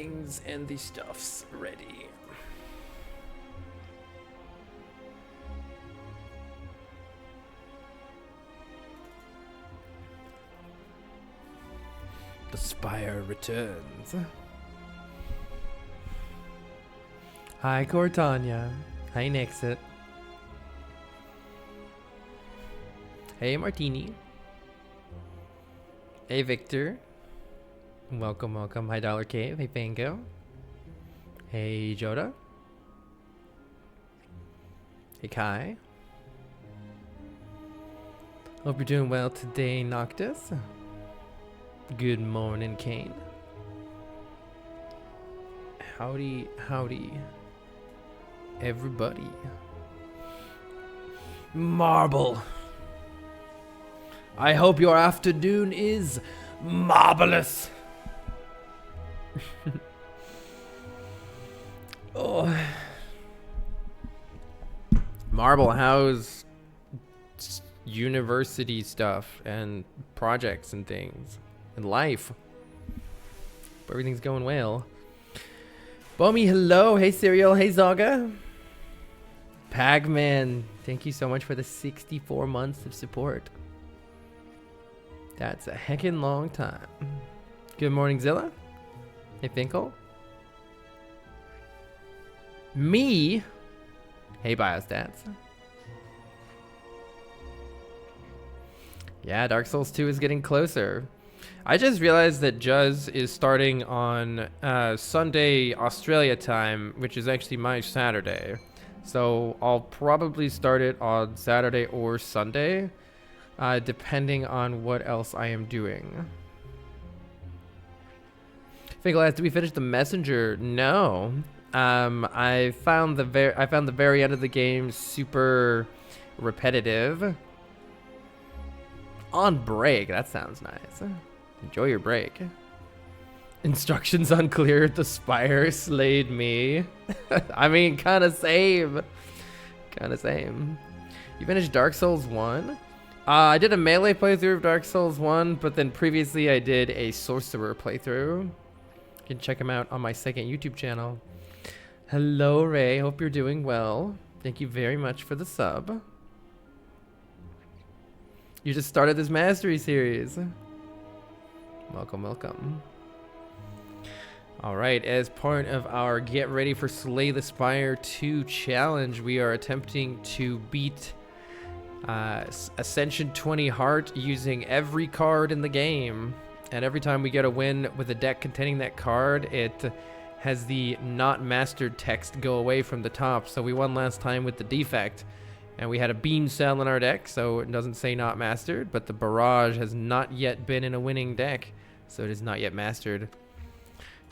things and the stuffs ready. The Spire returns. Hi, Cortania. Hi, Nixit. Hey, Martini. Hey, Victor. Welcome, welcome. Hi, Dollar Cave. Hey, Fango. Hey, Joda. Hey, Kai. Hope you're doing well today, Noctis. Good morning, Kane. Howdy, howdy, everybody. Marble. I hope your afternoon is marvelous. Oh. Marble, how's university stuff and projects and things and life? Everything's going well. Bomi, hello. Hey, Serial. Hey, Zaga. Pagman, thank you so much for the 64 months of support. That's a heckin' long time. Good morning, Zilla. Hey, Finkel. Me. Hey, Biostats. Yeah, Dark Souls 2 is getting closer. I just realized that Juz is starting on Sunday Australia time, which is actually my Saturday. So I'll probably start it on Saturday or Sunday, depending on what else I am doing. Finkel asked, did we finish the messenger? No. I found the very end of the game super repetitive. On break, that sounds nice. Enjoy your break. Instructions unclear. The Spire slayed me. I mean, kind of same. Kind of same. You finished Dark Souls 1? I did a melee playthrough of Dark Souls 1, but then previously I did a sorcerer playthrough. You can check them out on my second YouTube channel. Hello, Ray. Hope you're doing well. Thank you very much for the sub. You just started this mastery series. Welcome, welcome. All right, as part of our Get Ready for Slay the Spire 2 challenge, we are attempting to beat Ascension 20 Heart using every card in the game. And every time we get a win with a deck containing that card, it has the not mastered text go away from the top. So we won last time with the defect. And we had a beam cell in our deck, so it doesn't say not mastered, but the barrage has not yet been in a winning deck, so it is not yet mastered.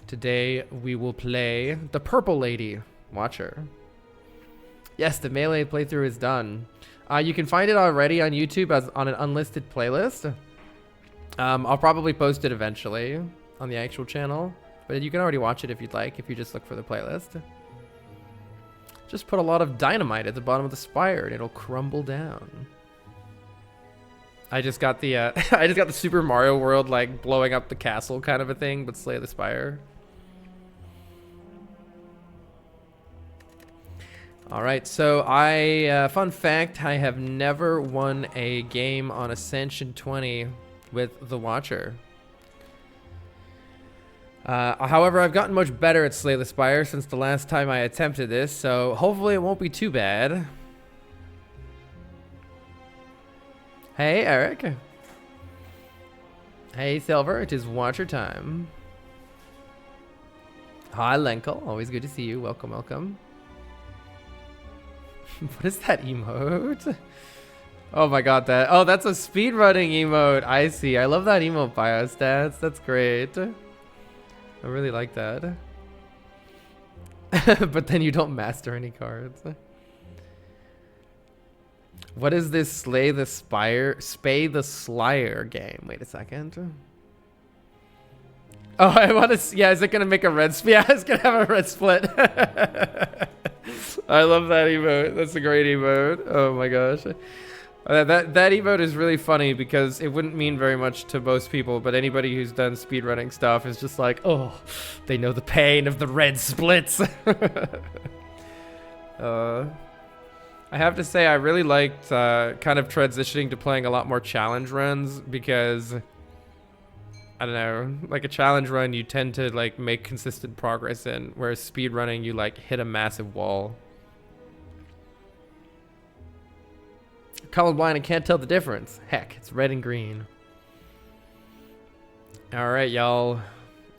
Today, we will play the Purple Lady. Watch her. Yes, the melee playthrough is done. You can find it already on YouTube as on an unlisted playlist. I'll probably post it eventually on the actual channel, but you can already watch it if you'd like, if you just look for the playlist. Just put a lot of dynamite at the bottom of the spire and it'll crumble down. I just got the I just got the Super Mario World like blowing up the castle kind of a thing, but slay the spire. All right, so fun fact, I have never won a game on Ascension 20 with the Watcher. However, I've gotten much better at Slay the Spire since the last time I attempted this, so hopefully it won't be too bad. Hey, Eric. Hey, Silver. It is Watcher time. Hi, Lenkel. Always good to see you. Welcome, welcome. What is that emote? Oh my god, that's a speedrunning emote. I see. I love that emote, Biostats. That's great. I really like that. But then you don't master any cards. What is this Spay the Slayer game? Wait a second. Oh, I want to. Yeah, is it gonna make a red split? Yeah, it's gonna have a red split. I love that emote. That's a great emote. Oh my gosh. That emote is really funny because it wouldn't mean very much to most people, but anybody who's done speedrunning stuff is just like, oh, they know the pain of the red splits. I have to say I really liked kind of transitioning to playing a lot more challenge runs because, I don't know, like a challenge run you tend to like make consistent progress in, whereas speedrunning you like hit a massive wall. Colorblind and can't tell the difference. Heck, it's red and green. All right, y'all.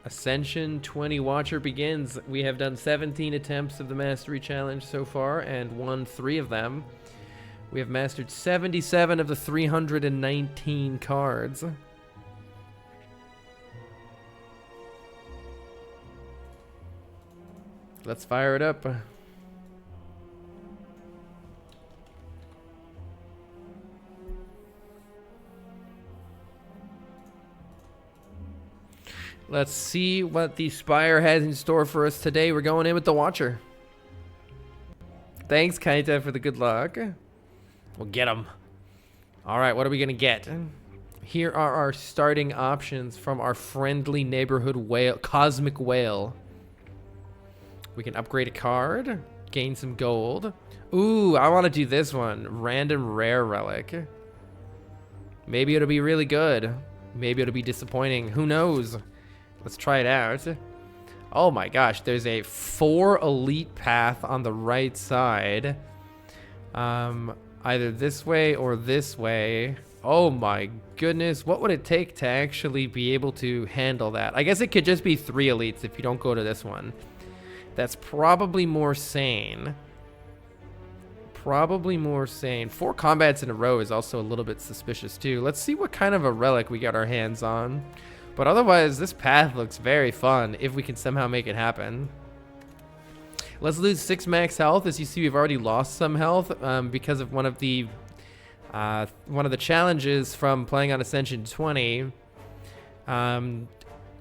Ascension 20 Watcher begins. We have done 17 attempts of the Mastery Challenge so far and won 3 of them. We have mastered 77 of the 319 cards. Let's fire it up. Let's see what the Spire has in store for us today. We're going in with the Watcher. Thanks, Kaita, for the good luck. We'll get him. All right, what are we going to get? Here are our starting options from our friendly neighborhood whale, Cosmic Whale. We can upgrade a card, gain some gold. Ooh, I want to do this one. Random Rare Relic. Maybe it'll be really good. Maybe it'll be disappointing. Who knows? Let's try it out. Oh my gosh, there's a 4 elite path on the right side. Either this way or this way. Oh my goodness, what would it take to actually be able to handle that? I guess it could just be 3 elites if you don't go to this one. That's probably more sane. Probably more sane. 4 combats in a row is also a little bit suspicious too. Let's see what kind of a relic we got our hands on. But otherwise, this path looks very fun if we can somehow make it happen. Let's lose 6 max health. As you see, we've already lost some health because of one of the challenges from playing on Ascension 20.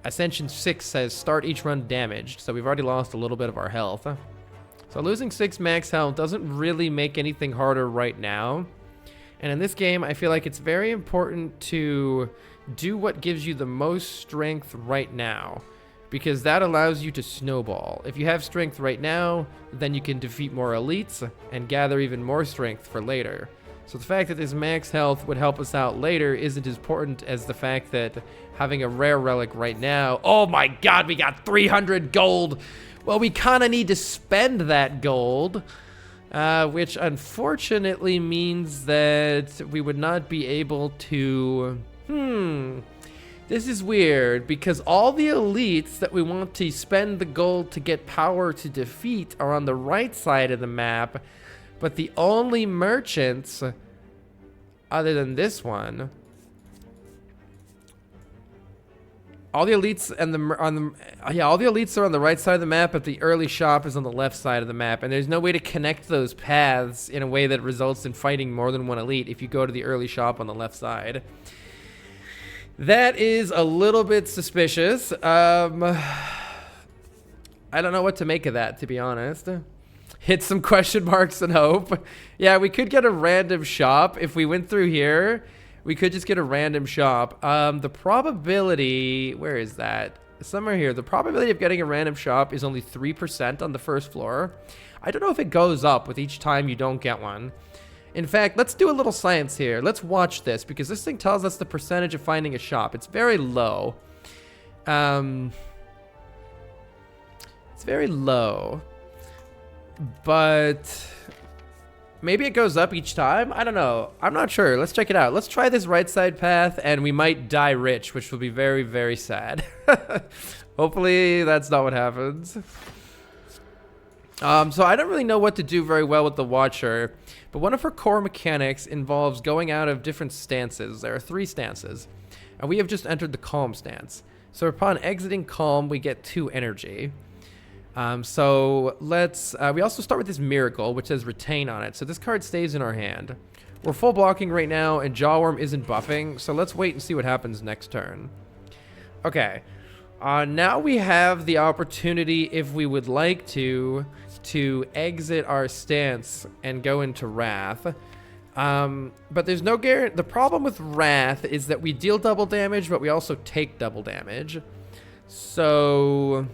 Ascension 6 says start each run damaged, so we've already lost a little bit of our health. So losing 6 max health doesn't really make anything harder right now. And in this game, I feel like it's very important to do what gives you the most strength right now, because that allows you to snowball. If you have strength right now, then you can defeat more elites and gather even more strength for later. So the fact that this max health would help us out later isn't as important as the fact that having a rare relic right now, oh my god, we got 300 gold. Well, we kind of need to spend that gold, which unfortunately means that we would not be able to... This is weird, because all the elites that we want to spend the gold to get power to defeat are on the right side of the map, but the only merchants, other than this one, all the elites and all the elites are on the right side of the map, but the early shop is on the left side of the map, and there's no way to connect those paths in a way that results in fighting more than one elite if you go to the early shop on the left side. That is a little bit suspicious. I don't know what to make of that, to be honest. Hit some question marks and hope. Yeah, we could get a random shop. If we went through here, we could just get a random shop. The probability, where is that? Somewhere here. The probability of getting a random shop is only 3% on the first floor. I don't know if it goes up with each time you don't get one. In fact, let's do a little science here. Let's watch this, because this thing tells us the percentage of finding a shop. It's very low. It's very low. But maybe it goes up each time? I don't know. I'm not sure. Let's check it out. Let's try this right side path, and we might die rich, which will be very, very sad. Hopefully, that's not what happens. So I don't really know what to do very well with the Watcher, but one of her core mechanics involves going out of different stances. There are 3 stances, and we have just entered the Calm stance. So upon exiting Calm, we get 2 energy. So let's, we also start with this Miracle, which says Retain on it. So this card stays in our hand. We're full blocking right now, and Jawworm isn't buffing, so let's wait and see what happens next turn. Okay. Now we have the opportunity, if we would like to exit our stance and go into Wrath. But there's no guarantee. The problem with Wrath is that we deal double damage, but we also take double damage. So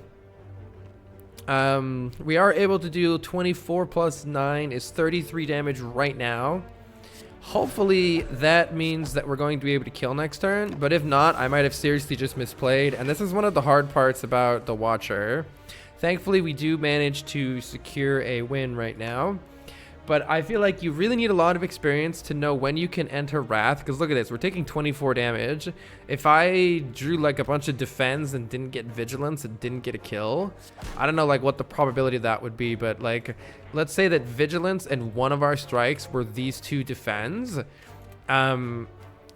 we are able to do 24 plus 9 is 33 damage right now. Hopefully that means that we're going to be able to kill next turn, but if not, I might have seriously just misplayed, and this is one of the hard parts about the Watcher. Thankfully, we do manage to secure a win right now, but I feel like you really need a lot of experience to know when you can enter Wrath, because look at this, we're taking 24 damage. If I drew like a bunch of defense and didn't get Vigilance and didn't get a kill, I don't know like what the probability of that would be, but like, let's say that Vigilance and one of our strikes were these two defense,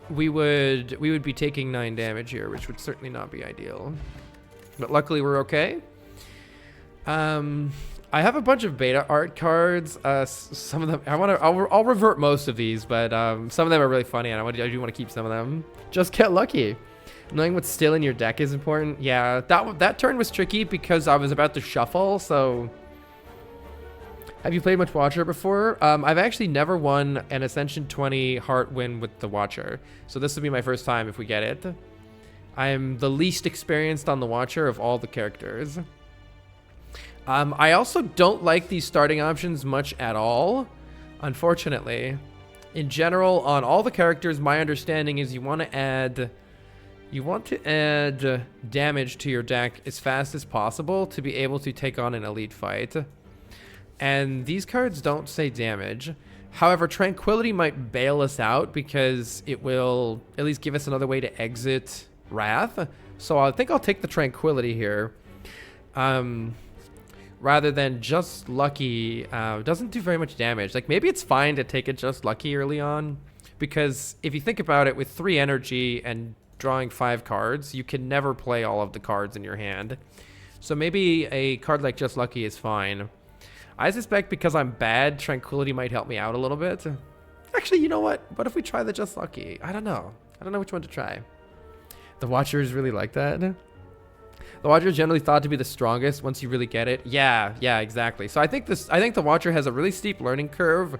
we would be taking 9 damage here, which would certainly not be ideal. But luckily we're okay. I have a bunch of beta art cards. Some of them I'll revert most of these, but some of them are really funny, and I do want to keep some of them. Just get lucky. Knowing what's still in your deck is important. Yeah, that turn was tricky because I was about to shuffle. So, have you played much Watcher before? I've actually never won an Ascension 20 Heart win with the Watcher, so this will be my first time if we get it. I'm the least experienced on the Watcher of all the characters. I also don't like these starting options much at all, unfortunately. In general, on all the characters, my understanding is you want to add damage to your deck as fast as possible to be able to take on an elite fight. And these cards don't say damage. However, Tranquility might bail us out because it will at least give us another way to exit Wrath. So I think I'll take the Tranquility here. Rather than Just Lucky. Doesn't do very much damage. Like, maybe it's fine to take it Just Lucky early on, because if you think about it, with 3 energy and drawing 5 cards, you can never play all of the cards in your hand. So maybe a card like Just Lucky is fine. I suspect because I'm bad, Tranquility might help me out a little bit. Actually, you know what? What if we try the Just Lucky? I don't know. I don't know which one to try. The Watcher is really like that. The Watcher is generally thought to be the strongest once you really get it. Yeah, exactly. So I think the Watcher has a really steep learning curve,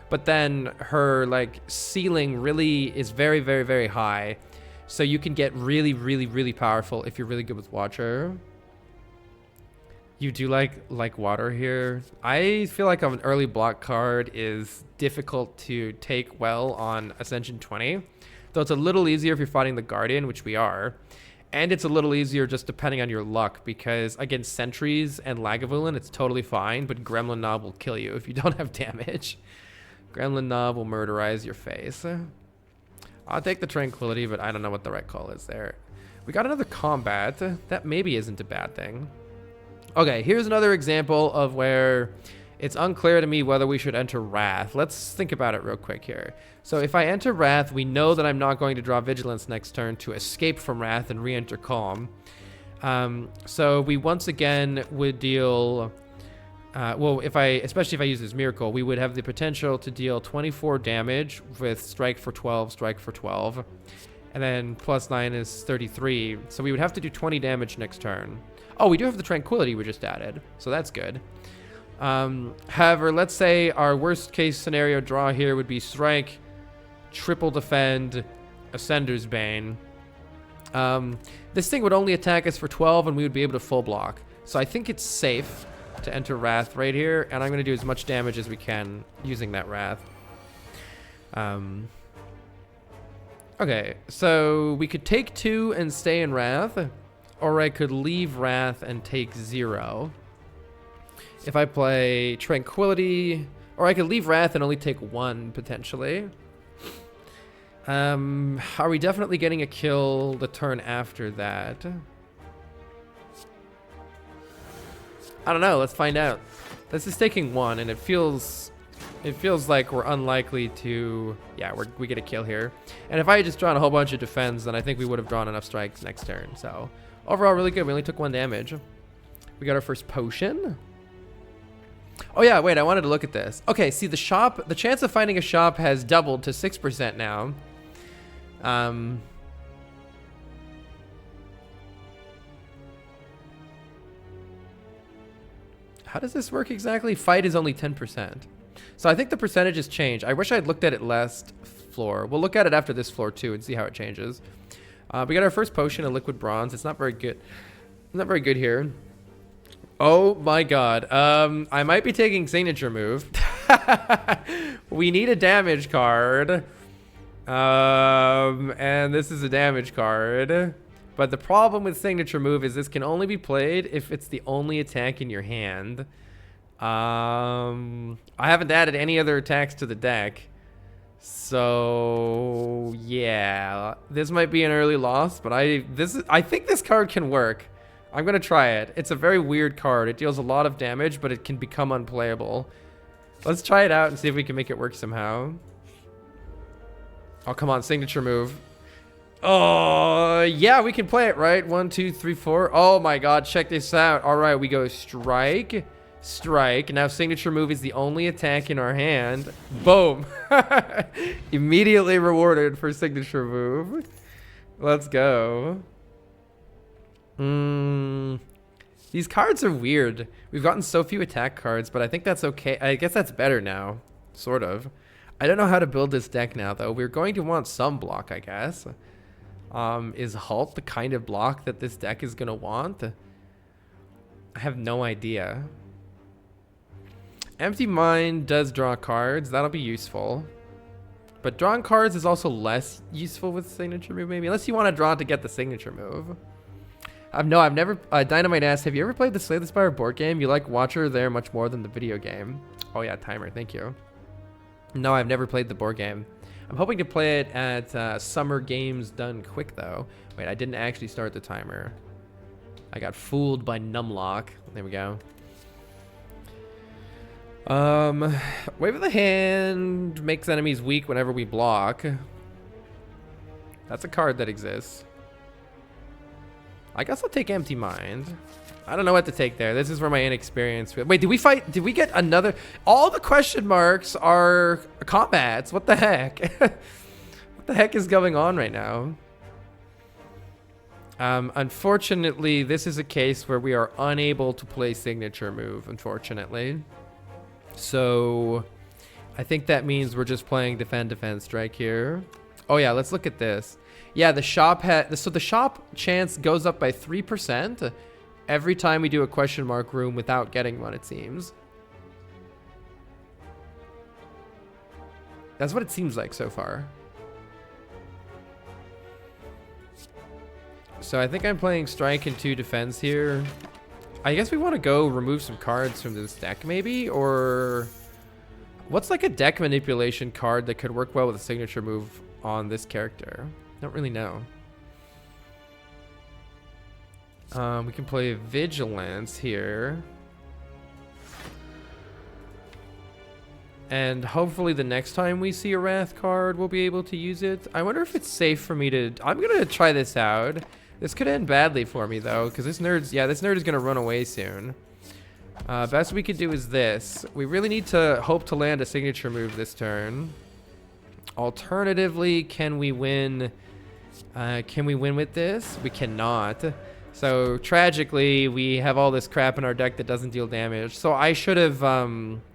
but then her like ceiling really is very, very, very high. So you can get really, really, really powerful if you're really good with Watcher. You do like water here. I feel like an early block card is difficult to take well on Ascension 20, though it's a little easier if you're fighting the Guardian, which we are. And it's a little easier just depending on your luck, because against Sentries and Lagavulin, it's totally fine, but Gremlin Knob will kill you if you don't have damage. Gremlin Knob will murderize your face. I'll take the Tranquility, but I don't know what the right call is there. We got another combat. That maybe isn't a bad thing. Okay, here's another example of where it's unclear to me whether we should enter Wrath. Let's think about it real quick here. So if I enter Wrath, we know that I'm not going to draw Vigilance next turn to escape from Wrath and re-enter Calm. So we once again would deal... well, especially if I use this Miracle, we would have the potential to deal 24 damage with Strike for 12, Strike for 12. And then plus 9 is 33. So we would have to do 20 damage next turn. Oh, we do have the Tranquility we just added, so that's good. However, let's say our worst case scenario draw here would be Strike, Triple Defend, Ascender's Bane. This thing would only attack us for 12 and we would be able to full block. So I think it's safe to enter Wrath right here, and I'm going to do as much damage as we can using that Wrath. Okay, so we could take 2 and stay in Wrath, or I could leave Wrath and take 0. If I play Tranquility, or I could leave Wrath and only take 1 potentially. Are we definitely getting a kill the turn after that? I don't know, let's find out. This is taking 1 and it feels like we're unlikely to, yeah, we get a kill here. And if I had just drawn a whole bunch of defense, then I think we would have drawn enough strikes next turn. So overall, really good. We only took 1 damage. We got our first potion. Oh yeah, wait, I wanted to look at this. Okay, see the shop, the chance of finding a shop has doubled to 6% now. How does this work exactly? Fight is only 10%. So I think the percentages change. I wish I'd looked at it last floor. We'll look at it after this floor too and see how it changes. We got our first potion of liquid bronze. It's not very good. Not very good here. Oh my god. I might be taking signature move. We need a damage card. And this is a damage card. But the problem with signature move is this can only be played if it's the only attack in your hand. I haven't added any other attacks to the deck. So yeah, this might be an early loss, but I think this card can work. I'm gonna try it. It's a very weird card. It deals a lot of damage, but it can become unplayable. Let's try it out and see if we can make it work somehow. Oh, come on, signature move. Oh, yeah, we can play it, right? 1, 2, 3, 4. Oh my god, check this out. All right, we go strike, strike. Now signature move is the only attack in our hand. Boom. Immediately rewarded for signature move. Let's go. These cards are weird. We've gotten so few attack cards, but I think that's okay. I guess that's better now, sort of. I don't know how to build this deck now, though. We're going to want some block, I guess. Is Halt the kind of block that this deck is going to want? I have no idea. Empty Mind does draw cards. That'll be useful. But drawing cards is also less useful with signature move, maybe. Unless you want to draw to get the signature move. No, I've never... Dynamite asks, have you ever played the Slay the Spire board game? You like Watcher there much more than the video game. Oh yeah, timer. Thank you. No, I've never played the board game. I'm hoping to play it at Summer Games Done Quick, though. Wait, I didn't actually start the timer. I got fooled by Numlock. There we go. Wave of the Hand makes enemies weak whenever we block. That's a card that exists. I guess I'll take Empty Mind. I don't know what to take there. This is where my inexperience... Wait, did we fight? Did we get another... All the question marks are combats. What the heck? What the heck is going on right now? Unfortunately, this is a case where we are unable to play signature move, unfortunately. So I think that means we're just playing defend, strike here. Oh yeah, let's look at this. Yeah, the shop so the shop chance goes up by 3% every time we do a question mark room without getting one, it seems. That's what it seems like so far. So I think I'm playing strike and 2 defense here. I guess we want to go remove some cards from this deck maybe, or what's like a deck manipulation card that could work well with a signature move on this character? Don't really know. We can play Vigilance here. And hopefully the next time we see a Wrath card, we'll be able to use it. I wonder if it's safe for me to... I'm going to try this out. This could end badly for me, though, because this nerd's... Yeah, this nerd is going to run away soon. Best we could do is this. We really need to hope to land a signature move this turn. Alternatively, can we win... can we win with this? We cannot. So, tragically, we have all this crap in our deck that doesn't deal damage. So, I should have...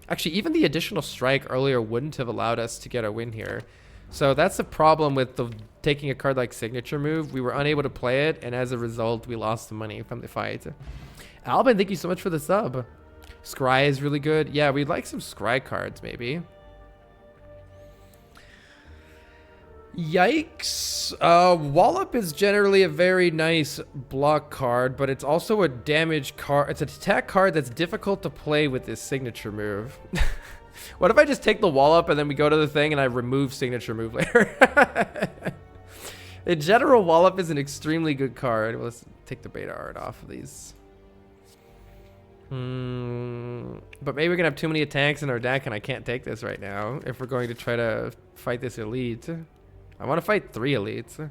actually, even the additional strike earlier wouldn't have allowed us to get a win here. So, that's the problem with taking a card like Signature Move. We were unable to play it, and as a result, we lost some money from the fight. Albin, thank you so much for the sub. Scry is really good. Yeah, we'd like some Scry cards, maybe. Yikes. Wallop is generally a very nice block card, but it's also a damage card. It's an attack card that's difficult to play with this signature move. What if I just take the Wallop and then we go to the thing and I remove signature move later? In general, Wallop is an extremely good card. Well, let's take the beta art off of these. But maybe we're gonna have too many attacks in our deck and I can't take this right now if we're going to try to fight this elite. I want to fight 3 elites.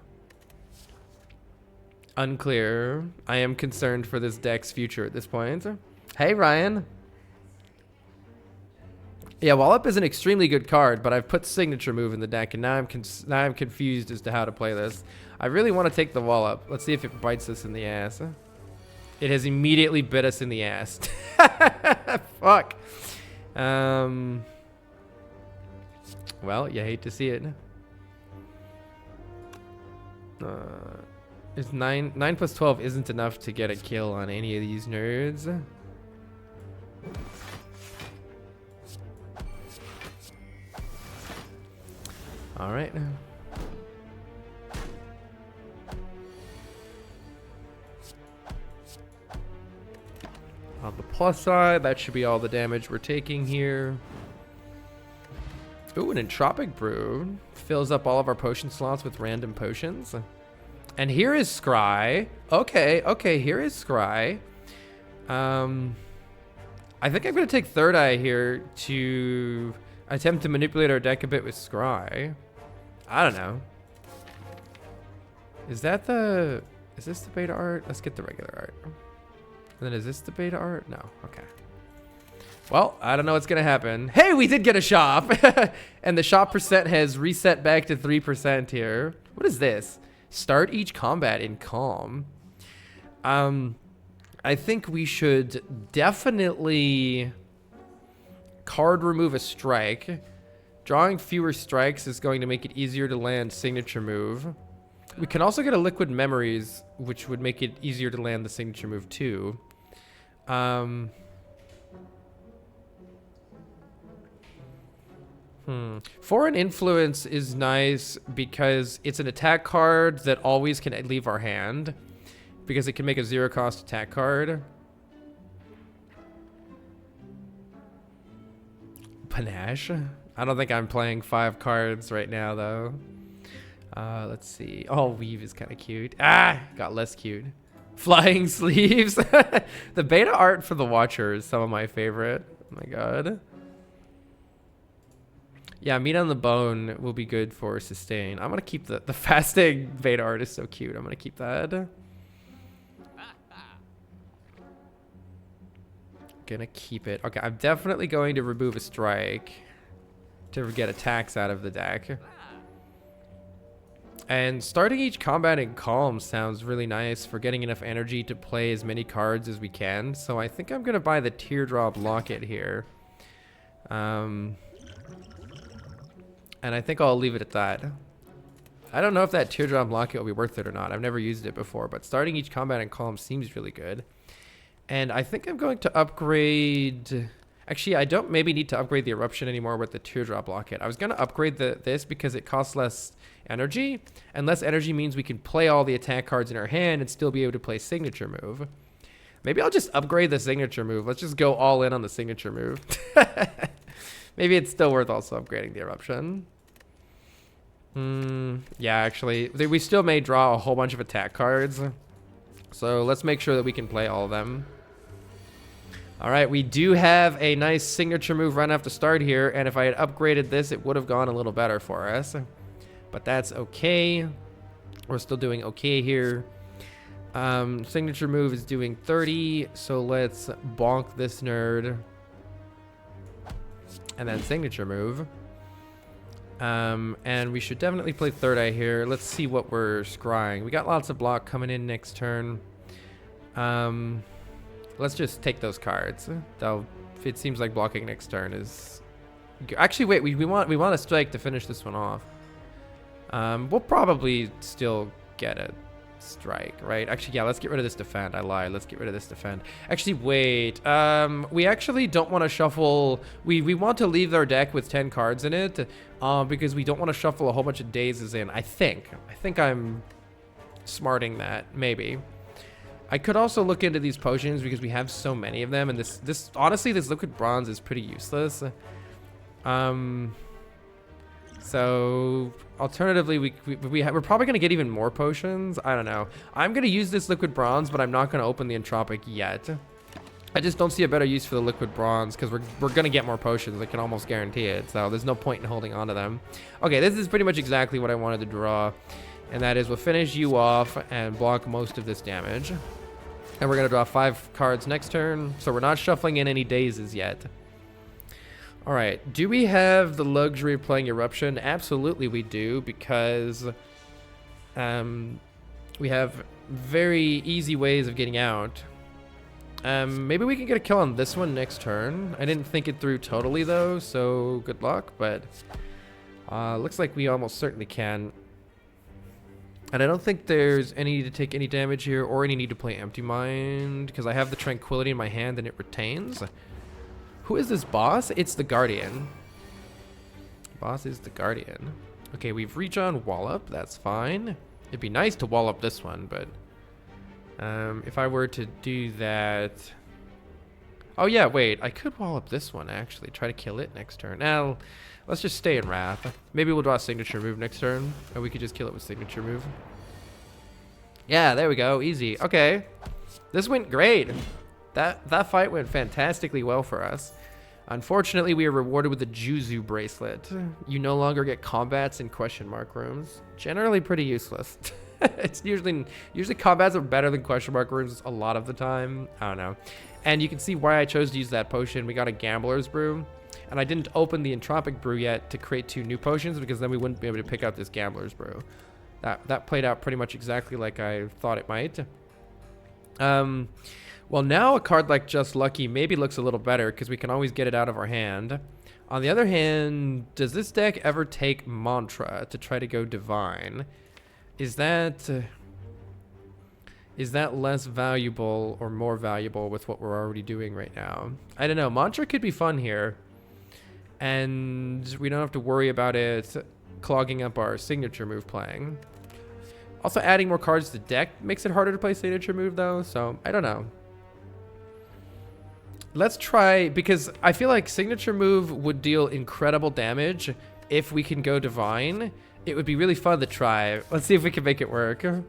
Unclear. I am concerned for this deck's future at this point. Hey, Ryan. Yeah, Wallop is an extremely good card, but I've put Signature Move in the deck, and now I'm confused as to how to play this. I really want to take the Wallop. Let's see if it bites us in the ass. It has immediately bit us in the ass. Fuck. Well, you hate to see it. It's 9 plus 12 isn't enough to get a kill on any of these nerds. All right. On the plus side, that should be all the damage we're taking here. Ooh, an entropic brew fills up all of our potion slots with random potions. And here is Scry. Okay, here is Scry. I think I'm gonna take Third Eye here to attempt to manipulate our deck a bit with Scry. I don't know. Is this the beta art? Let's get the regular art. And then is this the beta art? No, okay. Well, I don't know what's gonna happen. Hey, we did get a shop! And the shop percent has reset back to 3% here. What is this? Start each combat in calm. I think we should definitely card remove a strike. Drawing fewer strikes is going to make it easier to land signature move. We can also get a liquid memories, which would make it easier to land the signature move too. Foreign influence is nice because it's an attack card that always can leave our hand because it can make a 0 cost attack card. Panache. I don't think I'm playing 5 cards right now though. Let's see. Oh, Weave is kind of cute. Got less cute. Flying sleeves. The beta art for the Watcher is some of my favorite. Oh my god. Yeah, Meat on the Bone will be good for sustain. I'm gonna keep the fasting beta art is so cute. I'm gonna keep that. Gonna keep it. Okay, I'm definitely going to remove a strike to get attacks out of the deck. And starting each combat in calm sounds really nice for getting enough energy to play as many cards as we can. So I think I'm gonna buy the Teardrop Locket here. And I think I'll leave it at that. I don't know if that Teardrop Locket will be worth it or not. I've never used it before, but starting each combat in calm seems really good. And I think I'm going to upgrade... Actually, I don't maybe need to upgrade the Eruption anymore with the Teardrop Locket. I was going to upgrade this because it costs less energy. And less energy means we can play all the attack cards in our hand and still be able to play Signature Move. Maybe I'll just upgrade the Signature Move. Let's just go all in on the Signature Move. Maybe it's still worth also upgrading the Eruption. Yeah, actually, we still may draw a whole bunch of attack cards. So let's make sure that we can play all of them. All right, we do have a nice signature move right off the start here. And if I had upgraded this, it would have gone a little better for us. But that's okay. We're still doing okay here. Signature move is doing 30. So let's bonk this nerd. And then signature move. And we should definitely play Third Eye here. Let's see what we're scrying. We got lots of block coming in next turn. Let's just take those cards. Though it seems like blocking next turn is... Actually, wait. We want a strike to finish this one off. We'll probably still get a strike, right? Actually, yeah. Let's get rid of this defend. I lied. Let's get rid of this defend. Actually, wait. We actually don't want to shuffle. We want to leave our deck with 10 cards in it, because we don't want to shuffle a whole bunch of dazes in. I think I'm smarting that. Maybe. I could also look into these potions because we have so many of them, and this honestly, this liquid bronze is pretty useless. So alternatively, we're probably gonna get even more potions. I don't know. I'm gonna use this liquid bronze, but I'm not gonna open the entropic yet. I just don't see a better use for the liquid bronze because we're gonna get more potions. I can almost guarantee it. So there's no point in holding on to them. Okay, this is pretty much exactly what I wanted to draw, and that is we'll finish you off and block most of this damage. And we're going to draw 5 cards next turn. So we're not shuffling in any dazes yet. All right. Do we have the luxury of playing Eruption? Absolutely we do, because we have very easy ways of getting out. Maybe we can get a kill on this one next turn. I didn't think it through totally, though, so good luck. But Looks like we almost certainly can. And I don't think there's any need to take any damage here or any need to play Empty Mind because I have the Tranquility in my hand and it retains. Who is this boss? It's the Guardian. Boss is the Guardian. Okay, we've Regen Wallop. That's fine. It'd be nice to wall up this one, but if I were to do that... Oh yeah, wait. I could wall up this one, actually. Try to kill it next turn. Now, let's just stay in Wrath. Maybe we'll draw a signature move next turn, or we could just kill it with signature move. Yeah, there we go. Easy. Okay. This went great. That fight went fantastically well for us. Unfortunately, we are rewarded with the Juzu bracelet. You no longer get combats in question mark rooms. Generally pretty useless. It's usually combats are better than question mark rooms a lot of the time. I don't know. And you can see why I chose to use that potion. We got a Gambler's Brew. And I didn't open the Entropic Brew yet to create 2 new potions because then we wouldn't be able to pick out this Gambler's Brew. That played out pretty much exactly like I thought it might. Well, now a card like Just Lucky maybe looks a little better because we can always get it out of our hand. On the other hand, does this deck ever take Mantra to try to go Divine? Is that less valuable or more valuable with what we're already doing right now? I don't know. Mantra could be fun here. And we don't have to worry about it clogging up our signature move playing. Also, adding more cards to the deck makes it harder to play signature move, though. So, I don't know. Let's try, because I feel like signature move would deal incredible damage if we can go Divine. It would be really fun to try. Let's see if we can make it work. We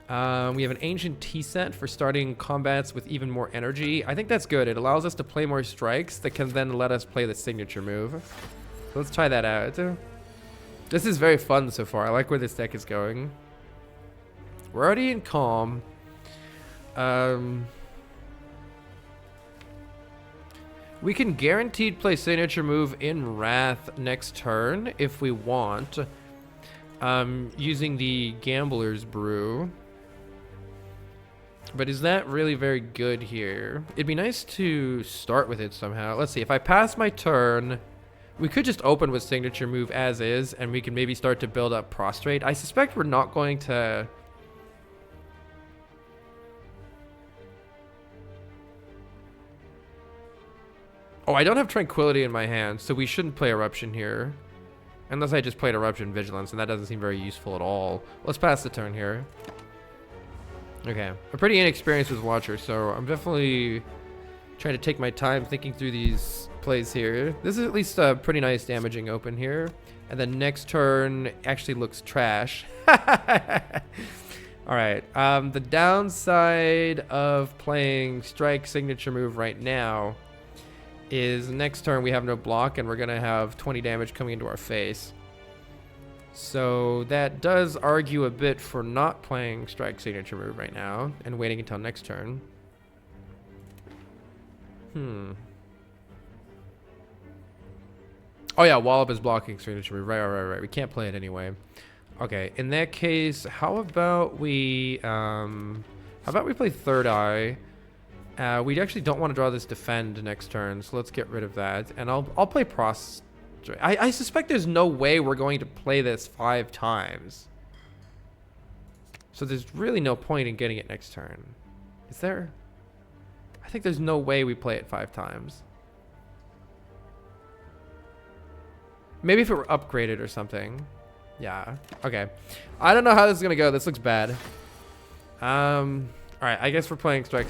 have an Ancient Tea Set for starting combats with even more energy. I think that's good. It allows us to play more strikes that can then let us play the signature move. So let's try that out. This is very fun so far. I like where this deck is going. We're already in Calm. We can guaranteed play signature move in Wrath next turn if we want. Using the Gambler's Brew. But is that really very good here? It'd be nice to start with it somehow. Let's see, if I pass my turn, we could just open with signature move as is, and we can maybe start to build up Prostrate. I suspect we're not going to... Oh, I don't have Tranquility in my hand, so we shouldn't play Eruption here. Unless I just played Eruption Vigilance, and that doesn't seem very useful at all. Let's pass the turn here. Okay. I'm pretty inexperienced with Watcher, so I'm definitely trying to take my time thinking through these plays here. This is at least a pretty nice damaging open here. And then next turn actually looks trash. Alright. The downside of playing Strike signature move right now is next turn we have no block and we're going to have 20 damage coming into our face. So that does argue a bit for not playing Strike signature move right now and waiting until next turn. Oh yeah, Wallop is blocking signature move. Right. We can't play it anyway. Okay, in that case, how about we play Third Eye? We actually don't want to draw this Defend next turn, so let's get rid of that. And I'll play Prostrate. I suspect there's no way we're going to play this 5 times. So there's really no point in getting it next turn. Is there? I think there's no way we play it 5 times. Maybe if it were upgraded or something. Yeah. Okay. I don't know how this is going to go. This looks bad. Alright, I guess we're playing Strike.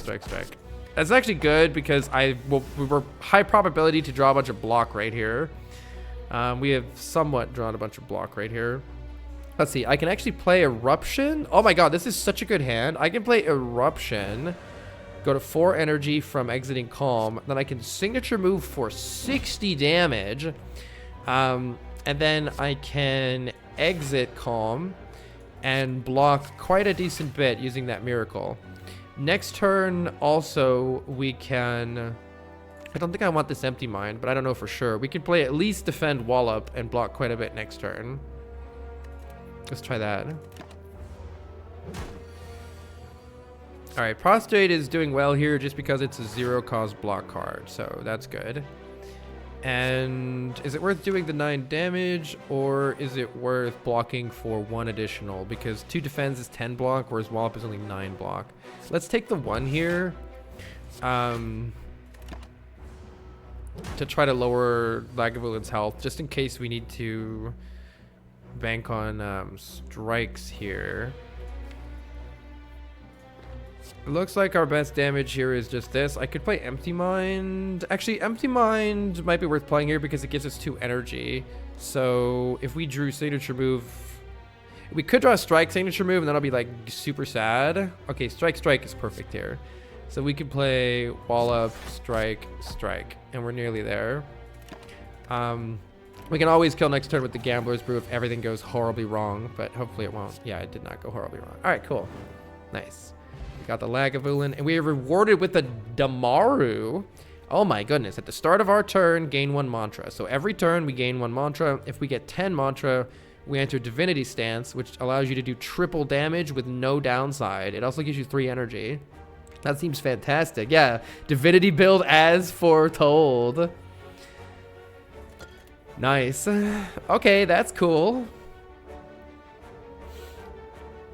That's actually good because we were high probability to draw a bunch of block right here. We have somewhat drawn a bunch of block right here. Let's see. I can actually play Eruption. Oh my god, this is such a good hand. I can play Eruption. Go to 4 energy from exiting Calm. Then I can signature move for 60 damage. And then I can exit Calm and block quite a decent bit using that Miracle. Next turn, also, we can... I don't think I want this Empty Mind, but I don't know for sure. We can play at least Defend Wallop and block quite a bit next turn. Let's try that. Alright, Prostrate is doing well here just because it's a 0-cost block card, so that's good. And is it worth doing the 9 damage, or is it worth blocking for 1 additional? Because 2 defense is 10 block, whereas Wallop is only 9 block. Let's take the 1 here. To try to lower Lagavulin health, just in case we need to bank on strikes here. It looks like our best damage here is just this. I could play Empty Mind. Actually, Empty Mind might be worth playing here because it gives us 2 energy. So if we drew signature move, we could draw a strike signature move and that'll be like super sad. Okay, strike is perfect here. So we could play Wallop, strike, and we're nearly there. We can always kill next turn with the Gambler's Brew if everything goes horribly wrong, but hopefully it won't. Yeah, it did not go horribly wrong. All right, cool. Nice. Got the Lagavulin, and we are rewarded with the Damaru. Oh my goodness. At the start of our turn, gain 1 mantra. So every turn, we gain 1 mantra. If we get 10 mantra, we enter Divinity Stance, which allows you to do triple damage with no downside. It also gives you 3 energy. That seems fantastic. Yeah, Divinity build as foretold. Nice. Okay, that's cool.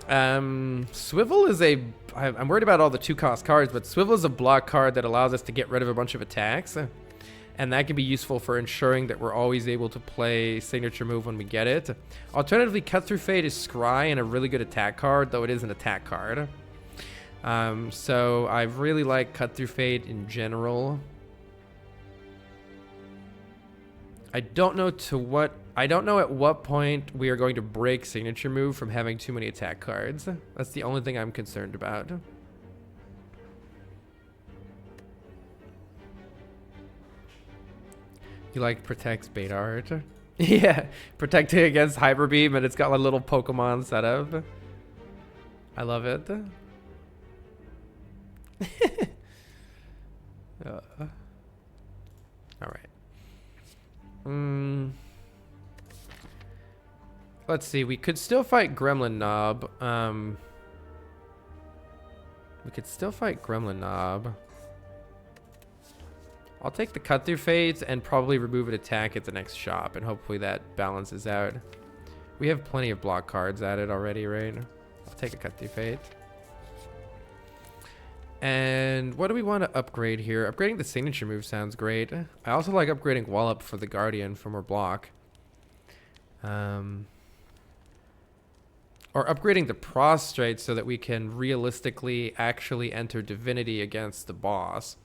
Swivel is a... I'm worried about all the 2-cost cards, but Swivel is a block card that allows us to get rid of a bunch of attacks. And that can be useful for ensuring that we're always able to play signature move when we get it. Alternatively, Cut Through Fate is scry and a really good attack card, though it is an attack card. So I really like Cut Through Fate in general. I don't know at what point we are going to break signature move from having too many attack cards. That's the only thing I'm concerned about. You like protects beta art? Yeah, protecting against Hyper Beam, and it's got a little Pokemon setup. I love it. All right. Let's see. We could still fight Gremlin Knob. I'll take the Cut Through Fate and probably remove an attack at the next shop, and hopefully that balances out. We have plenty of block cards added already, right? I'll take a Cut Through Fate. And what do we want to upgrade here? Upgrading the signature move sounds great. I also like upgrading Wallop for the Guardian for more block. Or upgrading the Prostrate so that we can realistically actually enter Divinity against the boss.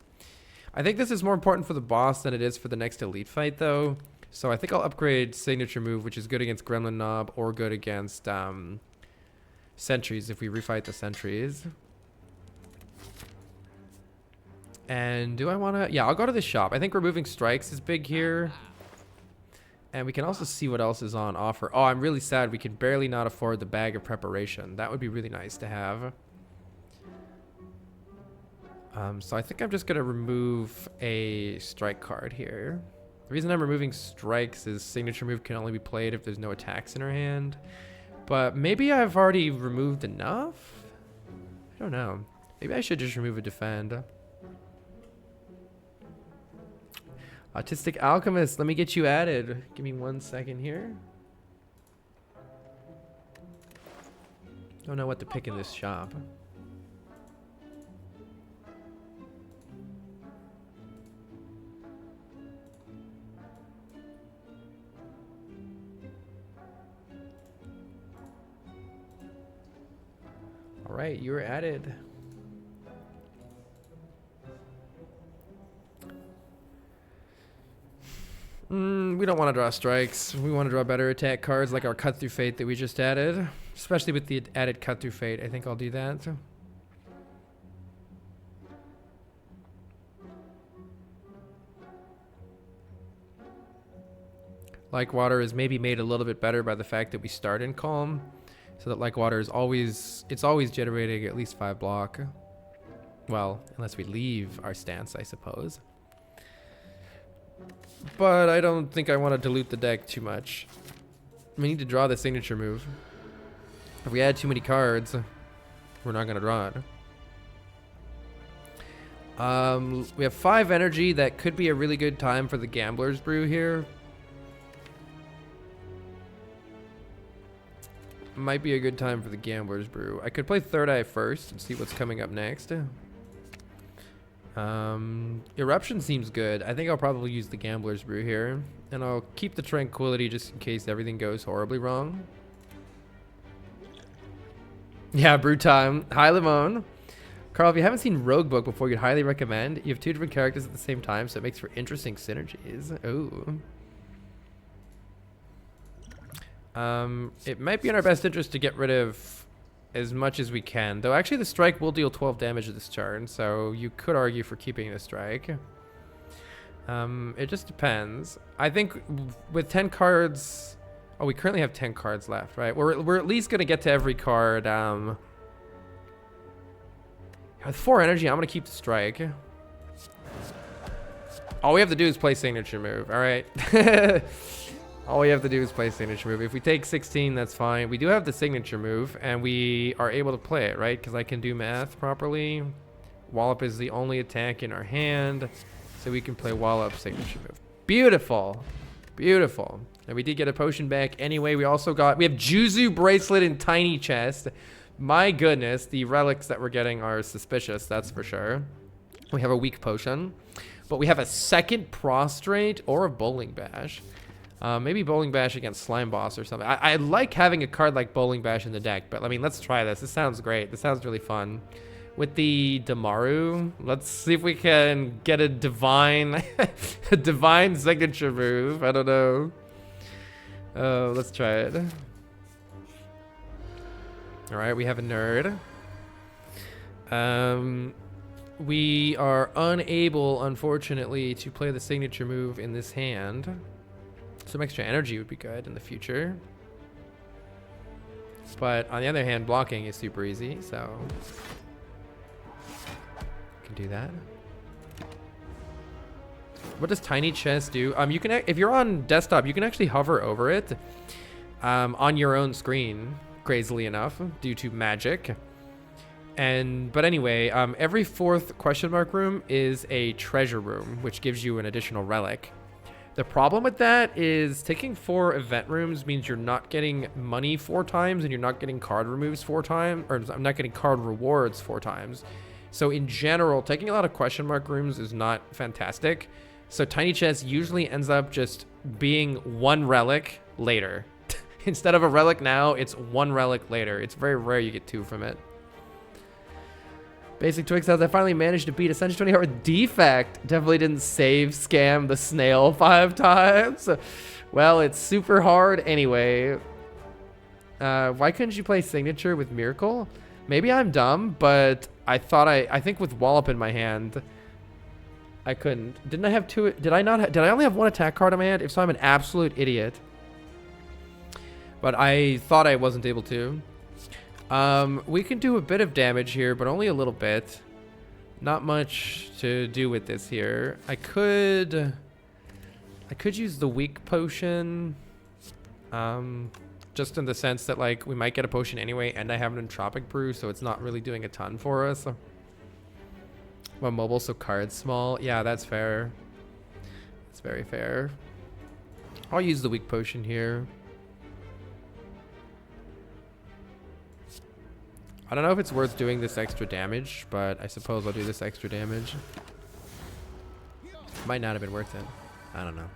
I think this is more important for the boss than it is for the next elite fight, though. So I think I'll upgrade signature move, which is good against Gremlin Knob or good against sentries if we refight the sentries. And do I want to... Yeah, I'll go to the shop. I think removing strikes is big here. And we can also see what else is on offer. Oh, I'm really sad we can barely not afford the Bag of Preparation. That would be really nice to have. So I think I'm just going to remove a strike card here. The reason I'm removing strikes is signature move can only be played if there's no attacks in her hand. But maybe I've already removed enough? I don't know. Maybe I should just remove a defend. Autistic Alchemist, let me get you added. Give me 1 second here. Don't know what to pick in this shop. All right, you're added. We don't want to draw strikes. We want to draw better attack cards like our Cut Through Fate that we just added. Especially with the added Cut Through Fate. I think I'll do that. Like Water is maybe made a little bit better by the fact that we start in Calm. So that Like Water is always generating at least 5 block. Well, unless we leave our stance, I suppose. But I don't think I want to dilute the deck too much. We need to draw the signature move. If we add too many cards, we're not going to draw it. We have 5 energy. That could be a really good time for the Gambler's Brew here. Might be a good time for the Gambler's Brew. I could play Third Eye first and see what's coming up next. Eruption seems good. I think I'll probably use the Gambler's Brew here. And I'll keep the Tranquility just in case everything goes horribly wrong. Yeah, brew time. Hi, Limon. Carl, if you haven't seen Rogue Book before, you'd highly recommend. You have 2 different characters at the same time, so it makes for interesting synergies. Ooh. It might be in our best interest to get rid of as much as we can. Though, actually, the strike will deal 12 damage this turn, so you could argue for keeping the strike. It just depends. I think with 10 cards... Oh, we currently have 10 cards left, right? We're at least going to get to every card. With 4 energy, I'm going to keep the strike. All we have to do is play signature move, all right? All we have to do is play signature move. If we take 16, that's fine. We do have the signature move, and we are able to play it, right? Because I can do math properly. Wallop is the only attack in our hand, so we can play Wallop signature move. Beautiful. Beautiful. And we did get a potion back anyway. We have Juzu Bracelet and Tiny Chest. My goodness, the relics that we're getting are suspicious, that's for sure. We have a weak potion, but we have a second Prostrate or a Bowling Bash. Maybe Bowling Bash against Slime Boss or something. I like having a card like Bowling Bash in the deck, but I mean, let's try this. This sounds great. This sounds really fun. With the Damaru, let's see if we can get a divine, a divine signature move. I don't know. Let's try it. All right, we have a nerd. We are unable, unfortunately, to play the signature move in this hand. Some extra energy would be good in the future. But on the other hand, blocking is super easy, so can do that. What does Tiny Chest do? You can, if you're on desktop, you can actually hover over it on your own screen, crazily enough, due to magic. But anyway, every 4th question mark room is a treasure room, which gives you an additional relic. The problem with that is taking 4 event rooms means you're not getting money 4 times and you're not getting card removes 4 times, or I'm not getting card rewards 4 times. So in general, taking a lot of question mark rooms is not fantastic. So Tiny Chest usually ends up just being 1 relic later. Instead of a relic now, it's 1 relic later. It's very rare you get 2 from it. Basic Twix says, I finally managed to beat Ascension 20 with Defect. Definitely didn't save scam the snail 5 times. Well, it's super hard anyway. Why couldn't you play Signature with Miracle? Maybe I'm dumb, but I think with Wallop in my hand, I couldn't. Didn't I have 2? Did I only have 1 attack card in my hand? If so, I'm an absolute idiot. But I thought I wasn't able to. We can do a bit of damage here, but only a little bit. Not much to do with this here. I could use the weak potion. Just in the sense that, like, we might get a potion anyway, and I have an Entropic Brew, so it's not really doing a ton for us. Well, mobile, so cards small. Yeah, that's fair. That's very fair. I'll use the weak potion here. I don't know if it's worth doing this extra damage, but I suppose I'll do this extra damage. Might not have been worth it. I don't know.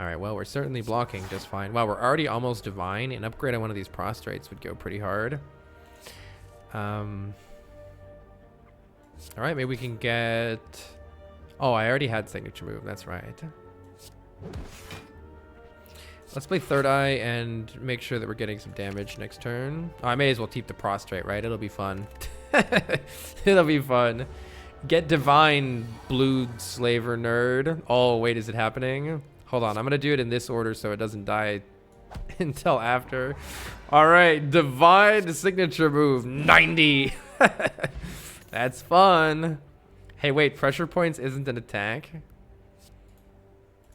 Alright, well, we're certainly blocking just fine. Wow, we're already almost divine. An upgrade on one of these prostrates would go pretty hard. Alright, maybe we can get... Oh, I already had signature move. That's right. Let's play Third Eye and make sure that we're getting some damage next turn. Oh, I may as well keep the prostrate, right? It'll be fun. It'll be fun. Get divine, blue slaver nerd. Oh, wait, is it happening? Hold on, I'm gonna do it in this order so it doesn't die until after. All right, divine signature move, 90. That's fun. Hey, wait, pressure points isn't an attack?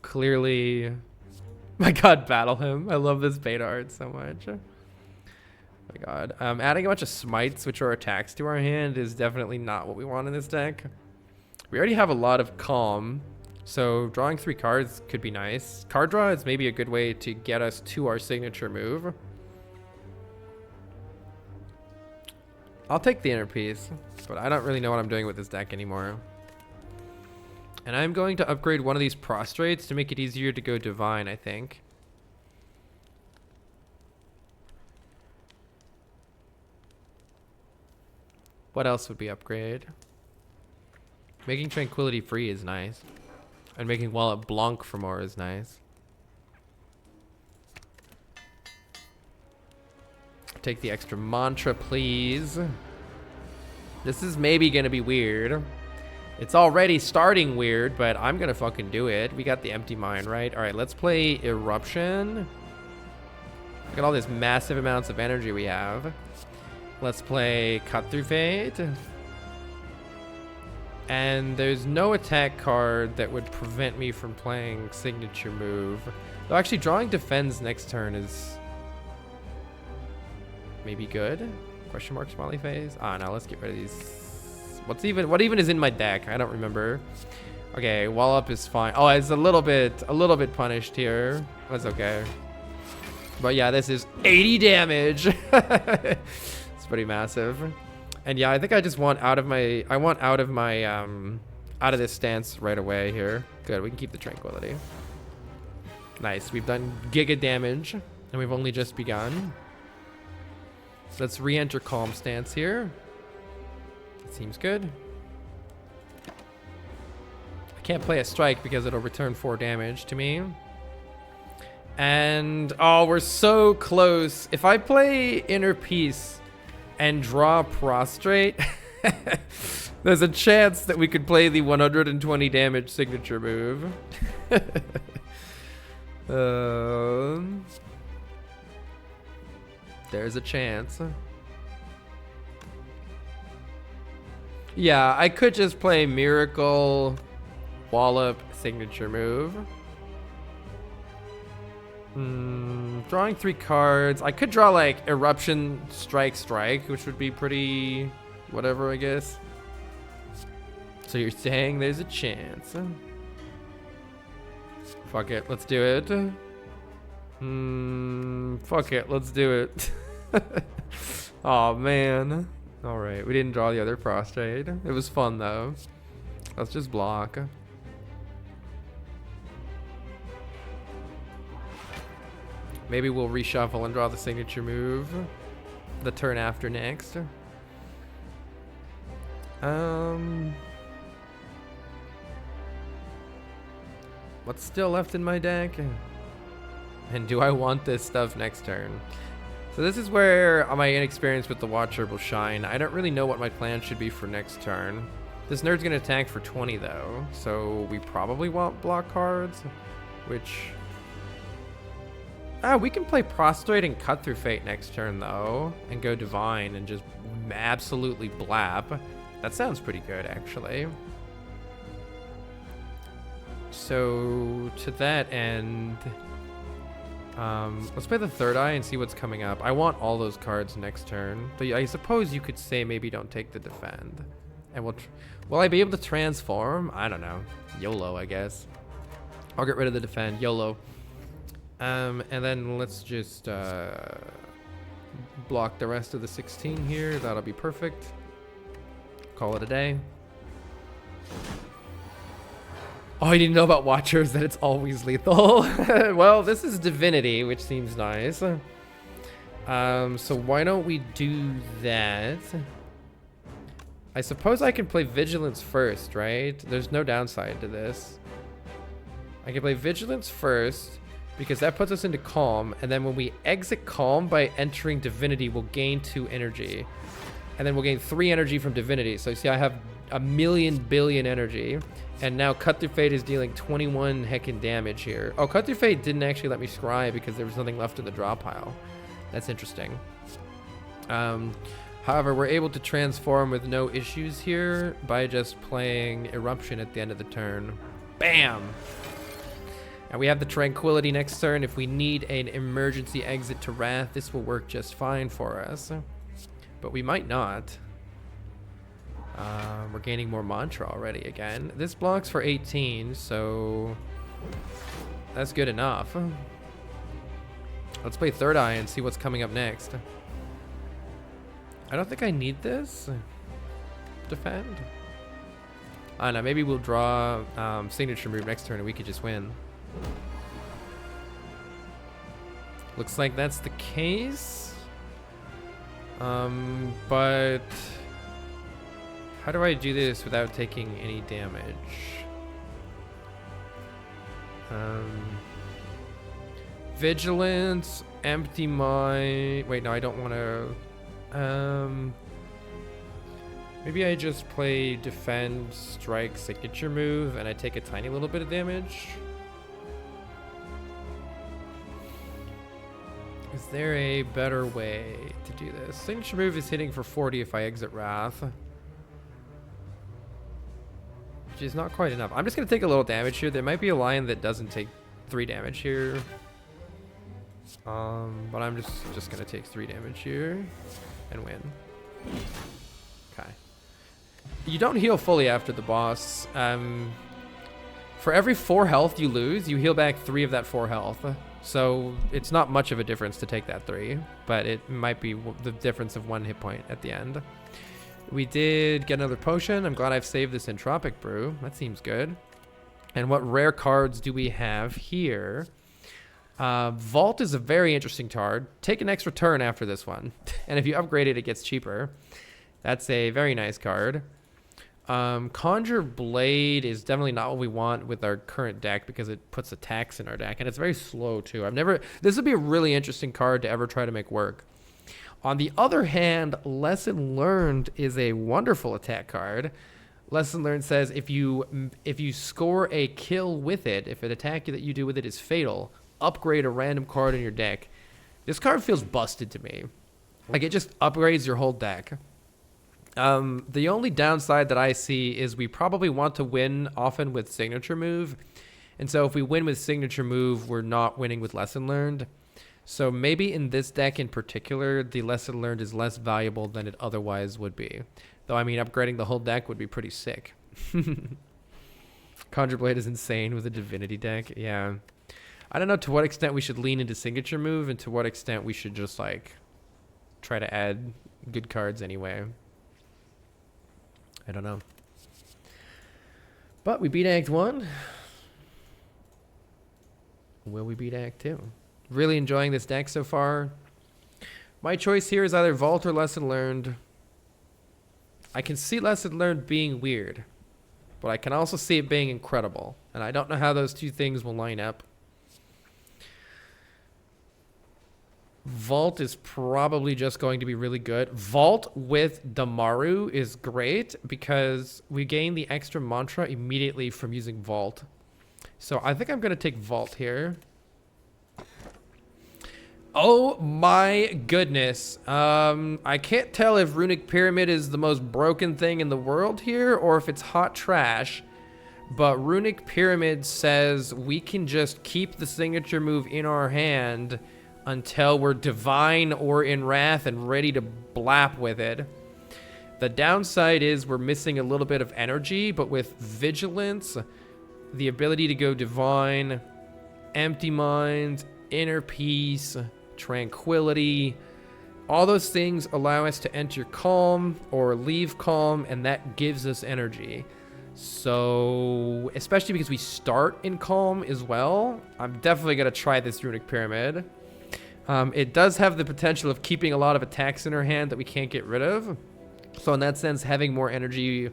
Clearly... My god, battle him. I love this beta art so much. Oh my god. Adding a bunch of smites, which are attacks to our hand, is definitely not what we want in this deck. We already have a lot of calm, so drawing 3 cards could be nice. Card draw is maybe a good way to get us to our signature move. I'll take the inner piece, but I don't really know what I'm doing with this deck anymore. And I'm going to upgrade one of these prostrates to make it easier to go divine, I think. What else would we upgrade? Making Tranquility free is nice. And making Wallet Blanc for more is nice. Take the extra mantra, please. This is maybe gonna be weird. It's already starting weird, but I'm gonna fucking do it. We got the empty mind, right? All right, let's play Eruption. Look at all these massive amounts of energy we have. Let's play Cut Through Fate. And there's no attack card that would prevent me from playing signature move. Though actually drawing defends next turn is maybe good. Question mark smiley face. Ah, no, let's get rid of these. What even is in my deck? I don't remember. Okay, wall up is fine. Oh, it's a little bit punished here. That's okay. But yeah, this is 80 damage. It's pretty massive. And yeah, I think I just want out of my out of this stance right away here. Good, we can keep the tranquility. Nice, we've done giga damage and we've only just begun. Let's re-enter calm stance here. That seems good. I can't play a strike because it'll return 4 damage to me. And oh, we're so close. If I play Inner Peace and draw Prostrate, there's a chance that we could play the 120 damage signature move. There's a chance. Yeah, I could just play Miracle, Wallop, signature move. Drawing 3 cards. I could draw like Eruption, Strike, which would be pretty whatever, I guess. So you're saying there's a chance. Fuck it, let's do it. Fuck it, let's do it. Oh man. Alright, we didn't draw the other prostrate. It was fun though. Let's just block. Maybe we'll reshuffle and draw the signature move the turn after next. What's still left in my deck? And do I want this stuff next turn? So this is where my inexperience with the Watcher will shine. I don't really know what my plan should be for next turn. This nerd's gonna attack for 20 though, so we probably want block cards, which... we can play Prostrate and Cut Through Fate next turn though, and go Divine and just absolutely blap. That sounds pretty good actually. So to that end, let's play the Third Eye and see what's coming up. I want all those cards next turn, but I suppose you could say maybe don't take the defend. And will I be able to transform? I don't know. YOLO, I guess. I'll get rid of the defend. YOLO. And then let's just block the rest of the 16 here. That'll be perfect. Call it a day. Oh, I didn't know about Watchers, that it's always lethal. Well, this is Divinity, which seems nice. So why don't we do that? I suppose I can play Vigilance first, right? There's no downside to this. I can play Vigilance first, because that puts us into Calm, and then when we exit Calm by entering Divinity, we'll gain 2 energy. And then we'll gain 3 energy from Divinity. So you see I have a million billion energy. And now Cut Through Fate is dealing 21 heckin' damage here. Oh, Cut Through Fate didn't actually let me scry because there was nothing left in the draw pile. That's interesting. However, we're able to transform with no issues here by just playing Eruption at the end of the turn. Bam! And we have the Tranquility next turn. If we need an emergency exit to Wrath, this will work just fine for us. But we might not. We're gaining more mantra already again. This blocks for 18, so that's good enough. Let's play Third Eye and see what's coming up next. I don't think I need this. Defend. I don't know, maybe we'll draw signature move next turn and we could just win. Looks like that's the case. But how do I do this without taking any damage? Vigilance, empty my... Wait, no, I don't want to... Maybe I just play defend, strike, signature move, and I take a tiny little bit of damage. Is there a better way to do this? Signature move is hitting for 40 if I exit Wrath, which is not quite enough. I'm just going to take a little damage here. There might be a line that doesn't take 3 damage here. But I'm just going to take 3 damage here and win. Okay. You don't heal fully after the boss. For every 4 health you lose, you heal back 3 of that 4 health. So it's not much of a difference to take that 3, but it might be the difference of 1 hit point at the end. We did get another potion. I'm glad I've saved this Entropic Brew. That seems good. And what rare cards do we have here? Vault is a very interesting card. Take an extra turn after this one. And if you upgrade it, it gets cheaper. That's a very nice card. Conjure Blade is definitely not what we want with our current deck because it puts attacks in our deck. And it's very slow, too. This would be a really interesting card to ever try to make work. On the other hand, Lesson Learned is a wonderful attack card. Lesson Learned says if you score a kill with it, if an attack that you do with it is fatal, upgrade a random card in your deck. This card feels busted to me. Like, it just upgrades your whole deck. The only downside that I see is we probably want to win often with Signature Move. And so if we win with Signature Move, we're not winning with Lesson Learned. So maybe in this deck in particular, the Lesson Learned is less valuable than it otherwise would be. Though, I mean, upgrading the whole deck would be pretty sick. Conjure Blade is insane with a Divinity deck. Yeah. I don't know to what extent we should lean into Signature Move and to what extent we should just, like, try to add good cards anyway. I don't know. But we beat Act 1. Will we beat Act 2? Really enjoying this deck so far. My choice here is either Vault or Lesson Learned. I can see Lesson Learned being weird, but I can also see it being incredible. And I don't know how those two things will line up. Vault is probably just going to be really good. Vault with Damaru is great because we gain the extra mantra immediately from using Vault. So I think I'm going to take Vault here. Oh my goodness. I can't tell if Runic Pyramid is the most broken thing in the world here or if it's hot trash. But Runic Pyramid says we can just keep the signature move in our hand until we're divine or in wrath and ready to blap with it. The downside is we're missing a little bit of energy, but with vigilance, the ability to go divine, empty mind, inner peace, tranquility, all those things allow us to enter calm or leave calm, and that gives us energy. So, especially because we start in calm as well, I'm definitely going to try this Runic Pyramid. It does have the potential of keeping a lot of attacks in our hand that we can't get rid of. So in that sense, having more energy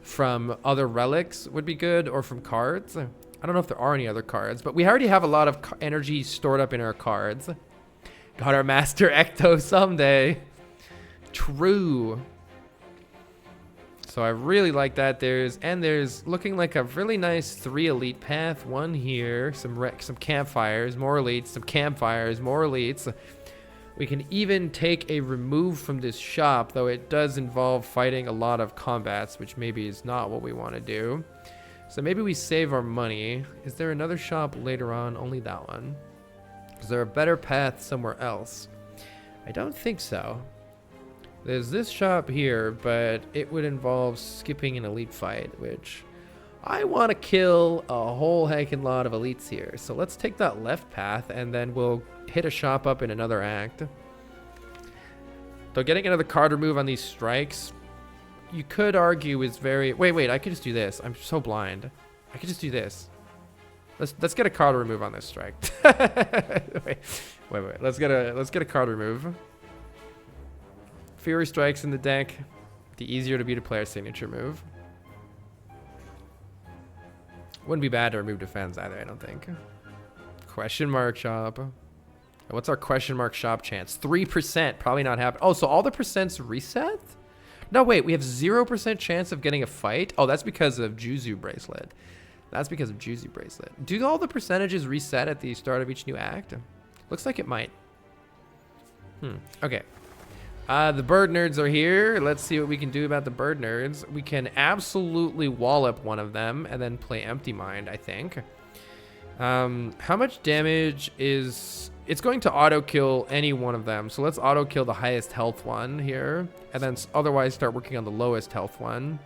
from other relics would be good, or from cards. I don't know if there are any other cards, but we already have a lot of energy stored up in our cards. Got our Master Ecto someday. True. So I really like that. There's looking like a really nice 3 elite path. One here, some campfires, more elites, some campfires, more elites. We can even take a remove from this shop, though it does involve fighting a lot of combats, which maybe is not what we want to do. So maybe we save our money. Is there another shop later on? Only that one. Is there a better path somewhere else? I don't think so. There's this shop here, but it would involve skipping an elite fight, which I want to kill a whole heckin' lot of elites here. So let's take that left path, and then we'll hit a shop up in another act. Though getting another card remove on these strikes, you could argue is very... Wait, I could just do this. I'm so blind. I could just do this. Let's get a card remove on this strike. wait. Let's get a card remove. Fury strikes in the deck. The easier to beat a player's signature move. Wouldn't be bad to remove defense either, I don't think. Question mark shop. What's our question mark shop chance? 3%. Probably not happen. Oh, so all the percents reset? No, wait. We have 0% chance of getting a fight? Oh, that's because of Juzu Bracelet. That's because of Juzu Bracelet. Do all the percentages reset at the start of each new act? Looks like it might. Okay. The bird nerds are here. Let's see what we can do about the bird nerds. We can absolutely wallop one of them and then play Empty Mind, I think. How much damage is... It's going to auto-kill any one of them. So let's auto-kill the highest health one here. And then otherwise start working on the lowest health one.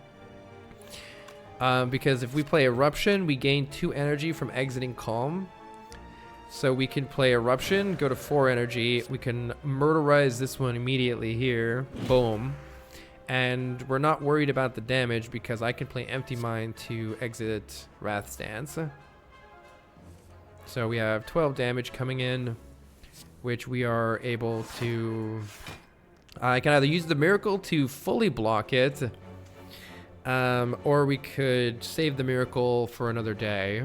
Because if we play Eruption, we gain 2 energy from exiting Calm. So we can play Eruption, go to 4 energy. We can murderize this one immediately here. Boom. And we're not worried about the damage because I can play Empty Mind to exit Wrath Stance. So we have 12 damage coming in, which we are able to... I can either use the Miracle to fully block it, or we could save the Miracle for another day.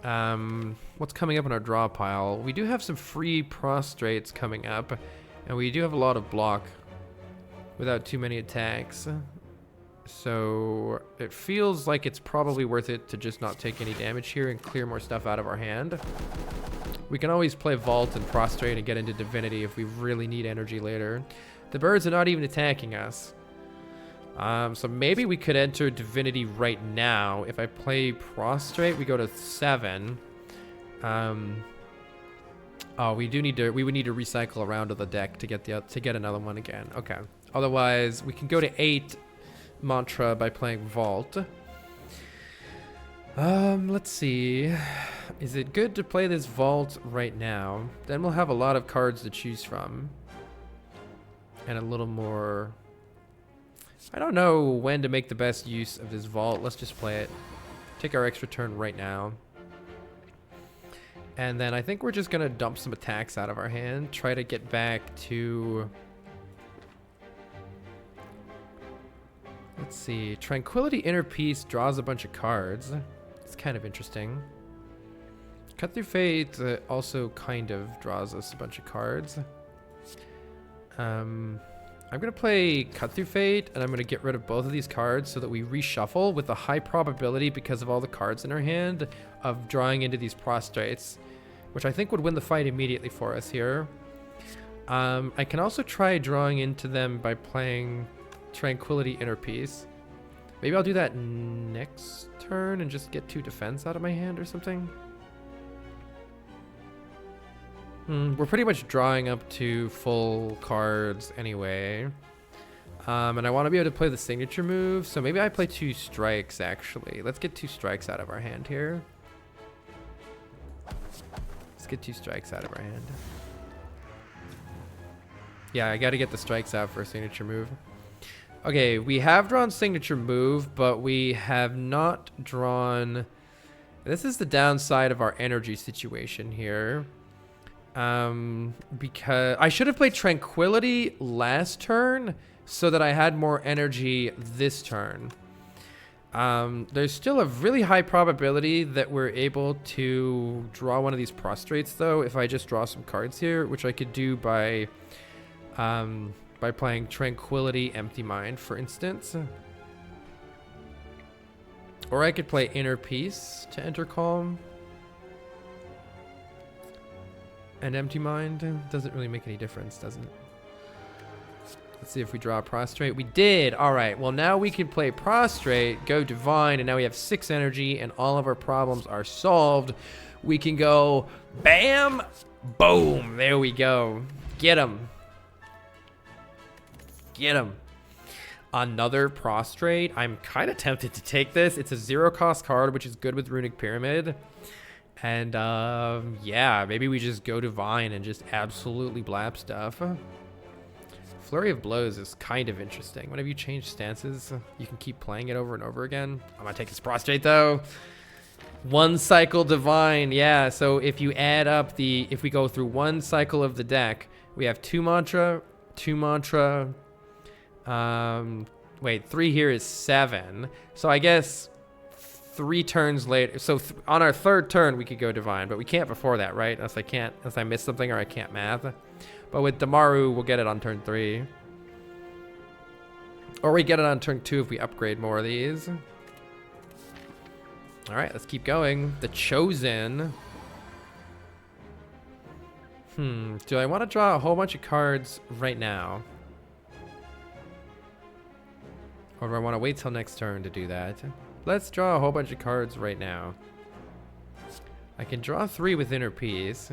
What's coming up in our draw pile? We do have some free prostrates coming up, and we do have a lot of block without too many attacks. So it feels like it's probably worth it to just not take any damage here and clear more stuff out of our hand. We can always play Vault and Prostrate and get into Divinity if we really need energy later. The birds are not even attacking us. So maybe we could enter Divinity right now. If I play Prostrate, we go to 7. Oh, we would need to recycle around to the deck to get another one again. Okay. Otherwise, we can go to 8 Mantra by playing Vault. Let's see. Is it good to play this Vault right now? Then we'll have a lot of cards to choose from. And a little more... I don't know when to make the best use of this Vault. Let's just play it. Take our extra turn right now. And then I think we're just going to dump some attacks out of our hand. Try to get back to... Let's see. Tranquility Inner Peace draws a bunch of cards. It's kind of interesting. Cut Through Fate also kind of draws us a bunch of cards. I'm going to play Cut Through Fate, and I'm going to get rid of both of these cards so that we reshuffle with a high probability, because of all the cards in our hand, of drawing into these prostrates, which I think would win the fight immediately for us here. I can also try drawing into them by playing Tranquility Inner Peace. Maybe I'll do that next turn and just get 2 defense out of my hand or something. We're pretty much drawing up to full cards anyway. And I want to be able to play the signature move, so maybe I play 2 strikes actually. Let's get 2 strikes out of our hand here. Let's get 2 strikes out of our hand. Yeah, I got to get the strikes out for a signature move. Okay, we have drawn signature move, but we have not drawn... This is the downside of our energy situation here. Because I should have played Tranquility last turn so that I had more energy this turn. There's still a really high probability that we're able to draw one of these prostrates, though, if I just draw some cards here, which I could do by playing Tranquility Empty Mind, for instance. Or I could play Inner Peace to enter Calm. And Empty Mind doesn't really make any difference, does it? Let's see if we draw a Prostrate. We did! Alright, well now we can play Prostrate, go Divine, and now we have 6 energy, and all of our problems are solved. We can go BAM! Boom! There we go. Get him. Get him. Another prostrate. I'm kind of tempted to take this. It's a 0-cost card, which is good with Runic Pyramid. And yeah, maybe we just go Divine and just absolutely blab stuff. Flurry of Blows is kind of interesting. Whenever you change stances, you can keep playing it over and over again. I'm gonna take this prostrate though. 1 cycle Divine, yeah. So if you add up if we go through 1 cycle of the deck, we have 2 mantra, 2 mantra. Wait, 3 here is 7. So I guess 3 turns later. So on our 3rd turn, we could go Divine, but we can't before that, right? Unless I miss something or I can't math. But with Damaru, we'll get it on turn 3. Or we get it on turn 2 if we upgrade more of these. All right, let's keep going. The Chosen. Do I want to draw a whole bunch of cards right now? Or do I want to wait till next turn to do that? Let's draw a whole bunch of cards right now. I can draw 3 with Inner Peace.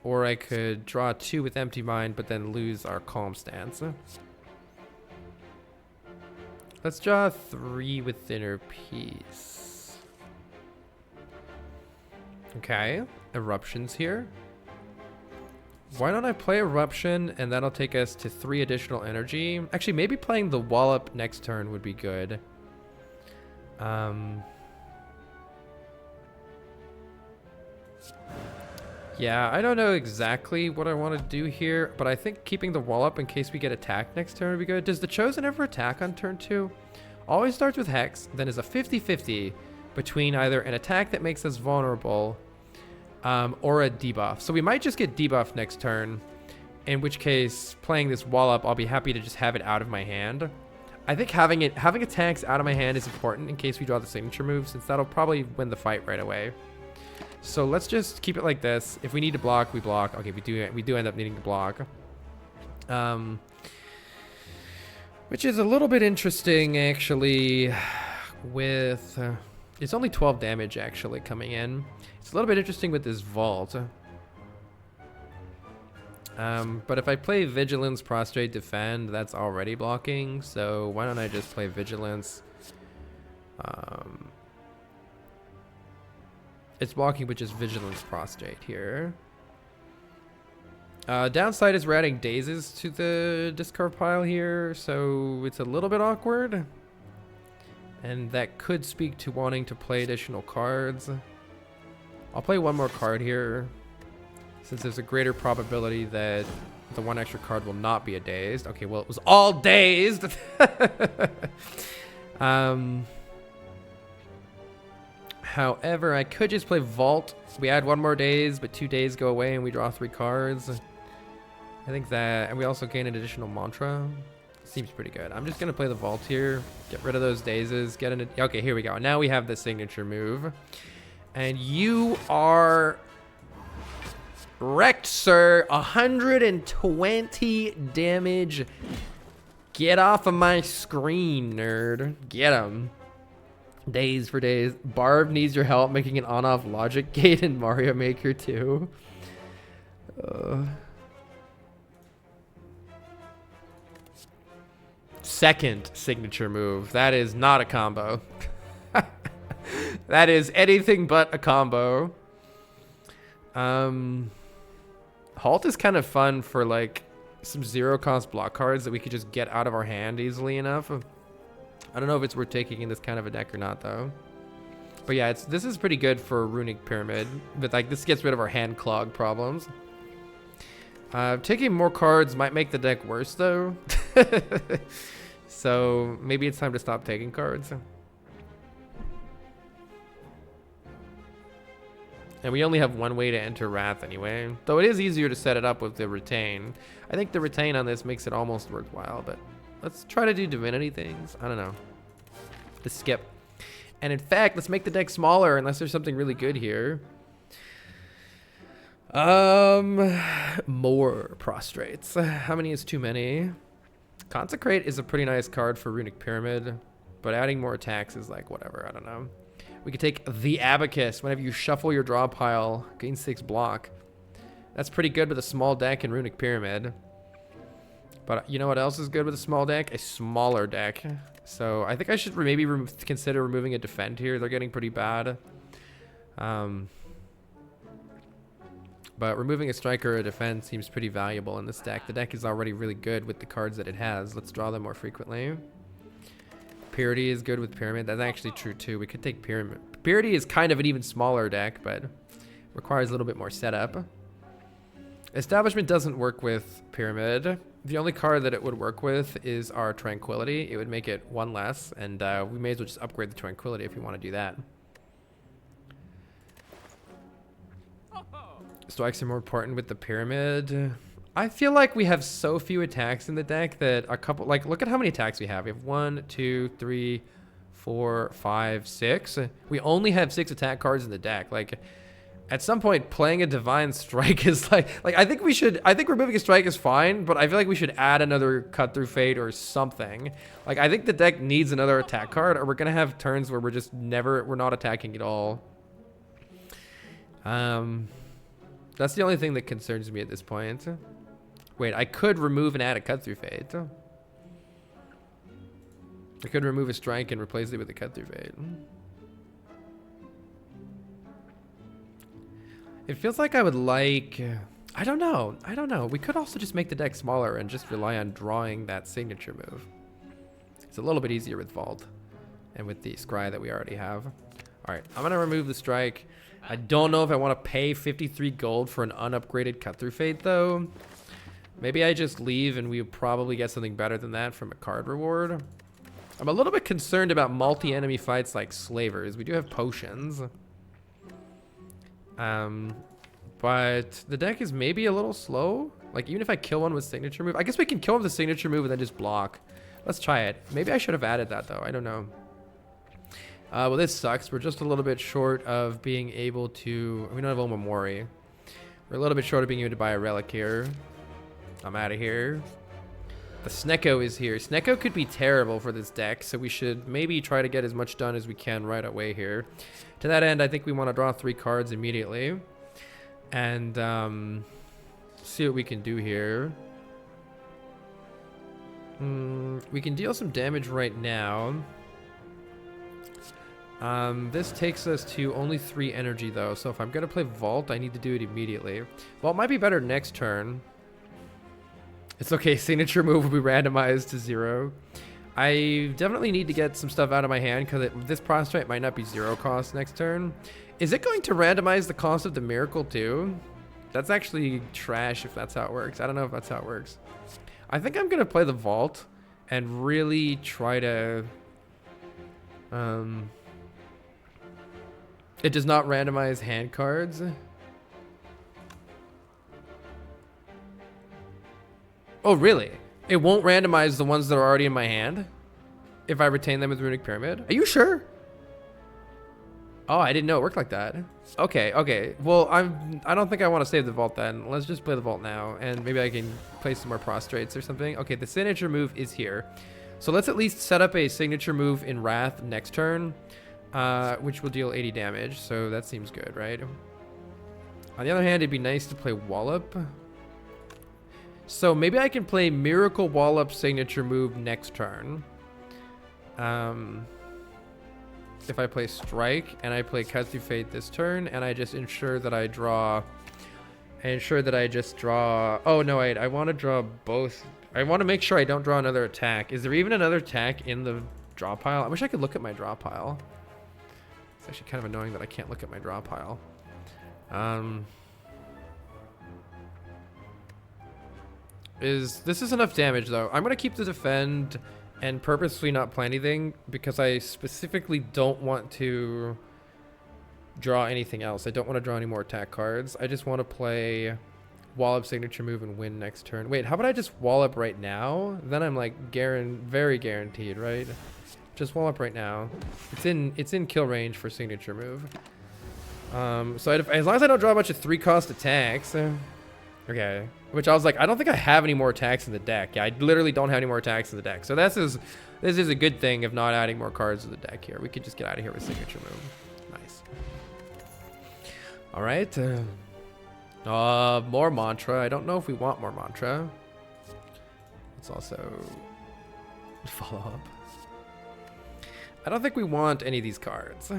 Or I could draw 2 with Empty Mind, but then lose our Calm Stance. Let's draw 3 with Inner Peace. Okay, Eruptions here. Why don't I play Eruption, and that'll take us to 3 additional energy. Actually, maybe playing the Wallop next turn would be good. Yeah, I don't know exactly what I want to do here, but I think keeping the wall up in case we get attacked next turn would be good. Does the Chosen ever attack on turn 2? Always starts with Hex, then is a 50-50 between either an attack that makes us vulnerable or a debuff. So we might just get debuff next turn, in which case playing this wall up, I'll be happy to just have it out of my hand. I think having attacks out of my hand is important in case we draw the signature move, since that'll probably win the fight right away. So let's just keep it like this. If we need to block, we block. Okay, we do end up needing to block. Which is a little bit interesting, actually, with... it's only 12 damage, actually, coming in. It's a little bit interesting with this Vault. But if I play Vigilance, Prostrate, Defend, that's already blocking. So why don't I just play Vigilance? It's blocking with just Vigilance, Prostrate here. Downside is we're adding Dazes to the discard pile here, so it's a little bit awkward. And that could speak to wanting to play additional cards. I'll play 1 more card here, since there's a greater probability that the 1 extra card will not be a Dazed. Okay, well, it was all Dazed! However, I could just play Vault. We add 1 more Daze, but 2 days go away and we draw 3 cards. I think that, and we also gain an additional mantra. Seems pretty good. I'm just gonna play the Vault here. Get rid of those Dazes. Okay, here we go. Now we have the signature move. And you are wrecked, sir. 120 damage. Get off of my screen, nerd. Get him. Days for days. Barb needs your help making an on-off logic gate in Mario Maker 2. Second signature move. That is not a combo. That is anything but a combo. Halt is kind of fun for like some 0-cost block cards that we could just get out of our hand easily enough. I don't know if it's worth taking in this kind of a deck or not, though. But yeah, this is pretty good for Runic Pyramid. But like, this gets rid of our hand clog problems. Taking more cards might make the deck worse, though. So maybe it's time to stop taking cards. And we only have 1 way to enter Wrath anyway. Though it is easier to set it up with the Retain. I think the Retain on this makes it almost worthwhile, but let's try to do Divinity things. I don't know. Let's skip. And in fact, let's make the deck smaller unless there's something really good here. More Prostrates. How many is too many? Consecrate is a pretty nice card for Runic Pyramid, but adding more attacks is like whatever, I don't know. We could take the Abacus. Whenever you shuffle your draw pile, gain 6 block. That's pretty good with a small deck in Runic Pyramid. But you know what else is good with a small deck? A smaller deck. So I think I should maybe consider removing a defend here. They're getting pretty bad. But removing a striker or a defense seems pretty valuable in this deck. The deck is already really good with the cards that it has. Let's draw them more frequently. Purity is good with Pyramid. That's actually true too. We could take Pyramid. Purity is kind of an even smaller deck, but requires a little bit more setup. Establishment doesn't work with Pyramid. The only card that it would work with is our Tranquility. It would make it one less, and we may as well just upgrade the Tranquility if we want to do that. Strikes are more important with the Pyramid. I feel like we have so few attacks in the deck that a couple, like, look at how many attacks we have. We have 1, 2, 3, 4, 5, 6. We only have 6 attack cards in the deck. Like, at some point, playing a Divine Strike is like I think removing a strike is fine, but I feel like we should add another Cut Through Fate or something. Like, I think the deck needs another attack card, or we're gonna have turns where we're not attacking at all. That's the only thing that concerns me at this point. Wait, I could remove and add a Cut Through Fate. I could remove a strike and replace it with a Cut Through Fate. It feels like I would like... I don't know. We could also just make the deck smaller and just rely on drawing that signature move. It's a little bit easier with Vault and with the Scry that we already have. All right, I'm going to remove the strike. I don't know if I want to pay 53 gold for an unupgraded Cut Through Fate, though. Maybe I just leave and we probably get something better than that from a card reward. I'm a little bit concerned about multi-enemy fights like Slavers. We do have potions. But the deck is maybe a little slow. Like, even if I kill one with signature move. I guess we can kill him with the signature move and then just block. Let's try it. Maybe I should have added that, though. I don't know. Well, this sucks. We're just a little bit short of being able to... We don't have Omamori. We're a little bit short of being able to buy a relic here. I'm out of here. The Snecko is here. Snecko could be terrible for this deck, so we should maybe try to get as much done as we can right away here. To that end, I think we want to draw 3 cards immediately. And see what we can do here. We can deal some damage right now. This takes us to only 3 energy, though. So if I'm going to play Vault, I need to do it immediately. Vault might be better next turn. It's okay. Signature move will be randomized to 0. I definitely need to get some stuff out of my hand because this Prostrate might not be 0 cost next turn. Is it going to randomize the cost of the Miracle, too? That's actually trash if that's how it works. I don't know if that's how it works. I think I'm going to play the Vault and really try to... It does not randomize hand cards. Oh, really? It won't randomize the ones that are already in my hand if I retain them with Runic Pyramid? Are you sure? Oh, I didn't know it worked like that. Okay. Well, I don't think I want to save the Vault then. Let's just play the Vault now, and maybe I can play some more Prostrates or something. Okay, the signature move is here. So let's at least set up a signature move in Wrath next turn. Which will deal 80 damage, so that seems good, right? On the other hand, it'd be nice to play Wallop. So maybe I can play Miracle Wallop signature move next turn. If I play Strike, and I play Cut Through Fate this turn, and I just ensure that I draw... Oh, no, wait, I want to draw both. I want to make sure I don't draw another attack. Is there even another attack in the draw pile? I wish I could look at my draw pile. It's actually kind of annoying that I can't look at my draw pile. This is enough damage, though. I'm going to keep the defend and purposely not play anything because I specifically don't want to draw anything else. I don't want to draw any more attack cards. I just want to play Wallop signature move and win next turn. Wait, how about I just Wallop right now? Then I'm like very guaranteed, right? Just Wallop right now. It's in kill range for signature move. So as long as I don't draw a bunch of 3-cost attacks. Okay. Which I was like, I don't think I have any more attacks in the deck. Yeah, I literally don't have any more attacks in the deck. So this is a good thing of not adding more cards to the deck here. We could just get out of here with signature move. Nice. All right. More mantra. I don't know if we want more mantra. Let's also follow up. I don't think we want any of these cards.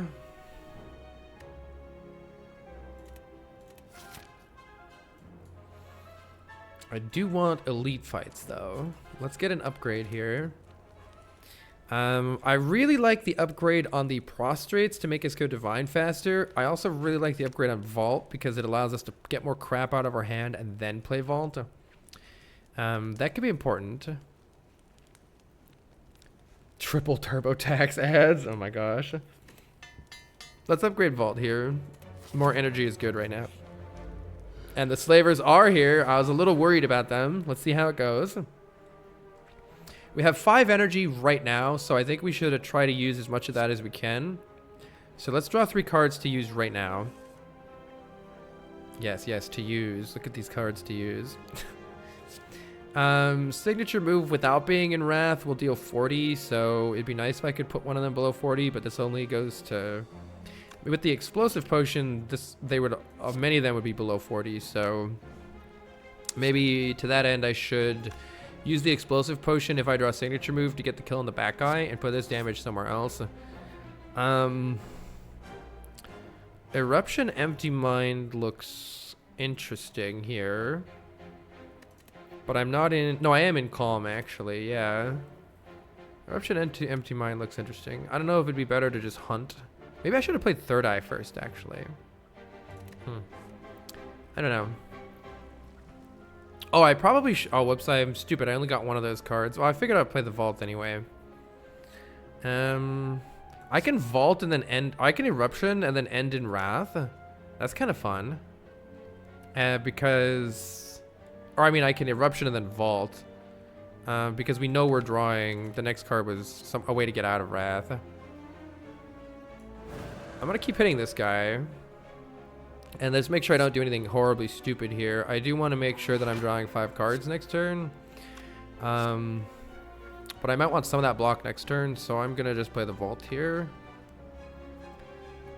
I do want elite fights though. Let's get an upgrade here. I really like the upgrade on the prostrates to make us go divine faster. I also really like the upgrade on vault because it allows us to get more crap out of our hand and then play vault. That could be important. Triple TurboTax ads. Oh my gosh. Let's upgrade vault here. More energy is good right now. And the slavers are here. I was a little worried about them. Let's see how it goes. We have 5 energy right now, so I think we should try to use as much of that as we can. So let's draw 3 cards to use right now. Yes, to use. Look at these cards to use. Signature move without being in Wrath will deal 40, so it'd be nice if I could put one of them below 40, but this only goes to... With the explosive potion, many of them would be below 40, so maybe to that end I should use the explosive potion if I draw a signature move to get the kill on the back guy and put this damage somewhere else. Eruption Empty Mind looks interesting here. But I'm not in... No, I am in Calm, actually, yeah. Eruption Empty Mind looks interesting. I don't know if it'd be better to just hunt. Maybe I should have played Third Eye first, actually. I don't know. Oh, I probably oh, whoops, I'm stupid. I only got one of those cards. Well, I figured I'd play the Vault anyway. I can Vault and then end... I can Eruption and then end in Wrath. That's kind of fun. Because... Or, I mean, I can Eruption and then Vault. Because we know we're drawing... The next card was a way to get out of Wrath. I'm going to keep hitting this guy. And let's make sure I don't do anything horribly stupid here. I do want to make sure that I'm drawing 5 cards next turn. But I might want some of that block next turn, so I'm going to just play the Vault here.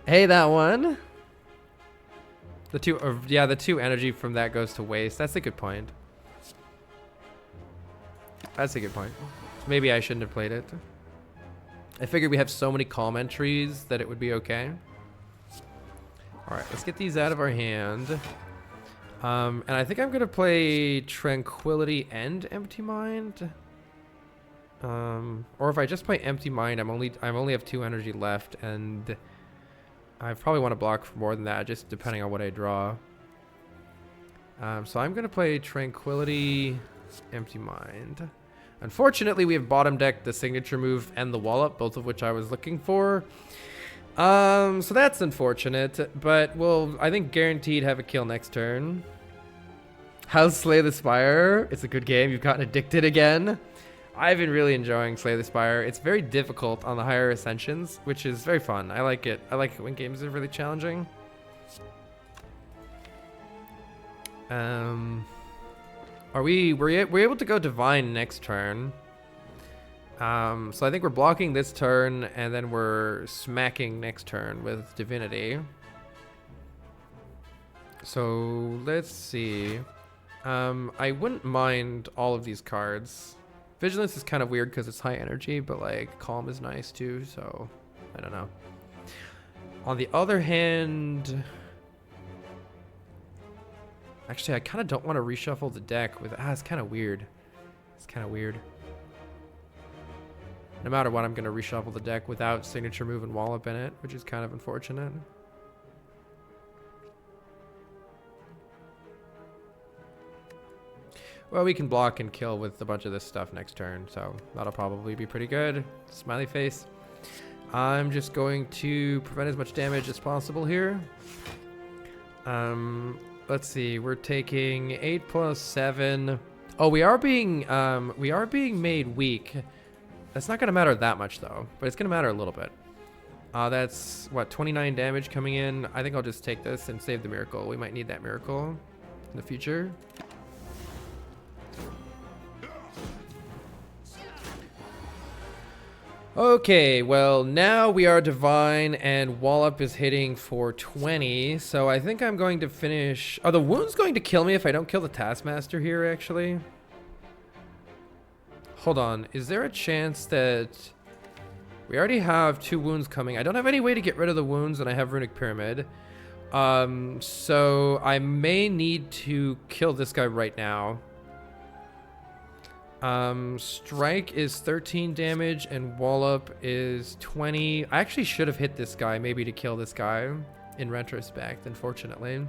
Hey, that one. The 2 energy from that goes to waste. That's a good point. That's a good point. Maybe I shouldn't have played it. I figured we have so many calm entries that it would be okay. Alright, let's get these out of our hand. And I think I'm going to play Tranquility and Empty Mind. Or if I just play Empty Mind, I only have 2 energy left, and I probably want to block for more than that, just depending on what I draw. So I'm going to play Tranquility, Empty Mind. Unfortunately, we have bottom decked the signature move and the wallop, both of which I was looking for. So that's unfortunate, but we'll, I think, guaranteed have a kill next turn. How's Slay the Spire? It's a good game. You've gotten addicted again. I've been really enjoying Slay the Spire. It's very difficult on the higher ascensions, which is very fun. I like it. I like it when games are really challenging. We're able to go Divine next turn. So I think we're blocking this turn, and then we're smacking next turn with Divinity. So let's see. I wouldn't mind all of these cards. Vigilance is kind of weird because it's high energy, but like Calm is nice too, so I don't know. On the other hand, actually I kind of don't want to reshuffle the deck with, it's kind of weird. It's kind of weird. No matter what, I'm going to reshuffle the deck without signature move and wallop in it, which is kind of unfortunate. Well, we can block and kill with a bunch of this stuff next turn, so that'll probably be pretty good. Smiley face. I'm just going to prevent as much damage as possible here. Let's see. We're taking 8 plus 7. Oh, we are being made weak. That's not going to matter that much, though, but it's going to matter a little bit. That's, what, 29 damage coming in. I think I'll just take this and save the miracle. We might need that miracle in the future. Okay, well, now we are Divine, and Wallop is hitting for 20, so I think I'm going to finish... Are the wounds going to kill me if I don't kill the Taskmaster here, actually? hold on. Is there a chance that we already have 2 wounds coming? I don't have any way to get rid of the wounds, and I have Runic Pyramid. So I may need to kill this guy right now. Strike is 13 damage and Wallop is 20. I actually should have hit this guy maybe to kill this guy in retrospect, unfortunately.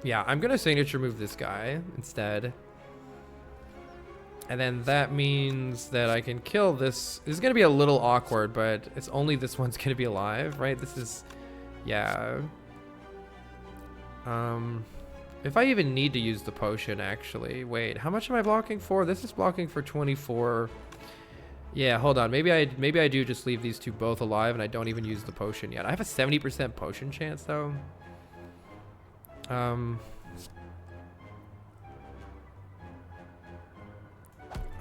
Yeah, I'm gonna signature move this guy instead. And then that means that I can kill this. This is gonna be a little awkward, but it's only this one's gonna be alive, right? This is, yeah. If I even need to use the potion, actually. Wait, how much am I blocking for? This is blocking for 24. Yeah, hold on. Maybe I do just leave these 2 both alive and I don't even use the potion yet. I have a 70% potion chance, though. I'm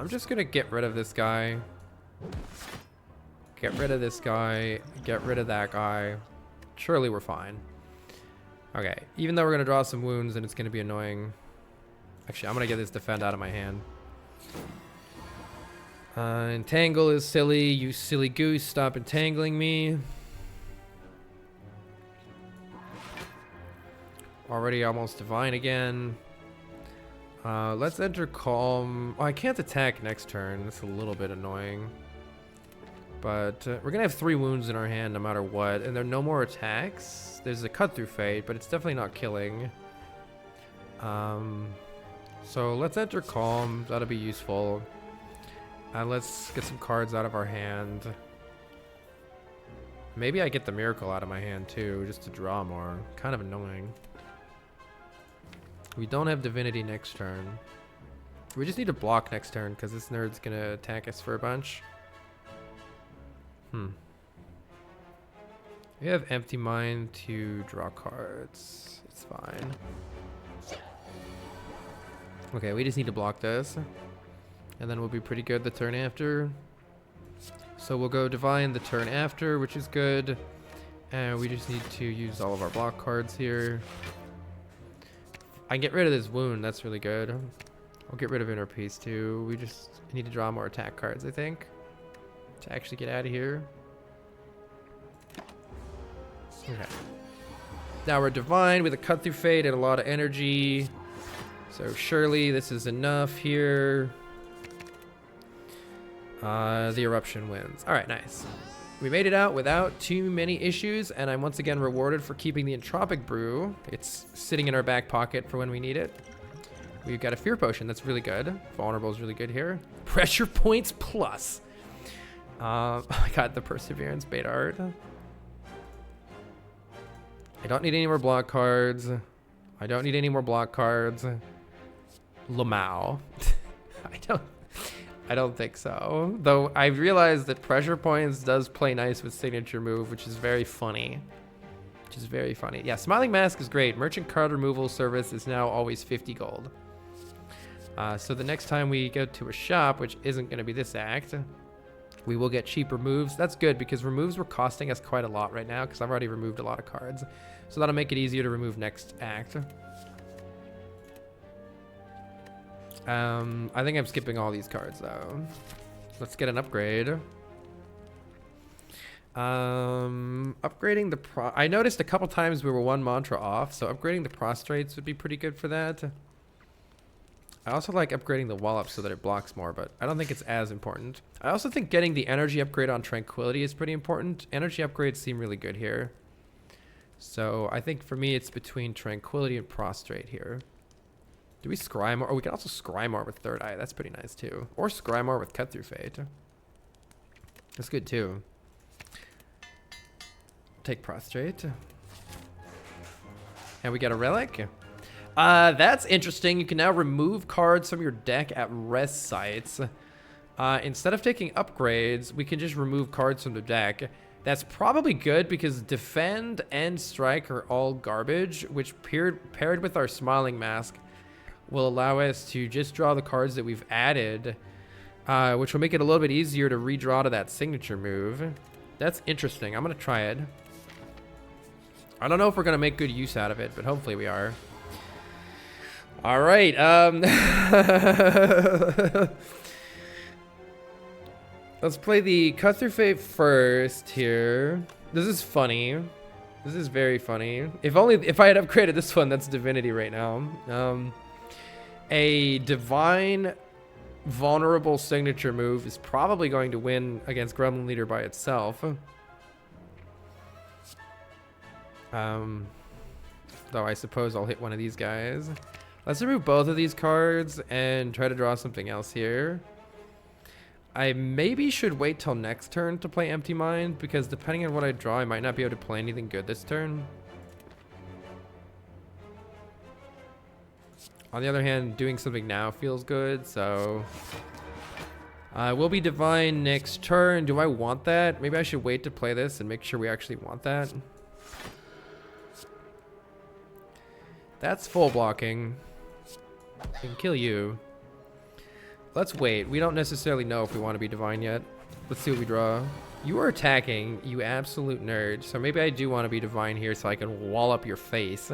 just gonna get rid of this guy. Get rid of this guy. Get rid of that guy. Surely we're fine. Okay, even though we're gonna draw some wounds and it's gonna be annoying. Actually, I'm gonna get this defend out of my hand. Entangle is silly. You silly goose, stop entangling me. Already almost divine again. Let's enter calm. Oh, I can't attack next turn. That's a little bit annoying. But we're gonna have 3 wounds in our hand no matter what, and there are no more attacks. There's a cut through fate, but it's definitely not killing. So let's enter calm. That'll be useful. And let's get some cards out of our hand. Maybe I get the miracle out of my hand too, just to draw more. Kind of annoying. We don't have divinity next turn. We just need to block next turn because this nerd's gonna attack us for a bunch. We have empty mind to draw cards. It's fine. Okay, we just need to block this. And then we'll be pretty good the turn after. So we'll go divine the turn after, which is good. And we just need to use all of our block cards here. I can get rid of this wound, that's really good. I'll get rid of Inner Peace too. We just need to draw more attack cards, I think, to actually get out of here. Okay. Now we're divine with a cut through fate and a lot of energy. So surely this is enough here. The eruption wins. All right, nice. We made it out without too many issues, and I'm once again rewarded for keeping the entropic brew. It's sitting in our back pocket for when we need it. We've got a fear potion. That's really good. Vulnerable is really good here. Pressure points plus. I got the perseverance beta art. I don't need any more block cards. I don't need any more block cards. Lamau. I don't think so. Though I realized that pressure points does play nice with signature move, which is very funny. Yeah, Smiling Mask is great. Merchant card removal service is now always 50 gold. So the next time we go to a shop, which isn't going to be this act, we will get cheap removes. That's good because removes were costing us quite a lot right now because I've already removed a lot of cards. So that'll make it easier to remove next act. I think I'm skipping all these cards though. Let's get an upgrade. Upgrading the I noticed a couple times we were 1 mantra off, so upgrading the prostrates would be pretty good for that. I also like upgrading the wallop so that it blocks more, but I don't think it's as important. I also think getting the energy upgrade on tranquility is pretty important. Energy upgrades seem really good here. So I think for me it's between tranquility and prostrate here. Do we scry more? Oh, we can also scry more with third eye. That's pretty nice too. Or scry more with cut through fate. That's good too. Take prostrate. And we get a relic. That's interesting. You can now remove cards from your deck at rest sites. Instead of taking upgrades, we can just remove cards from the deck. That's probably good because defend and strike are all garbage, which paired with our smiling mask will allow us to just draw the cards that we've added, which will make it a little bit easier to redraw to that signature move. That's interesting. I'm gonna try it. I don't know if we're gonna make good use out of it, but hopefully we are. All right. Let's play the Cut Through Fate first here. This is funny. This is very funny. If I had upgraded this one, that's Divinity right now. A Divine vulnerable signature move is probably going to win against Gremlin Leader by itself. Though I suppose I'll hit one of these guys. Let's remove both of these cards and try to draw something else here. I maybe should wait till next turn to play Empty Mind, because depending on what I draw, I might not be able to play anything good this turn. On the other hand, doing something now feels good, so... we'll be Divine next turn. Do I want that? Maybe I should wait to play this and make sure we actually want that. That's full blocking. I can kill you. Let's wait. We don't necessarily know if we want to be Divine yet. Let's see what we draw. You are attacking, you absolute nerd. So maybe I do want to be Divine here so I can wall up your face.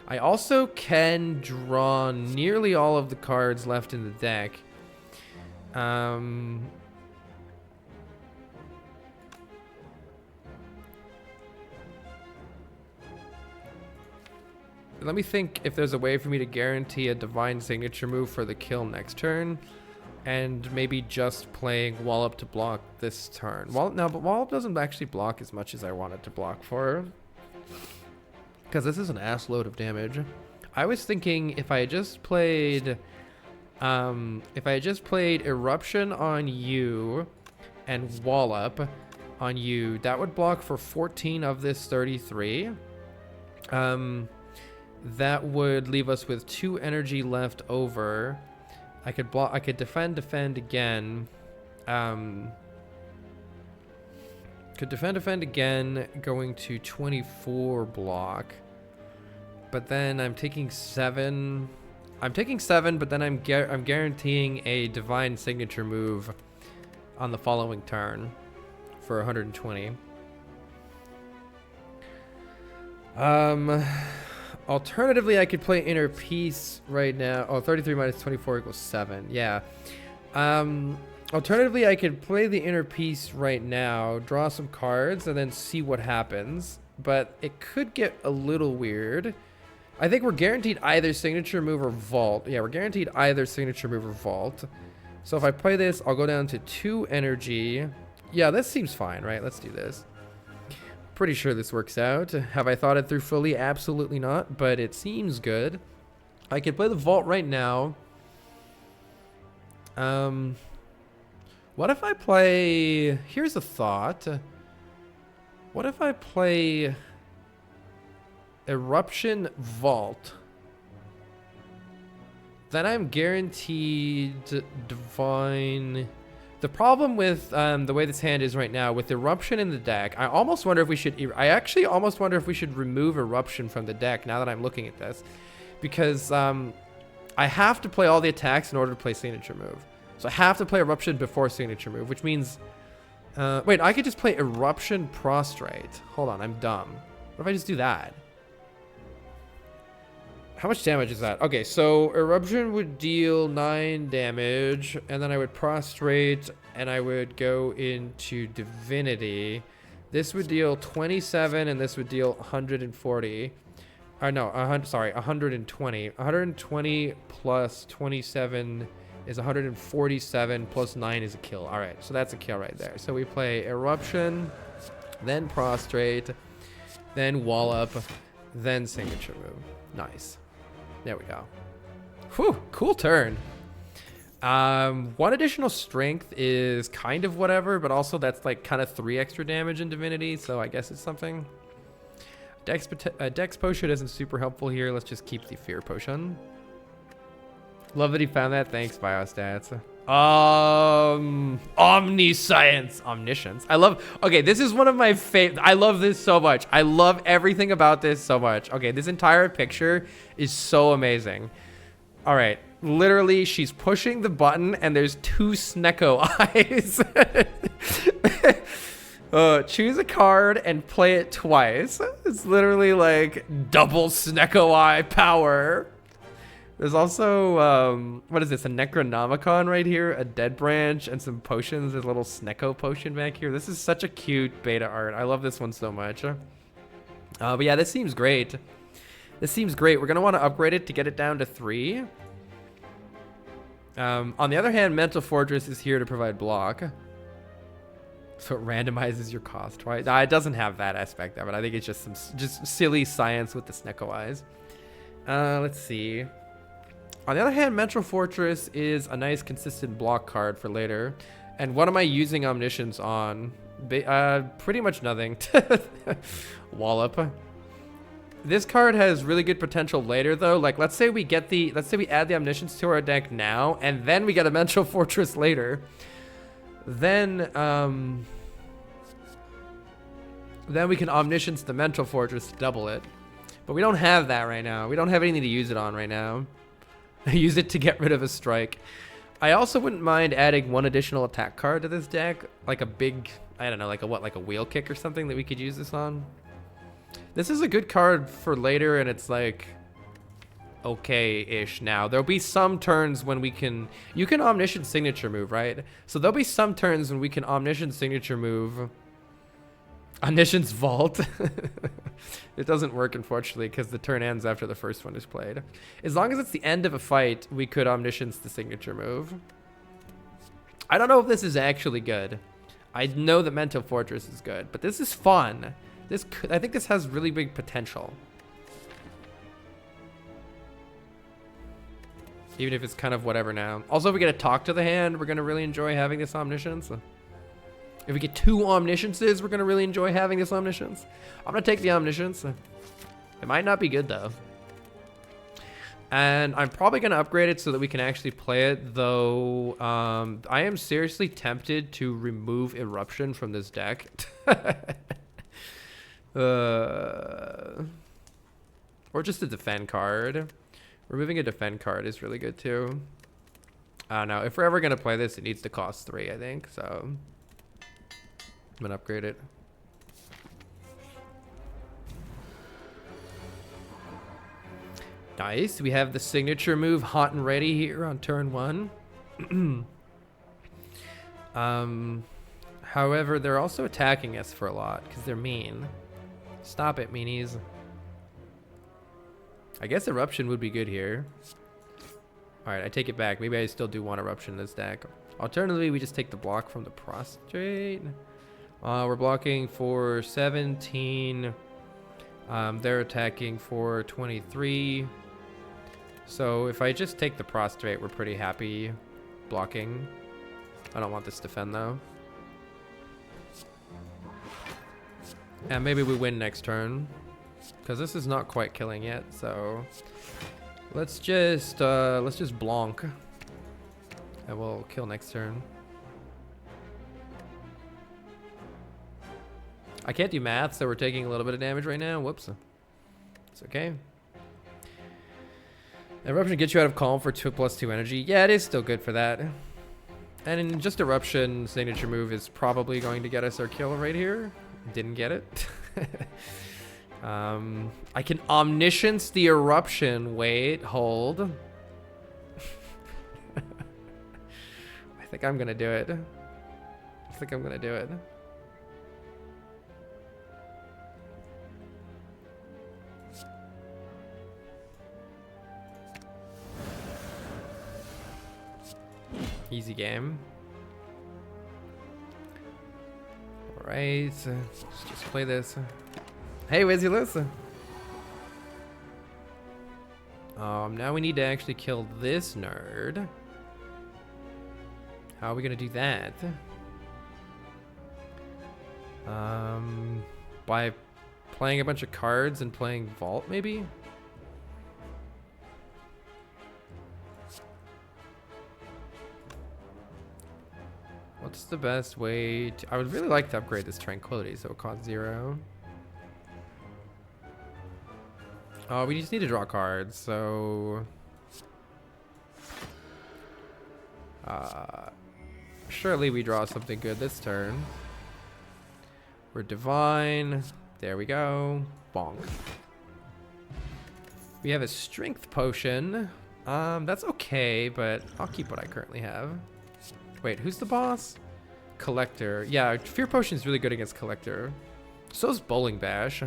I also can draw nearly all of the cards left in the deck. Let me think if there's a way for me to guarantee a Divine signature move for the kill next turn. And maybe just playing Wallop to block this turn. No, but Wallop doesn't actually block as much as I want it to block for. Because this is an ass load of damage. I was thinking if I just played... Eruption on you and Wallop on you, that would block for 14 of this 33. That would leave us with 2 energy left over. I could block. I could defend again. Could defend again, going to 24 block. But then I'm taking 7. I'm taking 7, but then I'm guaranteeing a Divine signature move on the following turn for 120. Alternatively, I could play Inner Peace right now. Oh, 33 minus 24 equals 7. Yeah. Alternatively, I could play the Inner Peace right now, draw some cards, and then see what happens. But it could get a little weird. I think we're guaranteed either signature move or vault. Yeah, we're guaranteed either signature move or vault. So if I play this, I'll go down to 2 energy. Yeah, this seems fine, right? Let's do this. Pretty sure this works out. Have I thought it through fully? Absolutely not, but it seems good. I could play the vault right now. What if I play... Here's a thought. What if I play Eruption Vault? Then I'm guaranteed Divine... The problem with the way this hand is right now, with Eruption in the deck, I almost wonder if we should... I actually almost wonder if we should remove Eruption from the deck now that I'm looking at this. Because I have to play all the attacks in order to play Signature Move. So I have to play Eruption before Signature Move, which means... wait, I could just play Eruption Prostrate. Hold on, I'm dumb. What if I just do that? How much damage is that? Okay, so Eruption would deal 9 damage, and then I would Prostrate, and I would go into Divinity. This would deal 27, and this would deal 140. Or no, 120. 120 plus 27 is 147, plus 9 is a kill. All right, so that's a kill right there. So we play Eruption, then Prostrate, then Wallop, then Signature Move. Nice. There we go. Whew, cool turn. 1 additional strength is kind of whatever, but also that's like kind of 3 extra damage in Divinity, so I guess it's something. Dex Potion isn't super helpful here. Let's just keep the Fear Potion. Love that he found that. Thanks, Biostats. Omniscience. I love, okay, this is one of my favorite. I love this so much. I love everything about this so much. Okay, this entire picture is so amazing. All right, literally, she's pushing the button and there's 2 Snecko eyes. Choose a card and play it twice. It's literally like double Snecko eye power. There's also, what is this? A Necronomicon right here, a Dead Branch, and some potions. There's a little Snecko potion back here. This is such a cute beta art. I love this one so much. But yeah, this seems great. This seems great. We're going to want to upgrade it to get it down to 3. On the other hand, Mental Fortress is here to provide block. So it randomizes your cost, right? Nah, it doesn't have that aspect of it. I think it's just some silly science with the Snecko eyes. Let's see. On the other hand, Mental Fortress is a nice consistent block card for later. And what am I using Omniscience on? Pretty much nothing. Wallop. This card has really good potential later though. Like let's say we add the Omniscience to our deck now, and then we get a Mental Fortress later. Then we can Omniscience the Mental Fortress to double it. But we don't have that right now. We don't have anything to use it on right now. Use it to get rid of a strike. I also wouldn't mind adding one additional attack card to this deck. Like a big, I don't know, like a wheel kick or something that we could use this on. This is a good card for later, and it's like okay-ish now. There'll be some turns when you can Omniscient Signature move, right? So there'll be some turns when we can Omniscient Signature move. Omniscience Vault. It doesn't work, unfortunately, because the turn ends after the first one is played. As long as it's the end of a fight, we could Omniscience the signature move. I don't know if this is actually good. I know that Mental Fortress is good, but this is fun. I think this has really big potential. Even if it's kind of whatever now. Also, if we get to talk to the hand, we're going to really enjoy having this Omniscience. If we get 2 Omnisciences, we're going to really enjoy having this Omniscience. I'm going to take the Omniscience. It might not be good, though. And I'm probably going to upgrade it so that we can actually play it, though I am seriously tempted to remove Eruption from this deck. Or just a defend card. Removing a defend card is really good, too. I don't know. If we're ever going to play this, it needs to cost 3, I think, so I'm gonna upgrade it. Nice. We have the signature move hot and ready here on turn 1. However, they're also attacking us for a lot because they're mean. Stop it, meanies. I guess Eruption would be good here. Alright, I take it back. Maybe I still do want Eruption in this deck. Alternatively, we just take the block from the Prostrate. We're blocking for 17. They're attacking for 23. So if I just take the Prostrate, we're pretty happy blocking. I don't want this defend though. And maybe we win next turn, because this is not quite killing yet. So let's just blonk, and we'll kill next turn. I can't do math, so we're taking a little bit of damage right now. Whoops. It's okay. Eruption gets you out of calm for 2+2 energy. Yeah, it is still good for that. And in just Eruption, signature move is probably going to get us our kill right here. Didn't get it. I can Omniscience the Eruption. Wait, hold. I think I'm gonna do it. Easy game. Alright, let's just play this. Hey, Wizulus! Now we need to actually kill this nerd. How are we gonna do that? By playing a bunch of cards and playing Vault, maybe? What's the best way to... I would really like to upgrade this Tranquility so it costs 0. Oh, we just need to draw cards, so... surely we draw something good this turn. We're Divine. There we go. Bonk. We have a Strength Potion. That's okay, but I'll keep what I currently have. Wait, who's the boss? Collector. Yeah, Fear Potion is really good against Collector. So is Bowling Bash.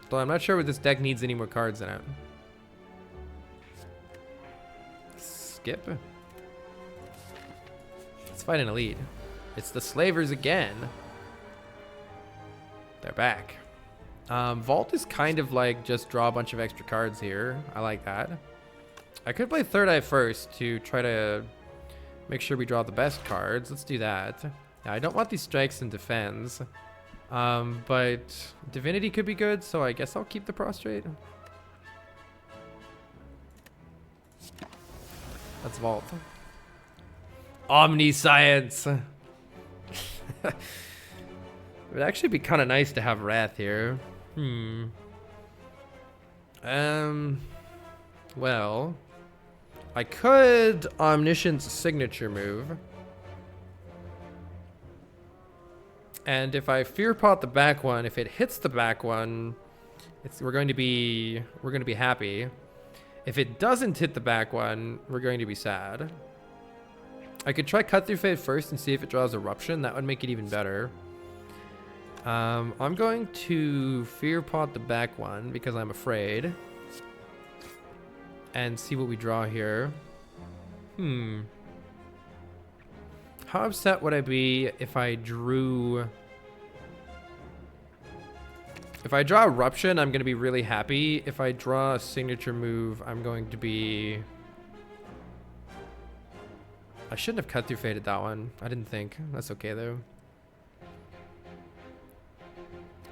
Though I'm not sure if this deck needs any more cards in it. Skip. Let's fight an elite. It's the Slavers again. They're back. Vault is kind of like just draw a bunch of extra cards here. I like that. I could play Third Eye first to try to make sure we draw the best cards. Let's do that. Now, I don't want these strikes and defends. But Divinity could be good, so I guess I'll keep the Prostrate. Let's Vault. Omniscience! It would actually be kind of nice to have Wrath here. Well, I could Omniscience signature move. And if I Fear Pot the back one, if it hits the back one, we're going to be happy. If it doesn't hit the back one, we're going to be sad. I could try Cut Through Fate first and see if it draws Eruption. That would make it even better. I'm going to Fear Pot the back one because I'm afraid. And see what we draw here. How upset would I be if I drew... If I draw Eruption, I'm going to be really happy. If I draw a signature move, I'm going to be... I shouldn't have Cut Through Fated that one. I didn't think. That's okay, though.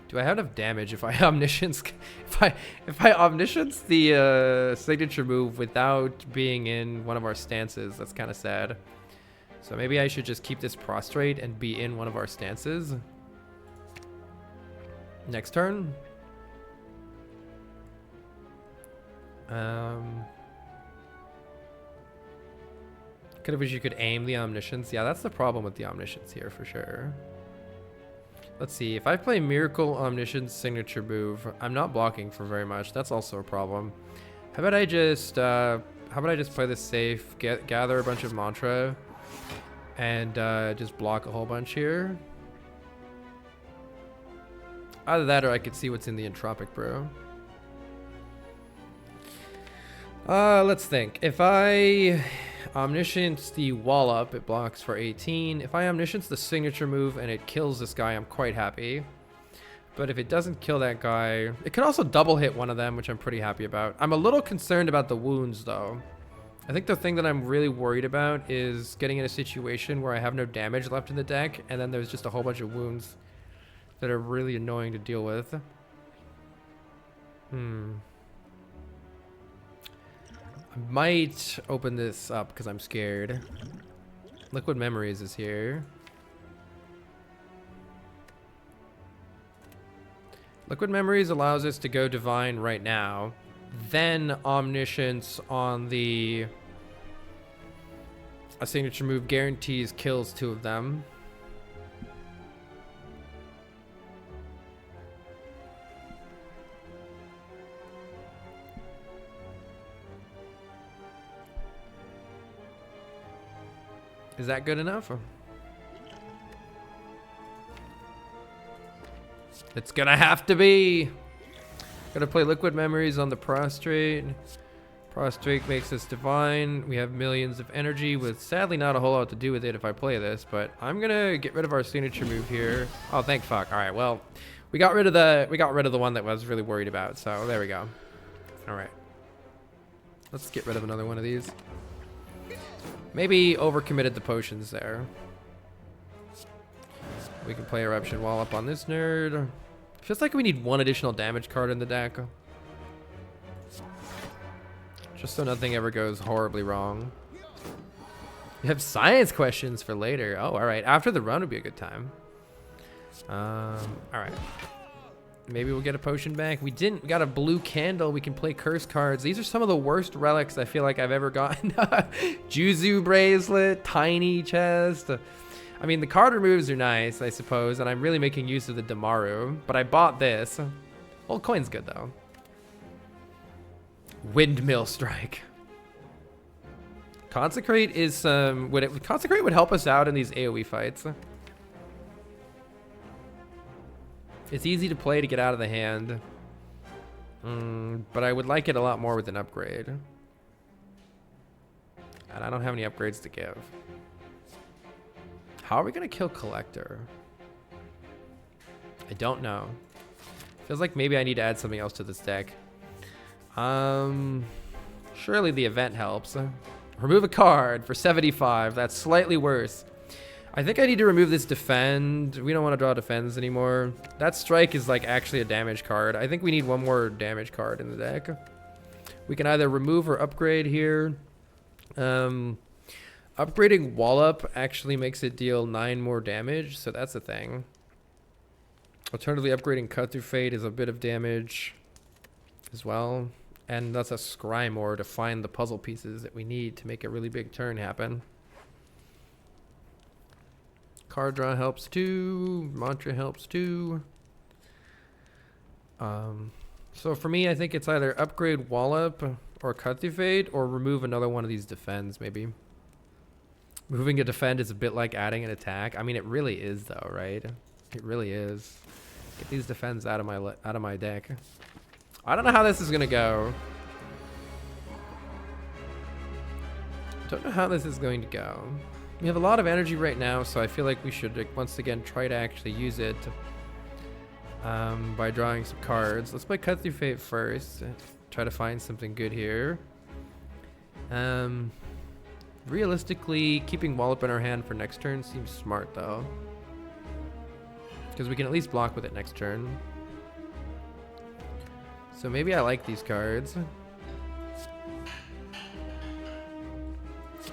Do I have enough damage if I Omniscience... If I Omniscience the signature move without being in one of our stances? That's kind of sad. So maybe I should just keep this Prostrate and be in one of our stances. Next turn. Could have wished you could aim the Omniscience. Yeah, that's the problem with the Omniscience here for sure. Let's see. If I play Miracle Omniscience signature move, I'm not blocking for very much. That's also a problem. How about I just play this safe, gather a bunch of Mantra, and just block a whole bunch here. Either that or I could see what's in the Entropic Bro. Let's think. If I Omniscience the wall up, it blocks for 18. If I Omniscience the signature move and it kills this guy, I'm quite happy. But if it doesn't kill that guy, it could also double hit one of them, which I'm pretty happy about. I'm a little concerned about the wounds, though. I think the thing that I'm really worried about is getting in a situation where I have no damage left in the deck, and then there's just a whole bunch of wounds that are really annoying to deal with. I might open this up because I'm scared. Liquid Memories is here. Liquid Memories allows us to go Divine right now. Then Omniscience on the... A signature move guarantees kills 2 of them. Is that good enough? It's gonna have to be. Gotta play Liquid Memories on the Prostrate. Prostrate makes us Divine. We have millions of energy with sadly not a whole lot to do with it if I play this, but I'm gonna get rid of our signature move here. Oh, thank fuck. All right, well, we got rid of the one that I was really worried about, so there we go. All right. Let's get rid of another one of these. Maybe overcommitted the potions there. We can play Eruption Wall up on this nerd. Feels like we need one additional damage card in the deck. Just so nothing ever goes horribly wrong. You have science questions for later. Oh, all right. After the run would be a good time. All right. Maybe we'll get a potion back. We didn't. We got a blue candle. We can play curse cards. These are some of the worst relics I feel like I've ever gotten. Juzu bracelet, tiny chest. I mean, the card removes are nice, I suppose, and I'm really making use of the Damaru. But I bought this. Old coin's good though. Windmill Strike. Consecrate is Consecrate would help us out in these AoE fights. It's easy to play to get out of the hand. But I would like it a lot more with an upgrade. And I don't have any upgrades to give. How are we gonna kill Collector? I don't know. Feels like maybe I need to add something else to this deck. Surely the event helps. Remove a card for 75. That's slightly worse. I think I need to remove this defend. We don't want to draw defends anymore. That strike is like actually a damage card. I think we need one more damage card in the deck. We can either remove or upgrade here. Upgrading Wallop actually makes it deal 9 more damage, so that's a thing. Alternatively, upgrading Cut Through Fate is a bit of damage as well. And that's a Scry more to find the puzzle pieces that we need to make a really big turn happen. Card draw helps too. Mantra helps too. So for me, I think it's either upgrade Wallop or Cut Through Fate or remove another one of these defends maybe. Moving a defend is a bit like adding an attack. I mean, it really is though, right? It really is. Get these defends out of my deck. I don't know how this is gonna go. Don't know how this is going to go. We have a lot of energy right now, so I feel like we should once again try to actually use it by drawing some cards. Let's play Cut Through Fate first. Try to find something good here. Realistically, keeping Wallop in our hand for next turn seems smart though, because we can at least block with it next turn. So maybe I like these cards.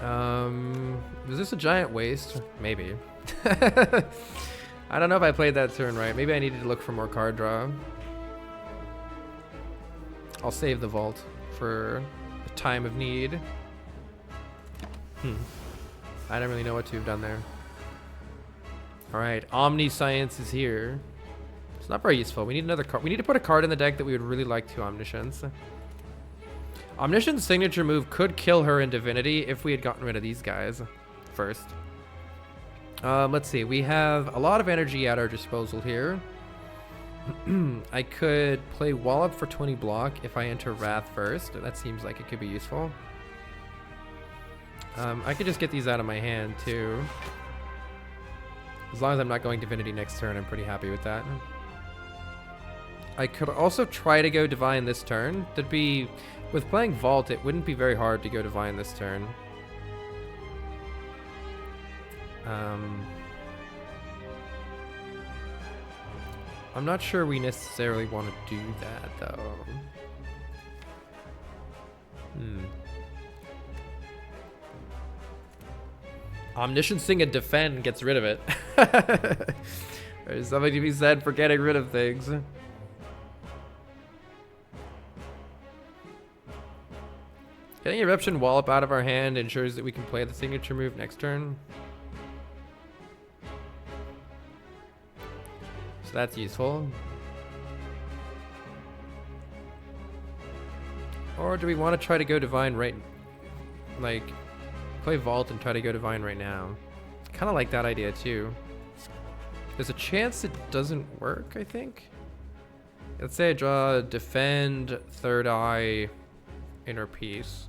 Was this a giant waste? Maybe. I don't know if I played that turn right. Maybe I needed to look for more card draw. I'll save the vault for a time of need. I don't really know what to have done there. Alright, Omniscience is here. It's not very useful. We need another card. We need to put a card in the deck that we would really like to Omniscience. Omniscience's signature move could kill her in Divinity if we had gotten rid of these guys first. Let's see. We have a lot of energy at our disposal here. I could play Wallop for 20 block if I enter Wrath first. That seems like it could be useful. I could just get these out of my hand too. As long as I'm not going Divinity next turn, I'm pretty happy with that. I could also try to go Divine this turn. That'd be... With playing Vault, it wouldn't be very hard to go Divine this turn. I'm not sure we necessarily want to do that, though. Omnisciencing a defend gets rid of it. There's something to be said for getting rid of things. Getting Eruption Wallop out of our hand ensures that we can play the signature move next turn. So that's useful. Or do we want to try to go Divine right... Like, play Vault and try to go Divine right now? Kind of like that idea too. There's a chance it doesn't work, I think. Let's say I draw Defend, Third Eye, Inner Peace.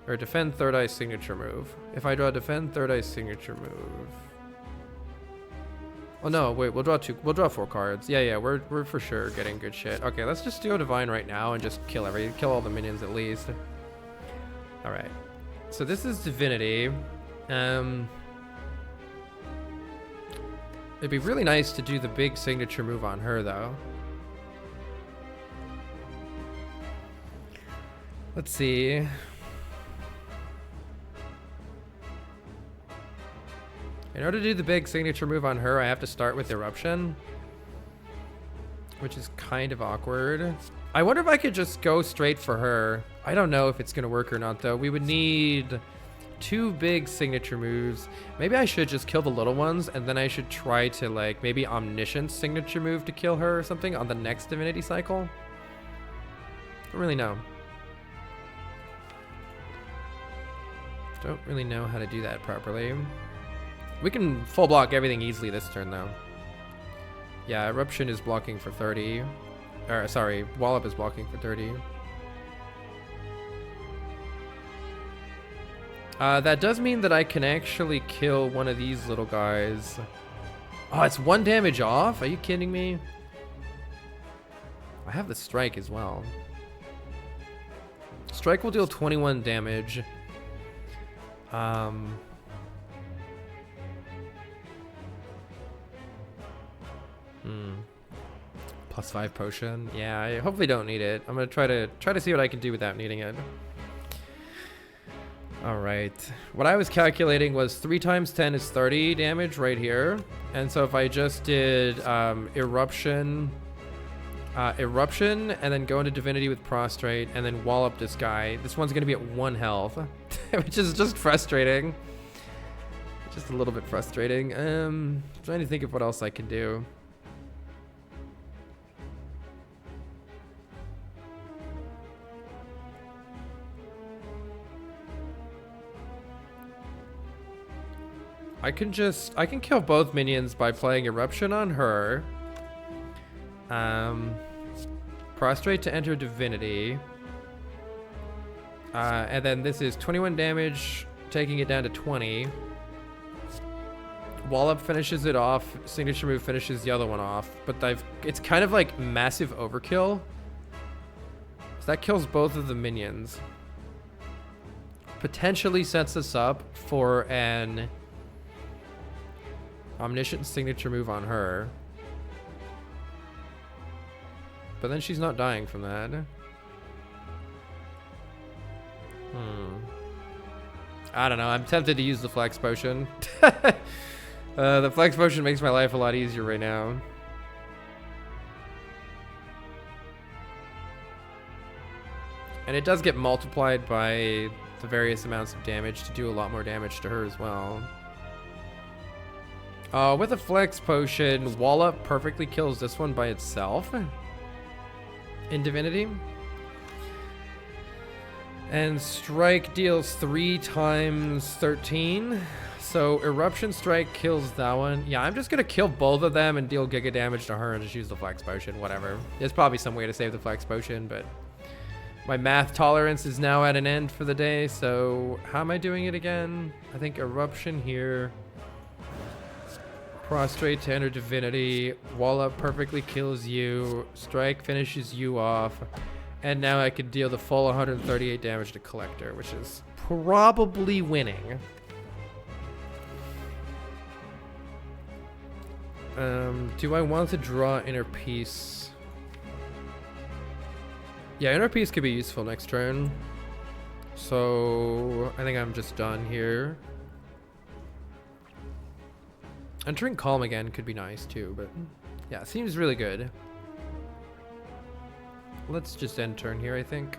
Or Defend, Third Eye, Signature move. If I draw Defend, Third Eye, Signature move... Oh no, wait, we'll draw 4 cards. Yeah, we're for sure getting good shit. Okay, let's just go Divine right now and just kill all the minions at least. Alright. So this is Divinity. It'd be really nice to do the big signature move on her though. Let's see. In order to do the big signature move on her, I have to start with Eruption, which is kind of awkward. I wonder if I could just go straight for her. I don't know if it's going to work or not, though. We would need 2 big signature moves. Maybe I should just kill the little ones, and then I should try to, like, maybe Omniscience signature move to kill her or something on the next Divinity cycle. Don't really know. Don't really know how to do that properly. We can full block everything easily this turn, though. Yeah, Eruption is blocking for 30. Or, sorry, Wallop is blocking for 30. That does mean that I can actually kill one of these little guys. Oh, it's 1 damage off? Are you kidding me? I have the Strike as well. Strike will deal 21 damage. +5 potion. Yeah, I hopefully don't need it. I'm gonna try to see what I can do without needing it. All right. What I was calculating was 3 times 10 is 30 damage right here, and so if I just did eruption, and then go into divinity with prostrate, and then wall up this guy, this one's gonna be at 1 health, which is just frustrating. Just a little bit frustrating. Trying to think of what else I can do. I can kill both minions by playing Eruption on her. Prostrate to enter Divinity. And then this is 21 damage, taking it down to 20. Wallop finishes it off. Signature move finishes the other one off. But it's kind of like massive overkill. So that kills both of the minions. Potentially sets us up for an Omniscient signature move on her. But then she's not dying from that. I don't know. I'm tempted to use the Flex Potion. The Flex Potion makes my life a lot easier right now. And it does get multiplied by the various amounts of damage to do a lot more damage to her as well. With a Flex Potion, Wallop perfectly kills this one by itself in Divinity. And Strike deals 3 times 13. So Eruption Strike kills that one. Yeah, I'm just going to kill both of them and deal giga damage to her and just use the Flex Potion, whatever. There's probably some way to save the Flex Potion, but my math tolerance is now at an end for the day. So how am I doing it again? I think Eruption here. Prostrate to enter Divinity. Wallop perfectly kills you. Strike finishes you off. And now I can deal the full 138 damage to Collector, which is probably winning. Do I want to draw Inner Peace? Yeah, Inner Peace could be useful next turn. So I think I'm just done here. Entering Calm again could be nice too, but yeah, seems really good. Let's just end turn here, I think.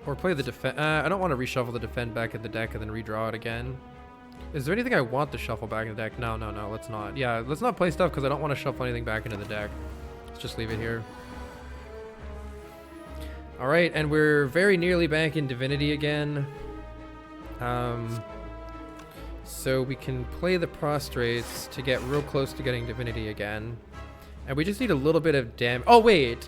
Or play the defend. I don't want to reshuffle the defend back in the deck and then redraw it again. Is there anything I want to shuffle back in the deck? No, let's not. Yeah, let's not play stuff because I don't want to shuffle anything back into the deck. Let's just leave it here. All right, and we're very nearly back in Divinity again. So we can play the Prostrates to get real close to getting Divinity again. And we just need a little bit of damage. Oh, wait.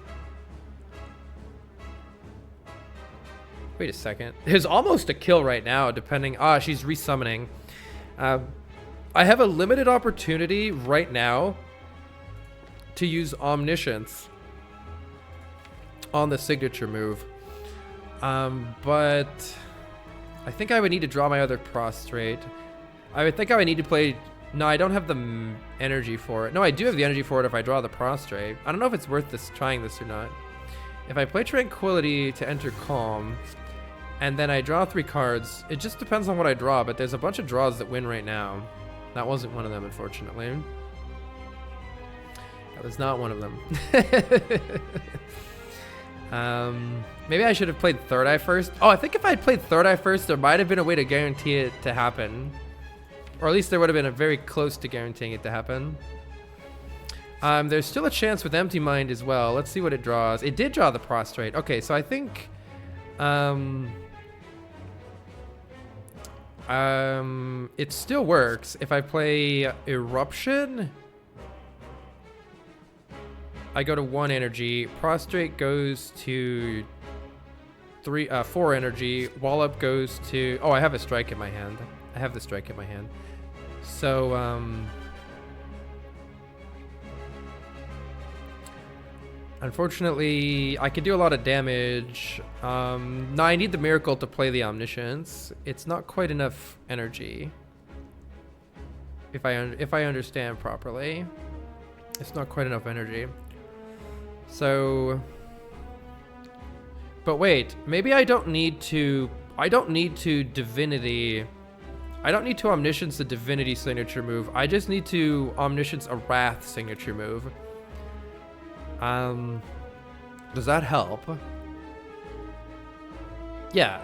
Wait a second. There's almost a kill right now, depending... Ah, she's resummoning. I have a limited opportunity right now to use Omniscience on the signature move. But I think I would need to draw my other Prostrate. I would think I would need to play... No, I don't have the energy for it. No, I do have the energy for it if I draw the Prostrate. I don't know if it's worth trying this or not. If I play Tranquility to enter Calm, and then I draw 3 cards, it just depends on what I draw, but there's a bunch of draws that win right now. That wasn't one of them, unfortunately. That was not one of them. Maybe I should have played Third Eye first. Oh, I think if I had played Third Eye first, there might have been a way to guarantee it to happen. Or at least there would have been a very close to guaranteeing it to happen. There's still a chance with Empty Mind as well. Let's see what it draws. It did draw the Prostrate. Okay, so I think... It still works. If I play Eruption, I go to 1 energy. Prostrate goes to 4 energy. Wallop goes to... Oh, I have a strike in my hand. I have the strike in my hand. So, unfortunately, I can do a lot of damage. No, I need the miracle to play the omniscience. It's not quite enough energy. If I understand properly, it's not quite enough energy. So, but wait, maybe I don't need to divinity. I don't need to omniscience the divinity signature move. I just need to omniscience a wrath signature move. Does that help? Yeah,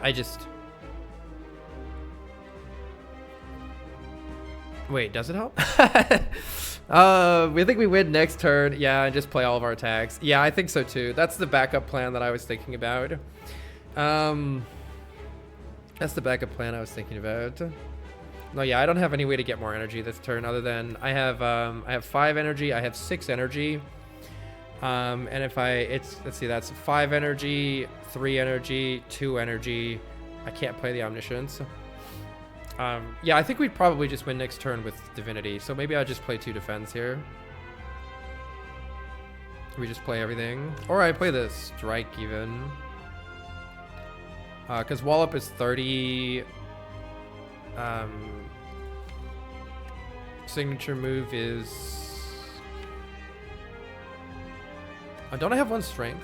wait, does it help? We think we win next turn. Yeah, and just play all of our attacks. Yeah, I think so too. That's the backup plan that I was thinking about. That's the backup plan I was thinking about. No, yeah, I don't have any way to get more energy this turn other than I have 5 energy, I have 6 energy. And if let's see, that's 5 energy, 3 energy, 2 energy. I can't play the omniscience. Yeah, I think we'd probably just win next turn with divinity. So maybe I'll just play 2 defense here. We just play everything. Or I play the strike even. Because Wallop is 30. Signature move is... don't I have 1 strength?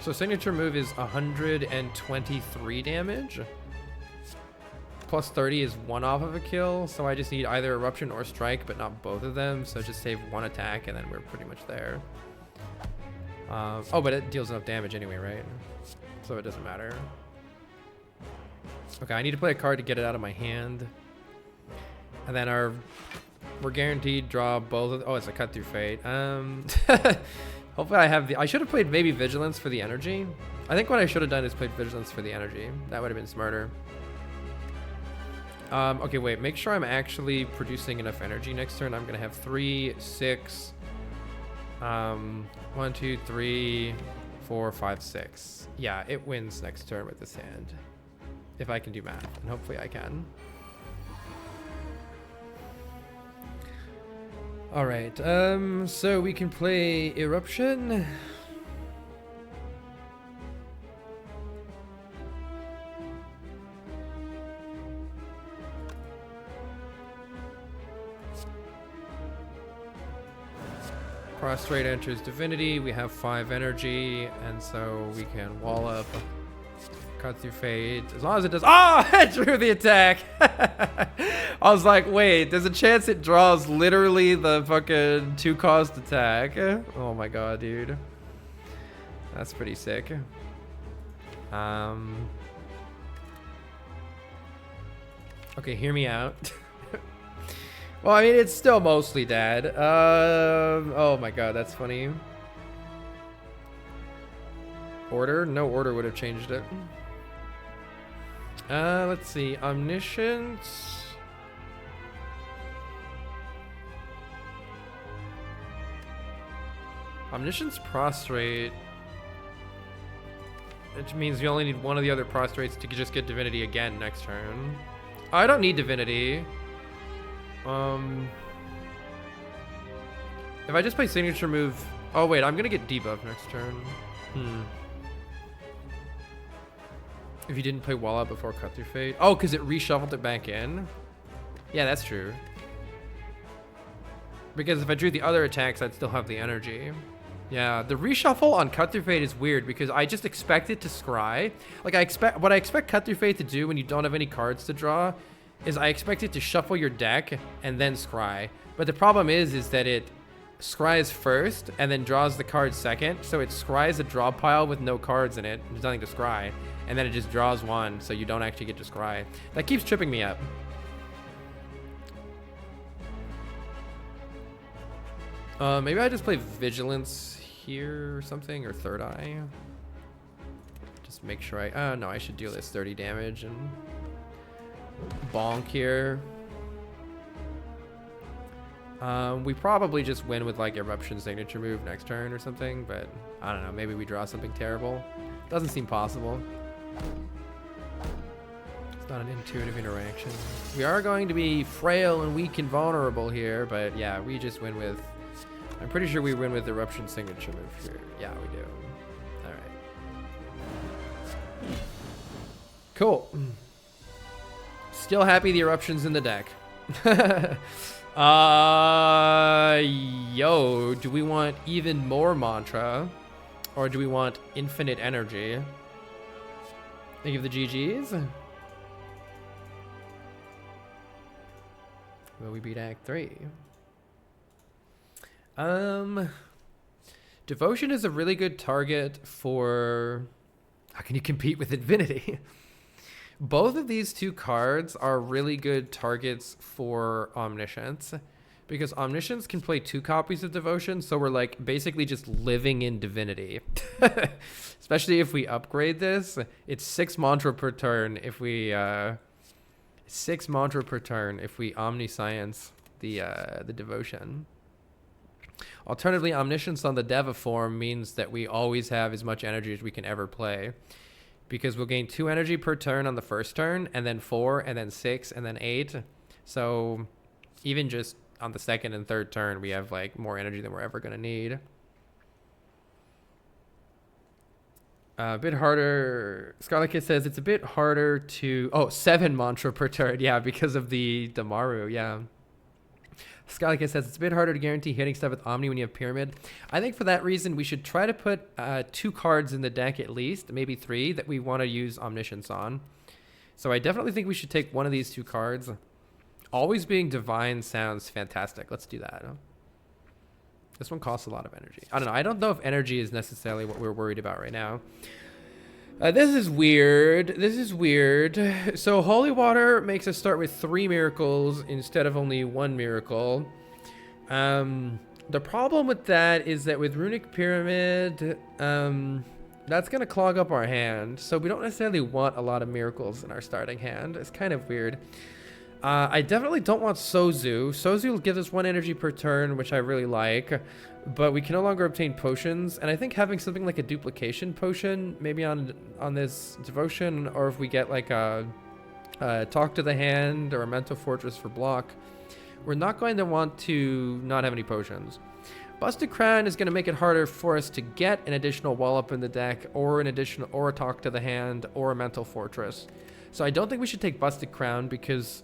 So signature move is 123 damage. Plus 30 is 1 off of a kill. So I just need either eruption or strike, but not both of them. So just save 1 attack and then we're pretty much there. Oh, but it deals enough damage anyway, right? So it doesn't matter. Okay, I need to play a card to get it out of my hand. And then we're guaranteed draw both of... Oh, it's a cut through fate. Hopefully I have I should have played maybe Vigilance for the energy. I think what I should have done is played Vigilance for the energy. That would have been smarter. Okay, wait. Make sure I'm actually producing enough energy next turn. I'm going to have 3, 6... 1, 2, 3, 4, 5, 6. Yeah, it wins next turn with this hand. If I can do math. And hopefully I can. Alright, so we can play Eruption. Prostrate enters Divinity. We have 5 energy, and so we can wall up. Cut through fate. As long as it does... Oh! It drew the attack! I was like, wait, there's a chance it draws literally the fucking 2-cost attack. Oh my god, dude. That's pretty sick. Okay, hear me out. Well, I mean, it's still mostly dead. Oh my god, that's funny. Order? No order would have changed it. Let's see. Omniscience. Omniscience prostrate. It means you only need one of the other prostrates to just get divinity again next turn. I don't need divinity. If I just play signature move... Oh wait, I'm gonna get debuff next turn. If you didn't play wall out before cut through fate. Oh, because it reshuffled it back in? Yeah, that's true. Because if I drew the other attacks, I'd still have the energy. Yeah, the reshuffle on cut through fate is weird because I just expect it to scry. Like what I expect cut through fate to do when you don't have any cards to draw is I expect it to shuffle your deck and then scry. But the problem is that it scries first and then draws the card second. So it scries a draw pile with no cards in it. There's nothing to scry. And then it just draws 1, so you don't actually get to scry. That keeps tripping me up. Maybe I just play Vigilance here or something, or Third Eye. Just make sure no, I should deal this 30 damage and bonk here. We probably just win with like Eruption signature move next turn or something, but I don't know, maybe we draw something terrible. Doesn't seem possible. It's not an intuitive interaction. We are going to be frail and weak and vulnerable here, but yeah, we just win with, I'm pretty sure we win with Eruption signature move here. Yeah, we do. All right. Cool. Still happy the Eruption's in the deck. Yo, do we want even more mantra, or do we want infinite energy? Think of the GGs. Will we beat Act 3? Devotion is a really good target for, how can you compete with Infinity? Both of these two cards are really good targets for Omniscience, because Omniscience can play 2 copies of Devotion, so we're like basically just living in Divinity. Especially if we upgrade this, it's 6 mantra per turn if we 6 mantra per turn if we Omniscience the Devotion. Alternatively, Omniscience on the Deva form means that we always have as much energy as we can ever play, because we'll gain 2 energy per turn on the first turn, and then 4, and then 6, and then 8. So even just on the second and third turn, we have like more energy than we're ever going to need. A bit harder. Scarlet Kid says it's a bit harder to... Oh, 7 mantra per turn. Yeah, because of the Damaru. Yeah. Scarlet Kid says it's a bit harder to guarantee hitting stuff with Omni when you have Pyramid. I think for that reason, we should try to put 2 cards in the deck at least, maybe 3, that we want to use Omniscience on. So I definitely think we should take one of these 2 cards. Always being Divine sounds fantastic. Let's do that. This one costs a lot of energy. I don't know. I don't know if energy is necessarily what we're worried about right now. This is weird. This is weird. So Holy Water makes us start with 3 miracles instead of only 1 miracle. The problem with that is that with Runic Pyramid, that's going to clog up our hand. So we don't necessarily want a lot of miracles in our starting hand. It's kind of weird. I definitely don't want Sozu. Sozu will give us 1 energy per turn, which I really like, but we can no longer obtain potions. And I think having something like a duplication potion, maybe on this Devotion, or if we get like a Talk to the Hand or a Mental Fortress for block, we're not going to want to not have any potions. Busted Crown is going to make it harder for us to get an additional wall up in the deck, or an additional, or a Talk to the Hand, or a Mental Fortress. So I don't think we should take Busted Crown, because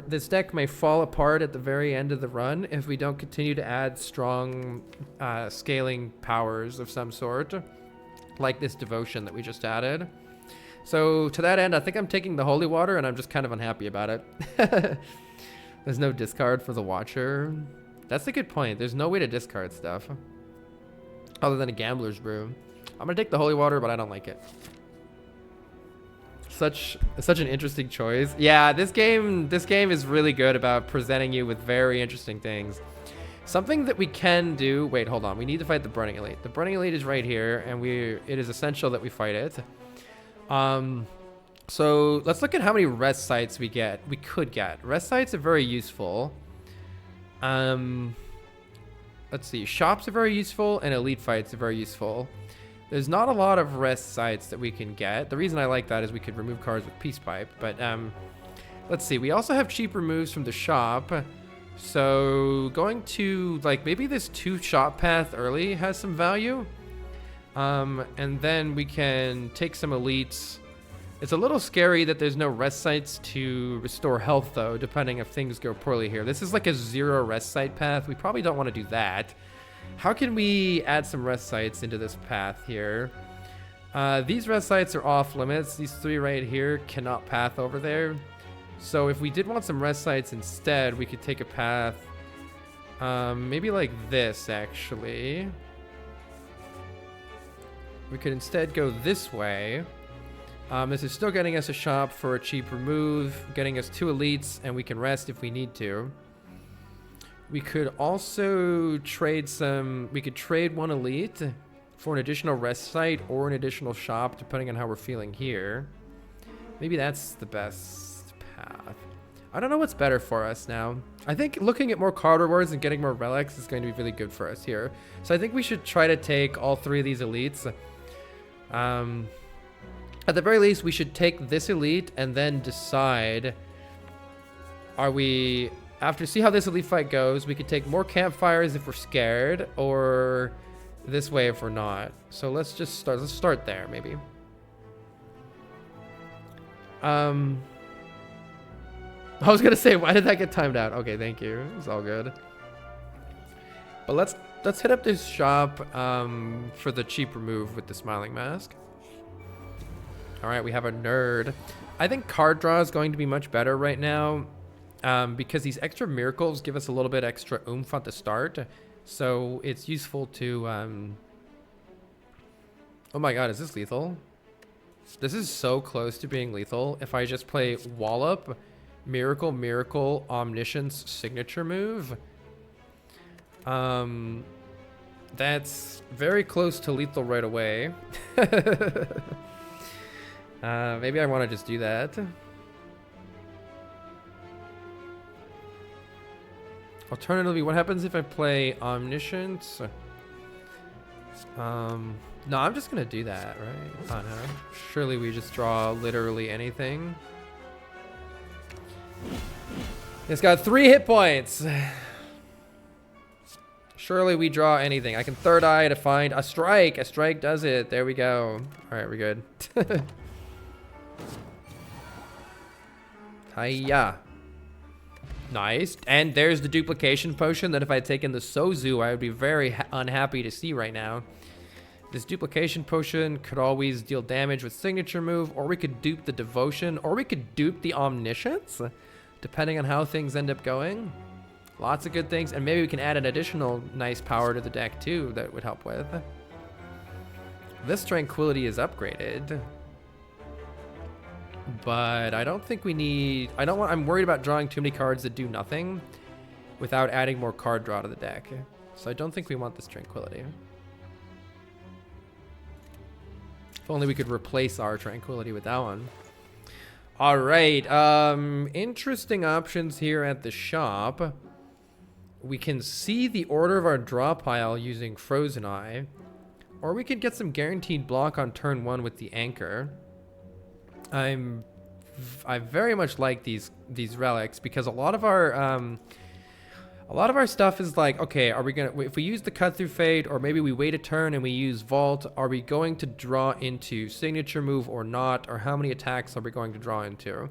this deck may fall apart at the very end of the run if we don't continue to add strong scaling powers of some sort, like this Devotion that we just added. So to that end, I think I'm taking the Holy Water, and I'm just kind of unhappy about it. There's no discard for the Watcher. That's a good point. There's no way to discard stuff other than a Gambler's Brew. I'm gonna take the Holy Water, but I don't like it. Such an interesting choice. Yeah, this game is really good about presenting you with very interesting things. Something that we can do. Wait, hold on. We need to fight the Burning Elite. The Burning Elite is right here, and it is essential that we fight it. So let's look at how many rest sites we could get. Rest sites are very useful. Let's see. Shops are very useful, and elite fights are very useful. There's not a lot of rest sites that we can get. The reason I like that is we could remove cards with Peace Pipe. But let's see. We also have cheap removes from the shop. So going to, like, maybe this 2 shop path early has some value. And then we can take some elites. It's a little scary that there's no rest sites to restore health, though, depending if things go poorly here. This is like a 0 rest site path. We probably don't want to do that. How can we add some rest sites into this path here? These rest sites are off limits. These 3 right here cannot path over there. So if we did want some rest sites instead, we could take a path maybe like this, actually. We could instead go this way. This is still getting us a shop for a cheap remove, getting us 2 elites, and we can rest if we need to. We could also trade we could trade 1 elite for an additional rest site or an additional shop, depending on how we're feeling here. Maybe that's the best path. I don't know what's better for us now. I think looking at more card rewards and getting more relics is going to be really good for us here. So I think we should try to take all 3 of these elites. At the very least, we should take this elite and then decide, are we, after see how this elite fight goes, we could take more campfires if we're scared, or this way if we're not. So let's just start, let's start there maybe. I was gonna say, why did that get timed out? Okay, thank you. It's all good. But let's hit up this shop for the cheap remove with the smiling mask. All right, we have a nerd. I think card draw is going to be much better right now because these extra miracles give us a little bit extra oomph at the start. So it's useful to... Oh my god, is this lethal? This is so close to being lethal. If I just play Wallop, Miracle, Miracle, Omniscience, Signature move. That's very close to lethal right away. Maybe I want to just do that. Alternatively, what happens if I play Omniscience? No, I'm just gonna do that, right? Oh no. Surely we just draw literally anything. It's got 3 hit points. Surely we draw anything. I can third eye to find a strike. A strike does it. There we go. All right, we're good. Hiya. Nice. And there's the duplication potion that if I had taken the Sozu, I would be very unhappy to see right now. This duplication potion could always deal damage with signature move, or we could dupe the devotion, or we could dupe the omniscience, depending on how things end up going. Lots of good things, and maybe we can add an additional nice power to the deck too that would help with. This tranquility is upgraded, but I don't think we need, I'm worried about drawing too many cards that do nothing without adding more card draw to the deck. So I don't think we want this tranquility. If only we could replace our tranquility with that one. All right, interesting options here at the shop. We can see the order of our draw pile using Frozen Eye, or we could get some guaranteed block on turn 1 with the anchor. I very much like these relics because a lot of our stuff is like, okay, are we gonna, if we use the cut through fade, or maybe we wait a turn and we use vault, are we going to draw into signature move or not, or how many attacks are we going to draw into?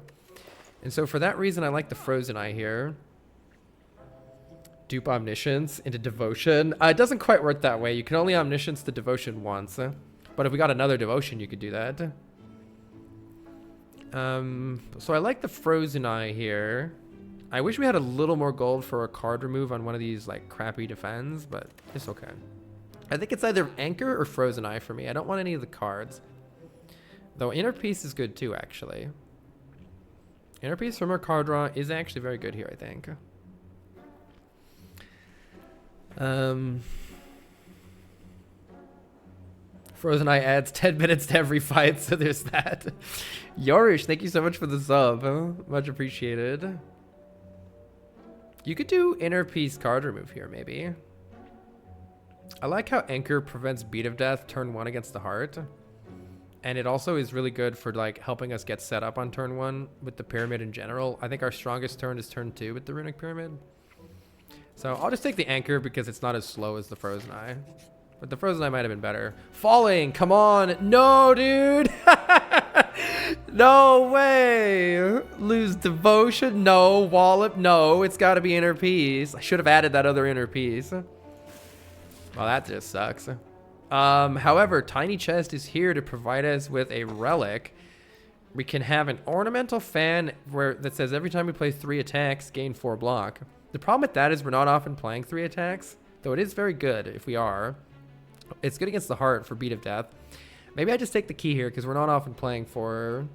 And so for that reason, I like the Frozen Eye here. Dupe Omniscience into Devotion. It doesn't quite work that way. You can only Omniscience the Devotion once, but if we got another Devotion, you could do that. So I like the Frozen Eye here. I wish we had a little more gold for a card remove on one of these like crappy defends, but it's okay. I think it's either Anchor or Frozen Eye for me. I don't want any of the cards. Though Inner Peace is good too, actually. Inner Peace from our card draw is actually very good here, I think. Frozen Eye adds 10 minutes to every fight, so there's that. Yorish, thank you so much for the sub. Much appreciated. You could do Inner Peace card remove here, maybe. I like how Anchor prevents Beat of Death turn 1 against the heart. And it also is really good for like helping us get set up on turn 1 with the pyramid in general. I think our strongest turn is turn 2 with the Runic Pyramid. So I'll just take the Anchor because it's not as slow as the Frozen Eye. But the Frozen Eye might have been better. Falling, come on. No, dude. No way. Lose Devotion. No. Wallop. No. It's got to be Inner Peace. I should have added that other Inner Peace. Well, that just sucks. However, Tiny Chest is here to provide us with a relic. We can have an ornamental fan that says every time we play 3 attacks, gain 4 block. The problem with that is we're not often playing 3 attacks, though it is very good if we are. It's good against the heart for Beat of Death. Maybe I just take the key here because we're not often playing for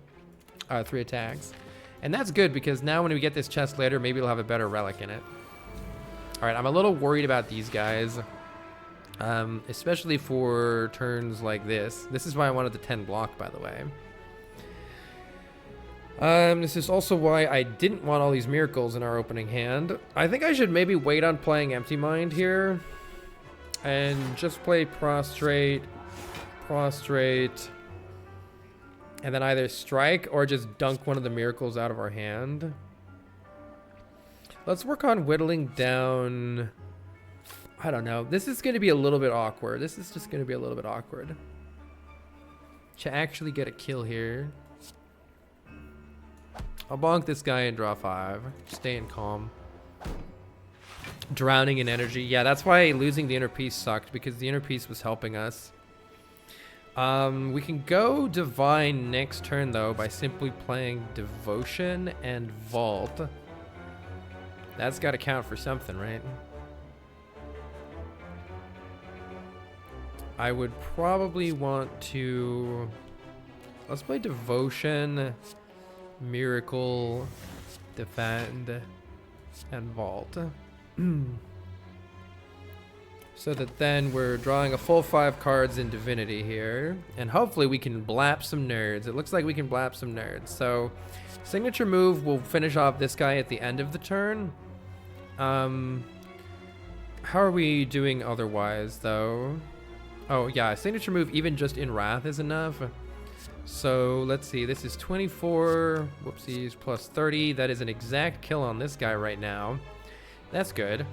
3 attacks. And that's good because now when we get this chest later, maybe it'll have a better relic in it. All right, I'm a little worried about these guys, especially for turns like this. This is why I wanted the 10 block, by the way. This is also why I didn't want all these miracles in our opening hand. I think I should maybe wait on playing Empty Mind here. And just play Prostrate, Prostrate, and then either strike or just dunk one of the miracles out of our hand. Let's work on whittling down... I don't know. This is going to be a little bit awkward. This is just going to be a little bit awkward. To actually get a kill here. I'll bonk this guy and draw 5. Staying calm. Drowning in energy. Yeah, that's why losing the inner piece sucked, because the inner piece was helping us. We can go Divine next turn, though, by simply playing Devotion and Vault. That's got to count for something, right? I would probably want to... Let's play Devotion, Miracle, Defend, and Vault. So that then we're drawing a full 5 cards in Divinity here. And hopefully we can blap some nerds. It looks like we can blap some nerds. So signature move will finish off this guy at the end of the turn. How are we doing otherwise, though? Oh, yeah, signature move even just in Wrath is enough. So let's see, this is 24, whoopsies, plus 30. That is an exact kill on this guy right now. That's good.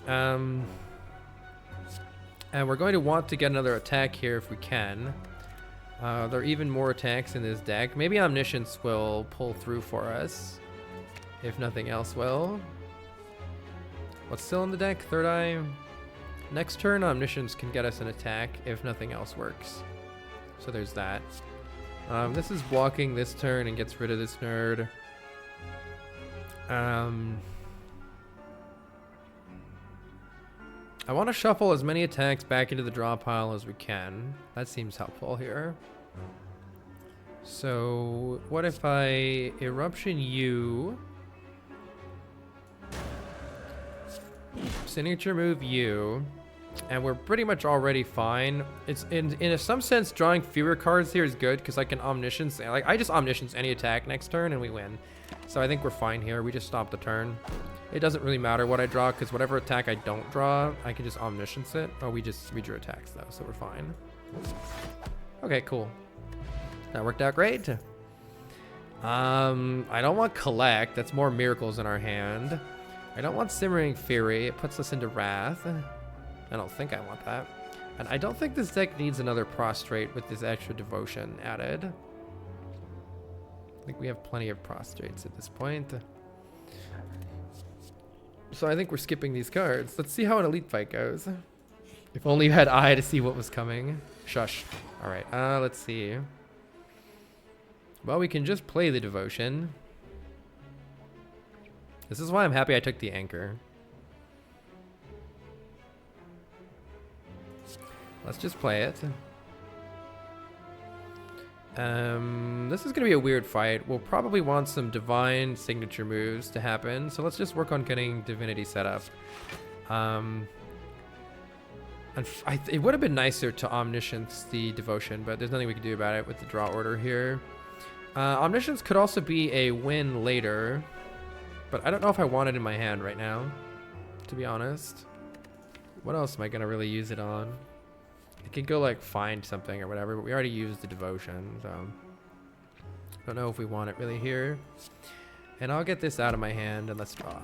And we're going to want to get another attack here if we can. There are even more attacks in this deck. Maybe Omniscience will pull through for us, if nothing else will. What's still in the deck? Third Eye. Next turn, Omniscience can get us an attack if nothing else works. So there's that. This is blocking this turn and gets rid of this nerd. I want to shuffle as many attacks back into the draw pile as we can. That seems helpful here. So what if I Eruption you, signature move you, and we're pretty much already fine. It's in some sense drawing fewer cards here is good because I can Omniscience, like I just Omniscience any attack next turn and we win. So I think we're fine here. We just stop the turn. It doesn't really matter what I draw because whatever attack I don't draw, I can just Omniscience it. Oh, we drew attacks though, so we're fine. Okay, cool. That worked out great. I don't want Collect. That's more miracles in our hand. I don't want Simmering Fury. It puts us into Wrath. I don't think I want that. And I don't think this deck needs another Prostrate with this extra Devotion added. I think we have plenty of Prostrates at this point. So I think we're skipping these cards. Let's see how an Elite fight goes. If only you had eye to see what was coming. Shush. Alright, let's see. Well, we can just play the Devotion. This is why I'm happy I took the Anchor. Let's just play it. This is going to be a weird fight. We'll probably want some Divine signature moves to happen. So let's just work on getting Divinity set up. And it would have been nicer to Omniscience the Devotion, but there's nothing we can do about it with the draw order here. Omniscience could also be a win later, but I don't know if I want it in my hand right now, to be honest. What else am I going to really use it on? I could go like find something or whatever, but we already used the Devotion, so I don't know if we want it really here. And I'll get this out of my hand and let's draw.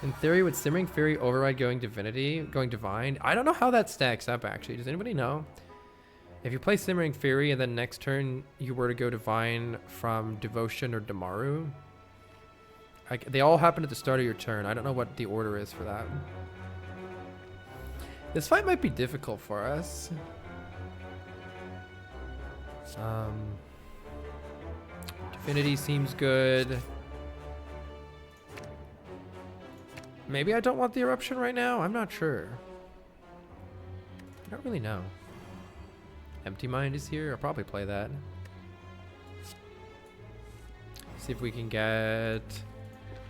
In theory, would Simmering Fury override going Divine? I don't know how that stacks up actually. Does anybody know? If you play Simmering Fury and then next turn you were to go Divine from Devotion or Damaru, they all happen at the start of your turn. I don't know what the order is for that. This fight might be difficult for us. Divinity seems good. Maybe I don't want the Eruption right now? I'm not sure. I don't really know. Empty Mind is here. I'll probably play that. See if we can get...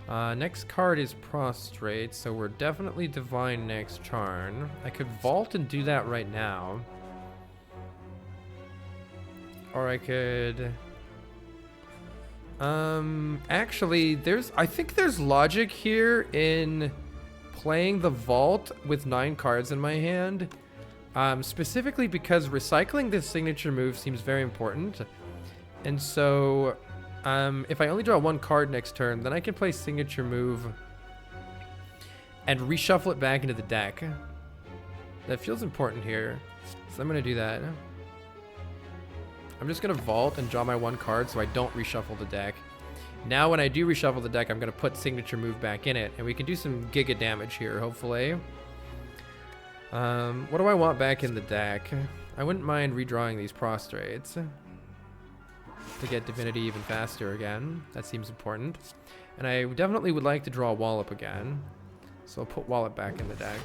next card is Prostrate, so we're definitely Divine next turn. I could Vault and do that right now. Or I could Actually, I think there's logic here in playing the vault with 9 cards in my hand. Specifically because recycling this signature move seems very important. And so, if I only draw 1 card next turn, then I can play signature move and reshuffle it back into the deck. That feels important here. So I'm gonna do that. I'm just gonna vault and draw my 1 card so I don't reshuffle the deck. Now when I do reshuffle the deck, I'm gonna put signature move back in it, and we can do some giga damage here, hopefully. What do I want back in the deck? I wouldn't mind redrawing these prostrates to get divinity even faster again. That seems important. And I definitely would like to draw Wallop again. So I'll put Wallop back in the deck.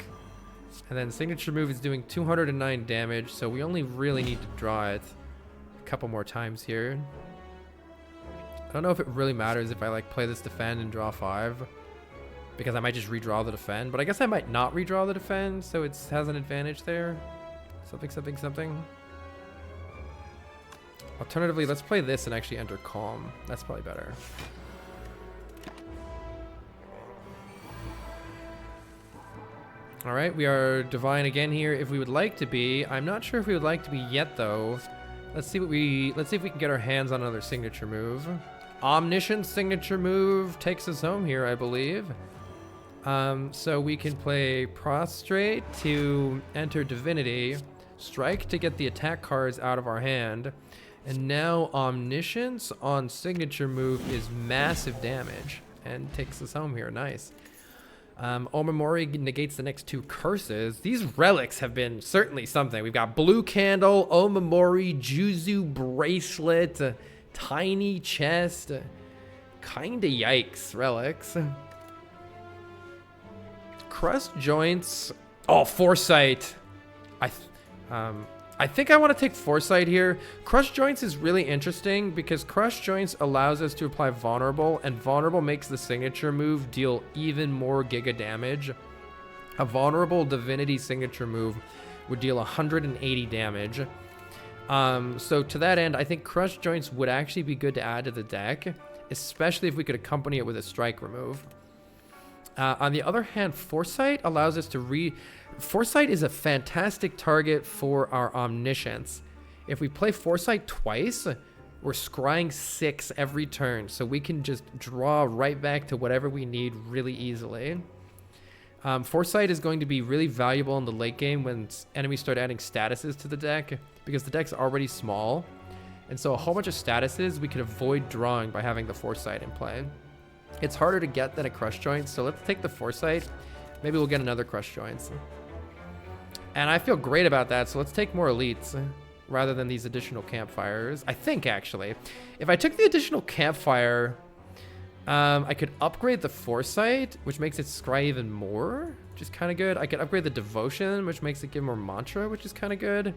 And then signature move is doing 209 damage, so we only really need to draw it a couple more times here. I don't know if it really matters if I like play this defend and draw 5, because I might just redraw the defend, but I guess I might not redraw the defend, so it has an advantage there. Something, something, something. Alternatively, let's play this and actually enter Calm. That's probably better. All right, we are divine again here if we would like to be. I'm not sure if we would like to be yet though. Let's see if we can get our hands on another signature move. Omniscient signature move takes us home here, I believe. So we can play Prostrate to enter Divinity, Strike to get the attack cards out of our hand, and now Omniscience on signature move is massive damage and takes us home here. Nice. Omamori negates the next 2 curses. These relics have been certainly something. We've got Blue Candle, Omamori, Juzu Bracelet, Tiny Chest. Kinda yikes, relics. Crust Joints. Oh, Foresight. I think I want to take Foresight here. Crush Joints is really interesting because Crush Joints allows us to apply Vulnerable, and Vulnerable makes the signature move deal even more giga damage. A Vulnerable Divinity signature move would deal 180 damage. So to that end, I think Crush Joints would actually be good to add to the deck, especially if we could accompany it with a Strike remove. On the other hand, Foresight allows us to Foresight is a fantastic target for our Omniscience. If we play Foresight twice, we're scrying 6 every turn, so we can just draw right back to whatever we need really easily. Foresight is going to be really valuable in the late game when enemies start adding statuses to the deck, because the deck's already small, and so a whole bunch of statuses we could avoid drawing by having the Foresight in play. It's harder to get than a Crush Joint, so let's take the Foresight. Maybe we'll get another Crush Joints. And I feel great about that, so let's take more elites rather than these additional campfires. I think, actually, if I took the additional campfire, I could upgrade the Foresight, which makes it scry even more, which is kind of good. I could upgrade the Devotion, which makes it give more mantra, which is kind of good.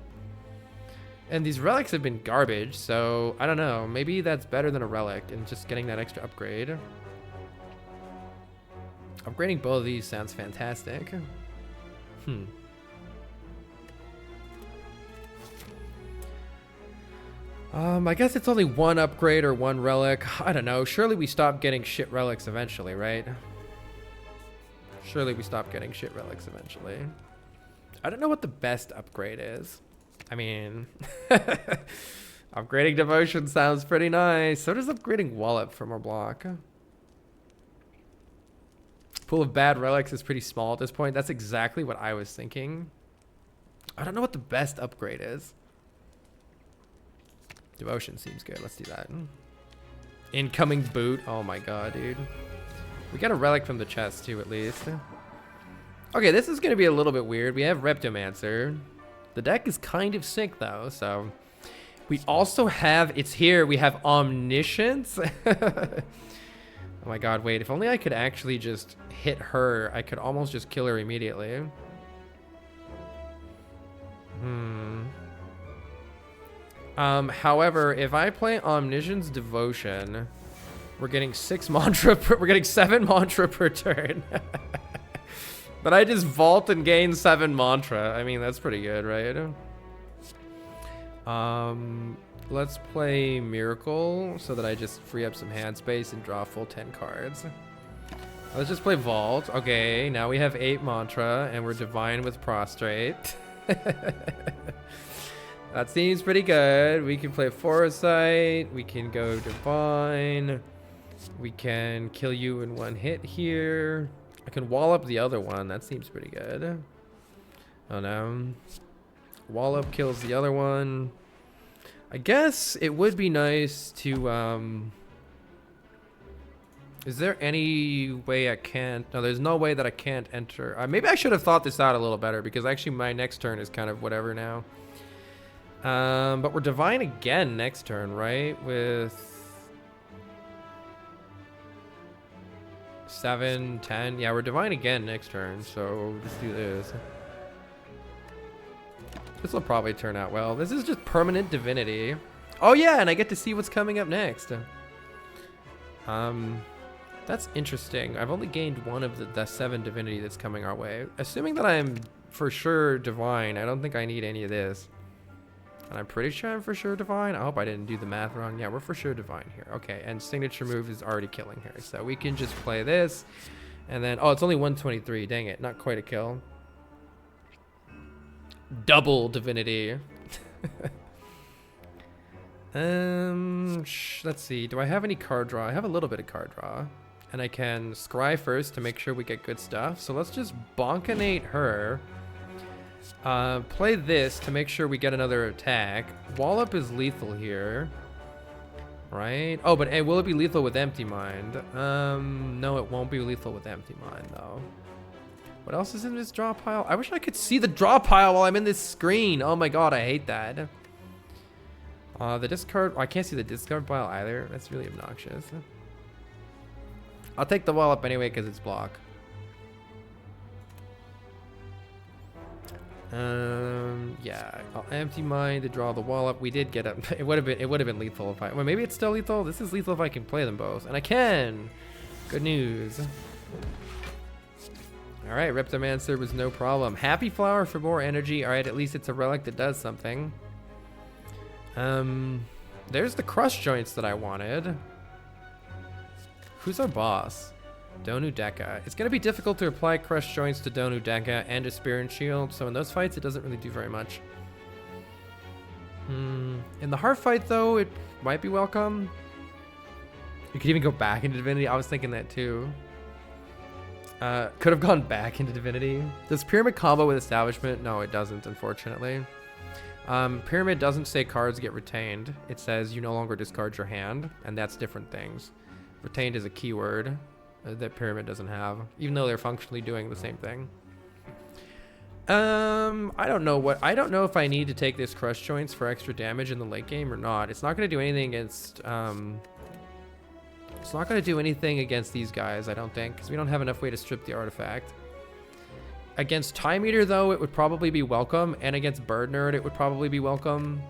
And these relics have been garbage, so I don't know. Maybe that's better than a relic and just getting that extra upgrade. Upgrading both of these sounds fantastic. I guess it's only 1 upgrade or 1 relic. I don't know. Surely we stop getting shit relics eventually, right? Surely we stop getting shit relics eventually. I don't know what the best upgrade is. I mean, upgrading Devotion sounds pretty nice. So does upgrading Wallop for more block. Pool of bad relics is pretty small at this point. That's exactly what I was thinking. I don't know what the best upgrade is. Devotion seems good. Let's do that. Incoming boot. Oh my god, dude. We got a relic from the chest too, at least. Okay, this is going to be a little bit weird. We have Reptomancer. The deck is kind of sick though, so... We also have... It's here. We have Omniscience. Oh my god, wait. If only I could actually just hit her. I could almost just kill her immediately. However, if I play Omniscience Devotion, we're getting 6 mantra we're getting 7 mantra per turn. But I just vault and gain 7 mantra. I mean, that's pretty good, right? Let's play Miracle so that I just free up some hand space and draw full 10 cards. Let's just play Vault. Okay, now we have 8 Mantra and we're Divine with Prostrate. That seems pretty good. We can play Foresight. We can go Divine. We can kill you in 1 hit here. I can wall up the other one. That seems pretty good. Oh no. Wall up kills the other one. I guess it would be nice to, is there any way I can't? No, there's no way that I can't enter. Maybe I should have thought this out a little better because actually my next turn is kind of whatever now. But we're Divine again next turn, right? With 7, 10. Yeah, we're Divine again next turn, so let's do this. This will probably turn out well. This is just permanent divinity. Oh yeah, and I get to see what's coming up next. That's interesting. I've only gained 1 of the 7 divinity that's coming our way. Assuming that I'm for sure Divine, I don't think I need any of this. And I'm pretty sure I'm for sure Divine. I hope I didn't do the math wrong. Yeah, we're for sure Divine here. Okay, and signature move is already killing her. So we can just play this. And then, oh, it's only 123. Dang it, not quite a kill. Double divinity. Let's see. Do I have any card draw? I have a little bit of card draw. And I can scry first to make sure we get good stuff. So let's just bonkinate her. Play this to make sure we get another attack. Wallop is lethal here. Right? Oh, but hey, will it be lethal with Empty Mind? No, it won't be lethal with Empty Mind, though. What else is in this draw pile? I wish I could see the draw pile while I'm in this screen. Oh my god, I hate that. The discard... I can't see the discard pile either. That's really obnoxious. I'll take the wall up anyway because it's block. Yeah, I'll Empty Mind to draw the wall up. We did get up. It would have been lethal if I... Well, maybe it's still lethal. This is lethal if I can play them both. And I can! Good news. Alright, Reptomancer was no problem. Happy Flower for more energy. Alright, at least it's a relic that does something. There's the crush joints that I wanted. Who's our boss? Donu Deka. It's going to be difficult to apply crush joints to Donu Deka and a Spear and Shield, so in those fights it doesn't really do very much. In the heart fight though, it might be welcome. You could even go back into Divinity. I was thinking that too. Could have gone back into Divinity. Does Pyramid combo with Establishment? No, it doesn't, unfortunately. Pyramid doesn't say cards get retained. It says you no longer discard your hand, and that's different things. Retained is a keyword that Pyramid doesn't have, even though they're functionally doing the same thing. I don't know if I need to take this Crush Joints for extra damage in the late game or not. It's not going to do anything against, it's not going to do anything against these guys, I don't think, because we don't have enough way to strip the artifact. Against Time Eater, though, it would probably be welcome, and against Bird Nerd, it would probably be welcome.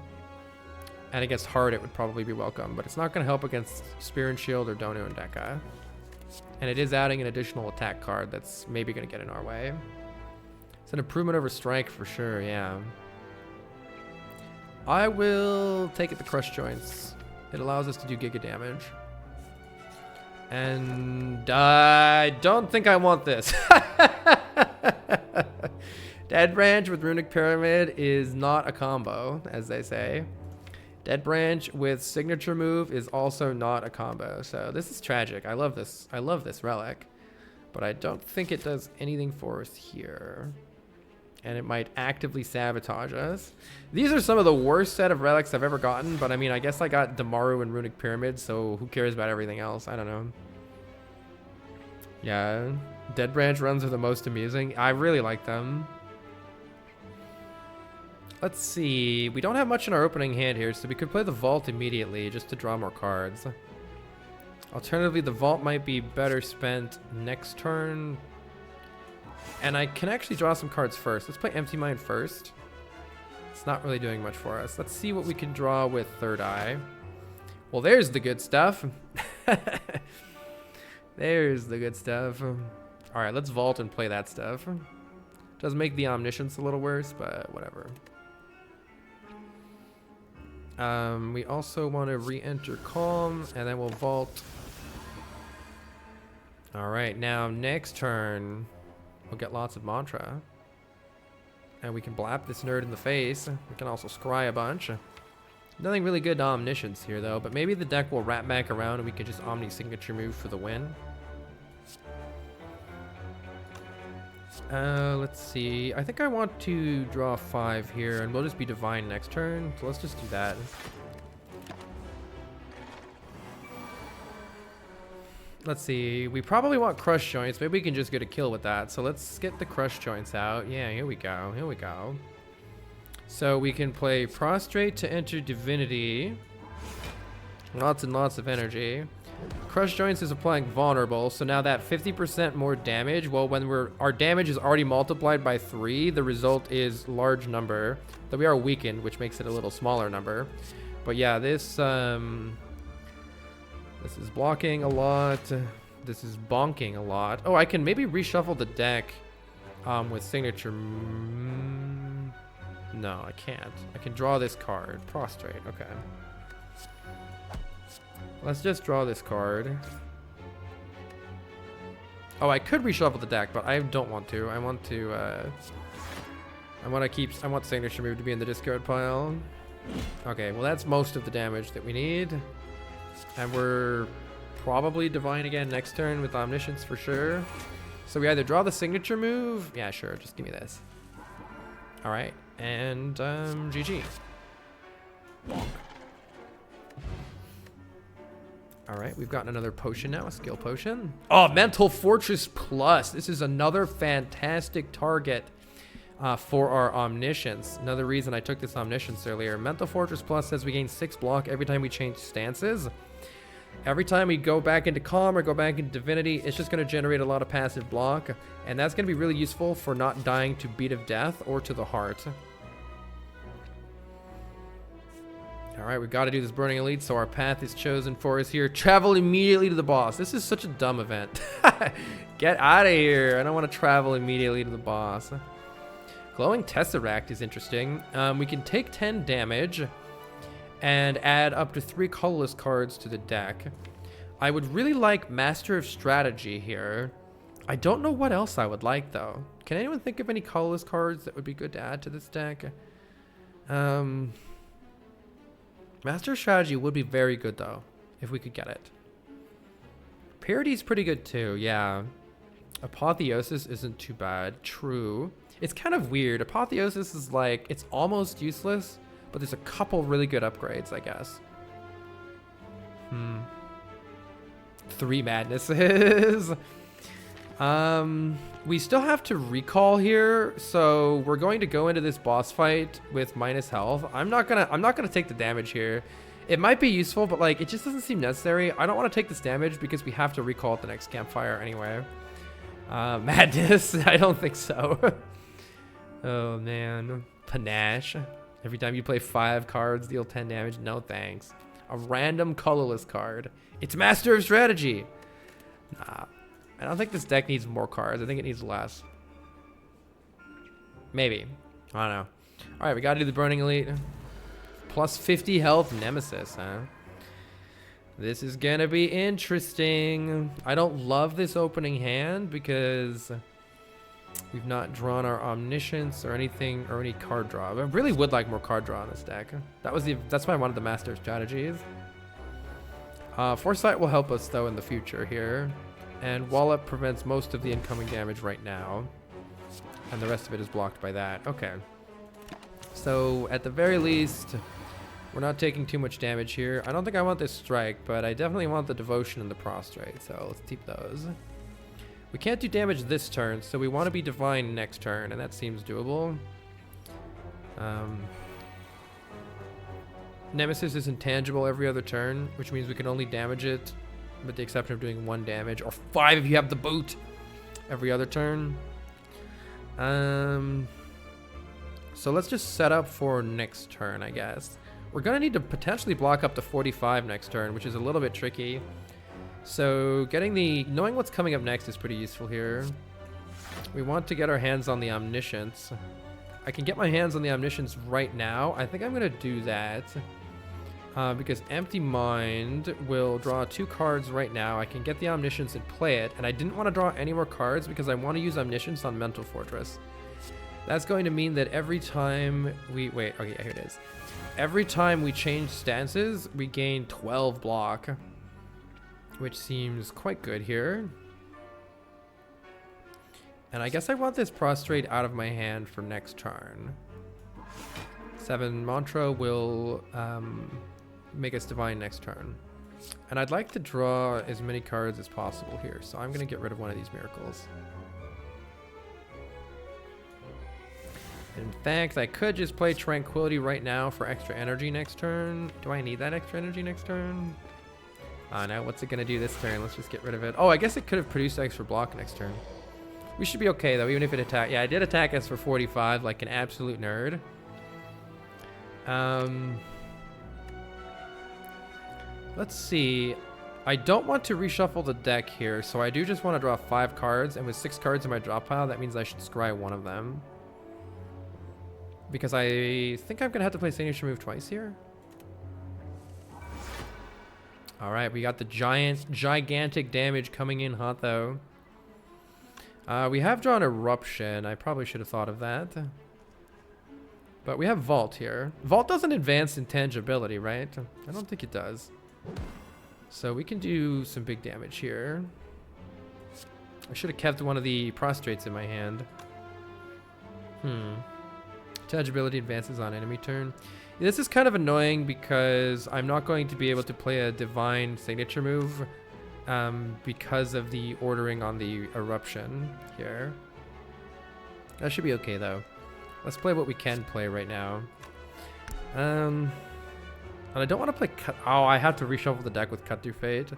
And against Heart, it would probably be welcome, but it's not going to help against Spear and Shield or Donu and Deka. And it is adding an additional attack card that's maybe going to get in our way. It's an improvement over Strike for sure, yeah. I will take it the Crush Joints. It allows us to do Giga damage. And I don't think I want this. Dead Branch with Runic Pyramid is not a combo, as they say. Dead Branch with Signature Move is also not a combo. So this is tragic. I love this. I love this relic. But I don't think it does anything for us here. And it might actively sabotage us. These are some of the worst set of relics I've ever gotten. But I mean, I guess I got Damaru and Runic Pyramid. So who cares about everything else? I don't know. Yeah. Dead Branch runs are the most amusing. I really like them. Let's see. We don't have much in our opening hand here, so we could play the Vault immediately just to draw more cards. Alternatively, the Vault might be better spent next turn. And I can actually draw some cards first. Let's play Empty Mind first. It's not really doing much for us. Let's see what we can draw with Third Eye. Well, there's the good stuff. There's the good stuff. All right, let's Vault and play that stuff. Does make the Omniscience a little worse, but whatever. We also want to re-enter Calm, and then we'll Vault. Alright, now next turn, we'll get lots of Mantra. And we can blap this nerd in the face. We can also scry a bunch. Nothing really good to Omniscience here, though, but maybe the deck will wrap back around and we can just Omni Signature move for the win. Let's see. I think I want to draw 5 here, and we'll just be Divine next turn. So let's just do that. Let's see. We probably want Crush Joints. Maybe we can just get a kill with that. So let's get the Crush Joints out. Yeah, here we go. Here we go. So we can play Prostrate to enter Divinity. Lots and lots of energy. Crush Joints is applying Vulnerable, so now that 50% more damage, well, when our damage is already multiplied by 3, the result is large number. Though we are weakened, which makes it a little smaller number. But yeah, this is blocking a lot. This is bonking a lot. Oh, I can maybe reshuffle the deck with Signature. No, I can't. I can draw this card. Prostrate, okay. Let's just draw this card. Oh, I could reshuffle the deck, but I don't want to. I want Signature Move to be in the discard pile. Okay, well that's most of the damage that we need. And we're probably Divine again next turn with Omniscience for sure. So we either draw the Signature Move. Yeah, sure, just give me this. Alright, and GG. Alright, we've gotten another potion now, a skill potion. Oh, Mental Fortress Plus. This is another fantastic target for our Omniscience. Another reason I took this Omniscience earlier. Mental Fortress Plus says we gain 6 block every time we change stances. Every time we go back into Calm or go back into Divinity, it's just going to generate a lot of passive block. And that's going to be really useful for not dying to Beat of Death or to the Heart. Alright, we've got to do this Burning Elite, so our path is chosen for us here. Travel immediately to the boss. This is such a dumb event. Get out of here. I don't want to travel immediately to the boss. Glowing Tesseract is interesting. We can take 10 damage and add up to 3 colorless cards to the deck. I would really like Master of Strategy here. I don't know what else I would like, though. Can anyone think of any colorless cards that would be good to add to this deck? Master Strategy would be very good, though, if we could get it. Parity's pretty good, too, yeah. Apotheosis isn't too bad. True. It's kind of weird. Apotheosis is like, it's almost useless, but there's a couple really good upgrades, I guess. 3 Madnesses. We still have to recall here, so we're going to go into this boss fight with minus health. I'm not gonna take the damage here. It might be useful, but like it just doesn't seem necessary. I don't want to take this damage because we have to recall at the next campfire anyway. Madness? I don't think so. Oh man, Panache. Every time you play 5 cards, deal 10 damage. No thanks. A random colorless card. It's Master of Strategy. Nah. I don't think this deck needs more cards. I think it needs less. Maybe. I don't know. Alright, we gotta do the Burning Elite. Plus 50 health Nemesis, huh? This is gonna be interesting. I don't love this opening hand because we've not drawn our Omniscience or anything, or any card draw. I really would like more card draw on this deck. That's why I wanted the Master of Strategies. Foresight will help us, though, in the future here. And Wallop prevents most of the incoming damage right now. And the rest of it is blocked by that. Okay. So, at the very least, we're not taking too much damage here. I don't think I want this Strike, but I definitely want the Devotion and the Prostrate. So, let's keep those. We can't do damage this turn, so we want to be Divine next turn, and that seems doable. Nemesis is intangible every other turn, which means we can only damage it with the exception of doing 1 damage, or 5 if you have the boot, every other turn. So let's just set up for next turn, I guess. We're gonna need to potentially block up to 45 next turn, which is a little bit tricky. So knowing what's coming up next is pretty useful here. We want to get our hands on the Omniscience. I can get my hands on the Omniscience right now. I think I'm gonna do that. Because Empty Mind will draw 2 cards right now. I can get the Omniscience and play it, and I didn't want to draw any more cards because I want to use Omniscience on Mental Fortress. That's going to mean that every time we... Wait, okay, here it is. Every time we change stances, we gain 12 block, which seems quite good here. And I guess I want this Prostrate out of my hand for next turn. 7 Mantra will... make us divine next turn. And I'd like to draw as many cards as possible here, so I'm going to get rid of one of these miracles. In fact, I could just play Tranquility right now for extra energy next turn. Do I need that extra energy next turn? Now what's it going to do this turn? Let's just get rid of it. Oh, I guess it could have produced extra block next turn. We should be okay, though, even if it attacked. Yeah, I did attack us for 45 like an absolute nerd. Let's see. I don't want to reshuffle the deck here, so I do just want to draw 5 cards, and with 6 cards in my drop pile, that means I should scry one of them. Because I think I'm going to have to play Signature Move twice here. Alright, we got the gigantic damage coming in hot, though. We have drawn Eruption. I probably should have thought of that. But we have Vault here. Vault doesn't advance intangibility, right? I don't think it does. So we can do some big damage here. I should have kept one of the Prostrates in my hand. Intangibility advances on enemy turn. This is kind of annoying because I'm not going to be able to play a Divine Signature Move because of the ordering on the Eruption here. That should be okay, though. Let's play what we can play right now. And I don't want to play Cut... Oh, I have to reshuffle the deck with Cut Through Fate.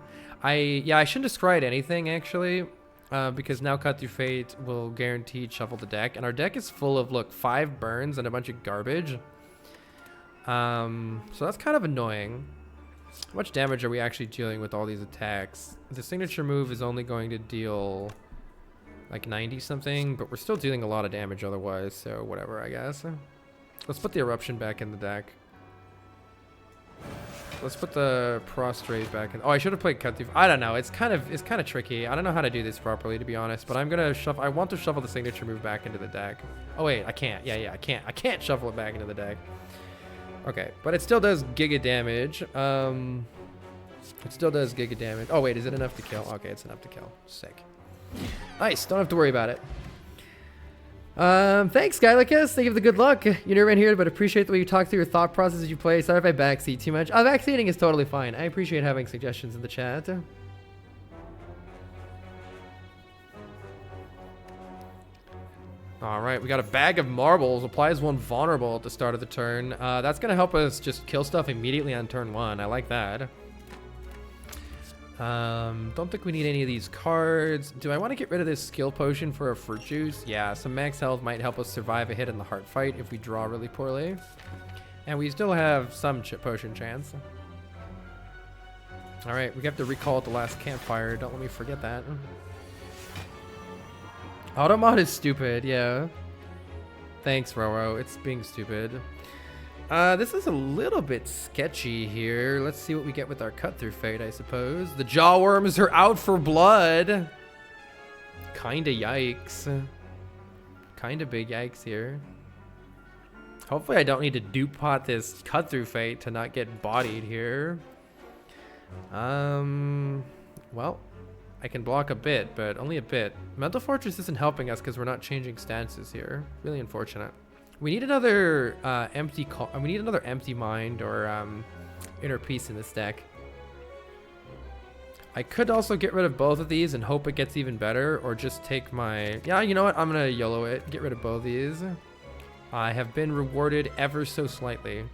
I shouldn't have scryed anything, actually. Because now Cut Through Fate will guaranteed shuffle the deck. And our deck is full of, look, 5 burns and a bunch of garbage. So that's kind of annoying. How much damage are we actually dealing with all these attacks? The Signature Move is only going to deal... like 90 something, but we're still dealing a lot of damage otherwise, so whatever, I guess. Let's put the Eruption back in the deck. Let's put the Prostrate back in. Oh, I should have played Cut Through. I don't know. It's kind of tricky. I don't know how to do this properly, to be honest, but I'm gonna shuffle. I want to shuffle the Signature Move back into the deck. Oh wait, I can't. Yeah, I can't. I can't shuffle it back into the deck. Okay, but it still does giga damage. It still does giga damage. Oh wait, is it enough to kill? Okay, it's enough to kill. Sick. Nice, don't have to worry about it. Thanks, Skylicus. Thank you for the good luck. You never been here, but appreciate the way you talk through your thought process as you play. Sorry if I backseat too much. Backseating is totally fine. I appreciate having suggestions in the chat. Alright, we got a bag of marbles. Applies 1 vulnerable at the start of the turn. That's going to help us just kill stuff immediately on turn 1. I like that. Don't think we need any of these cards. Do I want to get rid of this skill potion for a fruit juice? Yeah, some max health might help us survive a hit in the heart fight if we draw really poorly. And we still have some potion chance. Alright, we have to recall at the last campfire. Don't let me forget that. Automod is stupid, yeah. Thanks, Roro. It's being stupid. This is a little bit sketchy here. Let's see what we get with our Cut Through Fate, I suppose. The Jawworms are out for blood. Kinda yikes. Kinda big yikes here. Hopefully I don't need to dupe pot this Cut Through Fate to not get bodied here. Well, I can block a bit, but only a bit. Mental Fortress isn't helping us because we're not changing stances here. Really unfortunate. We need another empty mind or inner peace in this deck. I could also get rid of both of these and hope it gets even better, or just take my... Yeah, you know what? I'm gonna YOLO it. Get rid of both of these. I have been rewarded ever so slightly,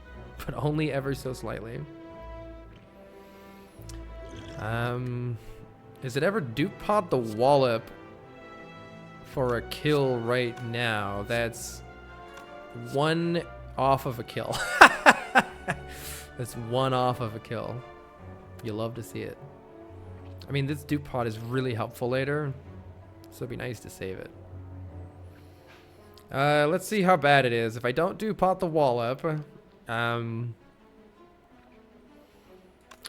but only ever so slightly. Is it ever dupe pot the Wallop for a kill right now? That's 1 off of a kill. That's 1 off of a kill. You love to see it. I mean, this dupe pot is really helpful later, so it'd be nice to save it. Let's see how bad it is. If I don't dupe pot the Wallop,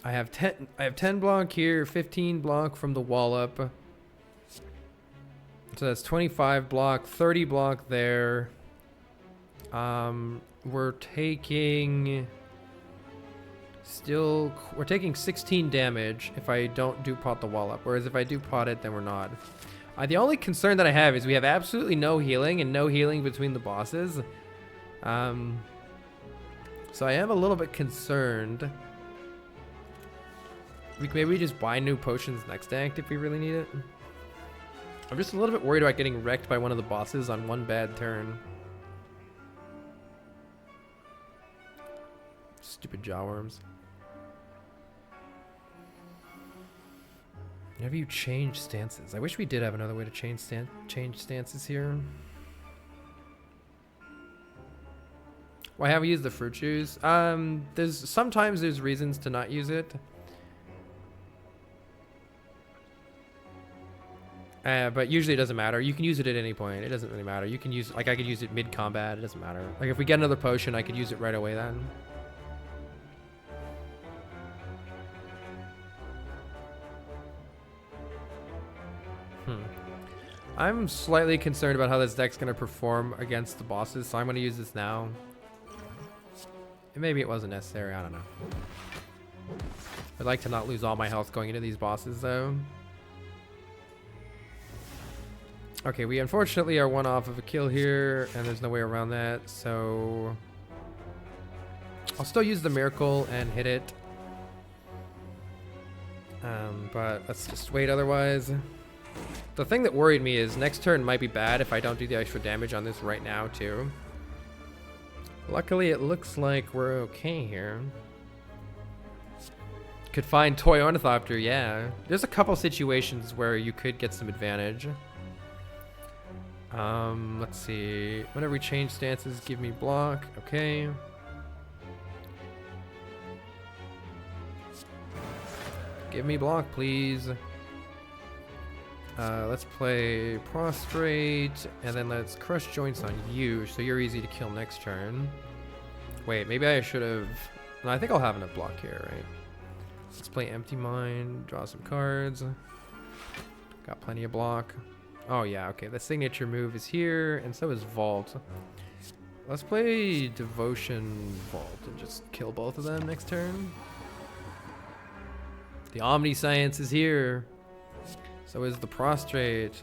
I have 10 block here, 15 block from the wallop. So that's 25 block, 30 block there. We're taking 16 damage if I don't do pot the wallop, whereas if I do pot it, then we're not. The only concern that I have is we have absolutely no healing and no healing between the bosses. So I am a little bit concerned. Maybe we just buy new potions next act if we really need it. I'm just a little bit worried about getting wrecked by one of the bosses on one bad turn. Stupid jawworms. Whenever you change stances. I wish we did have another way to change stances here. Why have we used the fruit juice? Sometimes there's reasons to not use it. But usually it doesn't matter. You can use it at any point. It doesn't really matter. You can use, like I could use it mid-combat. It doesn't matter. Like if we get another potion, I could use it right away then. I'm slightly concerned about how this deck's going to perform against the bosses, so I'm going to use this now. And maybe it wasn't necessary. I don't know. I'd like to not lose all my health going into these bosses, though. Okay, we unfortunately are one off of a kill here, and there's no way around that, so I'll still use the miracle and hit it. But let's just wait otherwise. The thing that worried me is next turn might be bad if I don't do the extra damage on this right now, too. Luckily, it looks like we're okay here. Could find Toy Ornithopter, yeah. There's a couple situations where you could get some advantage. Let's see. Whenever we change stances, give me block. Okay. Give me block, please. Let's play Prostrate, and then let's Crush Joints on you, so you're easy to kill next turn. Wait, maybe I should have... No, I think I'll have enough block here, right? Let's play Empty Mind, draw some cards. Got plenty of block. Oh yeah, okay, the signature move is here, and so is Vault. Let's play Devotion Vault and just kill both of them next turn. The Omniscience is here. So is the Prostrate.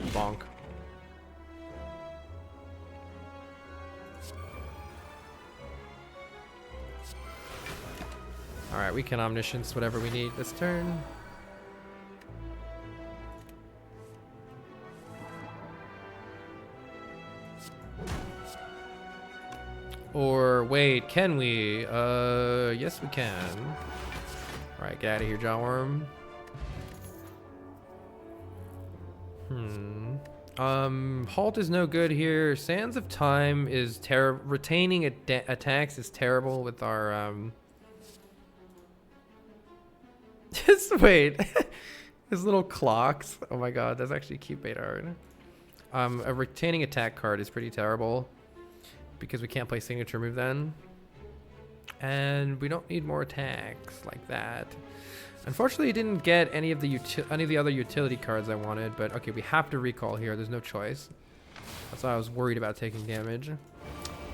Bonk. Alright, we can Omniscience whatever we need this turn. Or wait, can we? Yes we can. Alright, get out of here, jawworm. Halt is no good here. Sands of Time is terrible. Retaining attacks is terrible with our Just wait. His little clocks. Oh my god, that's actually cute beta art. A retaining attack card is pretty terrible because we can't play signature move then. And we don't need more attacks like that. Unfortunately, I didn't get any of the other utility cards I wanted, but okay, we have to recall here. There's no choice. That's why I was worried about taking damage.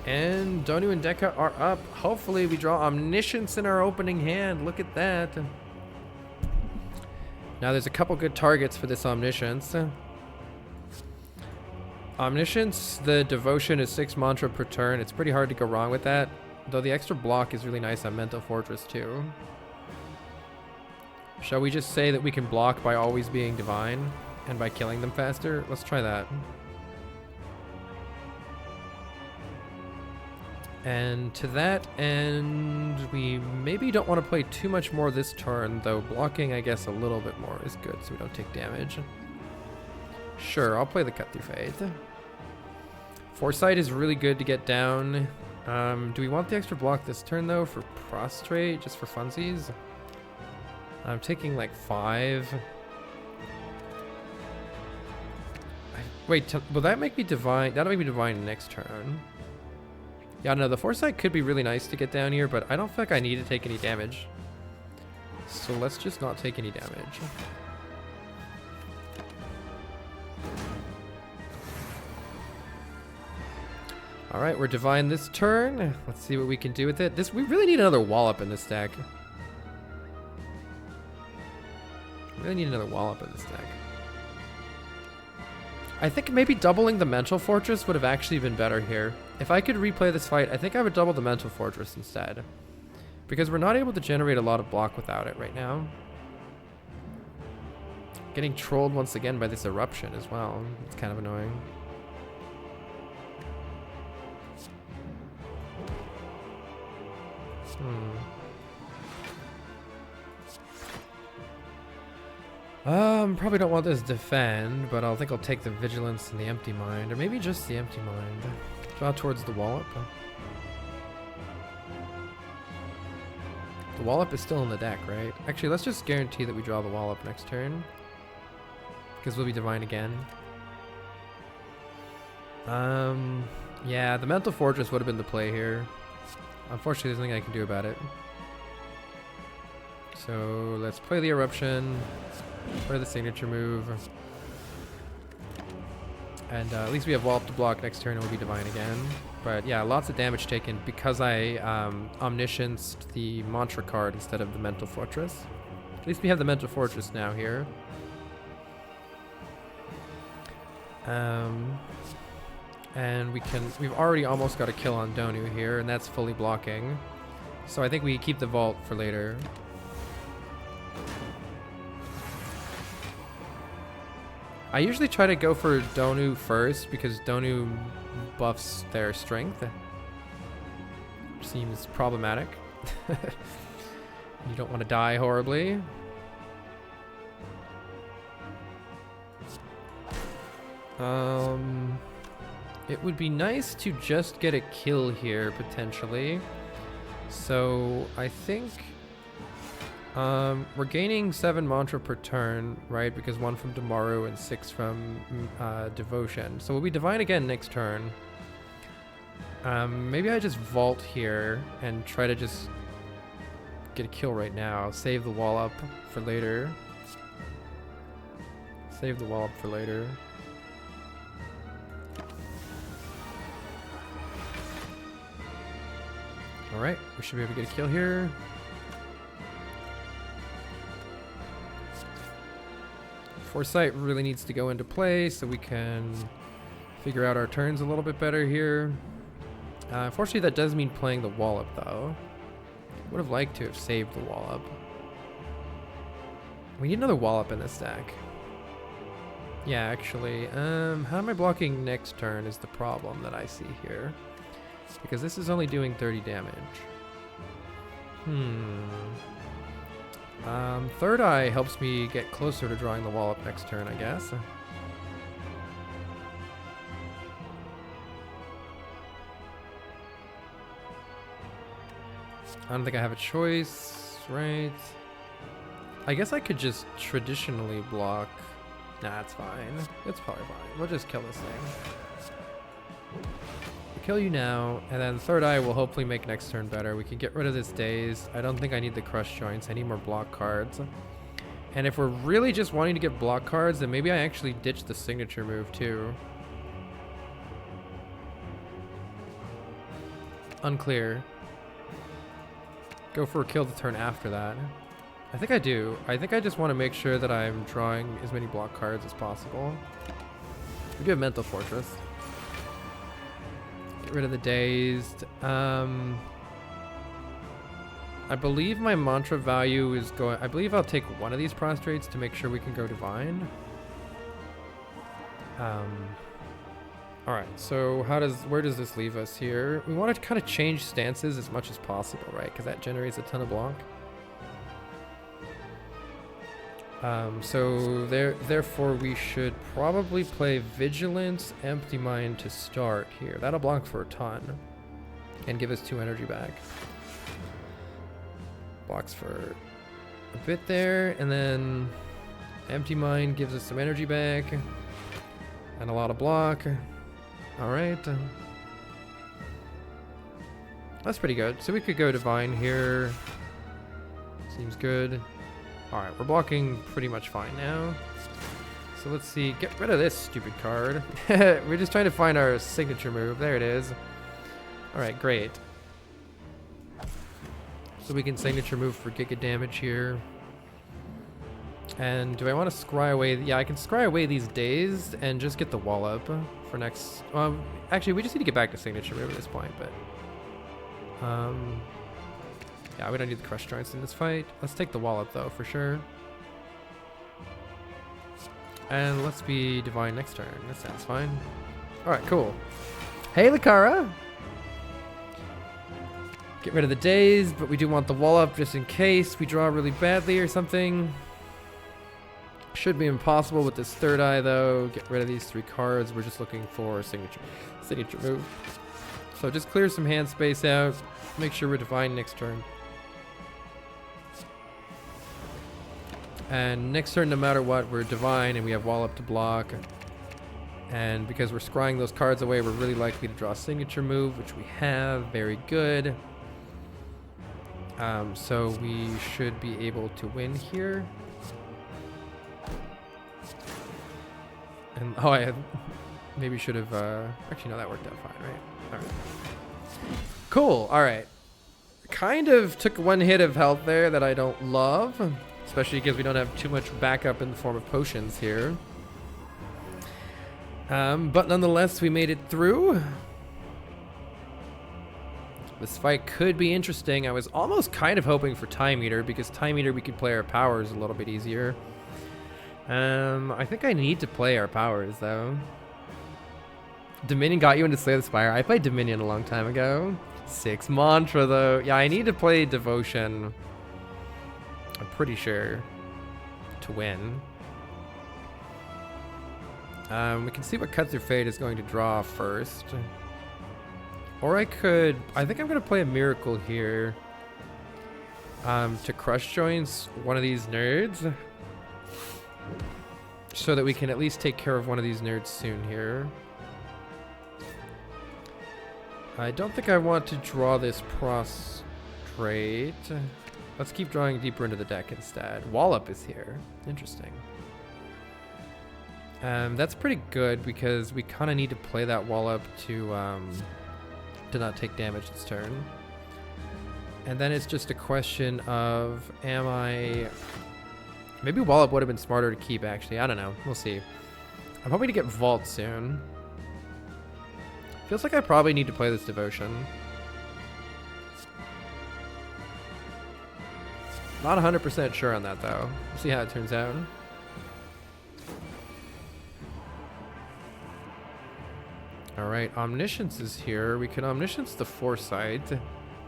And Donu and Deka are up. Hopefully, we draw Omniscience in our opening hand. Look at that. Now, there's a couple good targets for this Omniscience. Omniscience, the Devotion is 6 mantra per turn. It's pretty hard to go wrong with that. Though the extra block is really nice on Mental Fortress too. Shall we just say that we can block by always being divine and by killing them faster? Let's try that. And to that end, we maybe don't want to play too much more this turn, though blocking, I guess, a little bit more is good so we don't take damage. Sure, I'll play the Cut Through Faith. Foresight is really good to get down. Do we want the extra block this turn, though, for Prostrate, just for funsies? I'm taking like 5. Wait, will that make me divine? That'll make me divine next turn. Yeah, no, the foresight could be really nice to get down here, but I don't feel like I need to take any damage. So let's just not take any damage. All right, we're divine this turn. Let's see what we can do with it. We really need another wallop in this deck. Really need another wallop in this deck. I think maybe doubling the mental fortress would have actually been better here. If I could replay this fight, I think I would double the mental fortress instead. Because we're not able to generate a lot of block without it right now. Getting trolled once again by this eruption as well. It's kind of annoying. Probably don't want this defend, but I think I'll take the vigilance and the empty mind, or maybe just the empty mind. Draw towards the wallop. The wallop is still in the deck, right? Actually, let's just guarantee that we draw the wallop next turn, because we'll be divine again. Yeah, the mental fortress would have been the play here. Unfortunately, there's nothing I can do about it. So let's play the eruption, play the signature move, and at least we have wallop to block next turn and we'll be divine again. But yeah, lots of damage taken because I omniscienced the mantra card instead of the mental fortress. At least we have the mental fortress now here. And we've already almost got a kill on Donu here, and that's fully blocking. So I think we keep the vault for later. I usually try to go for Donu first because Donu buffs their strength. Which seems problematic. You don't want to die horribly. It would be nice to just get a kill here, potentially. So, I think... we're gaining 7 mantra per turn, right? Because 1 from Damaru and 6 from Devotion. So we'll be divine again next turn. Maybe I just vault here and try to just get a kill right now. Save the wall up for later. Save the wall up for later. Alright, we should be able to get a kill here. Foresight really needs to go into play so we can figure out our turns a little bit better here. Unfortunately, that does mean playing the wallop, though. Would have liked to have saved the wallop. We need another wallop in this deck. Yeah, actually. How am I blocking next turn is the problem that I see here. Because this is only doing 30 damage. Third Eye helps me get closer to drawing the wallop next turn, I guess. I don't think I have a choice, right? I guess I could just traditionally block. Nah, it's fine. It's probably fine. We'll just kill this thing. Kill you now, and then Third Eye will hopefully make next turn better. We can get rid of this Daze. I don't think I need the Crush Joints. I need more block cards. And if we're really just wanting to get block cards, then maybe I actually ditch the signature move too. Unclear. Go for a kill the turn after that. I think I do. I think I just want to make sure that I'm drawing as many block cards as possible. We do have Mental Fortress. Get rid of the Dazed. I believe my mantra value is going... I believe I'll take one of these prostrates to make sure we can go divine. Alright, so where does this leave us here? We want to kind of change stances as much as possible, right? Because that generates a ton of block. So therefore we should probably play Vigilance, Empty Mind to start here. That'll block for a ton. And give us 2 energy back. Blocks for a bit there, and then Empty Mind gives us some energy back. And a lot of block. Alright. That's pretty good. So we could go Divine here. Seems good. Alright, we're blocking pretty much fine now. So let's see. Get rid of this stupid card. We're just trying to find our signature move. There it is. Alright, great. So we can signature move for Giga damage here. And do I want to scry away? Yeah, I can scry away these dazed and just get the wall up for next. Actually, we just need to get back to signature move at this point, but yeah, we don't need the crush joints in this fight. Let's take the wall up though for sure. And let's be divine next turn. That sounds fine. All right, cool. Hey, Lucara. Get rid of the daze, but we do want the wall up just in case we draw really badly or something. Should be impossible with this third eye though. Get rid of these 3 cards. We're just looking for signature move. So just clear some hand space out. Make sure we're divine next turn. And next turn, no matter what, we're divine and we have wall up to block. And because we're scrying those cards away, we're really likely to draw a signature move, which we have. Very good. So we should be able to win here. And I maybe should have actually no, that worked out fine, right? All right. Cool. All right. Kind of took one hit of health there that I don't love, especially because we don't have too much backup in the form of potions here. But nonetheless, we made it through. This fight could be interesting. I was almost kind of hoping for Time Eater, because Time Eater we could play our powers a little bit easier. I think I need to play our powers though. Dominion got you into Slay the Spire. I played Dominion a long time ago. 6 Mantra though. Yeah, I need to play Devotion. I'm pretty sure to win. We can see what Cut Through Fate is going to draw first. Or I think I'm going to play a Miracle here. To Crush Joints one of these nerds. So that we can at least take care of one of these nerds soon here. I don't think I want to draw this Prostrate. Let's keep drawing deeper into the deck instead. Wallop is here. Interesting. That's pretty good because we kind of need to play that Wallop to not take damage this turn. And then it's just a question of, am I... Maybe Wallop would have been smarter to keep, actually. I don't know. We'll see. I'm hoping to get Vault soon. Feels like I probably need to play this Devotion. Not 100% sure on that, though. We'll see how it turns out. Alright, Omniscience is here. We can Omniscience the Foresight,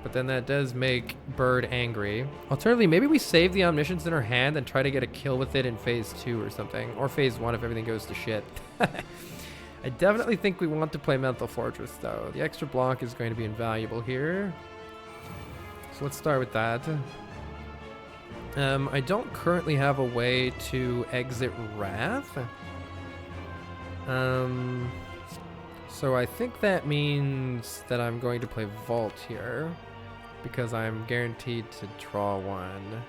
but then that does make Bird angry. Alternatively, maybe we save the Omniscience in our hand and try to get a kill with it in phase 2 or something. Or phase 1 if everything goes to shit. I definitely think we want to play Mental Fortress, though. The extra block is going to be invaluable here. So let's start with that. I don't currently have a way to exit Wrath. So I think that means that I'm going to play Vault here, because I'm guaranteed to draw one.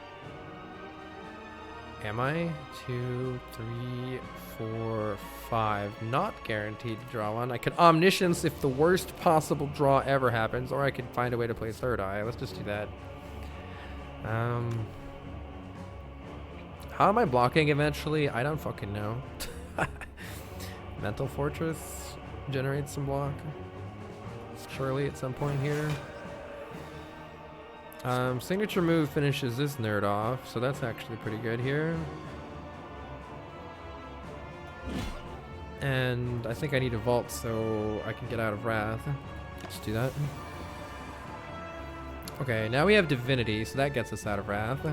Am I? 2, 3, 4, 5. Not guaranteed to draw one. I could Omniscience if the worst possible draw ever happens, or I could find a way to play Third Eye. Let's just do that. How am I blocking eventually? I don't fucking know. Mental Fortress generates some block. Surely at some point here. Signature move finishes this nerd off, so that's actually pretty good here. And I think I need a Vault so I can get out of Wrath. Let's do that. Okay, now we have Divinity, so that gets us out of Wrath.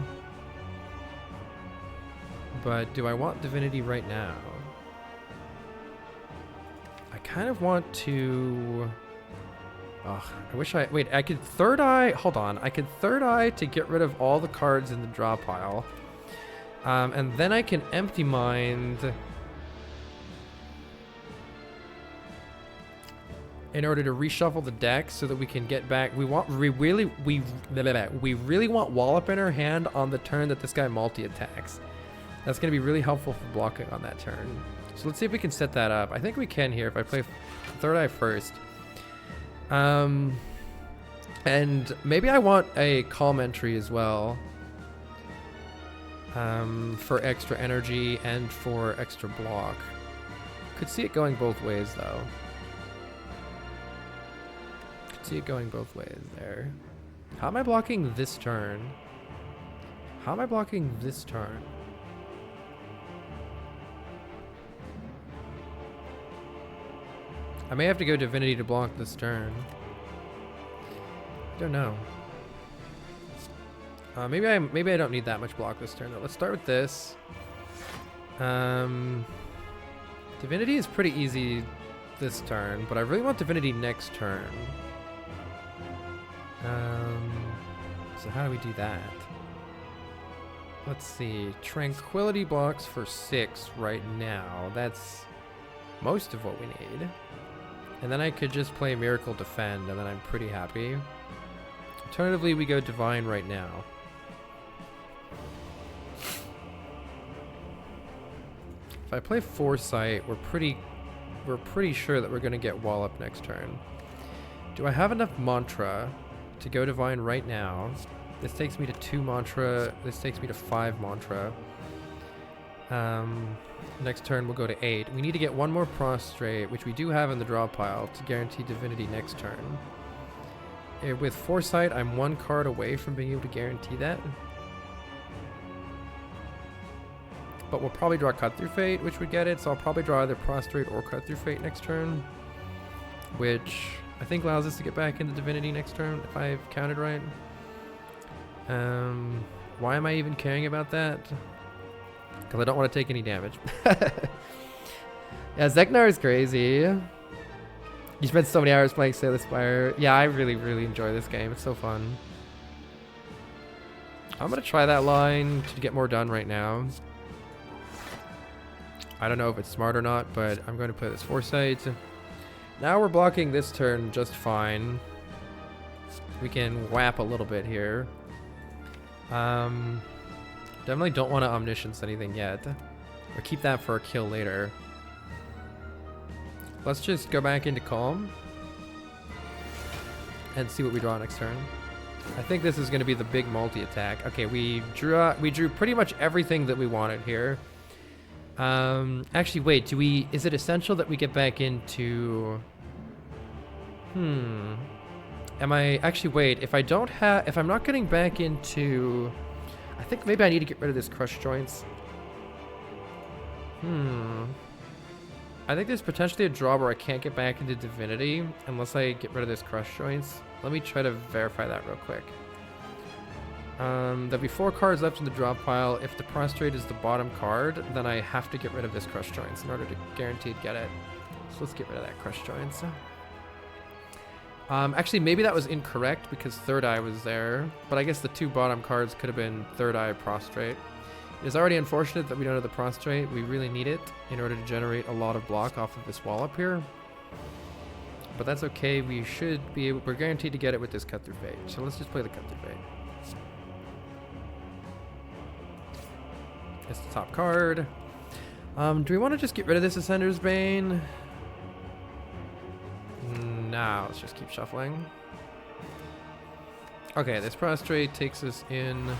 But do I want Divinity right now? I kind of want to... Oh, I wish I... Wait, I could Third Eye... Hold on. I could Third Eye to get rid of all the cards in the draw pile. And then I can Empty Mind... in order to reshuffle the deck so that we can get back. We really want Wallop in our hand on the turn that this guy multi-attacks. That's going to be really helpful for blocking on that turn. So let's see if we can set that up. I think we can here if I play Third Eye first. And maybe I want a Calm entry as well. For extra energy and for extra block. Could see it going both ways though. Could see it going both ways there. How am I blocking this turn? How am I blocking this turn? I may have to go Divinity to block this turn. I don't know. Maybe I don't need that much block this turn though. Let's start with this. Divinity is pretty easy this turn, but I really want Divinity next turn. So how do we do that? Let's see. Tranquility blocks for 6 right now. That's most of what we need. And then I could just play Miracle Defend, and then I'm pretty happy. Alternatively, we go Divine right now. If I play Foresight, we're pretty sure that we're gonna get Wallop next turn. Do I have enough Mantra to go Divine right now? This takes me to 2 Mantra. This takes me to 5 Mantra. Next turn we'll go to 8. We need to get 1 more Prostrate, which we do have in the draw pile, to guarantee Divinity next turn. With Foresight, I'm 1 card away from being able to guarantee that. But we'll probably draw Cut Through Fate, which would get it, so I'll probably draw either Prostrate or Cut Through Fate next turn, which I think allows us to get back into Divinity next turn, if I've counted right. Why am I even caring about that? Because I don't want to take any damage. Yeah, Zeknar is crazy. You spent so many hours playing Sailor Spire. Yeah, I really, really enjoy this game. It's so fun. I'm going to try that line to get more done right now. I don't know if it's smart or not, but I'm going to play this Foresight. Now we're blocking this turn just fine. We can whap a little bit here. Definitely don't want to Omniscience anything yet. Or keep that for a kill later. Let's just go back into Calm. And see what we draw next turn. I think this is going to be the big multi-attack. Okay, we drew pretty much everything that we wanted here. Actually, wait, is it essential that we get back into... wait, if I'm not getting back into... I think maybe I need to get rid of this Crush Joints. I think there's potentially a draw where I can't get back into Divinity unless I get rid of this Crush Joints. Let me try to verify that real quick. There'll be 4 cards left in the draw pile. If the Prostrate is the bottom card, then I have to get rid of this Crush Joints in order to guarantee to get it. So let's get rid of that Crush Joints. Actually, maybe that was incorrect because Third Eye was there, but I guess the 2 bottom cards could have been Third Eye, Prostrate. It is already unfortunate that we don't have the Prostrate. We really need it in order to generate a lot of block off of this wall up here. But that's okay. We should be able... We're guaranteed to get it with this Cut Through Fate. So let's just play the Cut Through Fate. It's the top card. Do we want to just get rid of this Ascender's Bane? Nah, let's just keep shuffling. Okay, this Prostrate takes us in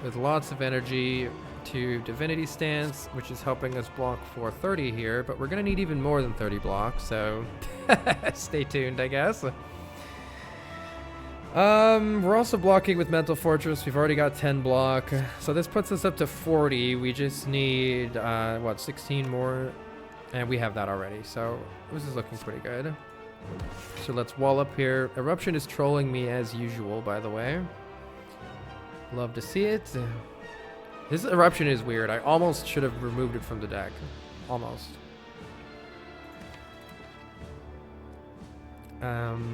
with lots of energy to Divinity Stance, which is helping us block for 30 here, but we're going to need even more than 30 blocks, so stay tuned, I guess. We're also blocking with Mental Fortress. We've already got 10 block, so this puts us up to 40. We just need, 16 more, and we have that already, so this is looking pretty good. So let's wall up here. Eruption is trolling me as usual, by the way. Love to see it. This Eruption is weird. I almost should have removed it from the deck. Almost. So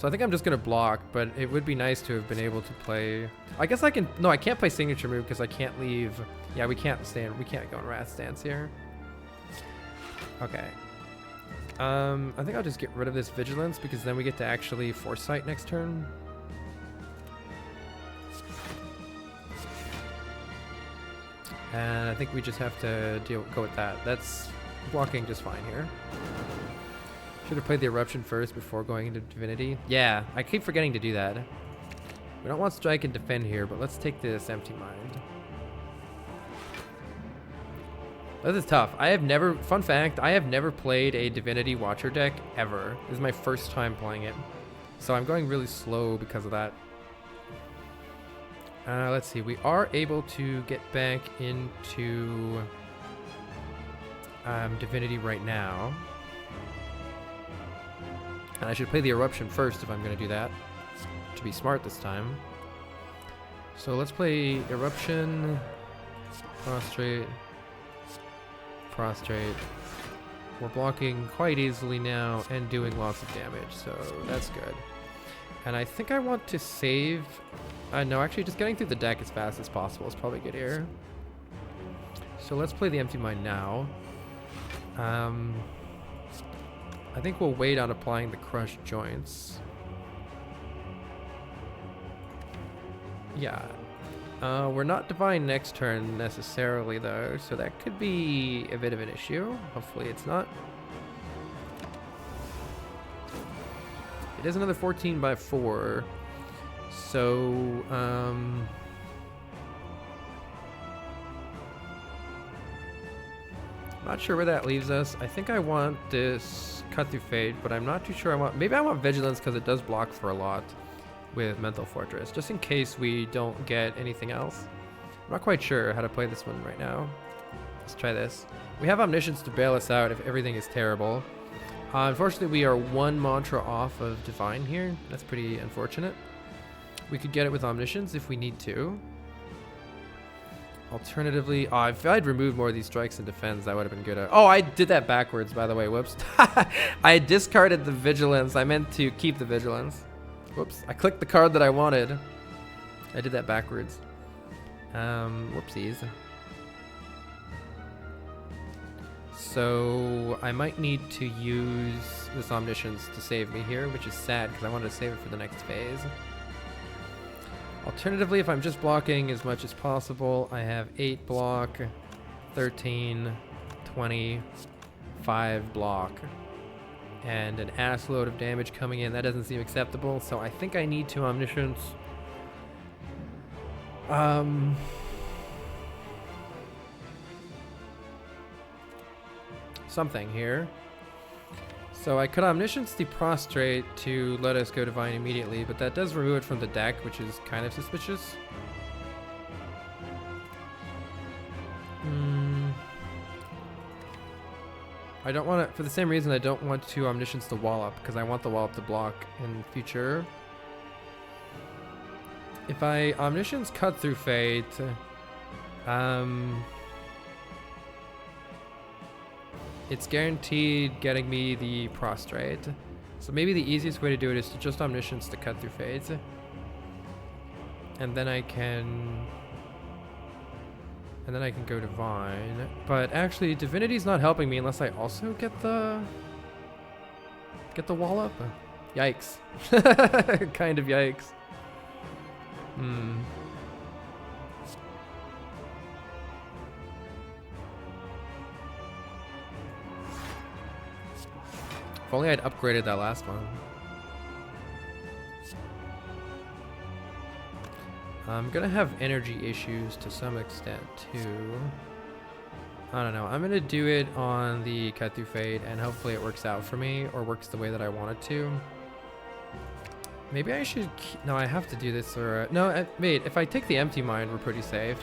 I think I'm just going to block, but it would be nice to have been able to play... I guess I can... No, I can't play Signature Move because I can't leave... Yeah, we can't go in Wrath Stance here. Okay. I think I'll just get rid of this vigilance because then we get to actually foresight next turn. And I think we just have to go with that. That's blocking just fine here. Should have played the eruption first before going into divinity. Yeah, I keep forgetting to do that. We don't want strike and defend here, but let's take this empty mind. This is tough. Fun fact, I have never played a Divinity Watcher deck ever. This is my first time playing it. So I'm going really slow because of that. Let's see, we are able to get back into Divinity right now. And I should play the Eruption first if I'm going to do that, to be smart this time. So let's play Eruption, Prostrate, Prostrate. We're blocking quite easily now and doing lots of damage, so that's good. And I think I want to save... no, actually just getting through the deck as fast as possible is probably good here. So let's play the Empty Mind now. I think we'll wait on applying the Crushed Joints. Yeah. We're not Divine next turn necessarily though, so that could be a bit of an issue. Hopefully it's not. It is another 14 by 4. So, not sure where that leaves us. I think I want this Cut Through Fate, but I'm not too sure I want... Maybe I want Vigilance because it does block for a lot with Mental Fortress, just in case we don't get anything else. I'm not quite sure how to play this one right now. Let's try this. We have Omniscience to bail us out if everything is terrible. Unfortunately, we are one mantra off of Divine here. That's pretty unfortunate. We could get it with Omniscience if we need to. Alternatively, if I'd removed more of these strikes and defends, that would have been good. Oh, I did that backwards, by the way. Whoops. I discarded the Vigilance. I meant to keep the Vigilance. Whoops. I clicked the card that I wanted. I did that backwards. Whoopsies. So I might need to use this Omniscience to save me here, which is sad because I wanted to save it for the next phase. Alternatively, if I'm just blocking as much as possible, I have 8 block, 13, 20, 5 block, and an ass load of damage coming in. That doesn't seem acceptable, so I think I need to Omniscience. Something here. So I could Omniscience the Prostrate to let us go Divine immediately, but that does remove it from the deck, which is kind of suspicious. I don't want to, for the same reason I don't want to Omniscience the Wallop, because I want the Wallop to block in future. If I Omniscience Cut Through Fate, it's guaranteed getting me the Prostrate. So maybe the easiest way to do it is to just Omniscience to Cut Through Fate. And then I can go Divine. But actually Divinity's not helping me unless I also get the Wallop. Yikes. Kind of yikes. If only I'd upgraded that last one. I'm gonna have energy issues to some extent too. I don't know. I'm gonna do it on the Cut Through Fate and hopefully it works out for me or works the way that I want it to. Maybe I should... No, I have to do this or... No, wait. If I take the Empty Mind, we're pretty safe.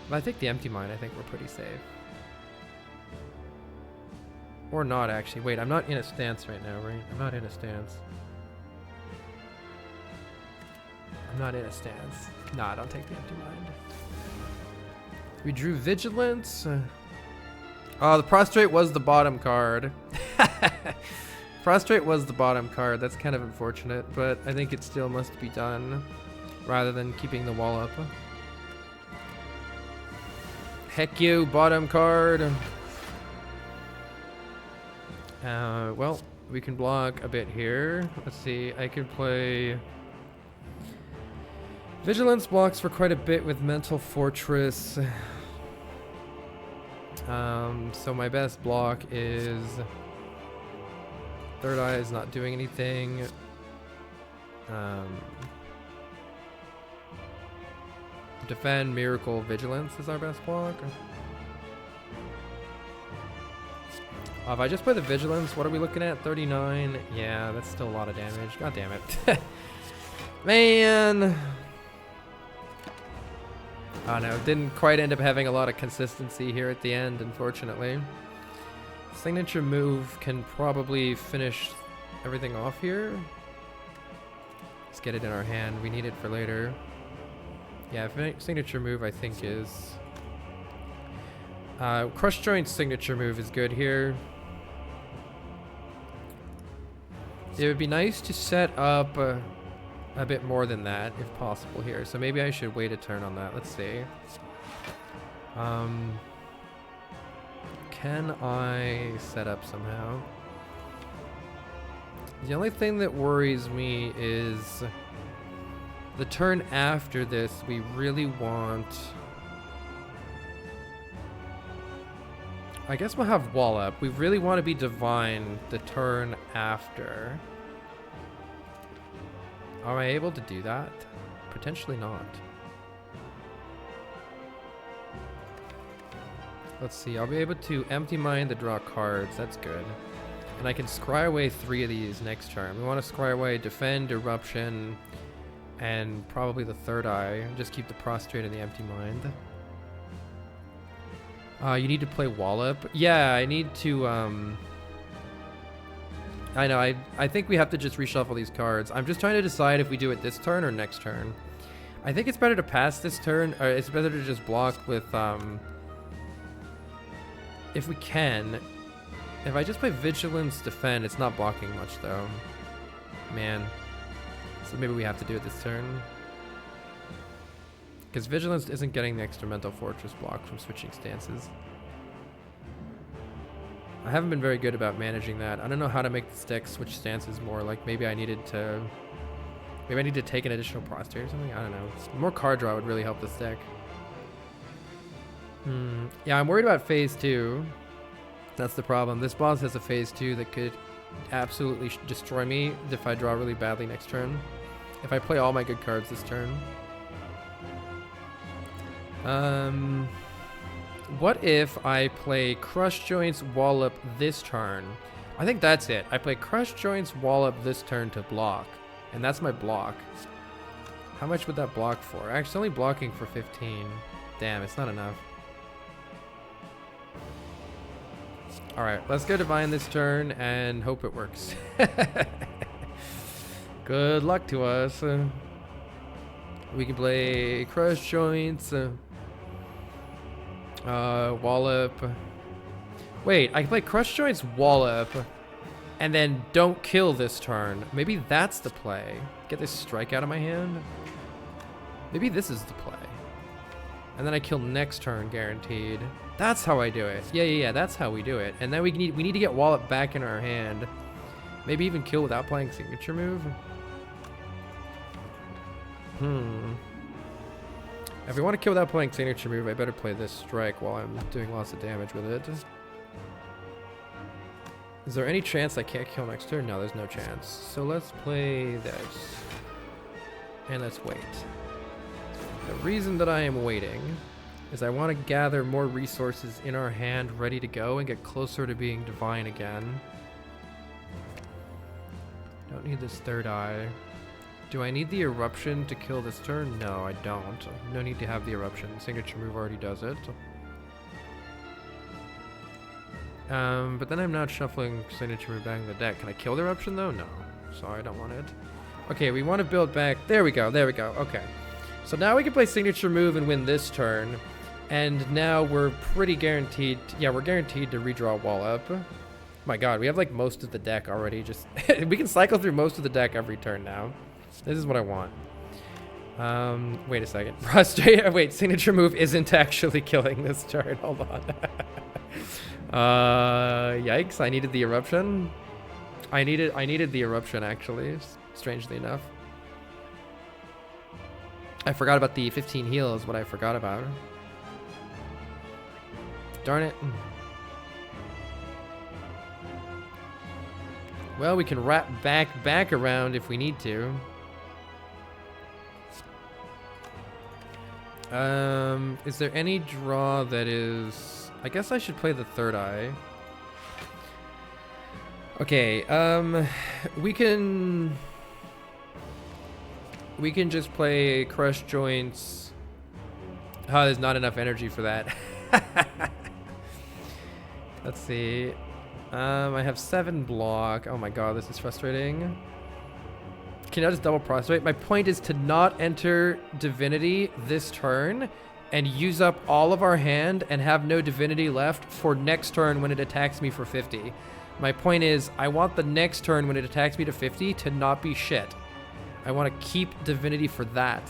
If I take the Empty Mind, I think we're pretty safe. Or not, actually. Wait, I'm not in a stance right now, right? I'm not in a stance. I'm not in a stance. Nah, don't take the Empty Mind. We drew Vigilance. Oh, the Prostrate was the bottom card. Prostrate was the bottom card. That's kind of unfortunate, but I think it still must be done rather than keeping the wall up. Heck you, bottom card. Well, we can block a bit here. Let's see, I could play... Vigilance blocks for quite a bit with Mental Fortress. So my best block is... Third Eye is not doing anything. Defend, Miracle, Vigilance is our best block. If I just play the Vigilance, what are we looking at? 39? Yeah, that's still a lot of damage. God damn it. Man! Oh no, didn't quite end up having a lot of consistency here at the end, unfortunately. Signature move can probably finish everything off here. Let's get it in our hand. We need it for later. Yeah, signature move I think is... Crush Joint's signature move is good here. It would be nice to set up a bit more than that if possible here. So maybe I should wait a turn on that. Let's see. Can I set up somehow? The only thing that worries me is the turn after this we really want... I guess we'll have Wall Up. We really want to be Divine the turn after. Am I able to do that? Potentially not. Let's see. I'll be able to empty mine to draw cards. That's good. And I can scry away 3 of these next turn. We want to scry away Defend, Eruption, and probably the Third Eye. Just keep the Prostrate and the Empty Mind. You need to play Wallop. Yeah, I need to, I know, I think we have to just reshuffle these cards. I'm just trying to decide if we do it this turn or next turn. I think it's better to pass this turn, or it's better to just block with, if we can. If I just play Vigilance, Defend, it's not blocking much, though. Man. So maybe we have to do it this turn. Because Vigilance isn't getting the extra Mental Fortress block from switching stances. I haven't been very good about managing that. I don't know how to make this deck switch stances more. Like maybe I needed to... Maybe I need to take an additional Prostrate or something? I don't know. More card draw would really help this deck. Yeah, I'm worried about phase 2. That's the problem. This boss has a phase 2 that could absolutely destroy me if I draw really badly next turn. If I play all my good cards this turn. What if I play Crush Joints, Wallop this turn? I think that's it. I play Crush Joints, Wallop this turn to block. And that's my block. How much would that block for? Actually, only blocking for 15. Damn, it's not enough. Alright, let's go Divine this turn and hope it works. Good luck to us. We can play Crush Joints, Wallop. Wait, I can play Crush Joints, Wallop, and then don't kill this turn. Maybe that's the play. Get this strike out of my hand. Maybe this is the play. And then I kill next turn, guaranteed. That's how I do it. Yeah, that's how we do it. And then we need to get Wallop back in our hand. Maybe even kill without playing signature move. If we want to kill without playing signature move, I better play this strike while I'm doing lots of damage with it. Is there any chance I can't kill next turn? No, there's no chance. So let's play this. And let's wait. The reason that I am waiting is I want to gather more resources in our hand ready to go and get closer to being Divine again. Don't need this Third Eye. Do I need the Eruption to kill this turn? No, I don't. No need to have the Eruption. Signature move already does it. But then I'm not shuffling signature move back in the deck. Can I kill the Eruption though? No. Sorry, I don't want it. Okay, we want to build back. There we go. There we go. Okay. So now we can play signature move and win this turn. And now we're pretty guaranteed. Yeah, we're guaranteed to redraw Wallop. My god, we have like most of the deck already. Just we can cycle through most of the deck every turn now. This is what I want. Wait a second. Prostrate. Wait, signature move isn't actually killing this turn. Hold on. Yikes! I needed the eruption. I needed the eruption actually. Strangely enough, I forgot about the 15 heal. Is what I forgot about. Darn it. Well, we can wrap back around if we need to. Is there any draw that is... I guess I should play the third eye. Okay, we can just play crush joints. Oh, there's not enough energy for that. Let's see. I have 7 block. Oh my god, this is frustrating. Can I just double prostrate? My point is to not enter divinity this turn and use up all of our hand and have no divinity left for next turn when it attacks me for 50. My point is I want the next turn when it attacks me to 50 to not be shit. I want to keep divinity for that.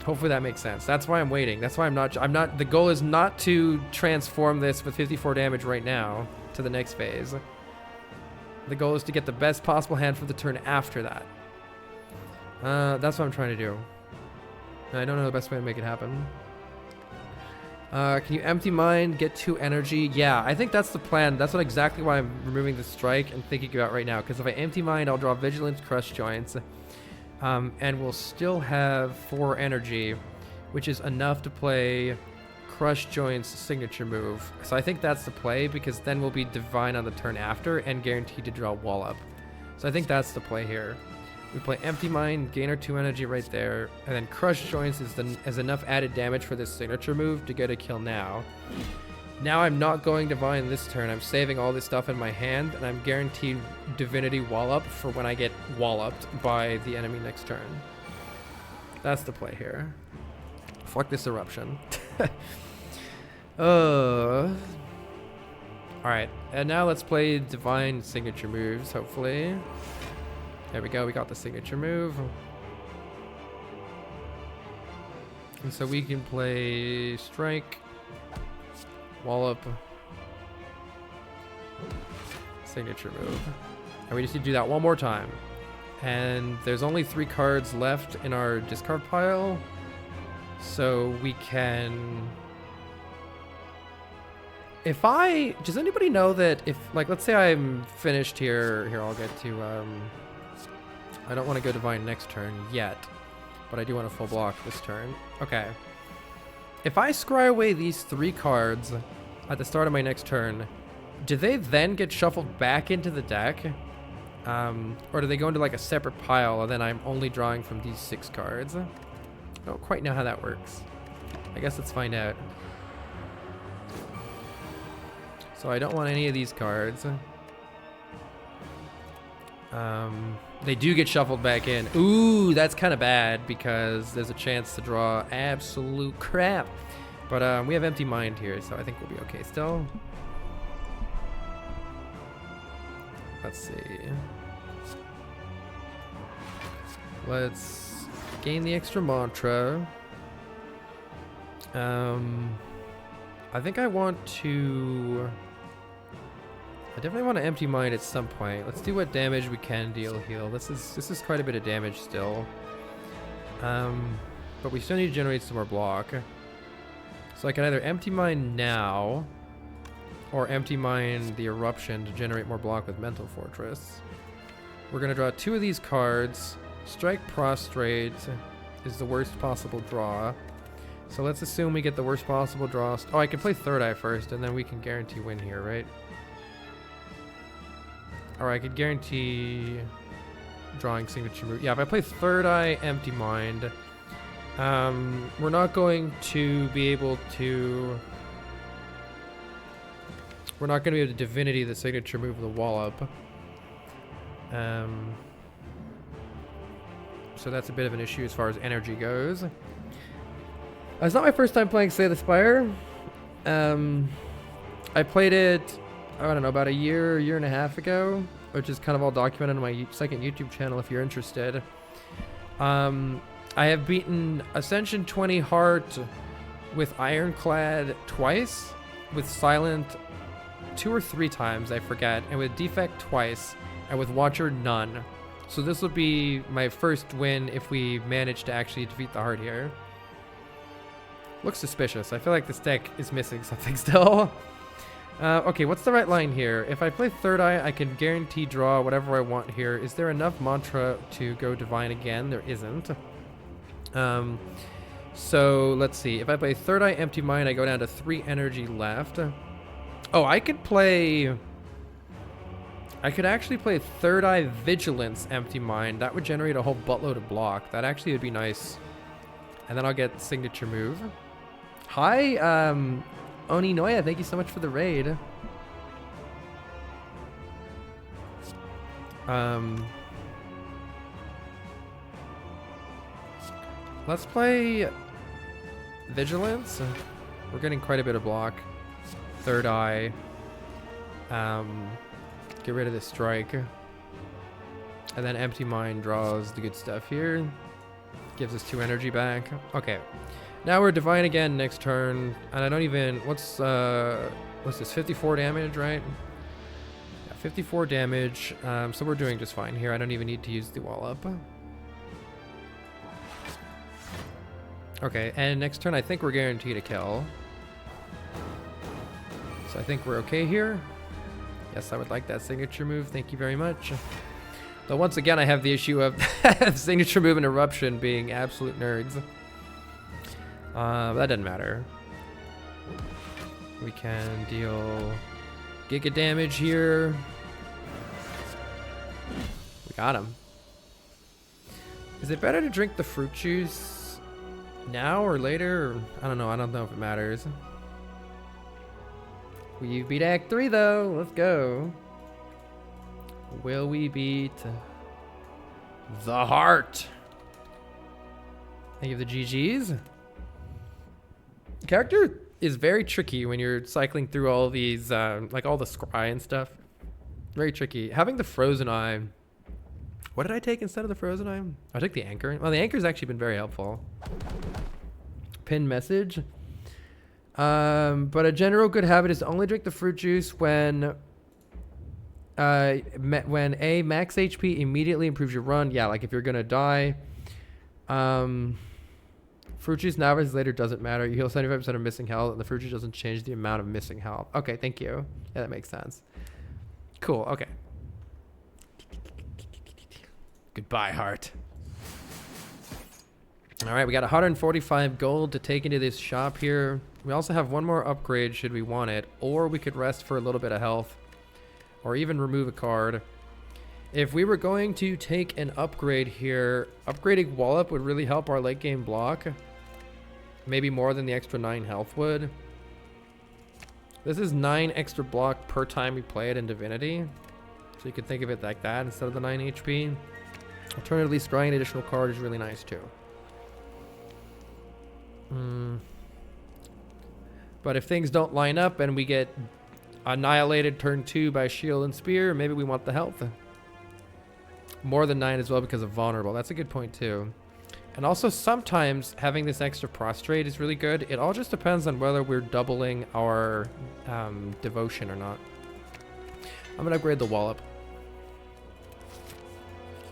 Hopefully that makes sense. That's why I'm waiting. That's why I'm not, the goal is not to transform this with 54 damage right now to the next phase. The goal is to get the best possible hand for the turn after that. That's what I'm trying to do. I don't know the best way to make it happen. Can you empty mind, get 2 energy? Yeah, I think that's the plan. That's what exactly why I'm removing the strike and thinking about right now. Because if I empty mind, I'll draw vigilance, crush joints. And we'll still have 4 energy, which is enough to play crush joints signature move. So I think that's the play, because then we'll be divine on the turn after and guaranteed to draw wall up. So I think that's the play here. We play empty mind, gain our 2 energy right there, and then crush joints is enough added damage for this signature move to get a kill now. Now I'm not going divine this turn. I'm saving all this stuff in my hand, and I'm guaranteed divinity wall up for when I get walloped by the enemy next turn. That's the play here. Fuck this eruption. Alright, and now let's play divine signature moves, hopefully. There we go, we got the signature move. And so we can play strike, wallop, signature move. And we just need to do that one more time. And there's only 3 cards left in our discard pile. So we can... Does anybody know that if, like, let's say I'm finished here. Here, I'll get to, I don't want to go divine next turn yet. But I do want to full block this turn. Okay. If I scry away these 3 cards at the start of my next turn, do they then get shuffled back into the deck? Or do they go into like a separate pile and then I'm only drawing from these 6 cards? I don't quite know how that works. I guess let's find out. So I don't want any of these cards. They do get shuffled back in. Ooh, that's kind of bad because there's a chance to draw absolute crap. But we have empty mind here, so I think we'll be okay still. Let's see. Let's gain the extra mantra. I think I want to... I definitely want to empty mind at some point. Let's do what damage we can deal heal. This is quite a bit of damage still. But we still need to generate some more block. So I can either empty mind now or empty mind the eruption to generate more block with Mental Fortress. We're gonna draw 2 of these cards. Strike Prostrate is the worst possible draw. So let's assume we get the worst possible draw. Oh, I can play Third Eye first and then we can guarantee win here, right? Or I could guarantee drawing signature move. Yeah, if I play Third Eye, empty mind, we're not going to be able to... We're not going to be able to divinity the signature move of the wall up. So that's a bit of an issue as far as energy goes. It's not my first time playing Slay the Spire. I played it, I don't know, about a year and a half ago, which is kind of all documented on my second YouTube channel if you're interested. I have beaten Ascension 20 Heart with Ironclad twice. with Silent 2 or 3 times, I forget, and with Defect twice, and with Watcher none. So this will be my first win if we manage to actually defeat the heart here. Looks suspicious. I feel like this deck is missing something still. Okay, what's the right line here? If I play Third Eye, I can guarantee draw whatever I want here. Is there enough mantra to go Divine again? There isn't. So let's see. If I play Third Eye, Empty Mind, I go down to 3 energy left. Oh, I could actually play Third Eye, Vigilance, Empty Mind. That would generate a whole buttload of block. That actually would be nice. And then I'll get Signature Move. Hi, Oni Noya, thank you so much for the raid. Let's play Vigilance. We're getting quite a bit of block. Third Eye. Get rid of this strike. And then Empty Mind draws the good stuff here. Gives us 2 energy back. Okay. Now we're Divine again next turn, and I don't even, what's this, 54 damage, right? Yeah, 54 damage, so we're doing just fine here. I don't even need to use the wall up. Okay, and next turn I think we're guaranteed a kill. So I think we're okay here. Yes, I would like that signature move, thank you very much. Though once again I have the issue of signature move and Eruption being absolute nerds. That doesn't matter. We can deal giga damage here. We got him. Is it better to drink the fruit juice now or later? Or, I don't know. I don't know if it matters. We beat Act 3 though. Let's go. Will we beat the heart? Thank you for the GGs. Character is very tricky when you're cycling through all these, like all the scry and stuff. Very tricky. Having the Frozen Eye. What did I take instead of the Frozen Eye? I took the Anchor. Well, the Anchor's actually been very helpful. Pin message. But a general good habit is to only drink the fruit juice when A, max HP immediately improves your run. Yeah, like if you're gonna die. Fruit juice now versus later doesn't matter. You heal 75% of missing health, and the fruit juice doesn't change the amount of missing health. Okay, thank you. Yeah, that makes sense. Cool, okay. Goodbye, heart. All right, we got 145 gold to take into this shop here. We also have one more upgrade should we want it, or we could rest for a little bit of health, or even remove a card. If we were going to take an upgrade here, upgrading Wallop would really help our late game block. Maybe more than the extra 9 health would. This is 9 extra block per time we play it in Divinity. So you could think of it like that instead of the 9 HP. Alternatively, scrying an additional card is really nice too. But if things don't line up and we get annihilated turn 2 by Shield and Spear, maybe we want the health. More than 9 as well because of Vulnerable. That's a good point too. And also sometimes having this extra Prostrate is really good. It all just depends on whether we're doubling our Devotion or not. I'm going to upgrade the Wallop.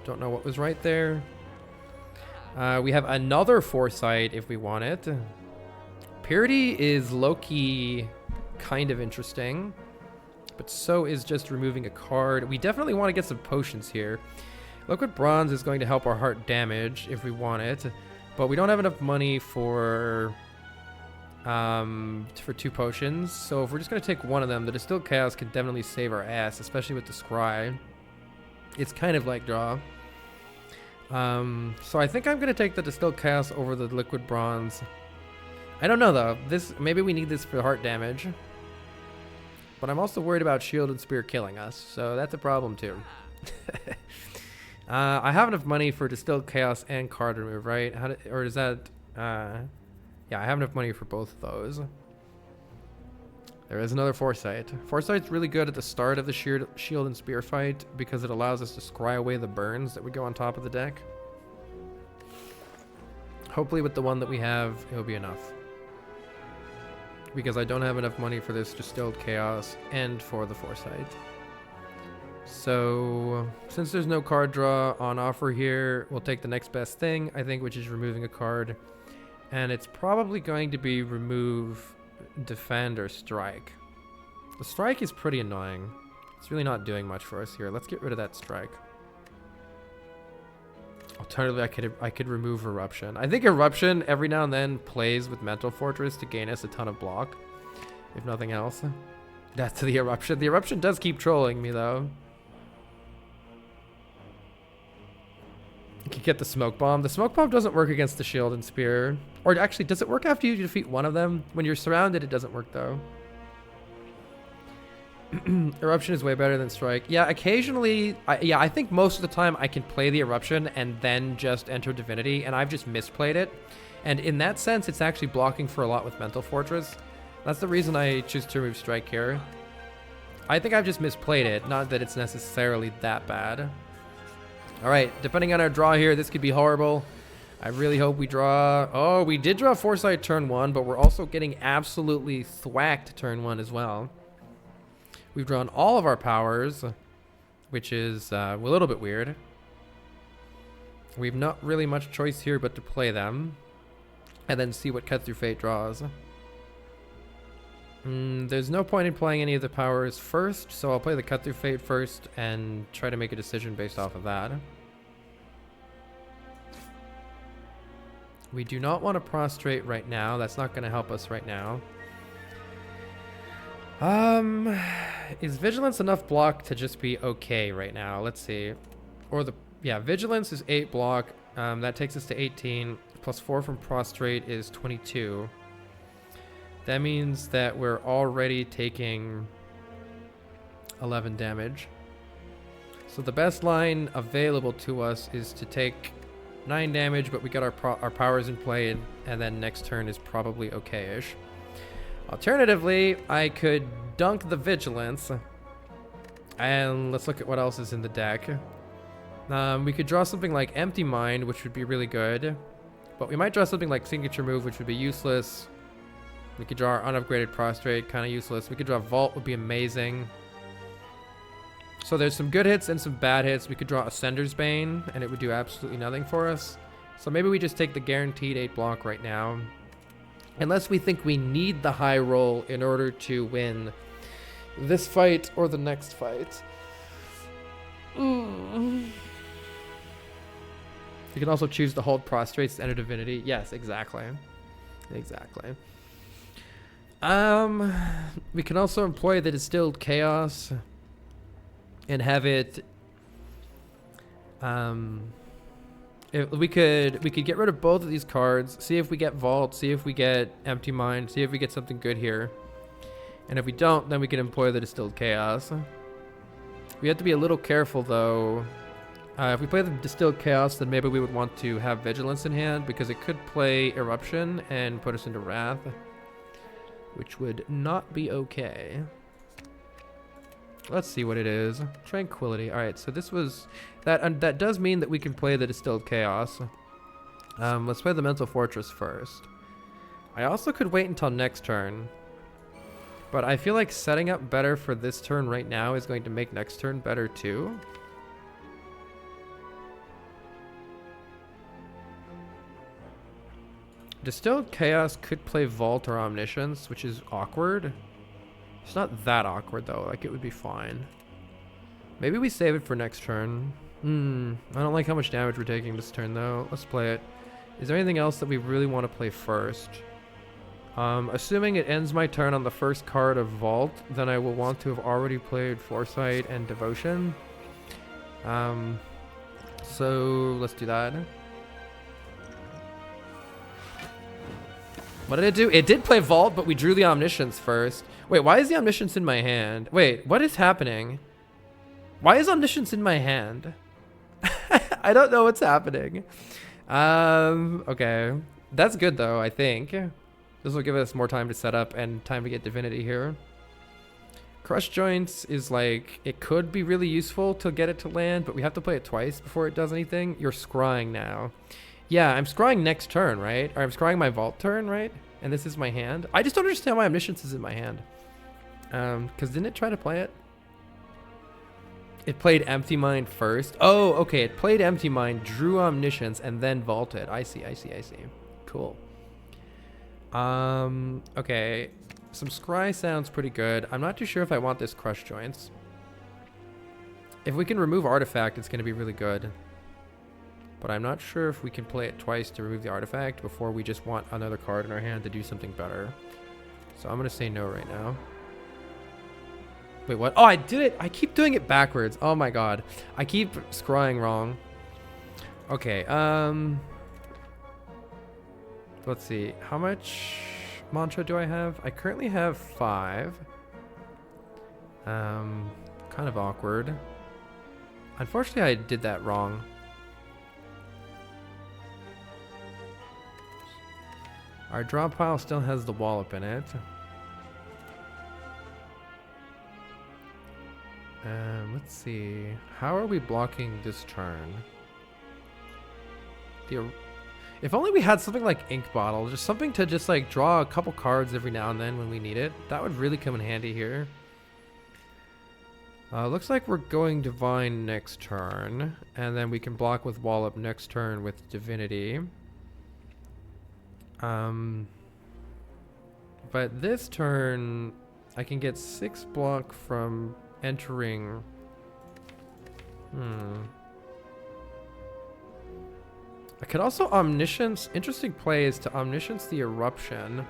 Don't know what was right there. We have another Foresight if we want it. Purity is low-key kind of interesting. But so is just removing a card. We definitely want to get some potions here. Liquid Bronze is going to help our heart damage if we want it. But we don't have enough money for 2 potions. So if we're just going to take one of them, the Distilled Chaos can definitely save our ass, especially with the Scry. It's kind of like draw. So I think I'm going to take the Distilled Chaos over the Liquid Bronze. I don't know though. Maybe we need this for heart damage. But I'm also worried about Shield and Spear killing us, so that's a problem too. I have enough money for Distilled Chaos and card remove, right? Or is that... yeah, I have enough money for both of those. There is another Foresight. Foresight's really good at the start of the Shield and Spear fight because it allows us to scry away the burns that would go on top of the deck. Hopefully with the one that we have, it'll be enough. because I don't have enough money for this Distilled Chaos and for the Foresight. So since there's no card draw on offer here, we'll take the next best thing, I think, which is removing a card. And it's probably going to be remove, defend, or strike. The strike is pretty annoying. It's really not doing much for us here. Let's get rid of that strike. Alternatively, I could remove Eruption. I think Eruption every now and then plays with Mental Fortress to gain us a ton of block, if nothing else. That's the Eruption. The Eruption does keep trolling me, though. You can get the Smoke Bomb. The Smoke Bomb doesn't work against the Shield and Spear. Or actually, does it work after you defeat one of them? When you're surrounded, it doesn't work, though. Eruption is way better than Strike. Yeah, occasionally, I think most of the time I can play the Eruption and then just enter Divinity, and I've just misplayed it. And in that sense, it's actually blocking for a lot with Mental Fortress. That's the reason I choose to remove Strike here. I think I've just misplayed it, not that it's necessarily that bad. Alright, depending on our draw here, this could be horrible. I really hope we draw... Oh, we did draw Foresight turn 1, but we're also getting absolutely thwacked turn 1 as well. We've drawn all of our powers, which is a little bit weird. We've not really much choice here but to play them. And then see what Cut Through Fate draws. There's no point in playing any of the powers first, so I'll play the Cut Through Fate first and try to make a decision based off of that. We do not want to prostrate right now. That's not going to help us right now. Is Vigilance enough block to just be okay right now? Let's see. Or yeah, Vigilance is 8 block. That takes us to 18. Plus 4 from Prostrate is 22. That means that we're already taking 11 damage. So the best line available to us is to take 9 damage, but we got our powers in play, and then next turn is probably okay-ish. Alternatively, I could dunk the Vigilance, and let's look at what else is in the deck. We could draw something like Empty Mind, which would be really good, but we might draw something like Signature Move, which would be useless. We could draw our unupgraded Prostrate, kind of useless. We could draw Vault, would be amazing. So there's some good hits and some bad hits. We could draw Ascender's Bane, and it would do absolutely nothing for us. So maybe we just take the guaranteed 8 block right now. Unless we think we need the high roll in order to win this fight or the next fight. You can also choose to hold Prostrates to enter Divinity. Yes, exactly. Exactly. We can also employ the Distilled Chaos and have it... we could get rid of both of these cards, see if we get Vault, see if we get Empty Mind, see if we get something good here. And if we don't, then we can employ the Distilled Chaos. We have to be a little careful, though. If we play the Distilled Chaos, then maybe we would want to have Vigilance in hand, because it could play Eruption and put us into Wrath, which would not be okay. Let's see what it is. Tranquility. Alright, so this was... That does mean that we can play the Distilled Chaos. Let's play the Mental Fortress first. I also could wait until next turn. But I feel like setting up better for this turn right now is going to make next turn better too. Distilled Chaos could play Vault or Omniscience, which is awkward. It's not that awkward though, like it would be fine. Maybe we save it for next turn. I don't like how much damage we're taking this turn though. Let's play it. Is there anything else that we really want to play first? Assuming it ends my turn on the first card of Vault, then I will want to have already played Foresight and Devotion. So let's do that. What did it do? It did play Vault, but we drew the Omniscience first. Wait, why is the Omniscience in my hand? Wait, what is happening? Why is Omniscience in my hand? I don't know what's happening. Okay. That's good, though, I think. This will give us more time to set up and time to get Divinity here. Crush Joints is like... It could be really useful to get it to land, but we have to play it twice before it does anything. You're scrying now. Yeah, I'm scrying next turn, right? Or I'm scrying my Vault turn, right? and this is my hand. I just don't understand why Omniscience is in my hand. Because didn't it try to play it? It played Empty Mind first. Oh, okay. It played Empty Mind, drew Omniscience, and then vaulted. I see. Cool. Okay. Some Scry sounds pretty good. I'm not too sure if I want this Crush Joints. If we can remove Artifact, it's going to be really good. But I'm not sure if we can play it twice to remove the Artifact before we just want another card in our hand to do something better. So I'm going to say no right now. Wait, what? Oh, I did it. I keep doing it backwards. Oh my god. I keep scrying wrong. Okay, let's see. How much mantra do I have? I currently have 5. Kind of awkward. Unfortunately, I did that wrong. Our draw pile still has the wallop in it. Let's see. How are we blocking this turn? If only we had something like Ink Bottle, just something to just like draw a couple cards every now and then when we need it. That would really come in handy here. Looks like we're going Divine next turn, and then we can block with Wallop next turn with Divinity. But this turn, I can get 6 block from entering. I could also Omniscience. Interesting play is to Omniscience the Eruption.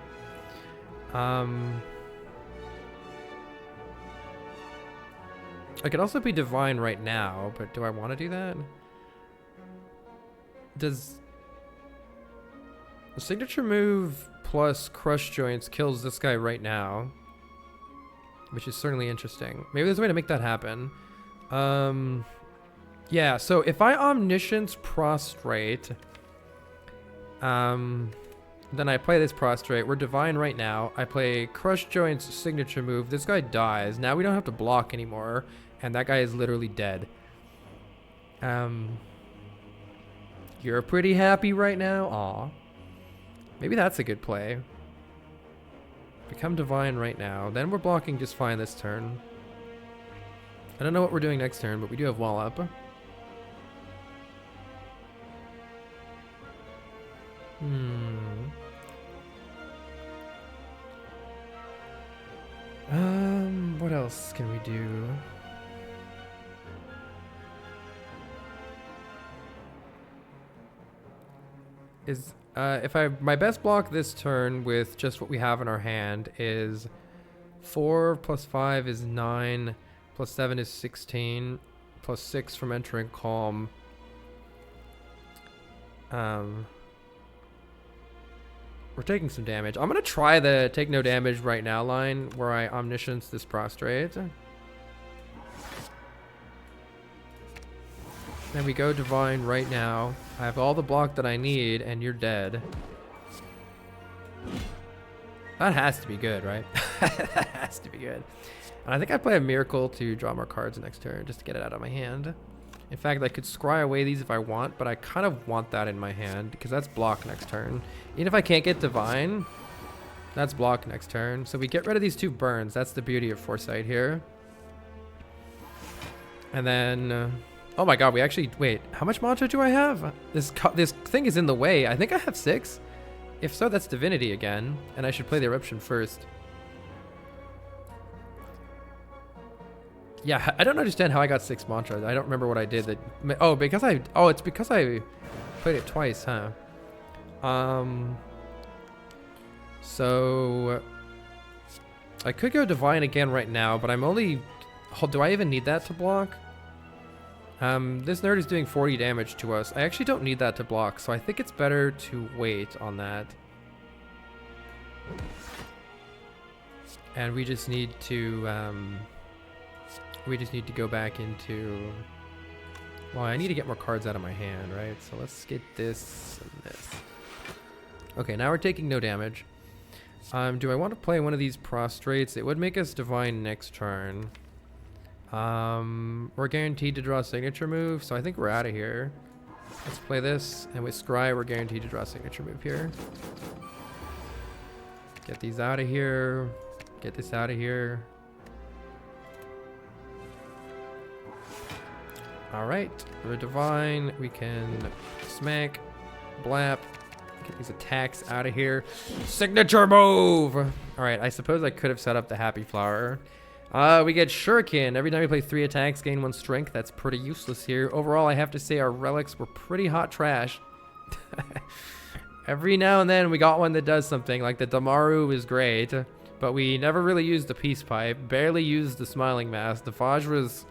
I could also be Divine right now, but do I want to do that? Does the signature move plus Crush Joints kills this guy right now? Which is certainly interesting. Maybe there's a way to make that happen. Yeah, so if I Omniscience Prostrate, then I play this Prostrate. We're Divine right now. I play Crush Joints signature move. This guy dies. Now we don't have to block anymore, and that guy is literally dead. You're pretty happy right now? Aw. Maybe that's a good play. Become Divine right now. Then we're blocking just fine this turn. I don't know what we're doing next turn, but we do have Wall Up. What else can we do? My best block this turn with just what we have in our hand is 4 plus 5 is 9, plus 7 is 16, plus 6 from entering Calm. We're taking some damage. I'm gonna try the take no damage right now line where I Omniscience this Prostrate. Then we go Divine right now. I have all the block that I need, and you're dead. That has to be good, right? That has to be good. And I think I play a Miracle to draw more cards next turn, just to get it out of my hand. In fact, I could scry away these if I want, but I kind of want that in my hand, because that's block next turn. Even if I can't get Divine, that's block next turn. So we get rid of these 2 burns. That's the beauty of Foresight here. And then... oh my god, we actually... wait, how much mantra do I have? This thing is in the way. I think I have 6. If so, that's Divinity again. And I should play the Eruption first. Yeah, I don't understand how I got 6 mantras. I don't remember what I did. That it's because I played it twice, huh? So... I could go Divine again right now, but I'm only... do I even need that to block? This nerd is doing 40 damage to us. I actually don't need that to block, so I think it's better to wait on that. And we just need to, go back into... well, I need to get more cards out of my hand, right? So let's get this and this. Okay, now we're taking no damage. Do I want to play one of these Prostrates? It would make us Divine next turn. We're guaranteed to draw a signature move, so I think we're out of here. Let's play this, and with Scry, we're guaranteed to draw a signature move here. Get these out of here. Get this out of here. Alright, we're divine. We can smack, blap, get these attacks out of here. Signature move! Alright, I suppose I could have set up the happy flower. We get shuriken. Every time we play 3 attacks, gain 1 strength. That's pretty useless here. Overall, I have to say our relics were pretty hot trash. Every now and then we got one that does something, like the Damaru is great, but we never really used the peace pipe, barely used the smiling mask. The Vajra's,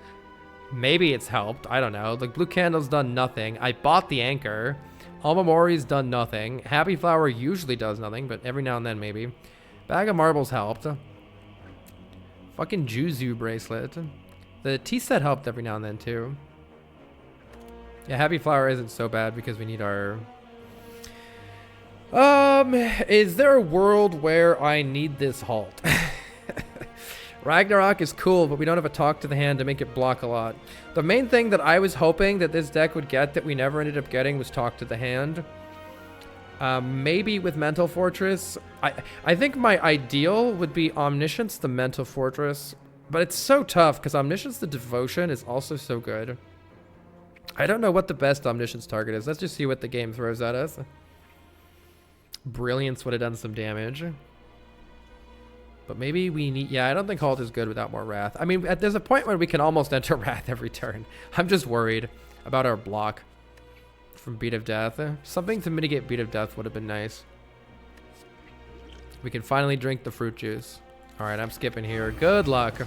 maybe it's helped, I don't know. The blue candle's done nothing. I bought the anchor. Almamori's done nothing. Happy flower usually does nothing, but every now and then maybe. Bag of marbles helped. Fucking Juzu bracelet. The tea set helped every now and then too. Yeah, happy flower isn't so bad because we need our... is there a world where I need this halt? Ragnarok is cool, but we don't have a talk to the hand to make it block a lot. The main thing that I was hoping that this deck would get that we never ended up getting was talk to the hand. Maybe with Mental Fortress. I think my ideal would be Omniscience, the Mental Fortress. But it's so tough because Omniscience, the Devotion, is also so good. I don't know what the best Omniscience target is. Let's just see what the game throws at us. Brilliance would have done some damage. But maybe we need... Yeah, I don't think Halt is good without more Wrath. I mean, there's a point where we can almost enter Wrath every turn. I'm just worried about our block from Beat of Death. Something to mitigate Beat of Death would have been nice. We can finally drink the fruit juice. Alright, I'm skipping here. Good luck.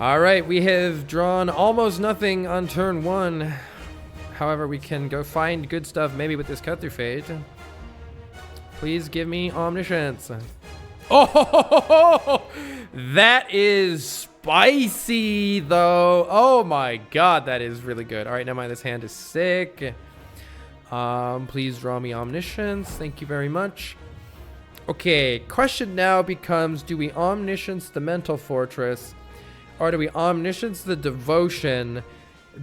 Alright, we have drawn almost nothing on turn 1. However, we can go find good stuff maybe with this Cut Through Fate. Please give me Omniscience. Oh, that is spicy though. Oh my god, that is really good. All right, never mind, this hand is sick. Please draw me Omniscience. Thank you very much. Okay, question now becomes, do we Omniscience the Mental Fortress or do we Omniscience the Devotion?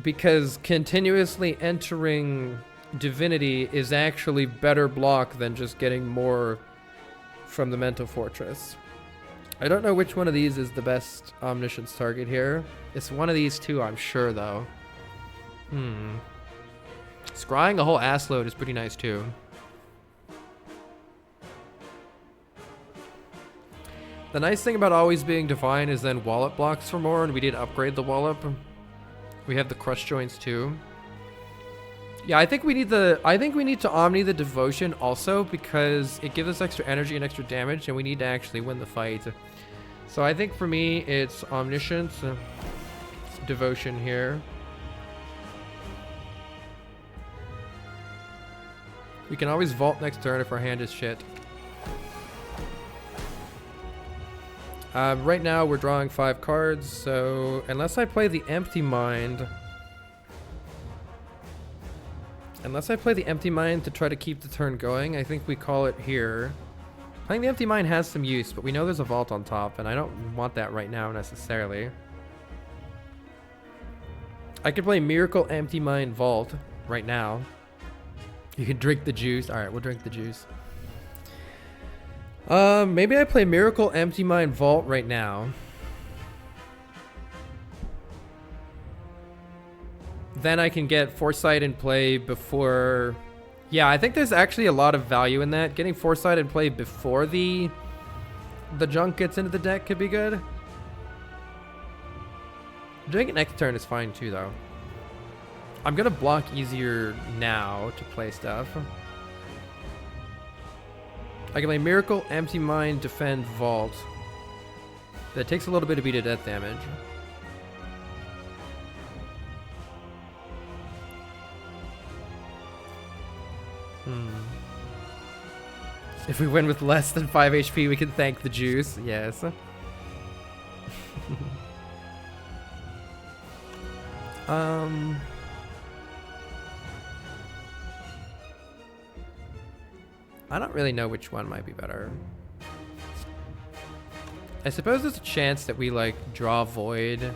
Because continuously entering Divinity is actually better block than just getting more from the Mental Fortress. I don't know which one of these is the best Omniscience target here. It's one of these two, I'm sure, though. Scrying a whole ass load is pretty nice, too. The nice thing about always being Divine is then Wallop blocks for more, and we did upgrade the Wallop. We have the Crush Joints, too. Yeah, I think we need to Omni the Devotion also because it gives us extra energy and extra damage, and we need to actually win the fight. So I think for me, it's Omniscience, Devotion here. We can always vault next turn if our hand is shit. Right now we're drawing 5 cards, so unless I play the Empty Mind... Unless I play the Empty Mind to try to keep the turn going, I think we call it here. Playing the Empty Mind has some use, but we know there's a vault on top, and I don't want that right now necessarily. I could play Miracle Empty Mind Vault right now. You can drink the juice. Alright, we'll drink the juice. Maybe I play Miracle Empty Mind Vault right now. Then I can get Foresight in play before... Yeah, I think there's actually a lot of value in that. Getting Foresight in play before the junk gets into the deck could be good. Doing it next turn is fine too, though. I'm gonna block easier now to play stuff. I can play Miracle, Empty Mind, Defend, Vault. That takes a little bit of beat of death damage. If we win with less than 5 HP, we can thank the juice. Yes. I don't really know which one might be better. I suppose there's a chance that we like draw Void.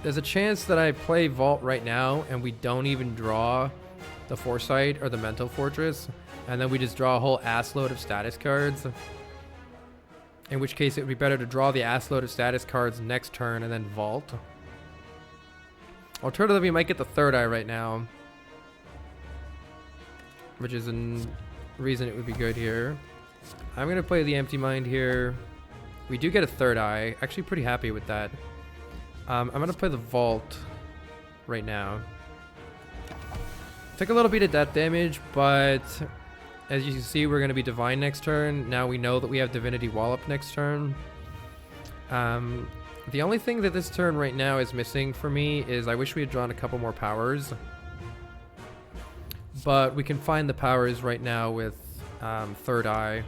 There's a chance that I play Vault right now and we don't even draw the Foresight or the Mental Fortress. And then we just draw a whole ass load of status cards. In which case it would be better to draw the ass load of status cards next turn and then vault. Alternatively, we might get the third eye right now. Which is a reason it would be good here. I'm going to play the Empty Mind here. We do get a third eye. Actually pretty happy with that. I'm going to play the Vault right now. Took a little bit of death damage, but as you can see, we're going to be Divine next turn. Now we know that we have Divinity Wallop next turn. The only thing that this turn right now is missing for me is I wish we had drawn a couple more powers. But we can find the powers right now with Third Eye.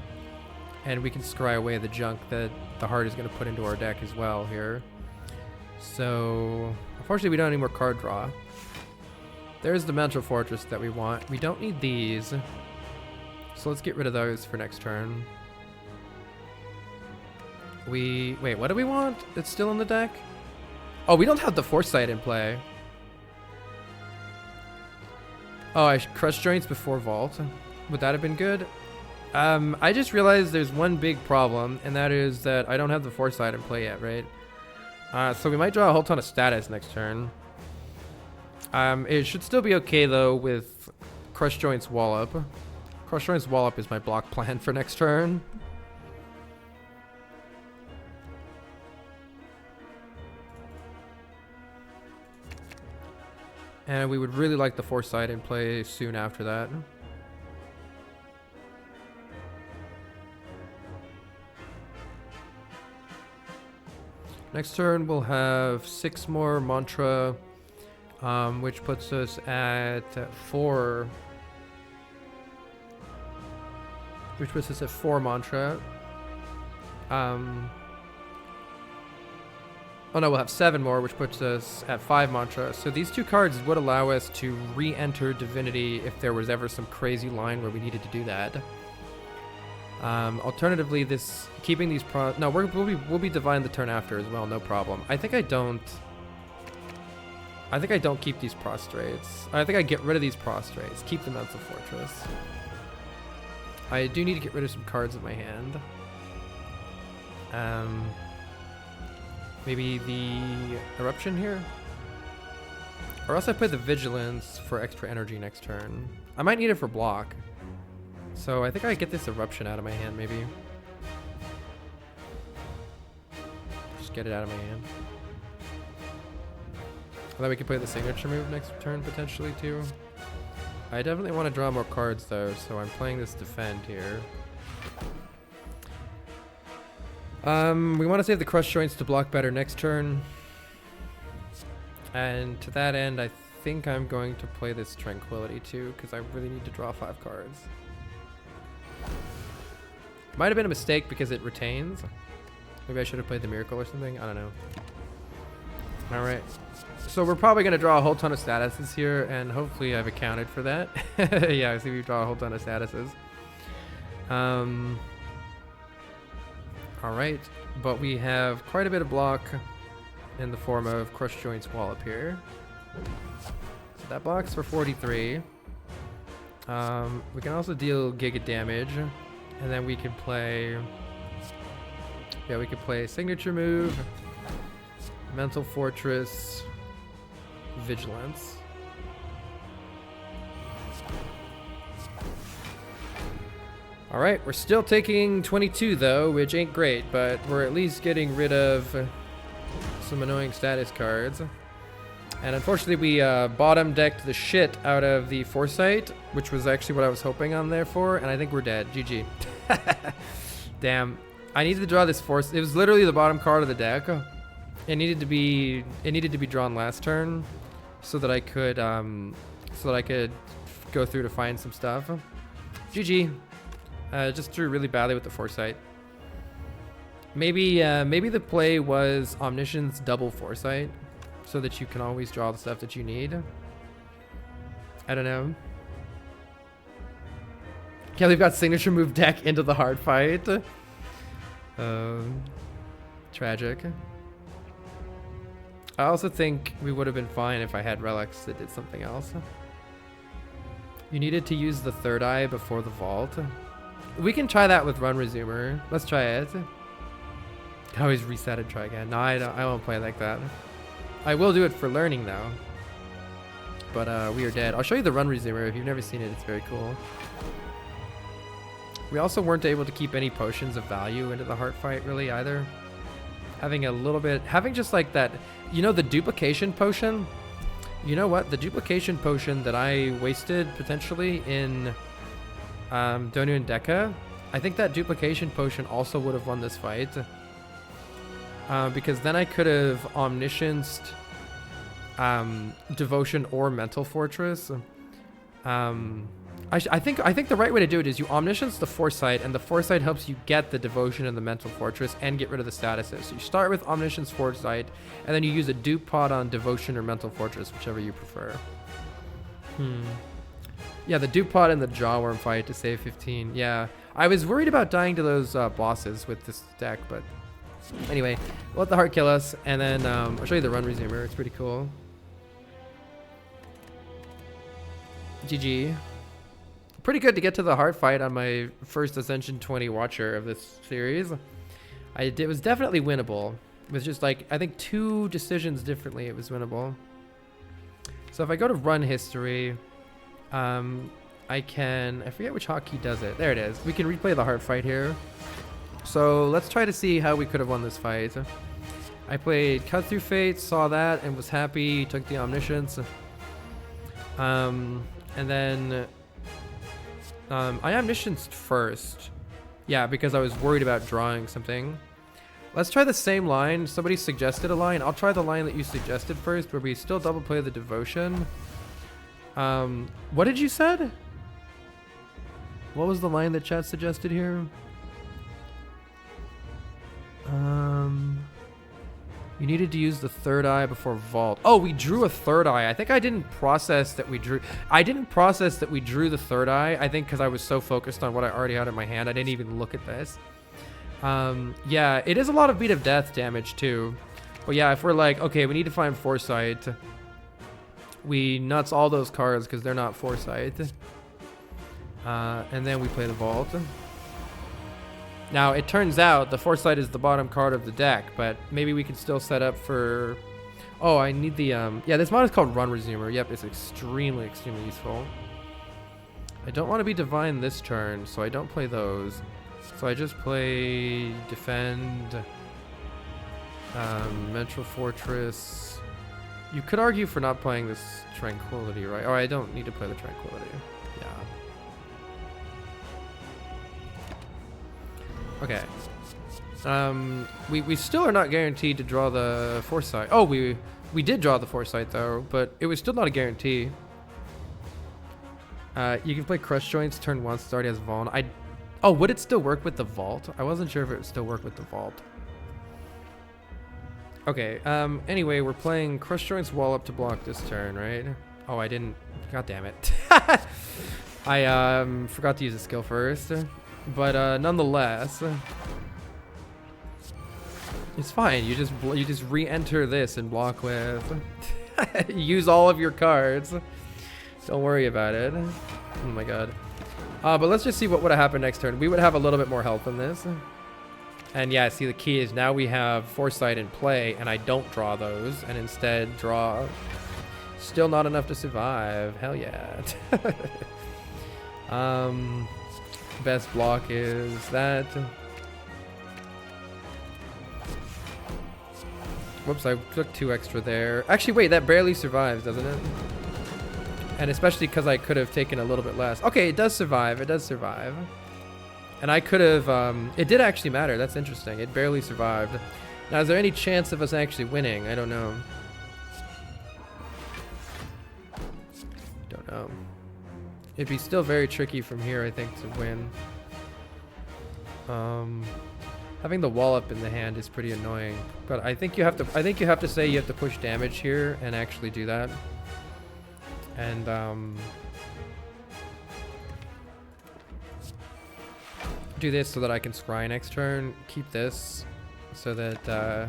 And we can scry away the junk that the Heart is going to put into our deck as well here. So, unfortunately we don't have any more card draw. There's the Mental Fortress that we want. We don't need these. So let's get rid of those for next turn. Wait, what do we want? It's still in the deck? Oh, we don't have the Foresight in play. Oh, I Crush Joints before Vault. Would that have been good? I just realized there's one big problem, and that is that I don't have the Foresight in play yet, right? So we might draw a whole ton of status next turn. It should still be okay, though, with Crush Joints Wallop. Crush Joints Wallop is my block plan for next turn. And we would really like the Foresight in play soon after that. Next turn we'll have 6 more Mantra, which puts us at 4. Which puts us at 4 Mantra. Oh no, we'll have 7 more, which puts us at 5 Mantra. So these 2 cards would allow us to re-enter Divinity if there was ever some crazy line where we needed to do that. Alternatively, keeping these we'll be Divine the turn after as well, no problem. I think I don't keep these Prostrates. I think I get rid of these Prostrates. Keep the Mental Fortress. I do need to get rid of some cards in my hand. Maybe the Eruption here? Or else I play the Vigilance for extra energy next turn. I might need it for block. So I think I get this Eruption out of my hand, maybe. Just get it out of my hand. And then we can play the Signature move next turn, potentially, too. I definitely want to draw more cards, though, so I'm playing this Defend here. We want to save the Crush Joints to block better next turn. And to that end, I think I'm going to play this Tranquility too, because I really need to draw 5 cards. Might have been a mistake because it retains. Maybe I should have played the Miracle or something. I don't know. Alright. So we're probably going to draw a whole ton of statuses here, and hopefully I've accounted for that. Yeah, I see we draw a whole ton of statuses. Alright, but we have quite a bit of block in the form of Crush Joints Wallop here. So that blocks for 43. We can also deal Giga damage, and then we can play... Yeah, we can play Signature move, Mental Fortress, Vigilance. Alright, we're still taking 22 though, which ain't great, but we're at least getting rid of some annoying status cards. And unfortunately we bottom decked the shit out of the Foresight, which was actually what I was hoping on there for, and I think we're dead. GG. Damn. I needed to draw this Foresight. It was literally the bottom card of the deck. It needed to be drawn last turn so that I could go through to find some stuff. GG. Just drew really badly with the Foresight. Maybe the play was Omniscience double Foresight, so that you can always draw the stuff that you need. I don't know. Yeah, we've got Signature move deck into the hard fight. Tragic. I also think we would have been fine if I had relics that did something else. You needed to use the third eye before the vault. We can try that with run resumer. Let's try it. Always reset and try again. No, I won't play like that. I will do it for learning though. But we are dead. I'll show you the run resumer. If you've never seen it, it's very cool. We also weren't able to keep any potions of value into the heart fight really either. Having a little bit, having just like that, you know, the duplication potion. You know what? The duplication potion that I wasted potentially in Donu and Deka, I think that duplication potion also would have won this fight. Because then I could have omniscienced devotion or mental fortress. I think the right way to do it is you omniscience the foresight, and the foresight helps you get the devotion and the mental fortress and get rid of the statuses. So you start with omniscience foresight, and then you use a dupe pod on devotion or mental fortress, whichever you prefer. Yeah, the dupe pod and the jawworm fight to save 15. Yeah, I was worried about dying to those bosses with this deck, but anyway, we'll let the heart kill us, and then I'll show you the run resumer. It's pretty cool. GG. Pretty good to get to the heart fight on my first Ascension 20 watcher of this series. It was definitely winnable. It was just like, I think 2 decisions differently, it was winnable. So if I go to run history, I forget which hotkey does it. There it is. We can replay the heart fight here. So let's try to see how we could have won this fight. I played Cut Through Fate, saw that, and was happy, took the Omniscience. And then I omniscienced first. Yeah, because I was worried about drawing something. Let's try the same line. Somebody suggested a line. I'll try the line that you suggested first, where we still double play the devotion. What did you said? What was the line that chat suggested here? You needed to use the third eye before vault. Oh, we drew a third eye. I think I didn't process that we drew. The third eye. I think because I was so focused on what I already had in my hand, I didn't even look at this. Yeah, it is a lot of beat of death damage too. But yeah, if we're like, okay, we need to find foresight, we nuts all those cards because they're not foresight. And then we play the vault. Now, it turns out the foresight is the bottom card of the deck, but maybe we can still set up for... Oh, I need the... Yeah, this mod is called Run Resumer. Yep, it's extremely, extremely useful. I don't want to be Divine this turn, so I don't play those. So I just play Defend, Mental Fortress. You could argue for not playing this Tranquility, right? Oh, I don't need to play the Tranquility. Yeah. Okay. We still are not guaranteed to draw the foresight. Oh, we did draw the foresight though, but it was still not a guarantee. You can play Crush Joints turn 1, it already has Vault. Oh, would it still work with the Vault? I wasn't sure if it would still work with the Vault. Okay, anyway, we're playing Crush Joints Wall Up to block this turn, right? Oh, I didn't. God damn it. I forgot to use a skill first. But nonetheless, it's fine. You just re-enter this and block with. Use all of your cards. Don't worry about it. Oh my god. But let's just see what would have happened next turn. We would have a little bit more health in this. And yeah, see, the key is now we have foresight in play, and I don't draw those, and instead draw. Still not enough to survive. Hell yeah. Best block is that. Whoops, I took 2 extra there. Actually, wait, that barely survives, doesn't it? And especially because I could have taken a little bit less. Okay, it does survive. It does survive. And I could have... it did actually matter. That's interesting. It barely survived. Now, is there any chance of us actually winning? I don't know. Don't know. It'd be still very tricky from here, I think, to win. Having the wall up in the hand is pretty annoying, but I think you have to. I think you have to say you have to push damage here and actually do that. And do this so that I can scry next turn. Keep this so that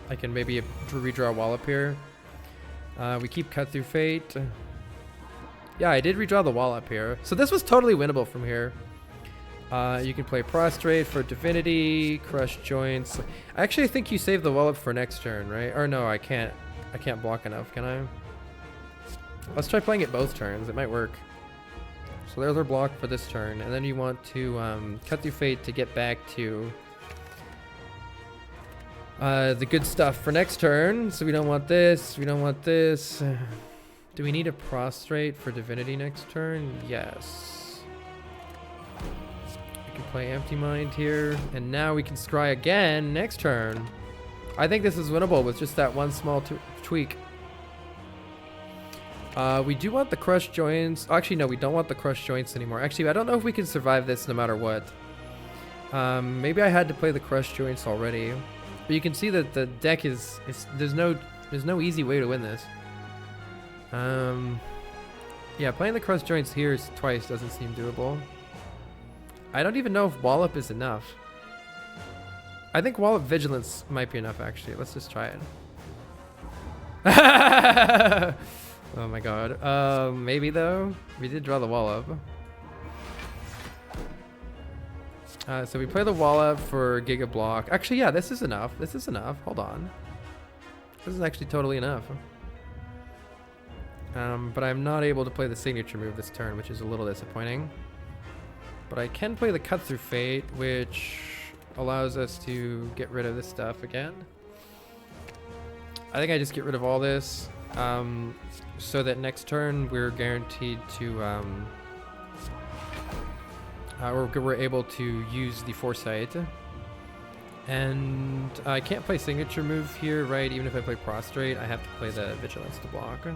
I can maybe redraw a wall up here. We keep Cut Through Fate. Yeah, I did redraw the wall up here. So this was totally winnable from here. You can play Prostrate for Divinity, Crush Joints. I actually think you save the wall up for next turn, right? Or no, I can't. I can't block enough, can I? Let's try playing it both turns. It might work. So there's our block for this turn. And then you want to cut through Fate to get back to the good stuff for next turn. So we don't want this. We don't want this. Do we need a Prostrate for Divinity next turn? Yes. Play Empty Mind here, and now we can scry again next turn. I think this is winnable with just that one small tweak. We do want the Crush Joints. Oh, actually, no, we don't want the Crush Joints anymore. Actually, I don't know if we can survive this no matter what. Maybe I had to play the Crush Joints already, but you can see that the deck is there's no easy way to win this. Yeah, playing the Crush Joints here twice doesn't seem doable. I don't even know if Wallop is enough. I think Wallop Vigilance might be enough, actually. Let's just try it. Oh my god. Maybe though. We did draw the Wallop. So we play the Wallop for Giga Block. Actually, yeah, this is enough. This is enough. Hold on. This is actually totally enough. But I'm not able to play the signature move this turn, which is a little disappointing. But I can play the Cut Through Fate, which allows us to get rid of this stuff again. I think I just get rid of all this, so that next turn we're guaranteed to, we're able to use the Foresight. And I can't play Signature Move here, right? Even if I play Prostrate, I have to play the Vigilance to block. It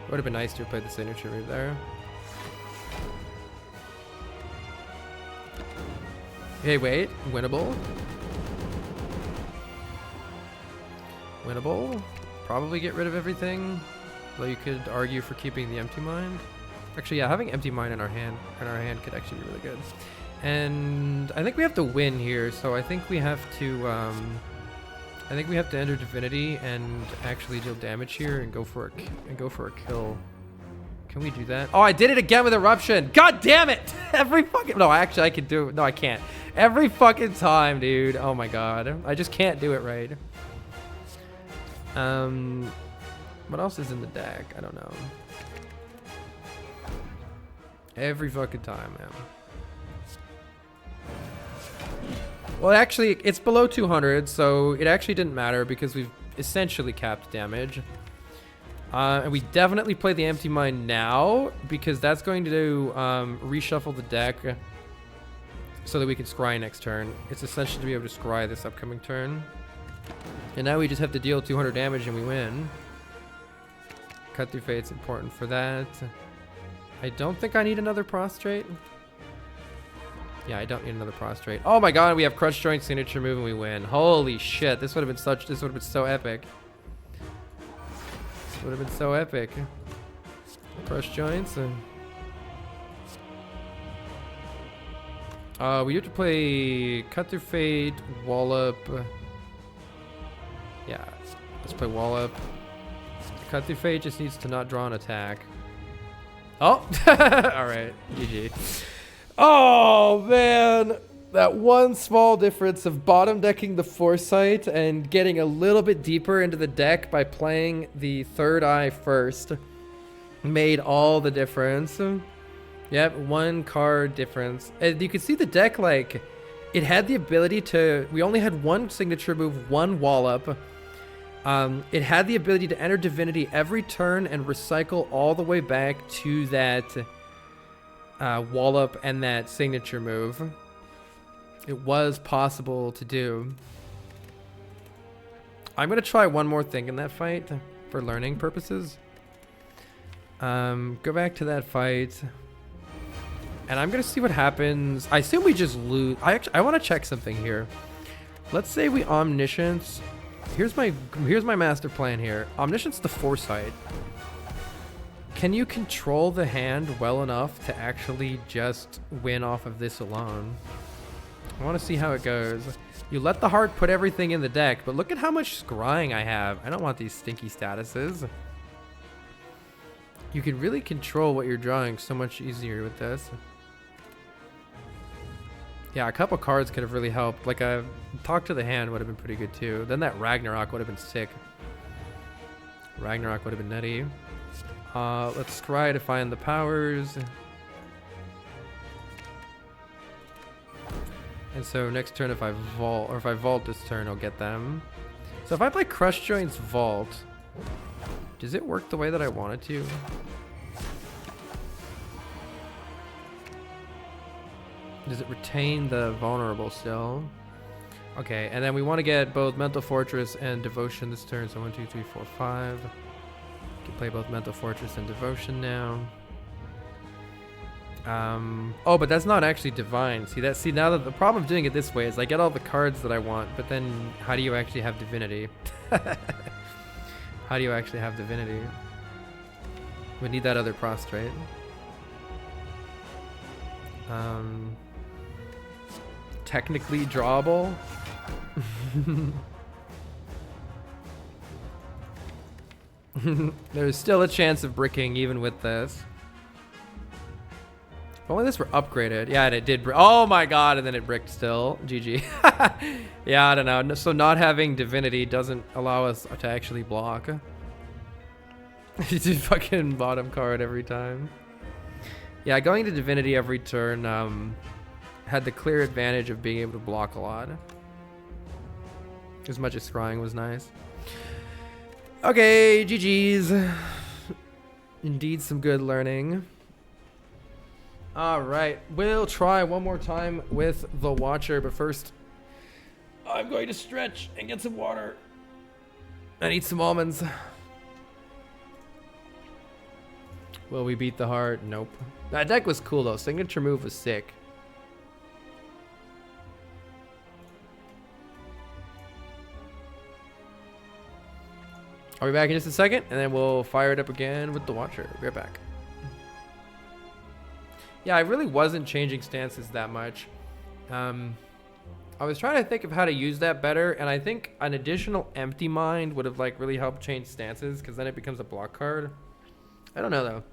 would have been nice to have played the Signature Move there. Okay, wait. Winnable. Winnable. Probably get rid of everything. Though you could argue for keeping the Empty Mind. Actually, yeah, having Empty Mind in our hand could actually be really good. And I think we have to win here, so I think we have to enter Divinity and actually deal damage here and go for a kill. Can we do that? Oh, I did it again with Eruption. God damn it! Every fucking... No, actually, I can do it. No, I can't. Every fucking time, dude. Oh my god. I just can't do it right. What else is in the deck? I don't know. Every fucking time, man. Well, actually, it's below 200, so it actually didn't matter because we've essentially capped damage. And we definitely play the Empty Mind now because that's going to reshuffle the deck so that we can scry next turn. It's essential to be able to scry this upcoming turn. And now we just have to deal 200 damage and we win. Cut Through Fate's important for that. I don't think I need another Prostrate. Yeah, I don't need another Prostrate. Oh my god, we have Crush Joint Signature Move and we win. Holy shit, this would have been so epic. Would have been so epic. Crush Joints. We have to play Cut Through Fate, Wallop. Yeah, let's play Wallop. Cut Through Fate just needs to not draw an attack. Oh! Alright, GG. Oh, man! That one small difference of bottom decking the Foresight and getting a little bit deeper into the deck by playing the Third Eye first made all the difference. Yep, one card difference. And you can see the deck, like, it had the ability to... We only had one signature move, one Wallop. It had the ability to enter Divinity every turn and recycle all the way back to that Wallop and that signature move. It was possible to do. I'm going to try one more thing in that fight for learning purposes. Go back to that fight. And I'm going to see what happens. I assume we just lose. I want to check something here. Let's say we Omniscience. Here's my master plan here. Omniscience the Foresight. Can you control the hand well enough to actually just win off of this alone? I want to see how it goes. You let the heart put everything in the deck, but look at how much scrying I have. I don't want these stinky statuses. You can really control what you're drawing so much easier with this. Yeah, a couple cards could have really helped. Like a Talk to the Hand would have been pretty good too. Then that Ragnarok would have been sick. Ragnarok would have been nutty. Let's try to find the powers. And so next turn if I vault, or if I vault this turn, I'll get them. So if I play Crush Joints Vault, does it work the way that I want it to? Does it retain the vulnerable still? Okay, and then we want to get both Mental Fortress and Devotion this turn. So 1, 2, 3, 4, 5. Can play both Mental Fortress and Devotion now. Oh, but that's not actually divine. See now that the problem of doing it this way is I get all the cards that I want, but then how do you actually have divinity? How do you actually have divinity? We need that other prostrate. Technically drawable. There's still a chance of bricking even with this. If only this were upgraded. Yeah, and it did. Oh my god, and then it bricked still. GG. Yeah, I don't know. So not having divinity doesn't allow us to actually block. It's a fucking bottom card every time. Yeah, going to divinity every turn had the clear advantage of being able to block a lot. As much as scrying was nice. Okay, GG's. Indeed some good learning. All right, we'll try one more time with the Watcher, but first I'm going to stretch and get some water and eat some almonds. Will we beat the heart? Nope. That deck was cool though. Signature move was sick. I'll be back in just a second, and then we'll fire it up again with the Watcher. Be right back. Yeah, I really wasn't changing stances that much. I was trying to think of how to use that better, and I think an additional Empty Mind would have like really helped change stances, because then it becomes a block card. I don't know though.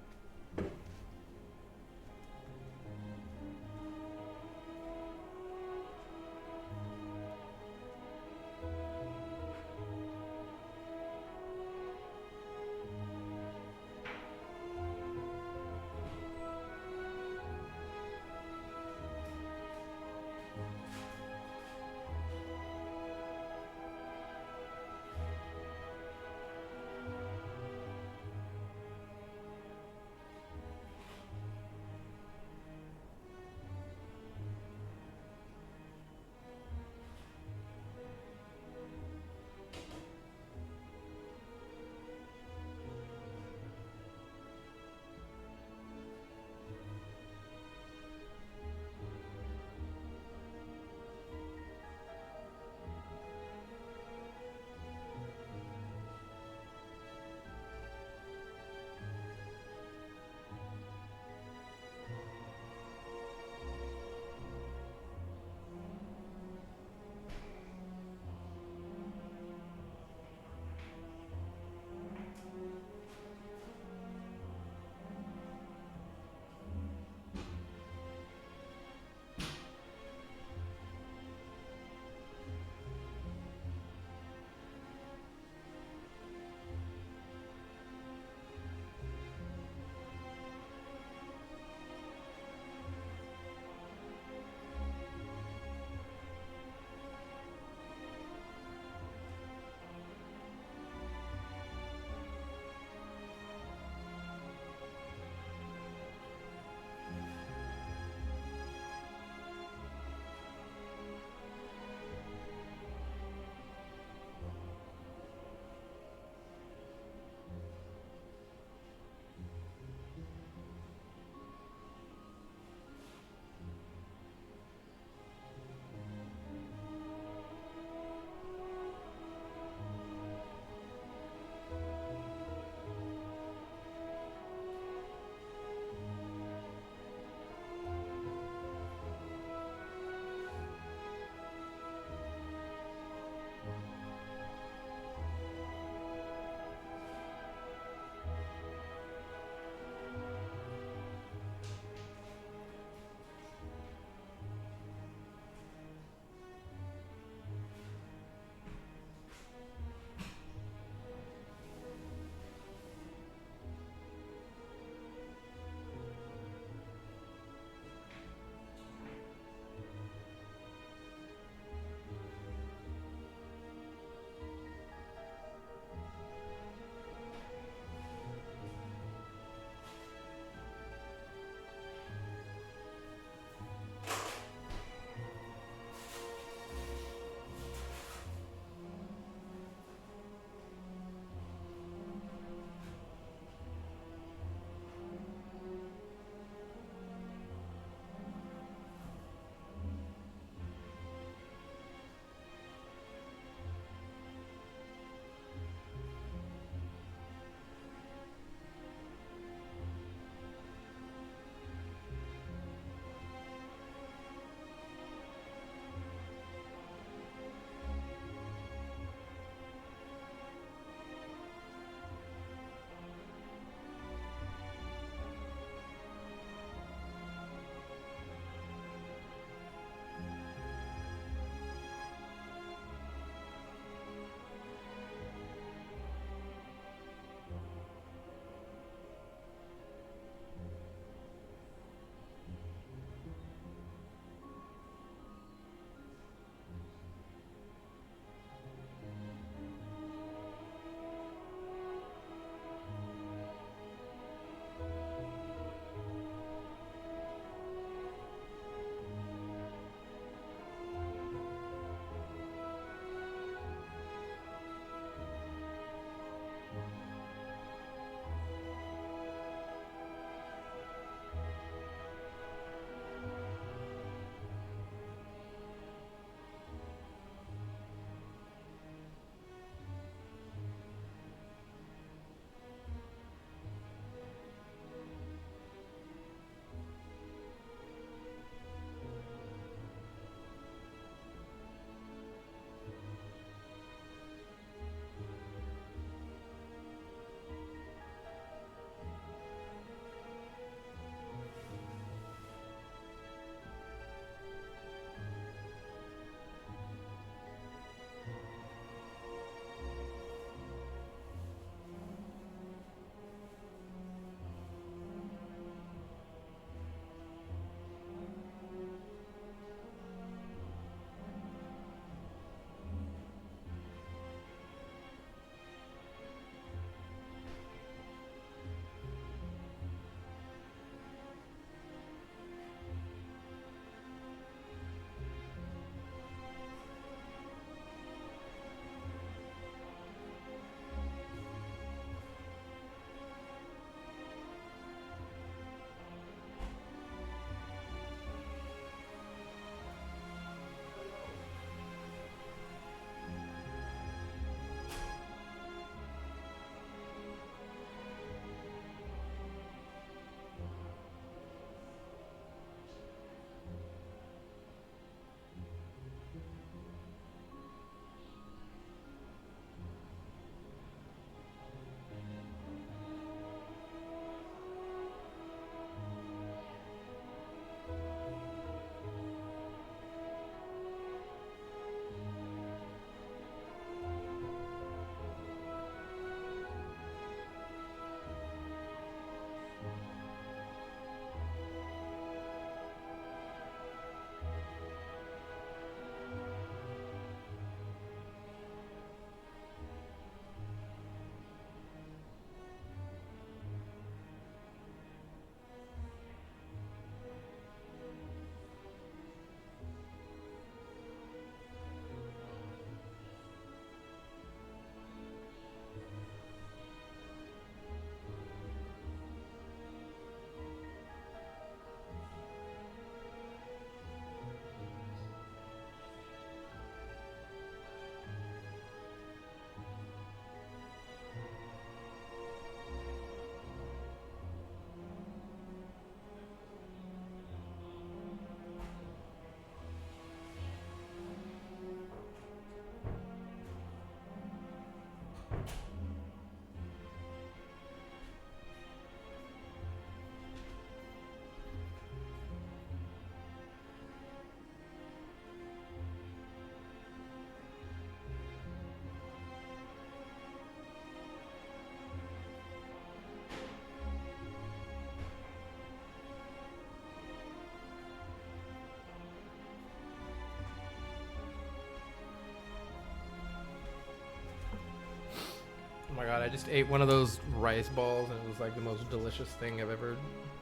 Oh my god, I just ate one of those rice balls and it was like the most delicious thing I've ever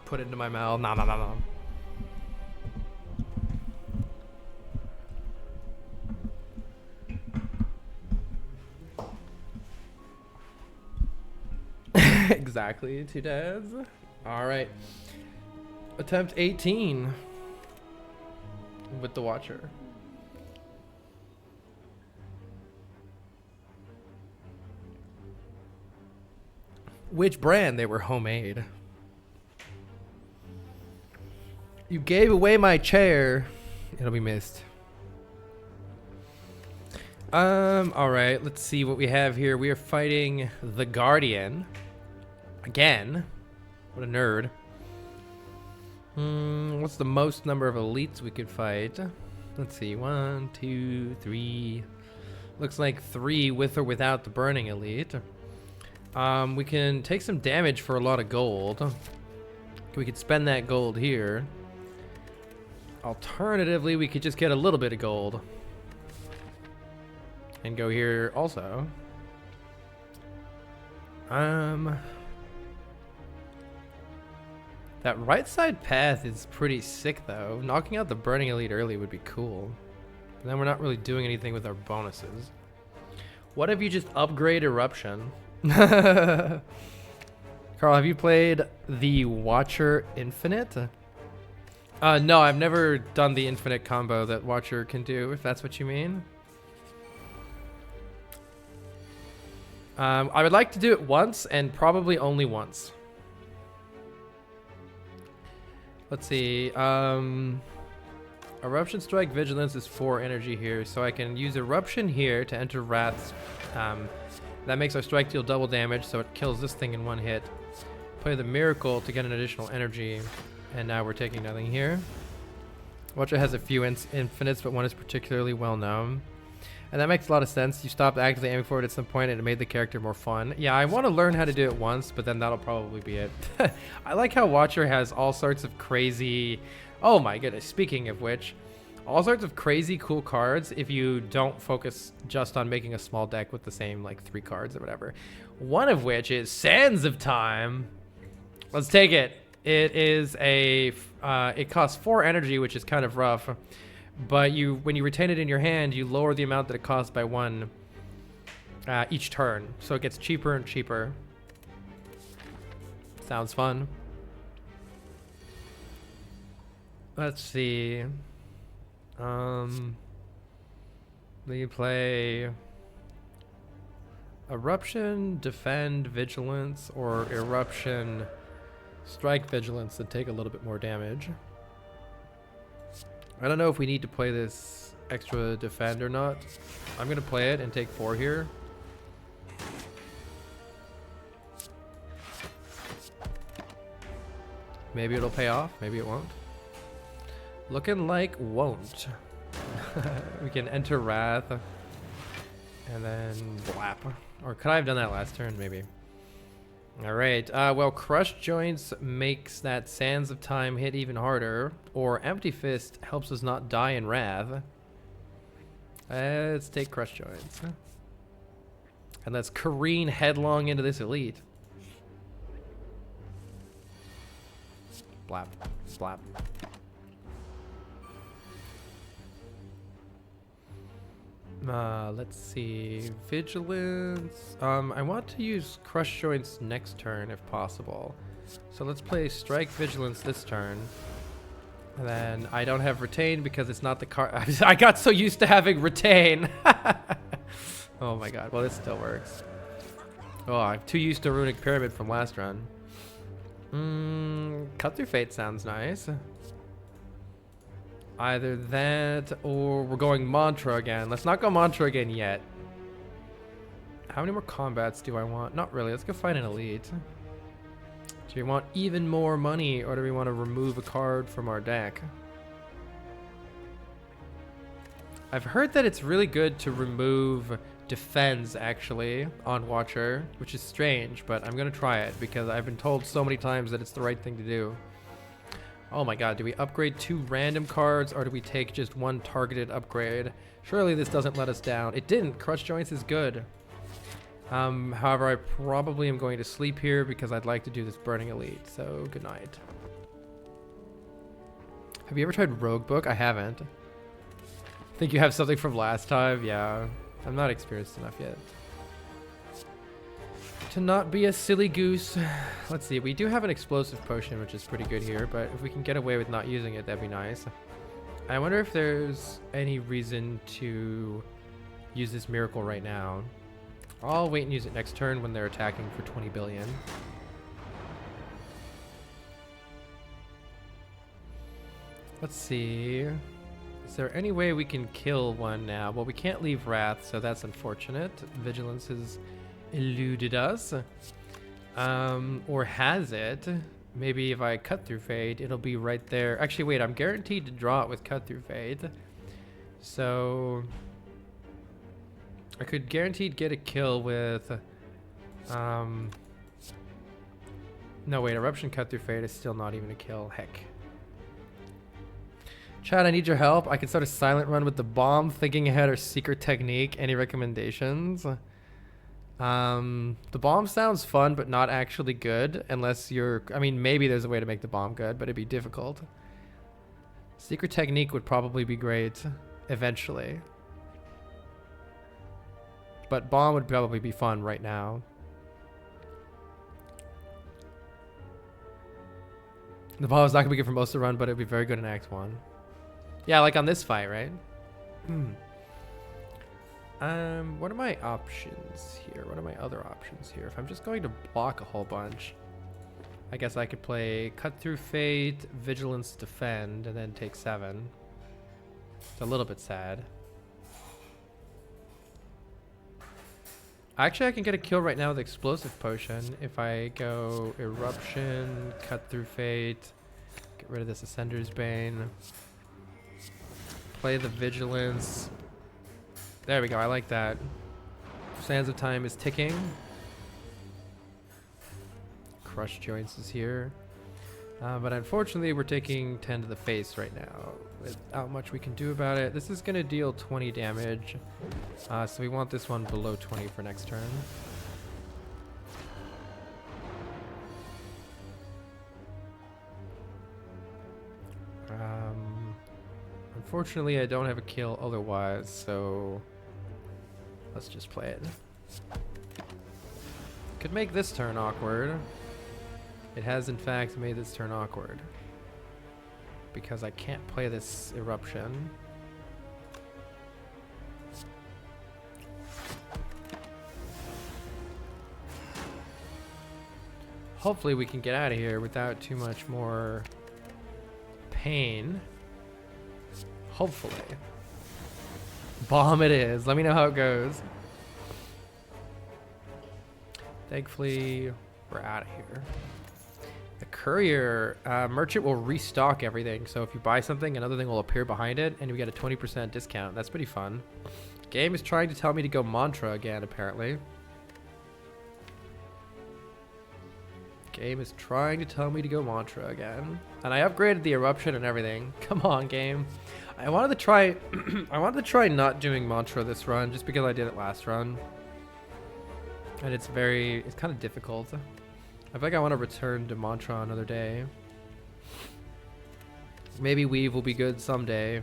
put into my mouth. Nom nom nom nom. Exactly, 2 dads. Alright. Attempt 18 with the Watcher. Which brand? They were homemade. You gave away my chair. It'll be missed. Alright, let's see what we have here. We are fighting the Guardian. Again. What a nerd. What's the most number of elites we could fight? Let's see. 1, 2, 3. Looks like 3 with or without the burning elite. We can take some damage for a lot of gold. We could spend that gold here. Alternatively, we could just get a little bit of gold. And go here also. That right side path is pretty sick though. Knocking out the burning elite early would be cool. But then we're not really doing anything with our bonuses. What if you just upgrade eruption? Carl, have you played the Watcher Infinite? No, I've never done the infinite combo that Watcher can do, if that's what you mean. I would like to do it once, and probably only once. Let's see. Eruption Strike Vigilance is 4 energy here, so I can use Eruption here to enter Wrath's. That makes our strike deal double damage, so it kills this thing in 1 hit. Play the Miracle to get an additional energy, and now we're taking nothing here. Watcher has a few infinites, but one is particularly well known. And that makes a lot of sense. You stopped actively aiming for it at some point and it made the character more fun. Yeah, I want to learn how to do it once, but then that'll probably be it. I like how Watcher has all sorts of crazy... Oh my goodness, speaking of which, all sorts of crazy cool cards if you don't focus just on making a small deck with the same like 3 cards or whatever. One of which is Sands of Time. Let's take it. It is a... it costs 4 energy, which is kind of rough. But when you retain it in your hand, you lower the amount that it costs by 1 each turn. So it gets cheaper and cheaper. Sounds fun. Let's see. You play Eruption, Defend, Vigilance, or Eruption, Strike, Vigilance, and take a little bit more damage. I don't know if we need to play this extra defend or not. I'm gonna play it and take 4 here. Maybe it'll pay off, maybe it won't. Looking like won't. We can enter Wrath and then blap. Or could I have done that last turn? Maybe. Alright, well, Crush Joints makes that Sands of Time hit even harder, or Empty Fist helps us not die in Wrath. Let's take Crush Joints. And let's careen headlong into this elite. Blap, blap. Let's see. Vigilance. I want to use Crush Joints next turn if possible. So let's play Strike Vigilance this turn. And then I don't have Retain because it's not the card. I got so used to having Retain. Oh my god. Well, this still works. Oh, I'm too used to Runic Pyramid from last run. Cut Through Fate sounds nice. Either that or we're going Mantra again. Let's not go Mantra again yet. How many more combats do I want? Not really. Let's go find an elite. Do we want even more money or do we want to remove a card from our deck? I've heard that it's really good to remove Defends actually on Watcher, which is strange, but I'm going to try it because I've been told so many times that it's the right thing to do. Oh my god, do we upgrade 2 random cards or do we take just 1 targeted upgrade? Surely this doesn't let us down. It didn't. Crush Joints is good. However, I probably am going to sleep here because I'd like to do this Burning Elite. So, good night. Have you ever tried Rogue Book? I haven't. Think you have something from last time? Yeah. I'm not experienced enough yet to not be a silly goose. Let's see. We do have an explosive potion, which is pretty good here. But if we can get away with not using it, that'd be nice. I wonder if there's any reason to use this miracle right now. I'll wait and use it next turn when they're attacking for 20 billion. Let's see. Is there any way we can kill one now? Well, we can't leave Wrath, so that's unfortunate. Vigilance has eluded us. Or has it? Maybe if I cut through Fate, it'll be right there. Actually, wait, I'm guaranteed to draw it with cut through Fate. So I could guaranteed get a kill with no, wait, Eruption cut through Fate is still not even a kill. Heck. Chad, I need your help. I can start a silent run with the bomb, thinking ahead, or secret technique. Any recommendations? The bomb sounds fun, but not actually good unless you're, I mean, maybe there's a way to make the bomb good, but it'd be difficult. Secret technique would probably be great eventually. But bomb would probably be fun right now. The bomb is not going to be good for most of the run, but it'd be very good in Act 1. Yeah, like on this fight, right? What are my options here? What are my other options here? If I'm just going to block a whole bunch, I guess I could play Cut Through Fate, Vigilance, Defend, and then take 7. It's a little bit sad. Actually, I can get a kill right now with Explosive Potion if I go Eruption, Cut Through Fate, get rid of this Ascender's Bane, play the Vigilance. There we go, I like that. Sands of Time is ticking. Crush Joints is here. But unfortunately, we're taking 10 to the face right now. Without much we can do about it. This is going to deal 20 damage. So we want this one below 20 for next turn. Unfortunately, I don't have a kill otherwise, so let's just play it. Could make this turn awkward. It has, in fact, made this turn awkward. Because I can't play this Eruption. Hopefully we can get out of here without too much more pain. Hopefully. Bomb it is. Let me know how it goes. Thankfully, we're out of here. The courier merchant will restock everything. So if you buy something, another thing will appear behind it, and you get a 20% discount. That's pretty fun. Game is trying to tell me to go Mantra again, apparently. Game is trying to tell me to go Mantra again. And I upgraded the Eruption and everything. Come on, game. I wanted to try I wanted to try not doing Mantra this run just because I did it last run. And it's kind of difficult. I feel like I want to return to Mantra another day. Maybe Weave will be good someday.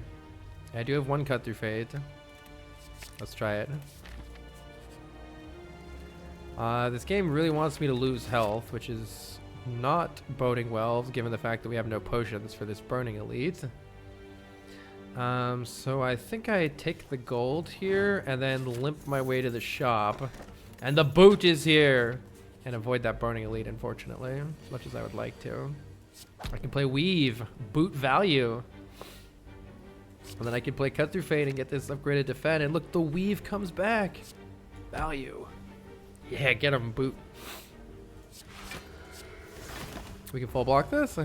I do have one Cut Through Fate. Let's try it. This game really wants me to lose health, which is not boding well, given the fact that we have no potions for this Burning Elite. So I think I take the gold here and then limp my way to the shop. And the boot is here! And avoid that Burning Elite, unfortunately, as much as I would like to. I can play Weave, boot value. And then I can play Cut Through Fate and get this upgraded Defend. And look, the Weave comes back. Value. Yeah, get him, boot. We can full block this.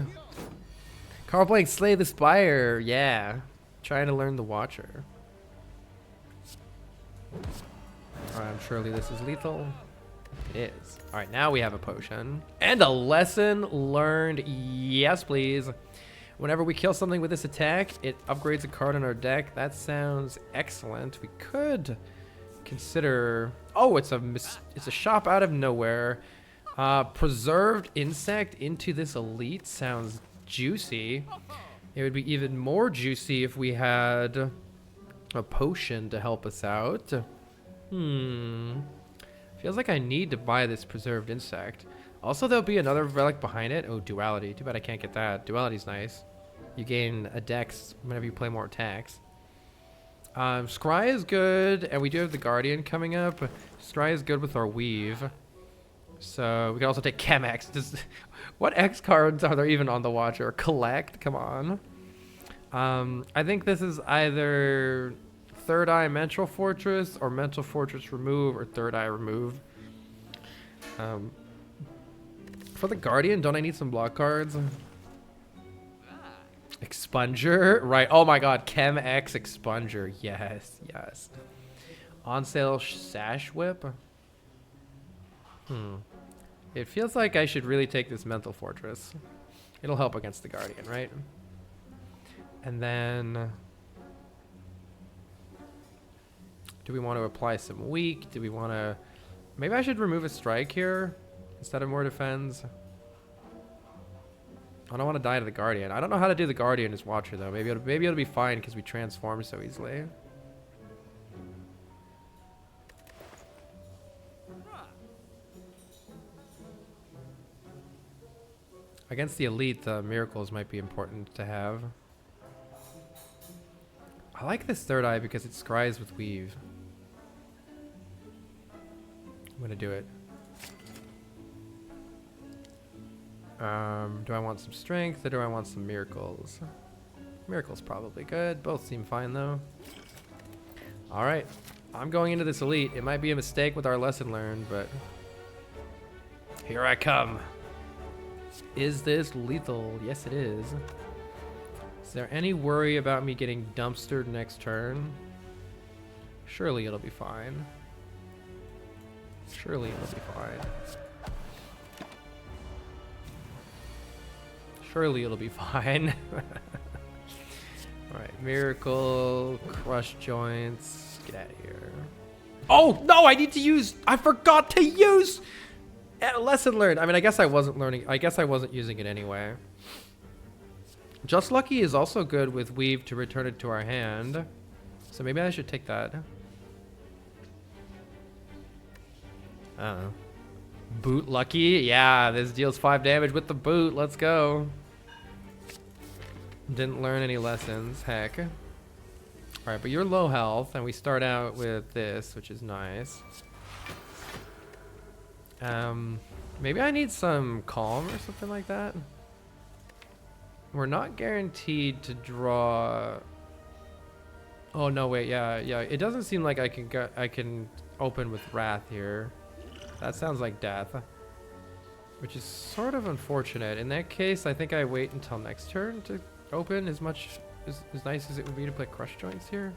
Carl playing Slay the Spire. Yeah. Trying to learn the Watcher. Alright, surely this is lethal. It is. Alright, now we have a potion. And a lesson learned. Yes, please. Whenever we kill something with this attack, it upgrades a card in our deck. That sounds excellent. We could consider... Oh, it's a shop out of nowhere. Preserved insect into this elite sounds juicy. It would be even more juicy if we had a potion to help us out. Feels like I need to buy this preserved insect. Also, there'll be another relic behind it. Oh, duality. Too bad I can't get that. Duality's nice. You gain a dex whenever you play more attacks. Scry is good, and we do have the Guardian coming up. Scry is good with our weave. So we can also take Chemex. What X cards are there even on the Watcher? Collect? Come on. I think this is either Third Eye Mental Fortress or Mental Fortress Remove or Third Eye Remove. For the Guardian, don't I need some block cards? Expunger? Right. Oh my god. Chem X Expunger. Yes. Yes. On sale Sash Whip. It feels like I should really take this Mental Fortress. It'll help against the Guardian, right? And then... do we want to apply some weak? Do we want to... maybe I should remove a strike here instead of more defense. I don't want to die to the Guardian. I don't know how to do the Guardian as Watcher, though. Maybe it'll be fine because we transform so easily. Against the elite, miracles might be important to have. I like this Third Eye because it scries with weave. I'm gonna do it. Do I want some strength or do I want some miracles? Miracles probably good. Both seem fine though. Alright. I'm going into this elite. It might be a mistake with our lesson learned, but here I come. Is this lethal? Yes, it is. Is there any worry about me getting dumpstered next turn? Surely it'll be fine. Surely it'll be fine. Surely it'll be fine. Alright, miracle, crush joints. Get out of here. Oh, no, I need to use... I forgot to use... lesson learned. I mean, I guess I wasn't learning. I guess I wasn't using it anyway. Just Lucky is also good with weave to return it to our hand. So maybe I should take that. I don't know. Boot Lucky? Yeah, this deals 5 damage with the boot. Let's go. Didn't learn any lessons. Heck. Alright, but you're low health, and we start out with this, which is nice. Maybe I need some calm or something like that. We're not guaranteed to draw. Oh no, wait, yeah. It doesn't seem like I can open with Wrath here. That sounds like death, which is sort of unfortunate. In that case, I think I wait until next turn to open. As nice as it would be to play Crush Joints here.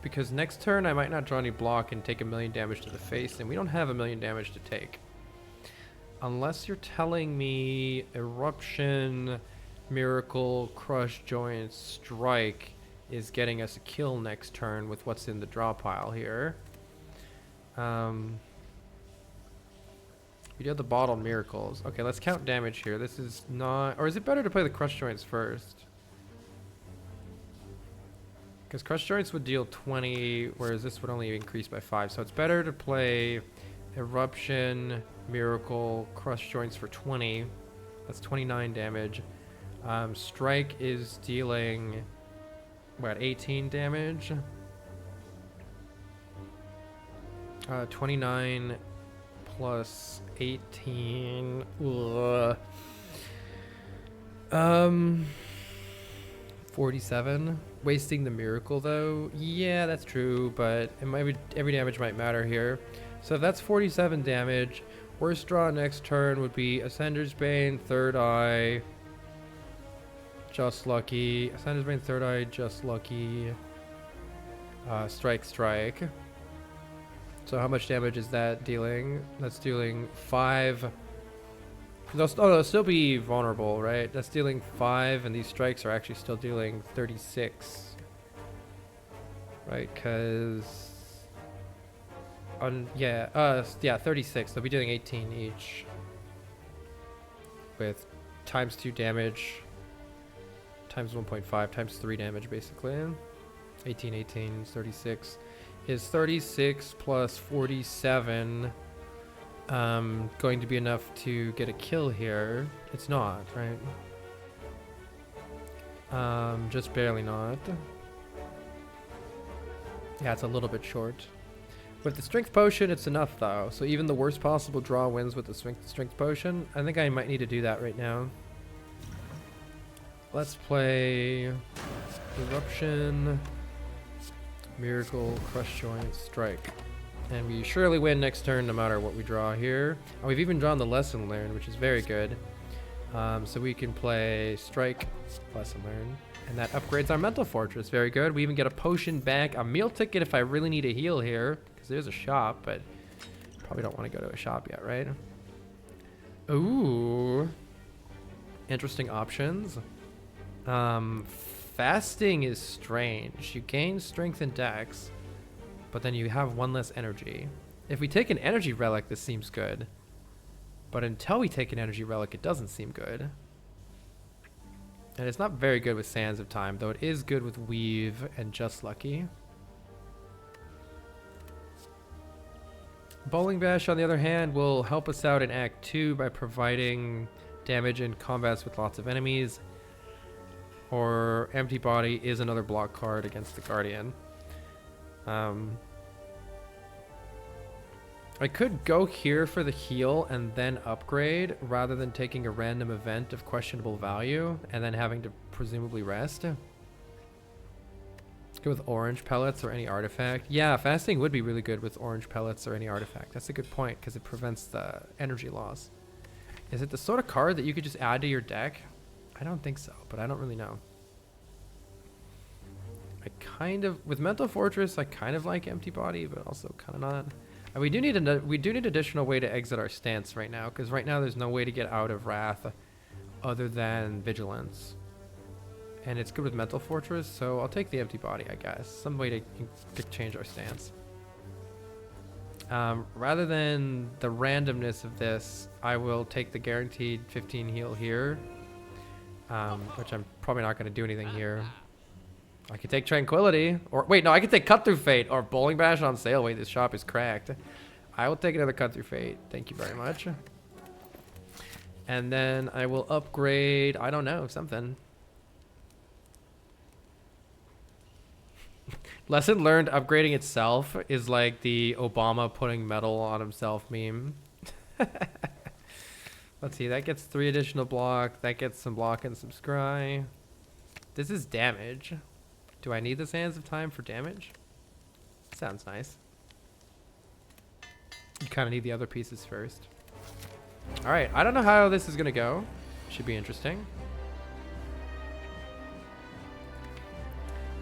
Because next turn I might not draw any block and take 1,000,000 damage to the face, and we don't have 1,000,000 damage to take. Unless you're telling me Eruption, Miracle, Crush Joints, Strike is getting us a kill next turn with what's in the draw pile here. We do have the bottled miracles. Okay, let's count damage here. This is not... or is it better to play the Crush Joints first? Because Crush Joints would deal 20, whereas this would only increase by 5. So it's better to play Eruption, Miracle, Crush Joints for 20. That's 29 damage. Strike is dealing, what, 18 damage? 29 plus 18. Ugh. 47. Wasting the miracle though. Yeah, that's true, but it might be, every damage might matter here. So if that's 47 damage, worst draw next turn would be Ascender's Bane, Third Eye, Just Lucky. Ascender's Bane, Third Eye, Just Lucky. Strike. So how much damage is that dealing? That's dealing 5. They'll still be vulnerable, right? That's dealing 5, and these strikes are actually still dealing 36. right? Because yeah, 36. They'll be doing 18 each with times 2 damage, times 1.5, times 3 damage, basically. 18, 18, 36. Is 36 plus 47 going to be enough to get a kill here? It's not, right? Just barely not. Yeah, it's a little bit short. With the strength potion, it's enough though. So even the worst possible draw wins with the strength potion. I think I might need to do that right now. Let's play Eruption, Miracle, Crush Joint, Strike. And we surely win next turn no matter what we draw here. Oh, we've even drawn the Lesson Learned, which is very good. So we can play Strike, Lesson Learned. And that upgrades our Mental Fortress. Very good. We even get a potion back, a meal ticket if I really need a heal here. Because there's a shop, but probably don't want to go to a shop yet, right? Ooh. Interesting options. Fasting is strange. You gain strength and dex, but then you have 1 less energy. If we take an energy relic, this seems good. But until we take an energy relic, it doesn't seem good. And it's not very good with Sands of Time, though it is good with Weave and Just Lucky. Bowling Bash, on the other hand, will help us out in Act 2 by providing damage in combats with lots of enemies. Or Empty Body is another block card against the Guardian. I could go here for the heal and then upgrade rather than taking a random event of questionable value and then having to presumably rest. Let's go with orange pellets or any artifact. Yeah, fasting would be really good with orange pellets or any artifact. That's a good point because it prevents the energy loss. Is it the sort of card that you could just add to your deck? I don't think so, but I don't really know. With Mental Fortress, I kind of like Empty Body, but also kind of not. And we do need additional way to exit our stance right now, because right now there's no way to get out of Wrath other than Vigilance. And it's good with Mental Fortress, so I'll take the Empty Body, I guess. Some way to change our stance. Rather than the randomness of this, I will take the guaranteed 15 heal here, which I'm probably not going to do anything here. I could take Tranquility, or wait, no, I could take Cut Through Fate, or Bowling Bash on sale. Wait, this shop is cracked. I will take another Cut Through Fate. Thank you very much. And then I will upgrade, I don't know, something. Lesson Learned upgrading itself is like the Obama putting metal on himself meme. Let's see, that gets 3 additional block. That gets some block and some scry. This is damage. Do I need the Sands of Time for damage? Sounds nice. You kind of need the other pieces first. All right, I don't know how this is going to go. Should be interesting.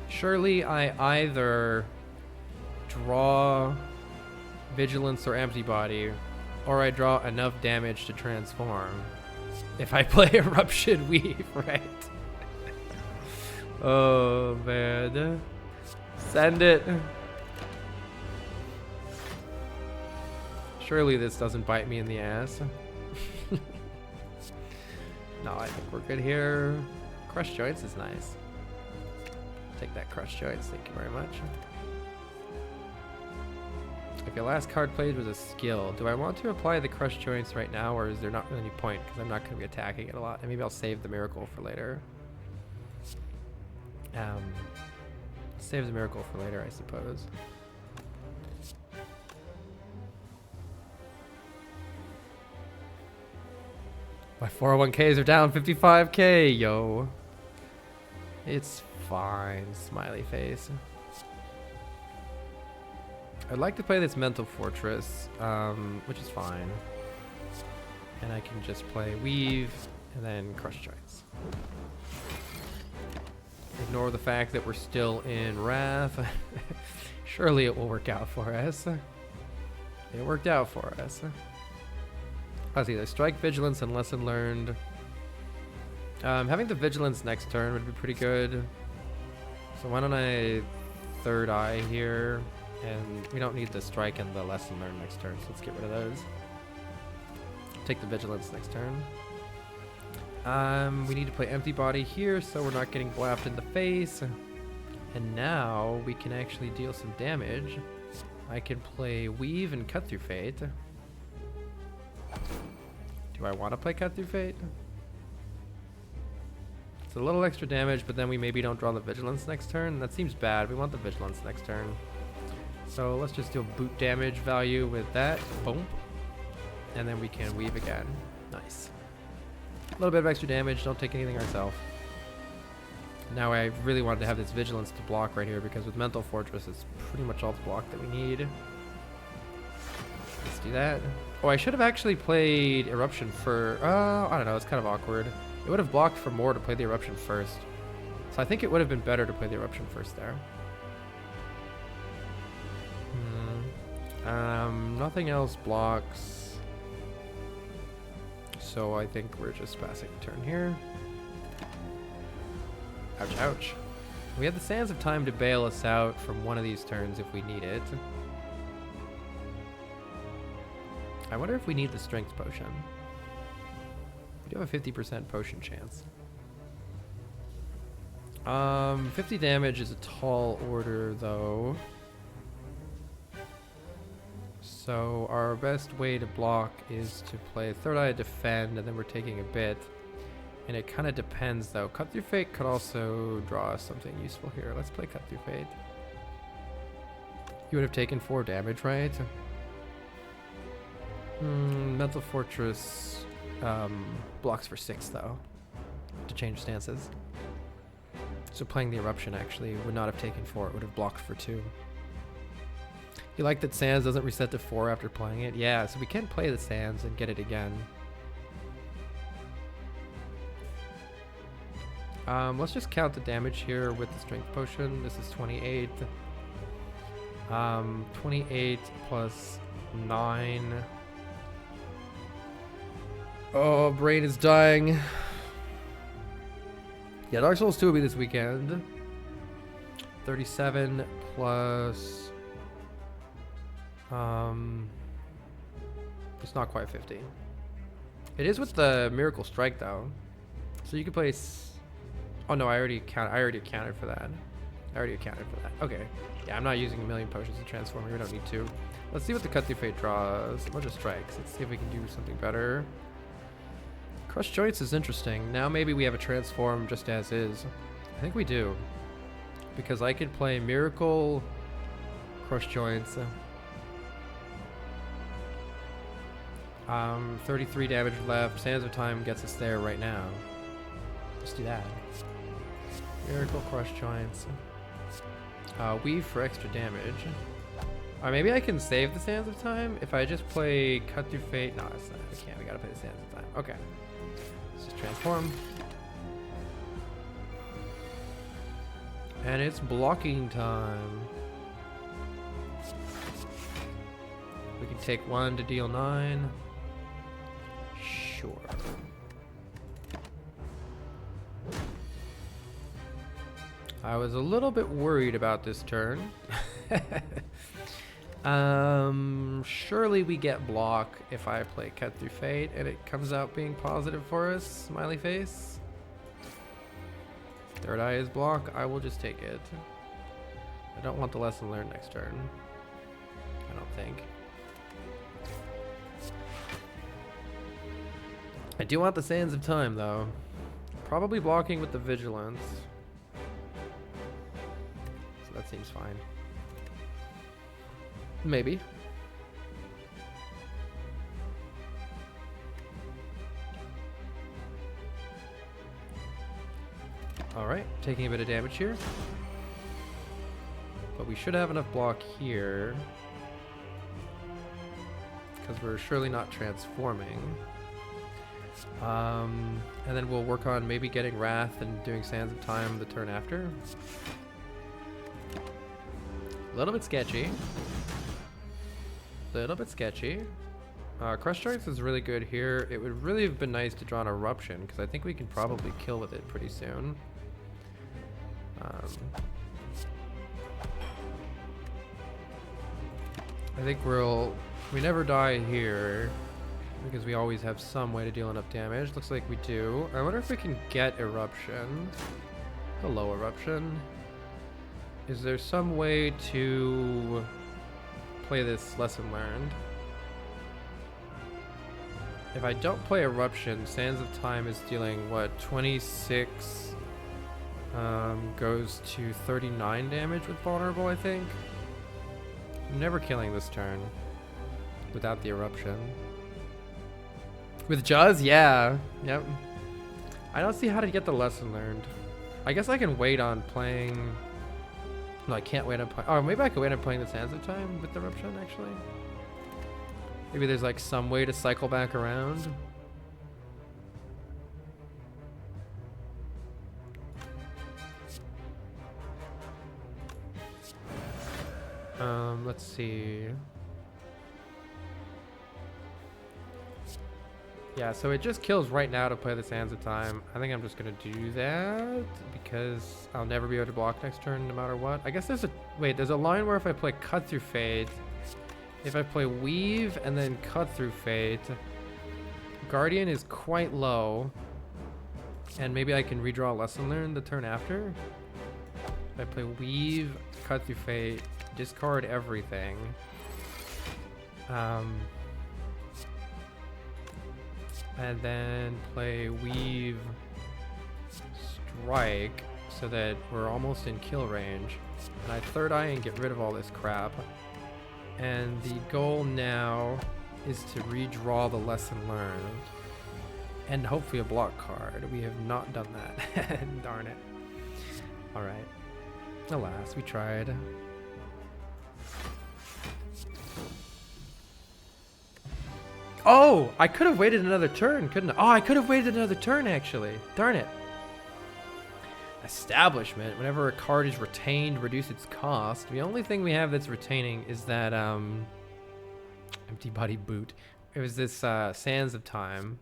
Surely I either draw Vigilance or Empty Body, or I draw enough damage to transform. If I play Eruption Weave, right? Oh man. Send it. Surely this doesn't bite me in the ass. No, I think we're good here. Crush Joints is nice. Take that Crush Joints, thank you very much. Okay, last card played was a skill. Do I want to apply the Crush Joints right now, or is there not really any point? Because I'm not going to be attacking it a lot. And maybe I'll save the Miracle for later. Save the Miracle for later, I suppose. My 401ks are down 55k, yo. It's fine, smiley face. I'd like to play this Mental Fortress, which is fine. And I can just play Weave and then Crush Joints. Ignore the fact that we're still in Wrath. Surely it will work out for us. It worked out for us. Let's see, there's Strike, Vigilance, and Lesson Learned. Having the Vigilance next turn would be pretty good. So why don't I Third Eye here, and we don't need the strike and the lesson learned next turn, so let's get rid of those. Take the vigilance next turn. We need to play empty body here, so we're not getting blapped in the face. And now we can actually deal some damage. I can play Weave and Cut Through Fate. Do I want to play Cut Through Fate? It's a little extra damage, but then we maybe don't draw the vigilance next turn. That seems bad. We want the vigilance next turn. So let's just do boot damage value with that. Boom. And then we can weave again. Nice. A little bit of extra damage. Don't take anything ourselves. Now I really wanted to have this vigilance to block right here, because with Mental Fortress it's pretty much all the block that we need. Let's do that. Oh, I should have actually played Eruption for... I don't know. It's kind of awkward. It would have blocked for more to play the Eruption first. So I think it would have been better to play the Eruption first there. Nothing else blocks. So I think we're just passing the turn here. Ouch, ouch. We have the Sands of Time to bail us out from one of these turns if we need it. I wonder if we need the Strength Potion. We do have a 50% potion chance. 50 damage is a tall order, though. So our best way to block is to play Third Eye Defend, and then we're taking a bit. And it kind of depends, though. Cut Through Fate could also draw us something useful here. Let's play Cut Through Fate. You would have taken 4 damage, right? Mental Fortress blocks for 6, though, to change stances. So playing the Eruption actually would not have taken 4. It would have blocked for 2. You like that Sands doesn't reset to 4 after playing it? Yeah, so we can play the Sands and get it again. Let's just count the damage here with the Strength Potion. This is 28. 28 plus 9. Oh, brain is dying. Yeah, Dark Souls 2 will be this weekend. 37 plus... it's not quite 50. It is with the Miracle Strike, though. So you can place... Oh no, I already accounted for that. Okay. Yeah, I'm not using a million potions to transform here. We don't need to. Let's see what the Cut Through Fate draws. A bunch of strikes. Let's see if we can do something better. Crush Joints is interesting. Now maybe we have a transform just as is. I think we do. Because I could play Miracle, Crush Joints. 33 damage left. Sands of Time gets us there right now. Let's do that. Miracle, Crush Joints. Weave for extra damage. Maybe I can save the Sands of Time if I just play Cut Through Fate. No, it's not. We can't. We gotta play the Sands of Time. Okay. Let's just transform. And it's blocking time. We can take 1 to deal 9. Sure. I was a little bit worried about this turn. Surely we get block if I play Cut Through Fate and it comes out being positive for us. Smiley face. Third Eye is block. I will just take it. I don't want the lesson learned next turn. I don't think. I do want the Sands of Time, though. Probably blocking with the Vigilance. So that seems fine. Maybe. Alright, taking a bit of damage here. But we should have enough block here. Because we're surely not transforming. And then we'll work on maybe getting Wrath and doing Sands of Time the turn after. A little bit sketchy. Crush Joints is really good here. It would really have been nice to draw an Eruption, because I think we can probably kill with it pretty soon. I think we never die here because we always have some way to deal enough damage. Looks like we do. I wonder if we can get Eruption. Hello, Eruption. Is there some way to play this lesson learned? If I don't play Eruption, Sands of Time is dealing, what, 26? Goes to 39 damage with Vulnerable, I think. I'm never killing this turn without the Eruption. With Juzz? Yeah. Yep. I don't see how to get the lesson learned. I guess I can wait on playing... No, I can't wait on playing... Oh, maybe I could wait on playing the Sands of Time with the Eruption, actually. Maybe there's like some way to cycle back around. Let's see. Yeah, so it just kills right now to play the Sands of Time. I think I'm just gonna do that because I'll never be able to block next turn no matter what. I guess there's a... Wait, there's a line where if I play Cut Through Fate, if I play Weave and then Cut Through Fate, Guardian is quite low. And maybe I can redraw Lesson Learned the turn after. If I play Weave, Cut Through Fate, discard everything. And then play Weave, Strike, so that we're almost in kill range. And I Third Eye and get rid of all this crap. And the goal now is to redraw the Lesson Learned. And hopefully a block card. We have not done that. Darn it. Alright. Alas, we tried. Oh! I could have waited another turn, couldn't I? Oh, I could have waited another turn, actually. Darn it. Establishment. Whenever a card is retained, reduce its cost. The only thing we have that's retaining is that empty body boot. It was this Sands of Time.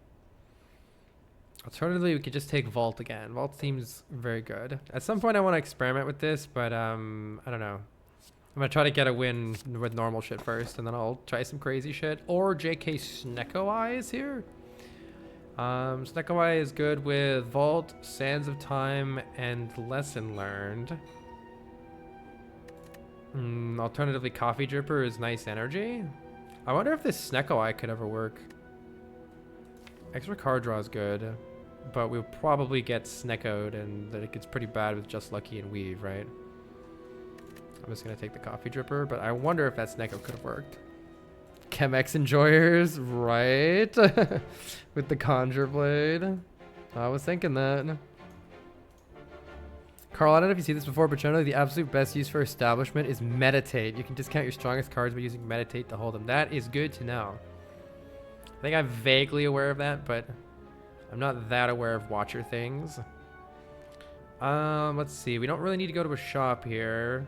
Alternatively, we could just take Vault again. Vault seems very good. At some point I want to experiment with this, but I don't know. I'm gonna try to get a win with normal shit first, and then I'll try some crazy shit. Or JK Snecko Eye is here. Snecko Eye is good with Vault, Sands of Time, and Lesson Learned. Alternatively, Coffee Dripper is nice energy. I wonder if this Snecko Eye could ever work. Extra card draw is good, but we'll probably get Sneckoed, and that it gets pretty bad with Just Lucky and Weave, right? I'm just gonna take the Coffee Dripper, but I wonder if that Snecko could have worked. Chemex Enjoyers, right? With the Conjure Blade. I was thinking that. Carl, I don't know if you see this before, but generally the absolute best use for Establishment is Meditate. You can discount your strongest cards by using Meditate to hold them. That is good to know. I think I'm vaguely aware of that, but I'm not that aware of Watcher things. Let's see. We don't really need to go to a shop here.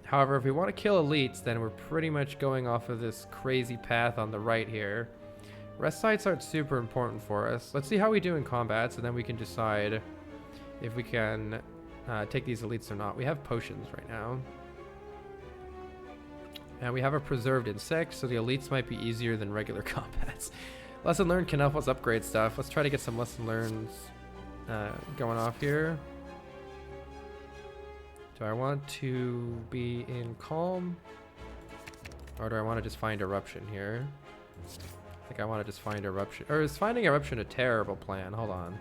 However, if we want to kill elites, then we're pretty much going off of this crazy path on the right here. Rest sites aren't super important for us. Let's see how we do in combat, so then we can decide if we can take these elites or not. We have potions right now. And we have a preserved insect, so the elites might be easier than regular combats. Lesson learned can help us upgrade stuff. Let's try to get some lesson learns going off here. Do I want to be in calm? Or do I want to just find eruption here? I think I want to just find eruption. Or is finding eruption a terrible plan? Hold on.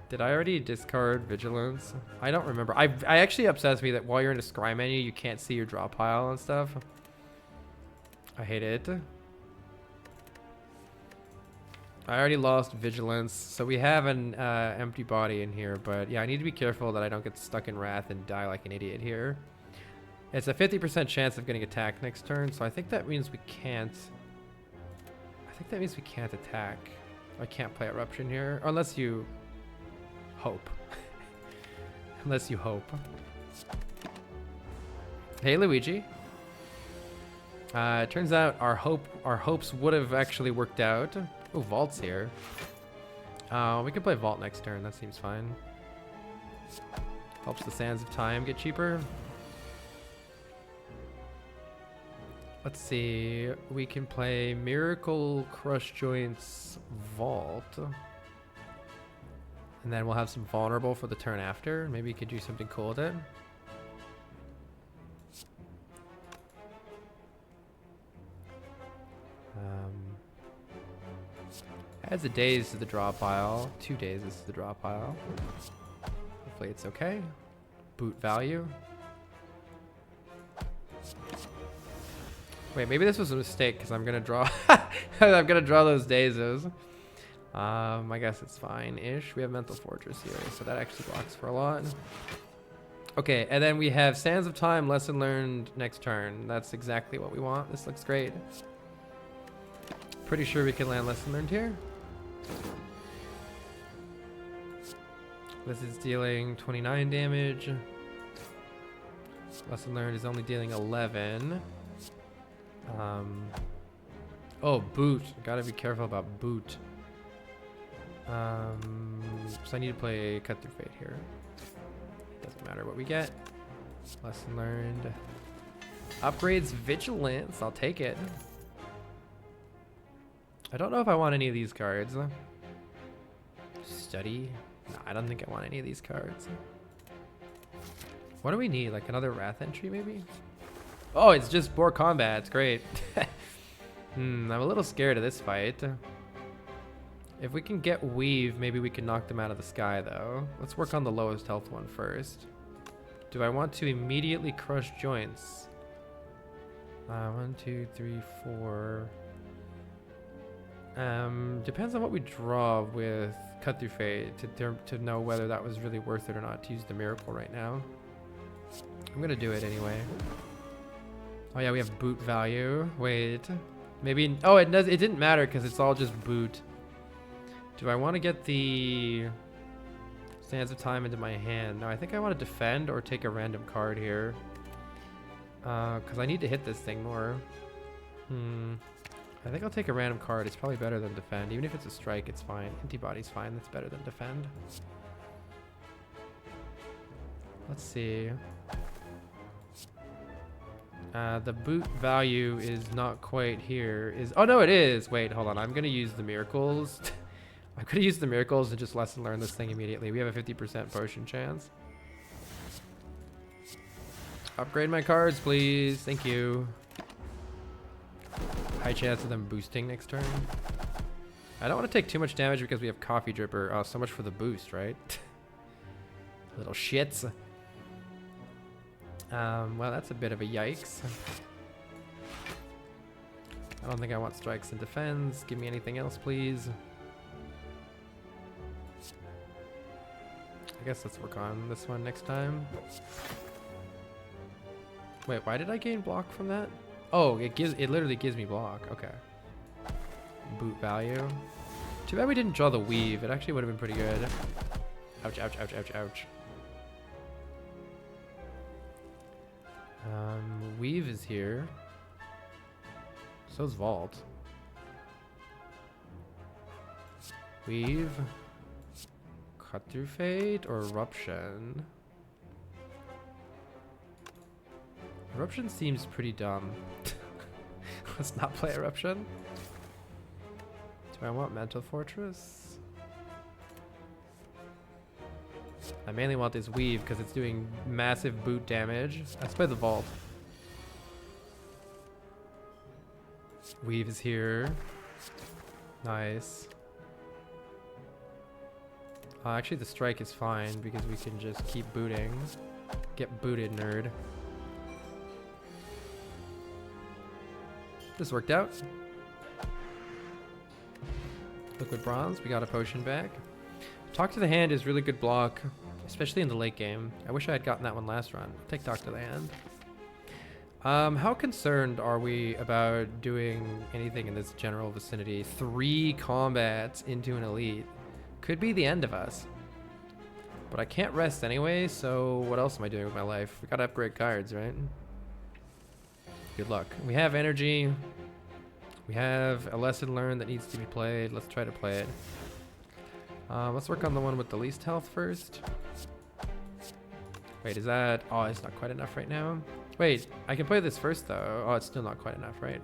Did I already discard vigilance? I don't remember. I actually upsets me that while you're in a scry menu, you can't see your draw pile and stuff. I hate it. I already lost vigilance, so we have an empty body in here, but yeah, I need to be careful that I don't get stuck in wrath and die like an idiot here. It's a 50% chance of getting attacked next turn, so I think that means we can't. I think that means we can't attack. I can't play eruption here, unless you hope. Unless you hope. Hey, Luigi. It turns out our hopes would have actually worked out. Oh, Vault's here. We can play Vault next turn. That seems fine. Helps the Sands of Time get cheaper. Let's see. We can play Miracle Crush Joints Vault. And then we'll have some Vulnerable for the turn after. Maybe you could do something cool with it. Adds a daze to the draw pile. 2 days to the draw pile. Hopefully it's okay. Boot value. Wait, maybe this was a mistake because I'm gonna draw. I'm gonna draw those dazes. I guess it's fine-ish. We have Mental Fortress here, so that actually blocks for a lot. Okay, and then we have Sands of Time, Lesson Learned next turn. That's exactly what we want. This looks great. Pretty sure we can land Lesson Learned here. This is dealing 29 damage. Lesson Learned is only dealing 11. Oh, boot. Gotta be careful about boot. So I need to play Cut Through Fate here. Doesn't matter what we get. Lesson learned. Upgrades Vigilance. I'll take it. I don't know if I want any of these cards. Study. No, I don't think I want any of these cards. What do we need? Like another Wrath entry maybe? Oh, it's just more combat. It's great. I'm a little scared of this fight. If we can get Weave, maybe we can knock them out of the sky, though. Let's work on the lowest health one first. Do I want to immediately crush joints? 1, 2, 3, 4. Depends on what we draw with Cut Through Fate to know whether that was really worth it or not to use the Miracle right now. I'm gonna do it anyway. Oh yeah, we have boot value. Wait, maybe. Oh, it does. It didn't matter because it's all just boot. Do I want to get the Sands of Time into my hand? No, I think I want to defend or take a random card here. Because I need to hit this thing more. I think I'll take a random card. It's probably better than defend. Even if it's a strike, it's fine. Antibody's fine. That's better than defend. Let's see. The boot value is not quite here. Oh, no, it is. Wait, hold on. I'm going to use the miracles. I could have used the miracles and just lesson learn this thing immediately. We have a 50% potion chance. Upgrade my cards, please. Thank you. High chance of them boosting next turn. I don't want to take too much damage because we have Coffee Dripper. Oh, so much for the boost, right? Little shits. Well, that's a bit of a yikes. I don't think I want strikes and defends. Give me anything else, please. I guess let's work on this one next time. Wait, why did I gain block from that? Oh, it literally gives me block. Okay. Boot value. Too bad we didn't draw the weave. It actually would have been pretty good. Ouch, ouch, ouch, ouch, ouch. Weave is here. So's Vault. Weave. Cut Through Fate or Eruption? Eruption seems pretty dumb. Let's not play Eruption. Do I want Mental Fortress? I mainly want this Weave because it's doing massive boot damage. Let's play the Vault. Weave is here. Nice. Actually, the strike is fine because we can just keep booting. Get booted, nerd. This worked out. Liquid Bronze, we got a potion back. Talk to the Hand is really good block, especially in the late game. I wish I had gotten that one last run. I'll take Talk to the Hand. How concerned are we about doing anything in this general vicinity? 3 combats into an elite. Could be the end of us. But I can't rest anyway, so what else am I doing with my life? We gotta upgrade cards, right? Good luck. We have energy. We have a lesson learned that needs to be played. Let's try to play it. Let's work on the one with the least health first. Wait, is that... Oh, it's not quite enough right now. Wait, I can play this first, though. Oh, it's still not quite enough, right?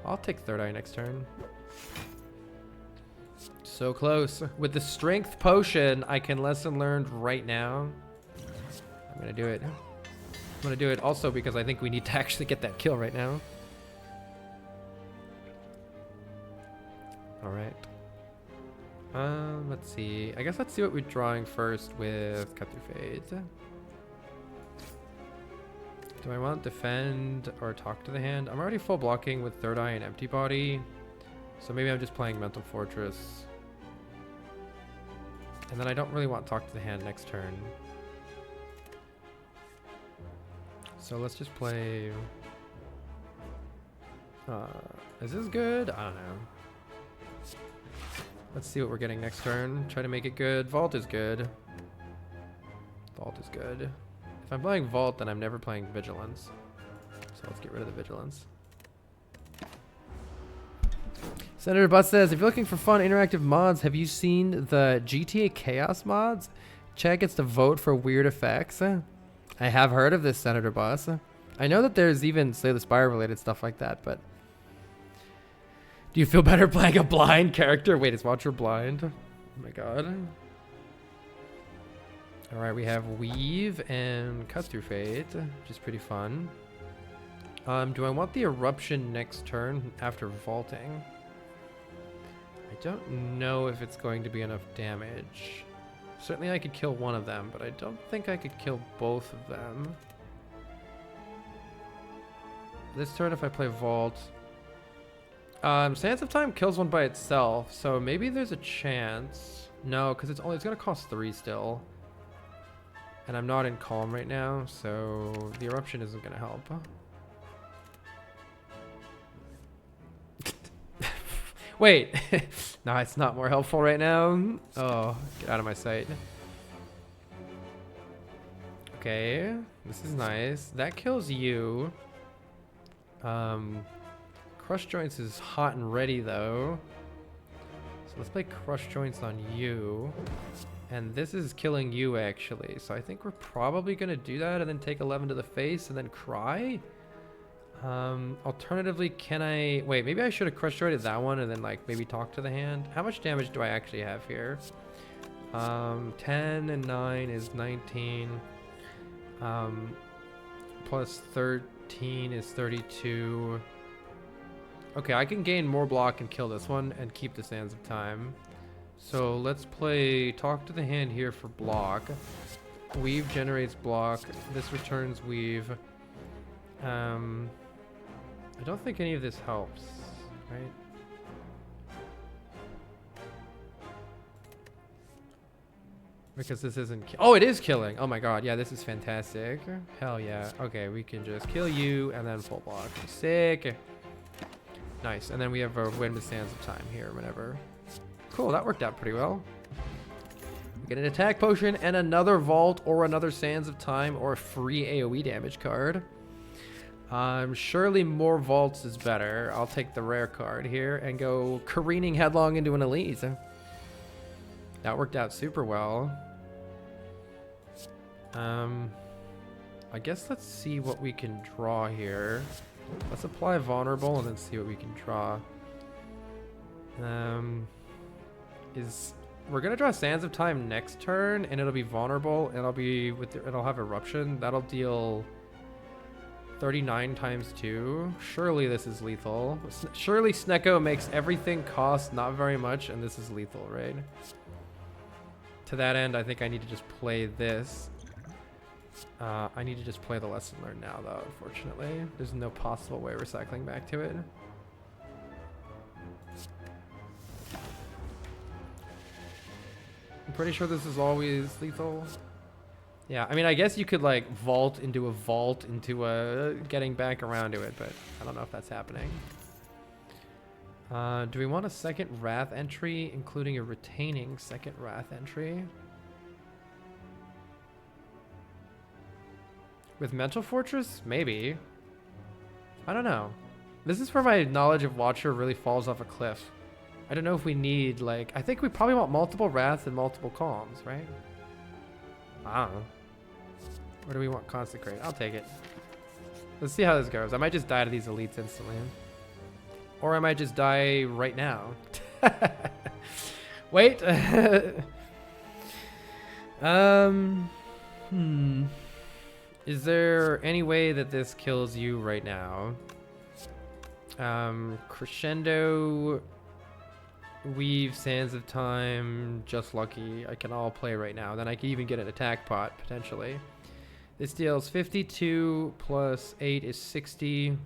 I'll take third eye next turn. So close. With the strength potion, I can lesson learned right now. I'm going to do it. I'm going to do it also because I think we need to actually get that kill right now. All right. Let's see. I guess let's see what we're drawing first with Cut Through Fate. Do I want defend or talk to the hand? I'm already full blocking with third eye and empty body. So maybe I'm just playing Mental Fortress. And then I don't really want talk to the hand next turn. So let's just play... is this good? I don't know. Let's see what we're getting next turn. Try to make it good. Vault is good. Vault is good. If I'm playing Vault, then I'm never playing Vigilance. So let's get rid of the Vigilance. Senator Butt says, if you're looking for fun interactive mods, have you seen the GTA Chaos mods? Chad gets to vote for weird effects. I have heard of this, Senator Bus. I know that there's even Slay the Spire related stuff like that, but... Do you feel better playing a blind character? Wait, is Watcher blind? Oh my god. Alright, we have Weave and Cut Through Fate, which is pretty fun. Do I want the Eruption next turn after vaulting? I don't know if it's going to be enough damage. Certainly I could kill one of them, but I don't think I could kill both of them. This turn, if I play Vault... Sands of Time kills one by itself, so maybe there's a chance. No, because it's gonna cost 3 still. And I'm not in Calm right now, so the Eruption isn't gonna help. Wait, no, it's not more helpful right now. Oh, get out of my sight. Okay, this is nice. That kills you. Crush Joints is hot and ready though. So let's play Crush Joints on you. And this is killing you actually. So I think we're probably gonna do that and then take 11 to the face and then cry. Alternatively, can I... Wait, maybe I should have Crush Jointed that one and then like maybe talk to the hand. How much damage do I actually have here? 10 and 9 is 19. Plus 13 is 32. Okay, I can gain more block and kill this one and keep the Sands of Time. So let's play Talk to the Hand here for block. Weave generates block. This returns Weave. I don't think any of this helps, right? Because this isn't... Oh, it is killing! Oh my god, yeah, this is fantastic. Hell yeah. Okay, we can just kill you and then full block. Sick! Nice, and then we have a win with Sands of Time here whenever. Cool, that worked out pretty well. We get an attack potion and another Vault or another Sands of Time or a free AoE damage card. Surely more Vaults is better. I'll take the rare card here and go careening headlong into an Elite. That worked out super well. I guess let's see what we can draw here. Let's apply Vulnerable and then see what we can draw. We're gonna draw Sands of Time next turn, and it'll be Vulnerable, and it'll have Eruption. That'll deal 39 times 2. Surely this is lethal. Surely Snecko makes everything cost not very much, and this is lethal, right? To that end, I think I need to just play this. I need to just play the Lesson Learned now, though, unfortunately. There's no possible way we're cycling back to it. I'm pretty sure this is always lethal. Yeah, I mean, I guess you could, like, vault into a getting back around to it, but I don't know if that's happening. Do we want a second Wrath entry, including a retaining second Wrath entry? With Mental Fortress? Maybe. I don't know. This is where my knowledge of Watcher really falls off a cliff. I don't know if we need, like... I think we probably want multiple Wraths and multiple Calms, right? I don't know. Or do we want Consecrate? I'll take it. Let's see how this goes. I might just die to these elites instantly. Or I might just die right now. Wait. Is there any way that this kills you right now? Crescendo, Weave, Sands of Time, Just Lucky. I can all play right now. Then I can even get an attack pot, potentially. This deals 52 plus 8 is 60.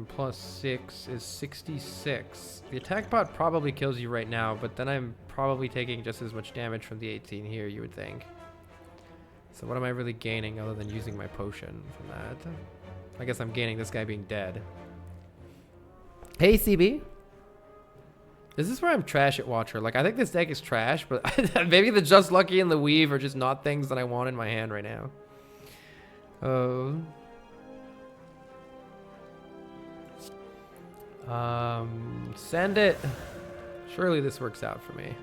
Plus 6 is 66. The attack pot probably kills you right now, but then I'm probably taking just as much damage from the 18 here, you would think. So what am I really gaining other than using my potion from that? I guess I'm gaining this guy being dead. Hey, CB. This is where I'm trash at Watcher. Like, I think this deck is trash, but maybe the Just Lucky and the Weave are just not things that I want in my hand right now. Send it. Surely this works out for me.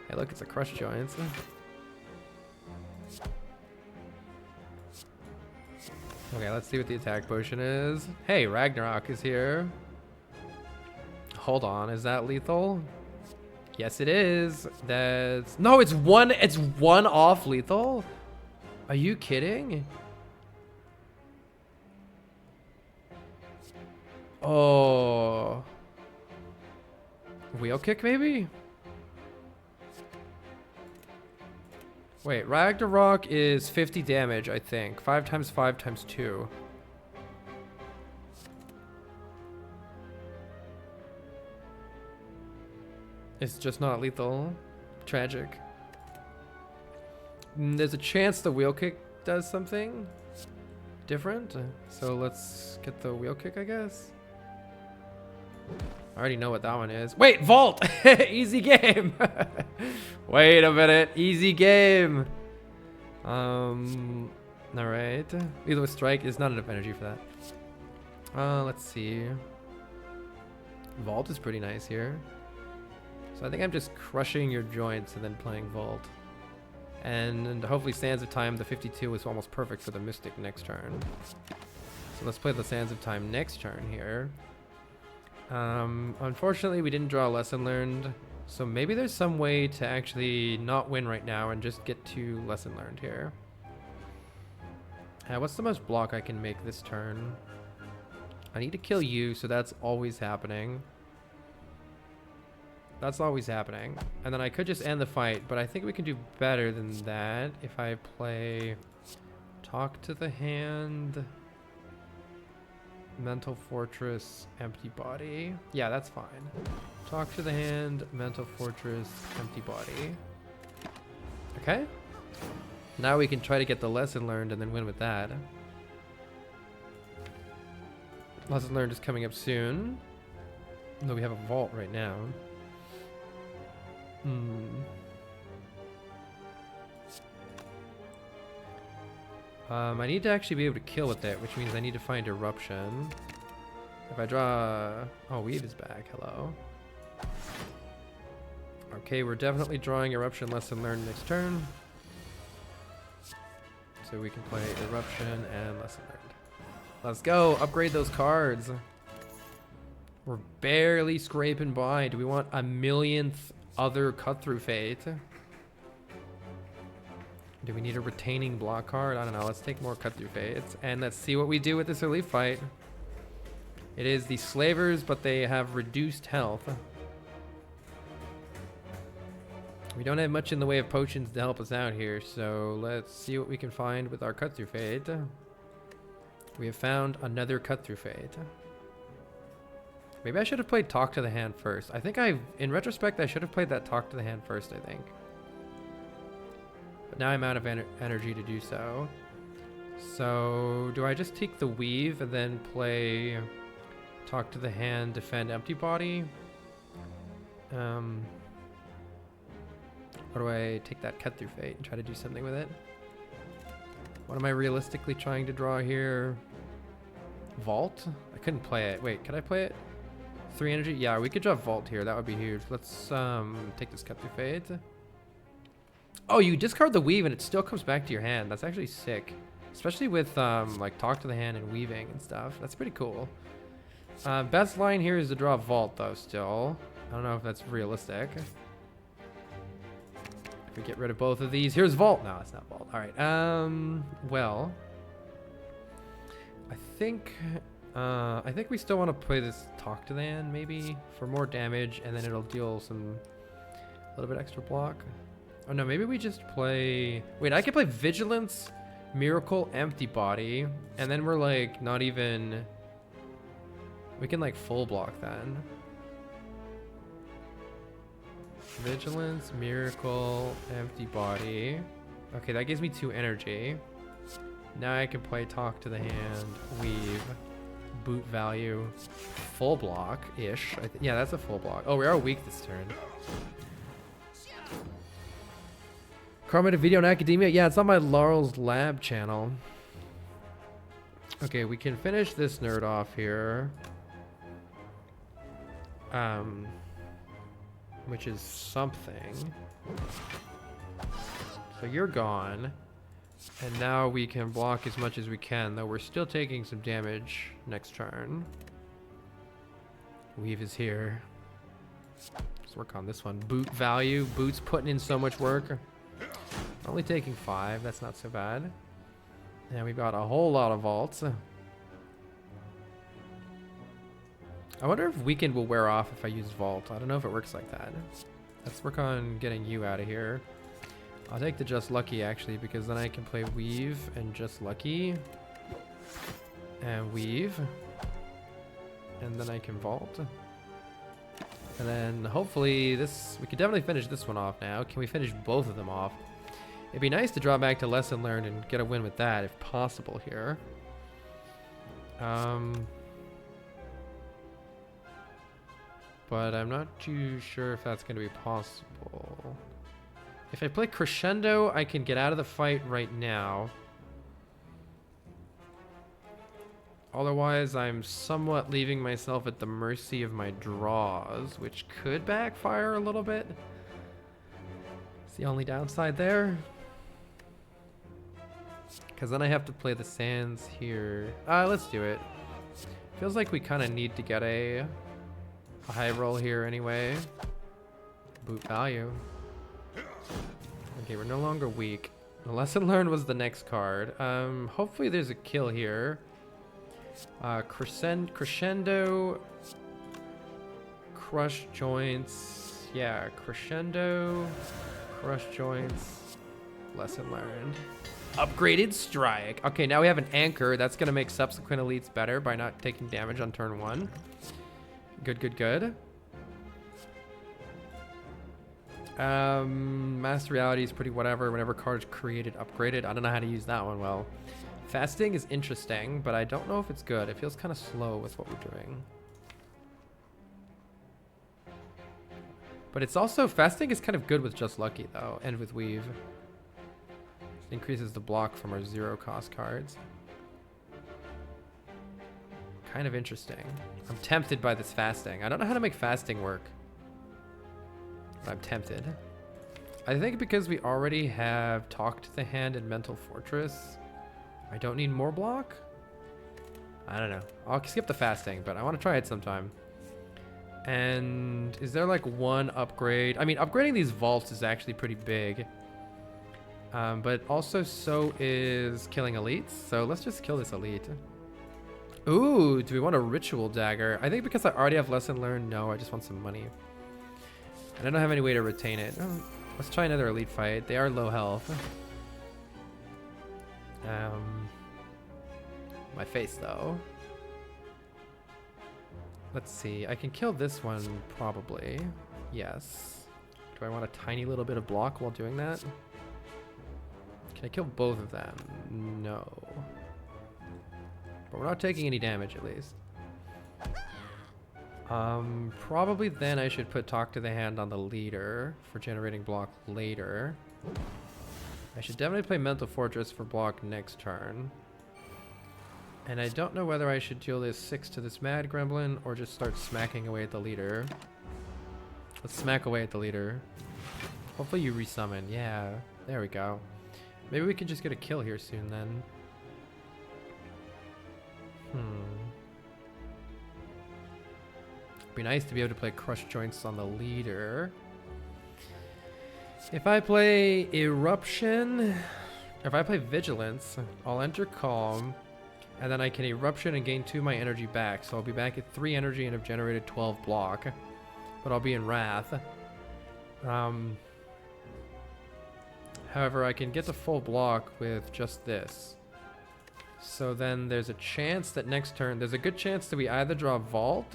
Hey, look, it's a Crush Giants. Okay, let's see what the attack potion is. Hey, Ragnarok is here. Hold on, is that lethal? Yes, it is. That's no, it's one off lethal. Are you kidding? Oh. Wheel kick maybe? Wait, Ragnarok is 50 damage, I think. 5 times 5 times 2. It's just not lethal. Tragic. There's a chance the wheel kick does something different. So let's get the wheel kick, I guess. I already know what that one is. Wait, Vault! Easy game! Wait a minute. Easy game. Alright. Either with Strike is not enough energy for that. Let's see. Vault is pretty nice here. So I think I'm just crushing your joints and then playing Vault. And hopefully Sands of Time, the 52 is almost perfect for the Mystic next turn. So let's play the Sands of Time next turn here. Unfortunately, we didn't draw a Lesson Learned. So maybe there's some way to actually not win right now and just get to Lesson Learned here. What's the most block I can make this turn? I need to kill you, so that's always happening. That's always happening. And then I could just end the fight, but I think we can do better than that if I play Talk to the Hand, Mental Fortress, Empty Body. Yeah, that's fine. Talk to the Hand, Mental Fortress, Empty Body. Okay. Now we can try to get the Lesson Learned and then win with that. Lesson Learned is coming up soon. Though we have a Vault right now. I need to actually be able to kill with it, which means I need to find Eruption. If I draw... Oh, Weave is back. Hello. Okay, we're definitely drawing Eruption Lesson Learned next turn. So we can play Eruption and Lesson Learned. Let's go. Upgrade those cards. We're barely scraping by. Do we want a millionth other Cut Through Fate? Do we need a retaining block card? I don't know. Let's take more Cut Through Fates. And let's see what we do with this relief fight. It is the Slavers, but they have reduced health. We don't have much in the way of potions to help us out here, so let's see what we can find with our Cut Through Fate. We have found another Cut Through Fate. Maybe I should have played Talk to the Hand first. I think in retrospect, I should have played that Talk to the Hand first, I think. But now I'm out of energy to do so. So, do I just take the Weave and then play Talk to the Hand, Defend Empty Body? Or do I take that Cut Through Fate and try to do something with it? What am I realistically trying to draw here? Vault? I couldn't play it. Wait, could I play it? 3 energy? Yeah, we could draw Vault here. That would be huge. Let's take this Cut Through Fate. Oh, you discard the weave and it still comes back to your hand. That's actually sick. Especially with like talk to the hand and weaving and stuff. That's pretty cool. Best line here is to draw Vault though still. I don't know if that's realistic. If we get rid of both of these. Here's Vault. No, it's not Vault. Alright. Well. I think we still want to play this talk to the hand maybe for more damage, and then it'll deal a little bit extra block. Oh no, maybe we just play... Wait, I can play Vigilance, Miracle, Empty Body, and then we're like not even... We can like full block then. Vigilance, Miracle, Empty Body. Okay, that gives me 2 energy. Now I can play Talk to the Hand, Weave, Boot Value, full block-ish. Yeah, that's a full block. Oh, we are weak this turn. Carmine video in academia? Yeah, it's on my Laurel's Lab channel. Okay, we can finish this nerd off here. Which is something. So you're gone. And now we can block as much as we can, though we're still taking some damage next turn. Weave is here. Let's work on this one. Boot value. Boot's putting in so much work. Only taking 5. That's not so bad. And we've got a whole lot of vaults. I wonder if Weekend will wear off if I use Vault. I don't know if it works like that. Let's work on getting you out of here. I'll take the Just Lucky actually, because then I can play Weave and Just Lucky. And Weave. And then I can Vault. And then hopefully this... We can definitely finish this one off now. Can we finish both of them off? It'd be nice to draw back to Lesson Learned and get a win with that if possible here. But I'm not too sure if that's going to be possible. If I play Crescendo, I can get out of the fight right now. Otherwise, I'm somewhat leaving myself at the mercy of my draws, which could backfire a little bit. It's the only downside there. Because then I have to play the Sands here. Let's do it. Feels like we kind of need to get a high roll here anyway. Boot value. Okay, we're no longer weak. The Lesson Learned was the next card. Hopefully there's a kill here. Crescendo. Crush Joints. Yeah, Crescendo. Crush Joints. Lesson Learned. Upgraded Strike. Okay, now we have an Anchor. That's going to make subsequent elites better by not taking damage on turn 1. Good, good, good. Master Reality is pretty whatever. Whenever card's created, upgraded. I don't know how to use that one well. Fasting is interesting, but I don't know if it's good. It feels kind of slow with what we're doing. But it's also... Fasting is kind of good with Just Lucky, though, and with Weave. It increases the block from our 0 cost cards. Kind of interesting. I'm tempted by this Fasting. I don't know how to make Fasting work. But I'm tempted. I think because we already have Talk to the Hand and Mental Fortress, I don't need more block? I don't know. I'll skip the Fasting, but I want to try it sometime. And is there like one upgrade? I mean, upgrading these vaults is actually pretty big. But also so is killing elites. So let's just kill this elite. Ooh, do we want a Ritual Dagger? I think because I already have Lesson Learned, no, I just want some money. And I don't have any way to retain it. Oh, let's try another elite fight. They are low health. My face, though. Let's see. I can kill this one, probably. Yes. Do I want a tiny little bit of block while doing that? Can I kill both of them? No. But we're not taking any damage, at least. Probably then I should put Talk to the Hand on the leader for generating block later. I should definitely play Mental Fortress for block next turn. And I don't know whether I should deal this 6 to this Mad Gremlin or just start smacking away at the leader. Let's smack away at the leader. Hopefully you resummon, yeah. There we go. Maybe we can just get a kill here soon then. Be nice to be able to play crush joints on the leader. If I play eruption, if I play vigilance, I'll enter calm, and then I can eruption and gain 2 of my energy back. So I'll be back at 3 energy and have generated 12 block, but I'll be in wrath. However, I can get the full block with just this. So then there's a chance that next turn, there's a good chance that we either draw Vault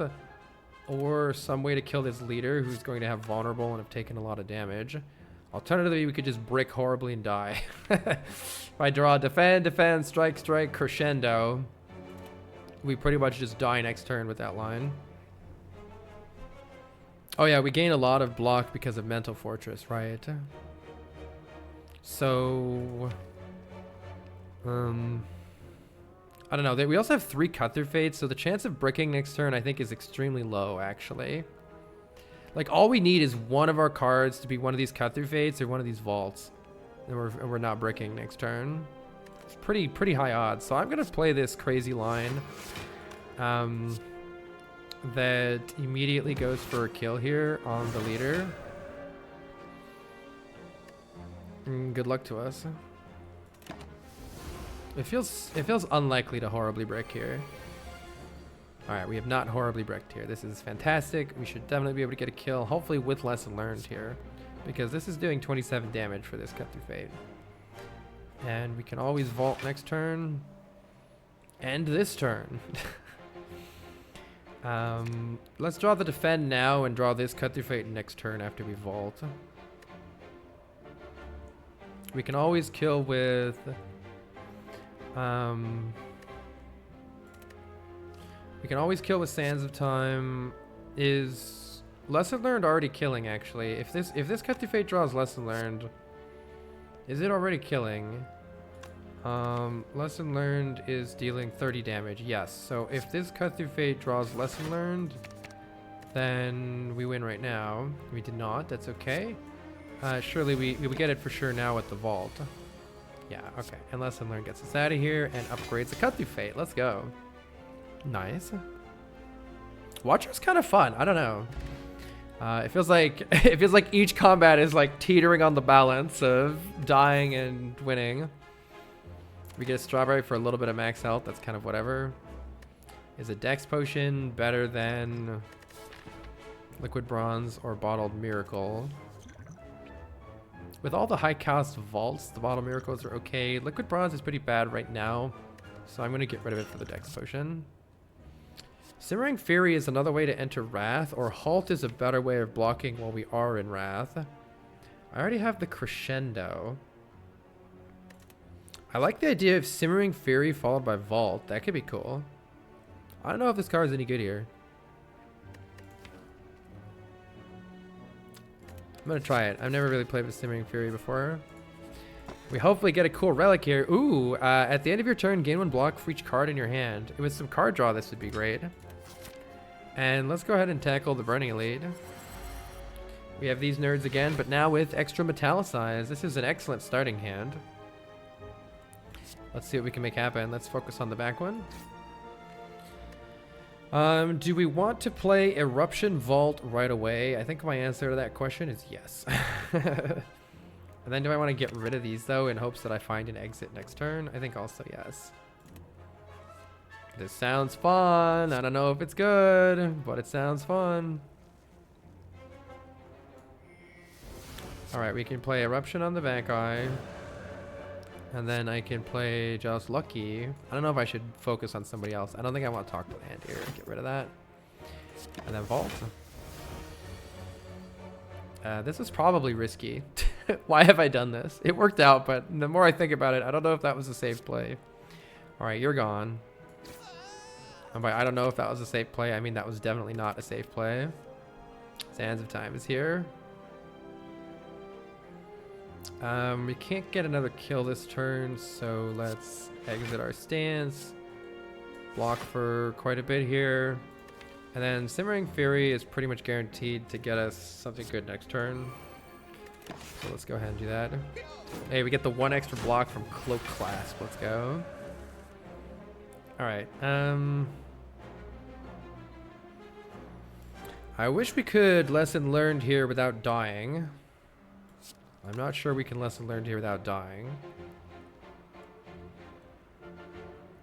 or some way to kill this leader who's going to have vulnerable and have taken a lot of damage. Alternatively, we could just brick horribly and die. If I draw defend, defend, strike, strike, crescendo, we pretty much just die next turn with that line. Oh yeah, we gain a lot of block because of Mental Fortress, right? So, I don't know. We also have 3 cut-through fates, so the chance of bricking next turn I think is extremely low, actually. Like, all we need is one of our cards to be one of these cut-through fates or one of these vaults, and we're not bricking next turn. It's pretty high odds. So I'm gonna play this crazy line that immediately goes for a kill here on the leader. Good luck to us. It feels unlikely to horribly brick here. Alright, we have not horribly bricked here. This is fantastic. We should definitely be able to get a kill, hopefully with lesson learned here, because this is doing 27 damage for this cut through fate. And we can always vault next turn. And this turn. Let's draw the defend now and draw this cut through fate next turn after we vault. We can always kill with we can always kill with Sands of Time. Is lesson learned already killing? Actually, if this cut through fate draws lesson learned, is it already killing? Lesson learned is dealing 30 damage. Yes. So if this cut through fate draws lesson learned, then we win right now. We did not. That's okay. Surely we get it for sure now with the vault. Yeah, okay. And lesson learned gets us out of here and upgrades the cut through fate. Let's go. Nice. Watcher's kind of fun. I don't know. It feels like each combat is like teetering on the balance of dying and winning. We get a strawberry for a little bit of max health. That's kind of whatever. Is a dex potion better than liquid bronze or bottled miracle? With all the high cost vaults, the bottled miracles are okay. Liquid bronze is pretty bad right now, so I'm going to get rid of it for the dex potion. Simmering Fury is another way to enter Wrath, or Halt is a better way of blocking while we are in Wrath. I already have the Crescendo. I like the idea of Simmering Fury followed by Vault. That could be cool. I don't know if this card is any good here. I'm going to try it. I've never really played with Simmering Fury before. We hopefully get a cool relic here. Ooh, at the end of your turn, gain 1 block for each card in your hand. With some card draw, this would be great. And let's go ahead and tackle the Burning Elite. We have these nerds again, but now with extra Metallicize. This is an excellent starting hand. Let's see what we can make happen. Let's focus on the back one. Do we want to play Eruption Vault right away? I think my answer to that question is yes. And then do I want to get rid of these though in hopes that I find an exit next turn? I think also yes. This sounds fun. I don't know if it's good, but it sounds fun. Alright, we can play Eruption on the back eye. And then I can play Just Lucky. I don't know if I should focus on somebody else. I don't think I want to talk to land here. Get rid of that. And then Vault. This is probably risky. Why have I done this? It worked out, but the more I think about it, I don't know if that was a safe play. Alright, you're gone. And by I don't know if that was a safe play, I mean that was definitely not a safe play. Sands of Time is here. We can't get another kill this turn, so let's exit our stance. Block for quite a bit here. And then Simmering Fury is pretty much guaranteed to get us something good next turn. So let's go ahead and do that. Hey, we get the 1 extra block from Cloak Clasp. Let's go. Alright, I wish we could lesson learned here without dying. I'm not sure we can lesson learned here without dying.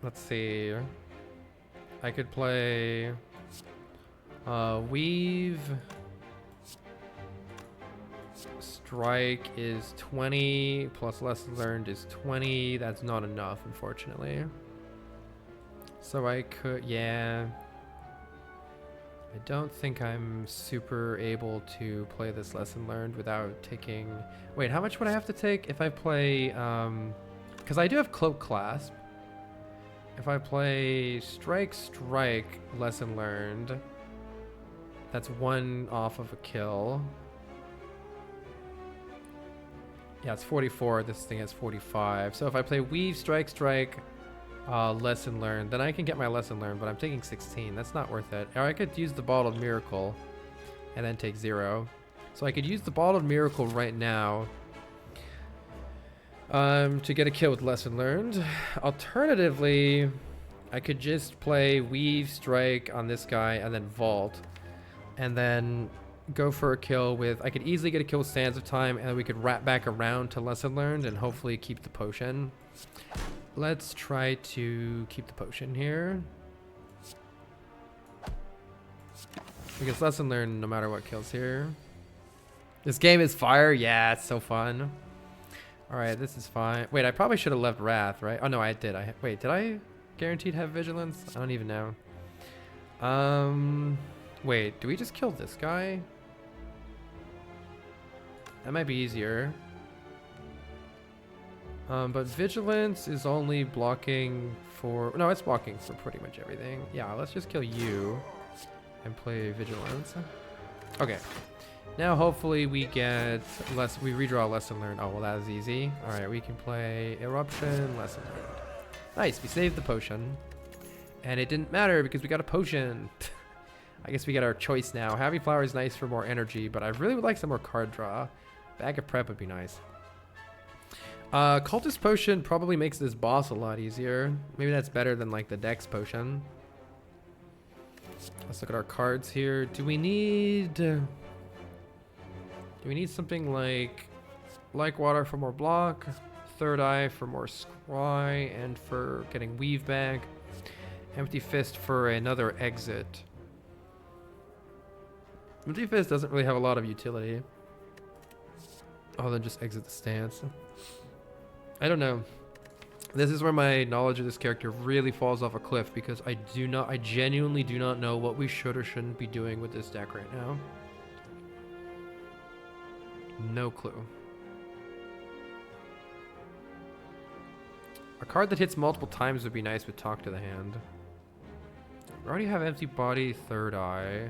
Let's see. I could play Weave. Strike is 20 plus lesson learned is 20. That's not enough, unfortunately. So I could, yeah. I don't think I'm super able to play this lesson learned without taking... Wait, how much would I have to take if I play... Because I do have Cloak Clasp. If I play Strike, lesson learned, that's 1 off of a kill. Yeah, it's 44. This thing has 45. So if I play Weave, Strike, lesson learned, then I can get my lesson learned, but I'm taking 16. That's not worth it. Or I could use the Bottled Miracle and then take 0. So I could use the Bottled Miracle right now to get a kill with lesson learned. Alternatively, I could just play Weave, Strike on this guy and then Vault. And then go for a kill with... I could easily get a kill with Sands of Time, and then we could wrap back around to lesson learned and hopefully keep the potion. Let's try to keep the potion here. Because lesson learned no matter what kills here. This game is fire. Yeah, it's so fun. Alright, this is fine. Wait, I probably should have left Wrath, right? Oh, no, I did. Wait, did I guaranteed have Vigilance? I don't even know. Wait, do we just kill this guy? That might be easier. But Vigilance is only blocking for... No, it's blocking for pretty much everything. Yeah, let's just kill you and play Vigilance. Okay. Now hopefully we get less... We redraw Lesson Learned. Oh, well, that was easy. Alright, we can play Eruption, Lesson Learned. Nice, we saved the potion. And it didn't matter because we got a potion. I guess we get our choice now. Happy Flower is nice for more energy, but I really would like some more card draw. Bag of Prep would be nice. Cultist Potion probably makes this boss a lot easier. Maybe that's better than like the Dex Potion. Let's look at our cards here. Do we need something like Water for more block, Third Eye for more scry, and for getting Weave back, Empty Fist for another exit. Empty Fist doesn't really have a lot of utility other than just exit the stance. I don't know. This is where my knowledge of this character really falls off a cliff because I genuinely do not know what we should or shouldn't be doing with this deck right now. No clue. A card that hits multiple times would be nice with Talk to the Hand. We already have Empty Body, Third Eye.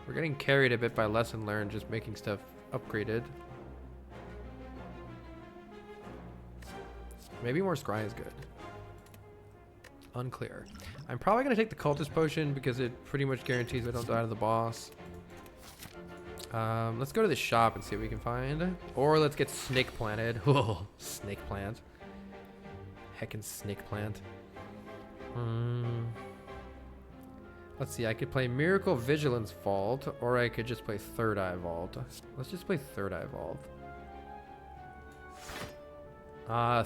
We're getting carried a bit by Lesson Learned, just making stuff upgraded. Maybe more scry is good. Unclear. I'm probably going to take the Cultist Potion because it pretty much guarantees I don't die to the boss. Let's go to the shop and see what we can find. Or let's get Snake Planted. Oh, Snake Plant. Heckin' Snake Plant. Let's see, I could play Miracle Vigilance Vault, or I could just play Third Eye Vault. Let's just play Third Eye Vault.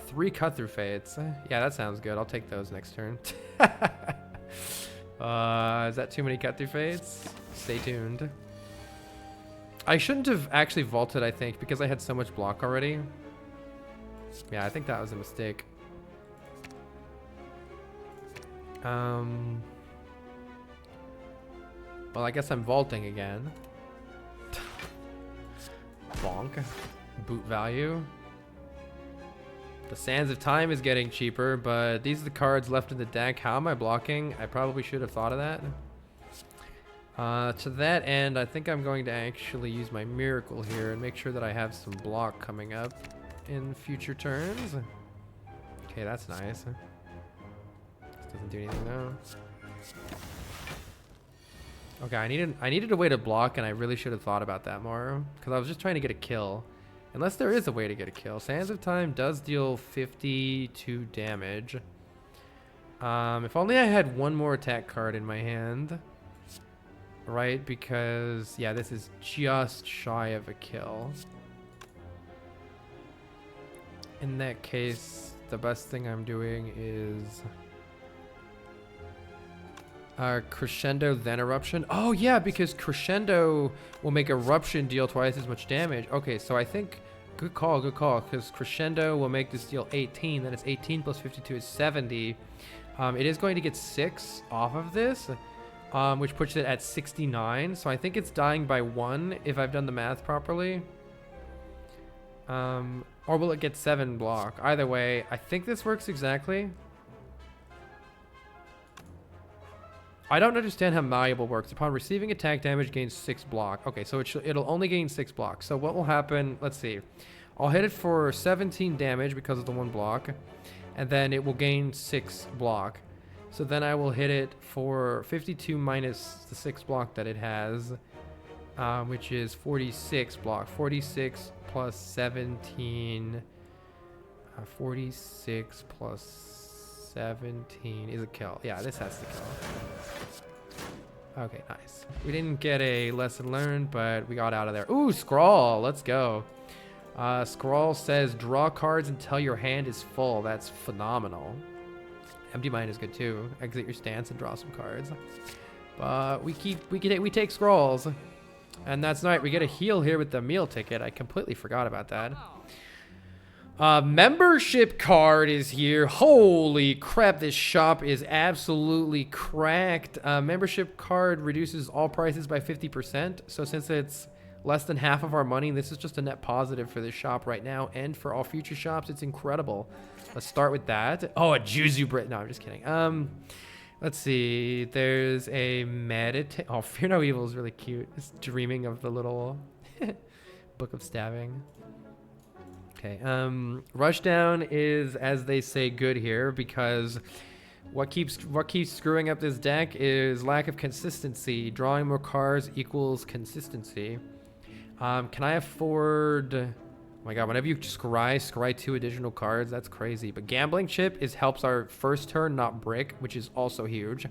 3 Cut-Through Fates. Yeah, that sounds good. I'll take those next turn. Is that too many Cut-Through Fates? Stay tuned. I shouldn't have actually vaulted, I think, because I had so much block already. Yeah, I think that was a mistake. Well, I guess I'm vaulting again. Bonk. Boot value. The Sands of Time is getting cheaper, but these are the cards left in the deck. How am I blocking? I probably should have thought of that. To that end, I think I'm going to actually use my Miracle here and make sure that I have some block coming up in future turns. Okay, that's nice. This doesn't do anything though. Okay, I needed a way to block, and I really should have thought about that more, because I was just trying to get a kill. Unless there is a way to get a kill. Sands of Time does deal 52 damage. If only I had one more attack card in my hand. Right, because, yeah, this is just shy of a kill. In that case, the best thing I'm doing is... Crescendo, then Eruption. Oh, yeah, because Crescendo will make Eruption deal twice as much damage. Okay, so I think... Good call, because Crescendo will make this deal 18. Then it's 18 plus 52 is 70. It is going to get 6 off of this, which puts it at 69. So I think it's dying by 1 if I've done the math properly. Or will it get 7 block? Either way, I think this works exactly. I don't understand how Malleable works. Upon receiving attack damage, gains 6 block. Okay, so it'll only gain 6 block. So what will happen? Let's see. I'll hit it for 17 damage because of the 1 block. And then it will gain 6 block. So then I will hit it for 52 minus the 6 block that it has. Which is 46 block. 46 plus 17. 46 plus 17 is a kill. Yeah, this has to kill. Okay, nice. We didn't get a lesson learned, but we got out of there. Ooh, Scrawl. Let's go. Scrawl says, draw cards until your hand is full. That's phenomenal. Empty Mind is good too. Exit your stance and draw some cards. But we take Scrolls. And that's right. We get a heal here with the meal ticket. I completely forgot about that. Membership card is here. Holy crap, this shop is absolutely cracked. Membership card reduces all prices by 50%. So since it's less than half of our money, this is just a net positive for this shop right now. And for all future shops, it's incredible. Let's start with that. Oh, a Juzu Brit. No, I'm just kidding. Let's see. There's a meditate. Oh, Fear No Evil is really cute. It's dreaming of the little book of stabbing. Okay, Rushdown is, as they say, good here because what keeps screwing up this deck is lack of consistency. Drawing more cards equals consistency. Can I afford... Oh my god, whenever you scry 2 additional cards, that's crazy. But Gambling Chip helps our first turn not brick, which is also huge.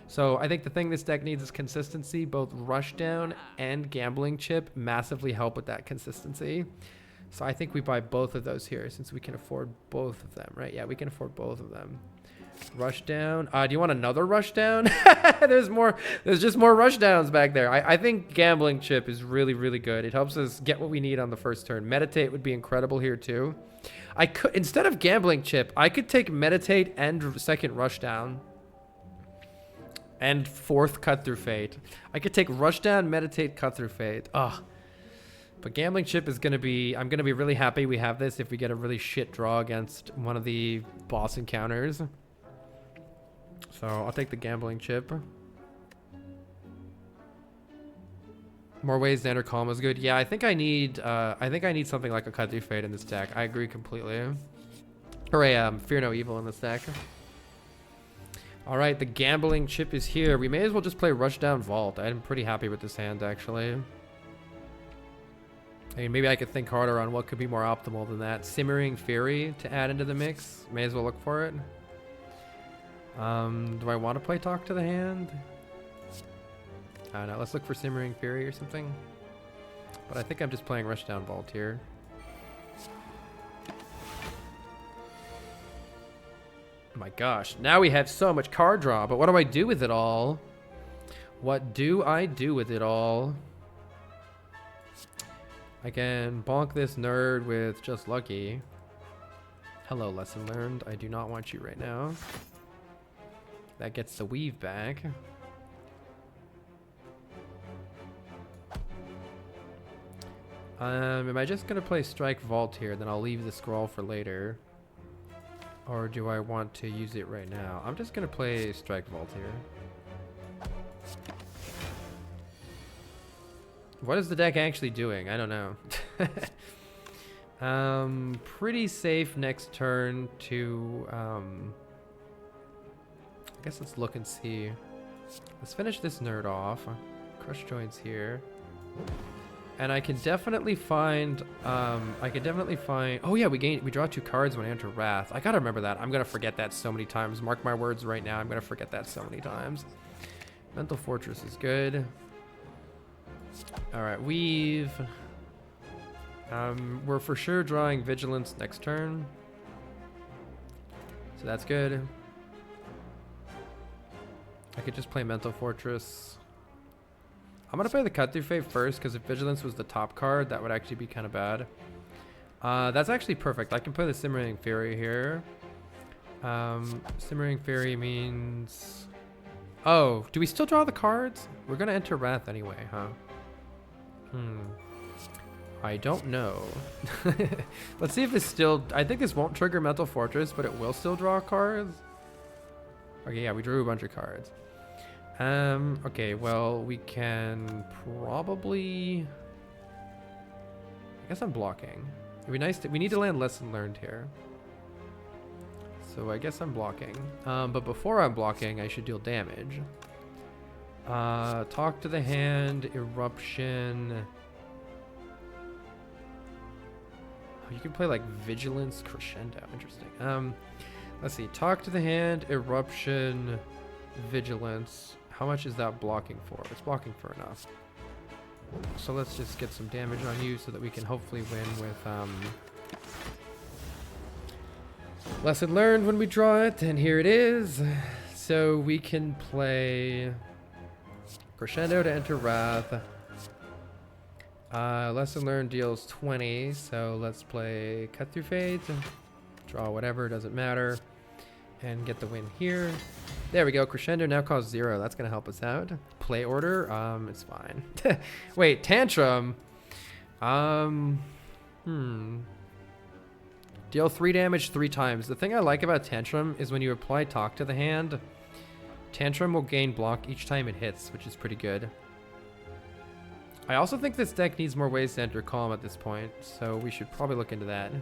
So I think the thing this deck needs is consistency. Both Rushdown and Gambling Chip massively help with that consistency. So I think we buy both of those here since we can afford both of them, right? Yeah, we can afford both of them. Rushdown. Do you want another Rushdown? There's just more Rushdowns back there. I think Gambling Chip is really, really good. It helps us get what we need on the first turn. Meditate would be incredible here too. I could, instead of Gambling Chip, I could take Meditate and second Rushdown. And 4th Cut Through Fate. I could take Rushdown, Meditate, Cut Through Fate. Ugh. But Gambling Chip is going to be... I'm going to be really happy we have this if we get a really shit draw against one of the boss encounters. So I'll take the Gambling Chip. More ways to enter calm is good. Yeah, I think I need something like a Cut Through Fate in this deck. I agree completely. Hooray, Fear No Evil in this deck. Alright, the Gambling Chip is here. We may as well just play Rushdown Vault. I'm pretty happy with this hand, actually. I mean, maybe I could think harder on what could be more optimal than that. Simmering Fury to add into the mix. May as well look for it. Do I want to play Talk to the Hand? I don't know. Let's look for Simmering Fury or something. But I think I'm just playing Rushdown Vault here. Oh my gosh. Now we have so much card draw. But what do I do with it all? What do I do with it all? I can bonk this nerd with Just Lucky. Hello, lesson learned. I do not want you right now. That gets the weave back. Am I just gonna play Strike Vault here, then I'll leave the scroll for later? Or do I want to use it right now? I'm just gonna play Strike Vault here. What is the deck actually doing? I don't know. Pretty safe next turn to... I guess let's look and see. Let's finish this nerd off. Crush joints here. And I can definitely find, oh yeah, we draw 2 cards when I enter Wrath. I gotta remember that. I'm gonna forget that so many times. Mark my words right now, I'm gonna forget that so many times. Mental Fortress is good. All right, Weave. We're for sure drawing Vigilance next turn. So that's good. I could just play Mental Fortress. I'm gonna play the Cut Through Fate first, because if Vigilance was the top card, that would actually be kind of bad. That's actually perfect. I can play the Simmering Fury here. Simmering Fury means... Oh, do we still draw the cards? We're gonna enter Wrath anyway, huh? I don't know. Let's see if this still... I think this won't trigger Mental Fortress, but it will still draw cards. Okay, yeah, we drew a bunch of cards. Okay, well, we can probably... I guess I'm blocking. It'd be nice to... We need to land Lesson Learned here. So I guess I'm blocking. But before I'm blocking, I should deal damage. Talk to the Hand, Eruption... Oh, you can play like Vigilance, Crescendo. Interesting. Let's see. Talk to the Hand, Eruption, Vigilance. How much is that blocking for? It's blocking for enough. So let's just get some damage on you so that we can hopefully win with Lesson Learned when we draw it. And here it is. So we can play Crescendo to enter Wrath. Lesson Learned deals 20, so let's play Cut Through Fate. Draw whatever, doesn't matter. And get the win here. There we go. Crescendo now costs 0. That's gonna help us out. Play order, it's fine. Wait, Tantrum. Deal 3 damage 3 times. The thing I like about Tantrum is when you apply Talk to the Hand, Tantrum will gain block each time it hits, which is pretty good. I also think this deck needs more ways to enter Calm at this point, so we should probably look into that.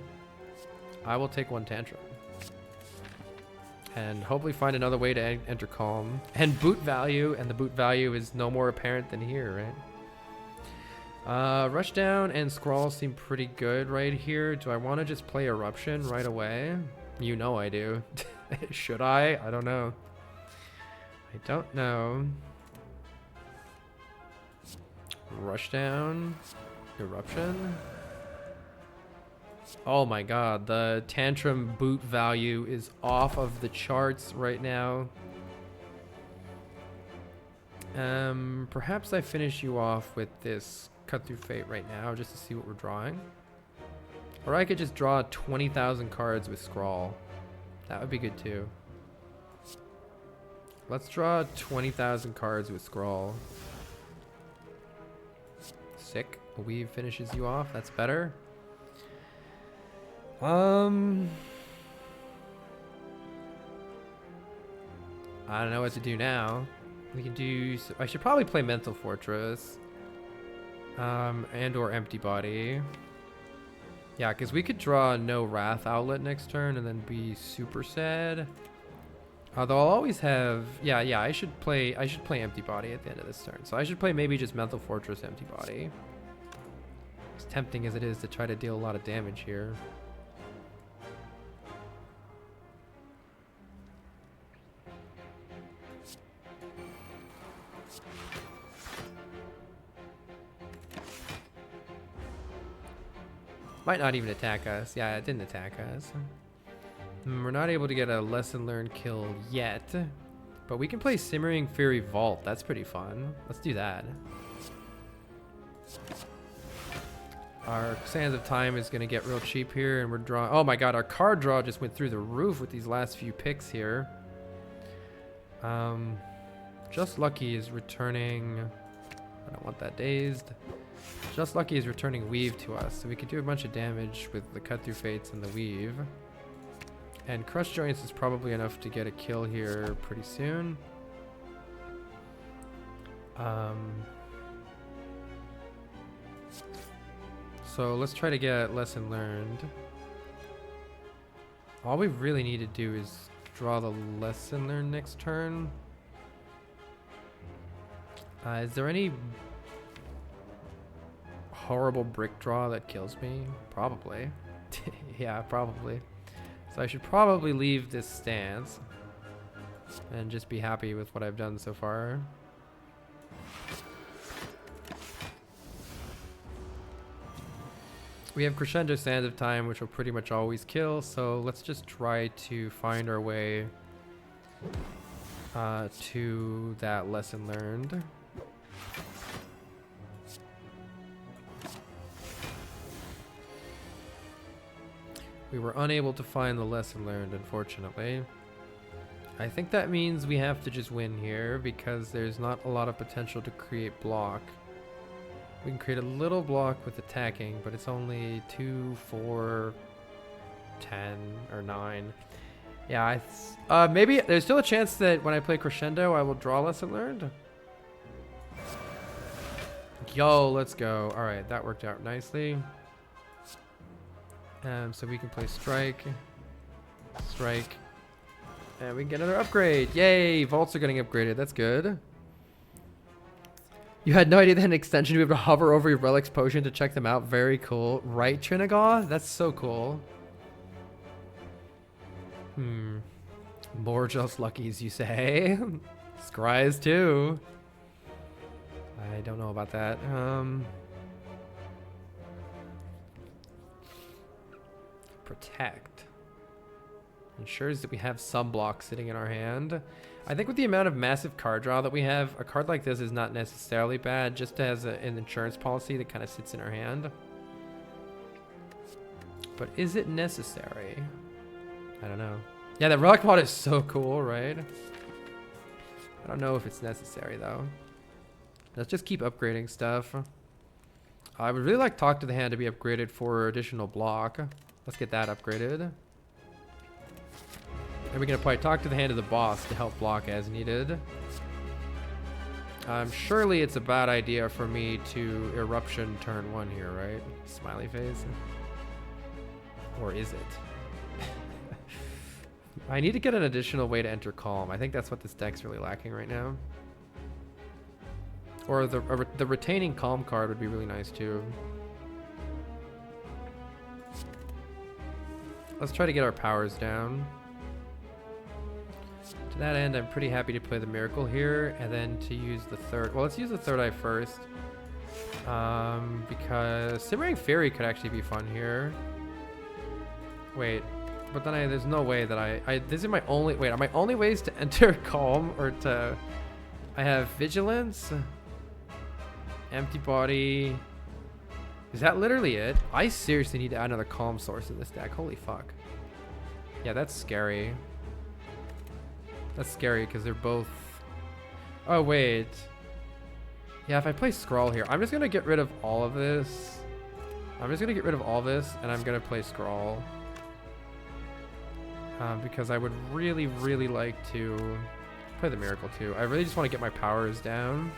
I will take 1 Tantrum. And hopefully find another way to enter Calm. And boot value, and the boot value is no more apparent than here, right? Rushdown and Scrawl seem pretty good right here. Do I want to just play Eruption right away? You know I do. Should I? I don't know. I don't know. Rushdown, Eruption. Oh my god, the Tantrum boot value is off of the charts right now. Perhaps I finish you off with this Cut Through Fate right now just to see what we're drawing. Or I could just draw 20,000 cards with Scrawl. That would be good too. Let's draw 20,000 cards with Scrawl. Sick. Weave finishes you off. That's better. I don't know what to do now. We can do... I should probably play Mental Fortress. And or Empty Body. Yeah, because we could draw no Wrath Outlet next turn and then be super sad. Although I'll always have... Yeah, I should play Empty Body at the end of this turn. So I should play maybe just Mental Fortress, Empty Body. As tempting as it is to try to deal a lot of damage here. Might not even attack us. Yeah, it didn't attack us. We're not able to get a Lesson Learned kill yet. But we can play Simmering Fury Vault. That's pretty fun. Let's do that. Our Sands of Time is going to get real cheap here. And we're drawing... Oh my god, our card draw just went through the roof with these last few picks here. Just Lucky is returning... I don't want that Dazed. Just Lucky is returning Weave to us, so we could do a bunch of damage with the Cut Through Fates and the Weave. And Crush Joints is probably enough to get a kill here pretty soon. So let's try to get Lesson Learned. All we really need to do is draw the Lesson Learned next turn. Is there any horrible brick draw that kills me? Probably. Yeah, probably. So I should probably leave this stance and just be happy with what I've done so far. We have Crescendo Sands of Time, which will pretty much always kill, so let's just try to find our way to that lesson learned. We were unable to find the lesson learned, unfortunately. I think that means we have to just win here because there's not a lot of potential to create block. We can create a little block with attacking, but it's only 2, 4, 10, or 9. Yeah, maybe there's still a chance that when I play Crescendo, I will draw lesson learned. Yo, let's go. All right, that worked out nicely. So we can play Strike, Strike, and we can get another upgrade. Yay, Vaults are getting upgraded. That's good. You had no idea that an extension to be able to hover over your Relics Potion to check them out. Very cool. Right, Trinagaw? That's so cool. More just luckies, you say? Scries too. I don't know about that. Protect. Ensures that we have some blocks sitting in our hand. I think with the amount of massive card draw that we have, a card like this is not necessarily bad, just as an insurance policy that kind of sits in our hand. But is it necessary? I don't know. Yeah, that Relic Mod is so cool, right? I don't know if it's necessary, though. Let's just keep upgrading stuff. I would really like Talk to the Hand to be upgraded for additional block. Let's get that upgraded. And we can apply Talk to the Hand of the boss to help block as needed. Surely it's a bad idea for me to Eruption turn 1 here, right? Smiley face. Or is it? I need to get an additional way to enter Calm. I think that's what this deck's really lacking right now. Or the retaining Calm card would be really nice too. Let's try to get our powers down. To that end, I'm pretty happy to play the Miracle here, and then to use the third. Well, let's use the Third Eye first, because Simmering Fury could actually be fun here. Wait, but then there's no way that this is my only. Wait, are my only ways to enter Calm or to? I have Vigilance, Empty Body. Is that literally it? I seriously need to add another Calm source in this deck. Holy fuck. Yeah, that's scary. That's scary because they're both... Oh, wait. Yeah, if I play Scrawl here, I'm just going to get rid of all of this. I'm just going to get rid of all this, and I'm going to play Scrawl. Because I would really, really like to play the Miracle too. I really just want to get my powers down.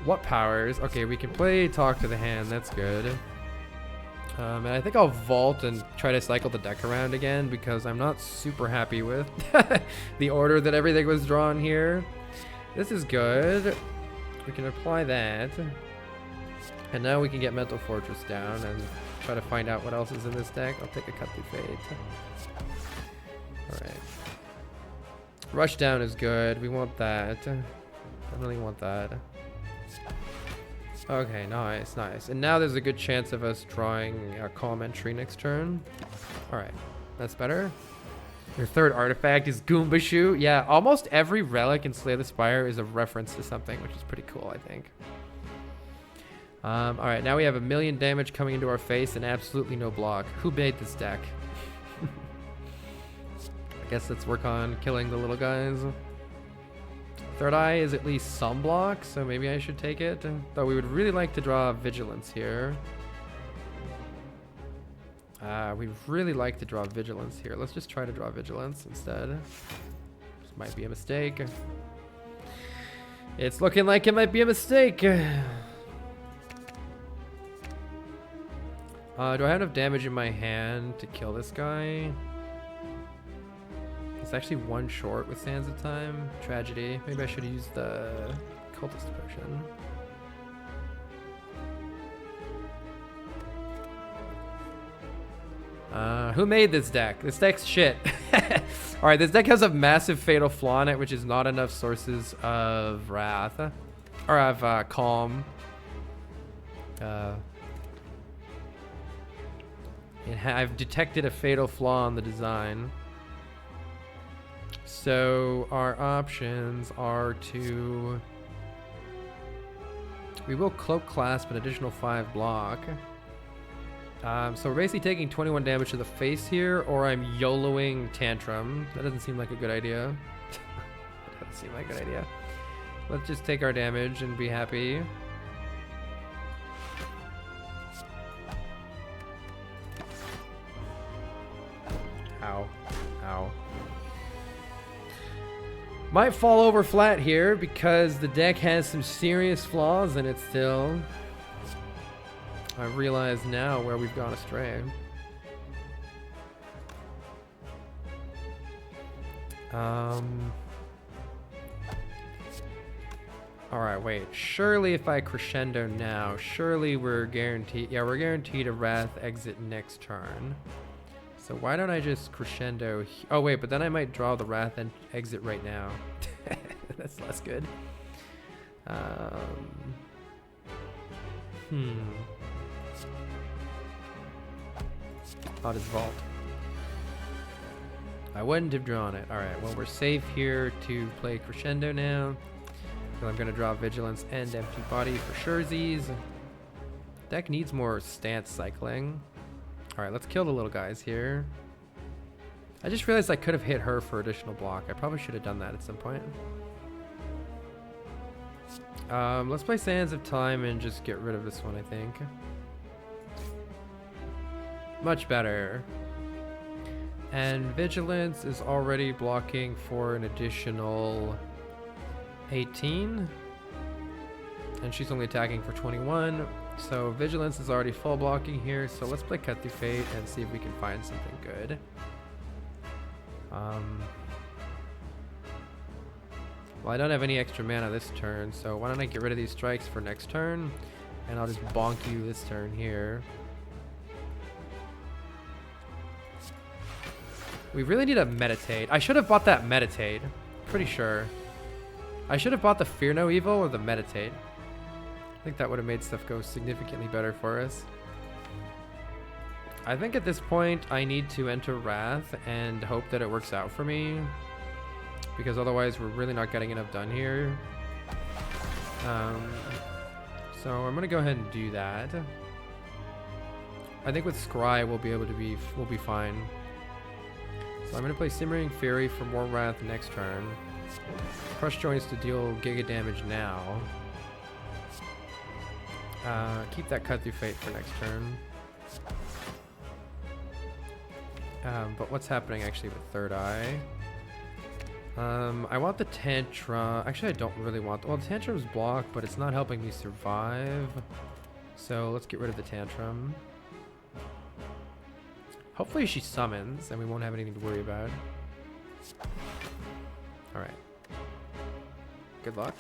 What powers? Okay, we can play Talk to the Hand. That's good. And I think I'll vault and try to cycle the deck around again because I'm not super happy with the order that everything was drawn here. This is good. We can apply that. And now we can get Mental Fortress down and try to find out what else is in this deck. I'll take a Cut Through Fate. Alright. Rushdown is good. We want that. I really want that. Okay, nice, nice. And now there's a good chance of us drawing a Calm entry next turn. Alright, that's better. Your third artifact is Goombashu. Yeah, almost every relic in Slay the Spire is a reference to something, which is pretty cool, I think. Alright, now we have 1,000,000 damage coming into our face and absolutely no block. Who made this deck? I guess let's work on killing the little guys. Third Eye is at least some block, so maybe I should take it. Though we would really like to draw Vigilance here. We'd really like to draw Vigilance here. Let's just try to draw Vigilance instead. This might be a mistake. It's looking like it might be a mistake. Do I have enough damage in my hand to kill this guy? It's actually one short with Sands of Time. Tragedy. Maybe I should use the cultist potion. Who made this deck? This deck's shit. Alright, this deck has a massive fatal flaw in it, which is not enough sources of wrath. Or of calm. I've detected a fatal flaw in the design. So our options are to... We will Cloak Clasp an additional 5 block. So we're basically taking 21 damage to the face here, or I'm YOLOing Tantrum. That doesn't seem like a good idea. That doesn't seem like a good idea. Let's just take our damage and be happy. Ow. Ow. Might fall over flat here because the deck has some serious flaws in it still. I realize now where we've gone astray. Alright, wait. Surely if I crescendo now, surely we're guaranteed... Yeah, we're guaranteed a Wrath exit next turn. So why don't I just crescendo... Oh, wait, but then I might draw the Wrath and exit right now. That's less good. Not his vault. I wouldn't have drawn it. Alright, well, we're safe here to play crescendo now. So I'm going to draw Vigilance and Empty Body for surezies. Deck needs more stance cycling. Alright, let's kill the little guys here. I just realized I could have hit her for additional block. I probably should have done that at some point. Let's play Sands of Time and just get rid of this one, I think. Much better. And Vigilance is already blocking for an additional 18. And she's only attacking for 21. So Vigilance is already full blocking here. So let's play Cut Through Fate and see if we can find something good. Well, I don't have any extra mana this turn, so why don't I get rid of these strikes for next turn, and I'll just bonk you this turn here. We really need a Meditate. I should have bought that Meditate. Pretty sure. I should have bought the Fear No Evil or the Meditate. I think that would have made stuff go significantly better for us. I think at this point I need to enter Wrath and hope that it works out for me, because otherwise we're really not getting enough done here. So I'm gonna go ahead and do that. I think with Scry we'll be fine. So I'm gonna play Simmering Fury for more Wrath next turn. Crush Joints to deal Giga damage now. Keep that Cut Through Fate for next turn. But what's happening actually with Third Eye? I want the Tantrum. Actually, I don't really want... Well, the Tantrum's blocked, but it's not helping me survive. So let's get rid of the Tantrum. Hopefully she summons, and we won't have anything to worry about. Alright. Good luck.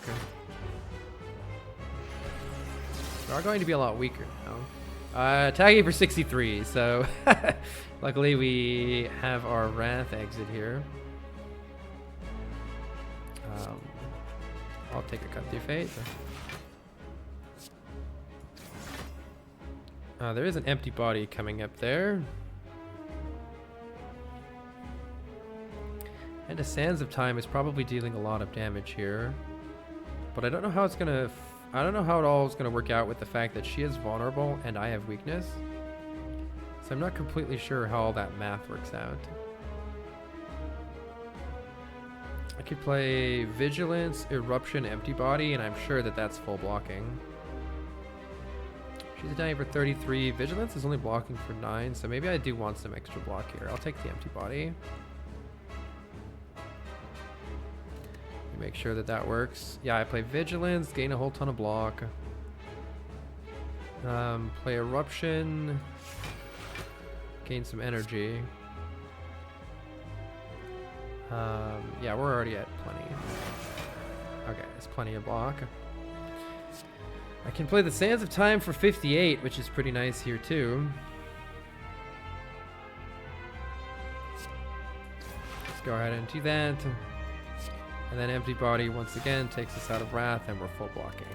We are going to be a lot weaker now. Tagging for 63, so... Luckily, we have our Wrath exit here. I'll take a Cut Through Fate. There is an Empty Body coming up there. And a Sands of Time is probably dealing a lot of damage here. But I don't know how it's gonna... I don't know how it all is gonna work out with the fact that she is vulnerable and I have weakness. So I'm not completely sure how all that math works out. I could play Vigilance, Eruption, Empty Body, and I'm sure that that's full blocking. She's attacking for 33. Vigilance is only blocking for 9, so maybe I do want some extra block here. I'll take the Empty Body. Make sure that that works. Yeah, I play Vigilance, gain a whole ton of block. Play Eruption, gain some energy. Yeah, we're already at plenty. Okay, there's plenty of block. I can play the Sands of Time for 58, which is pretty nice here too. Let's go ahead and do that. And then Empty Body once again takes us out of Wrath and we're full blocking.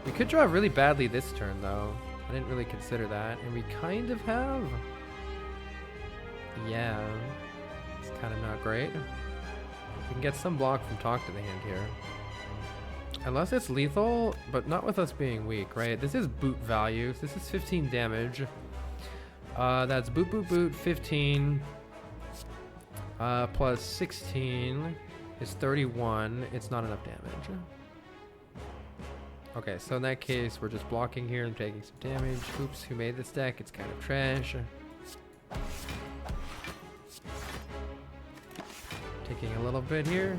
We could draw really badly this turn though. I didn't really consider that. And we kind of have. Yeah. It's kind of not great. We can get some block from Talk to the Hand here. Unless it's lethal, but not with us being weak, right? This is boot value. This is 15 damage. That's boot, boot, boot, 15. Plus 16 is 31. It's not enough damage. Okay, so in that case, we're just blocking here and taking some damage. Oops, who made this deck? It's kind of trash. Taking a little bit here.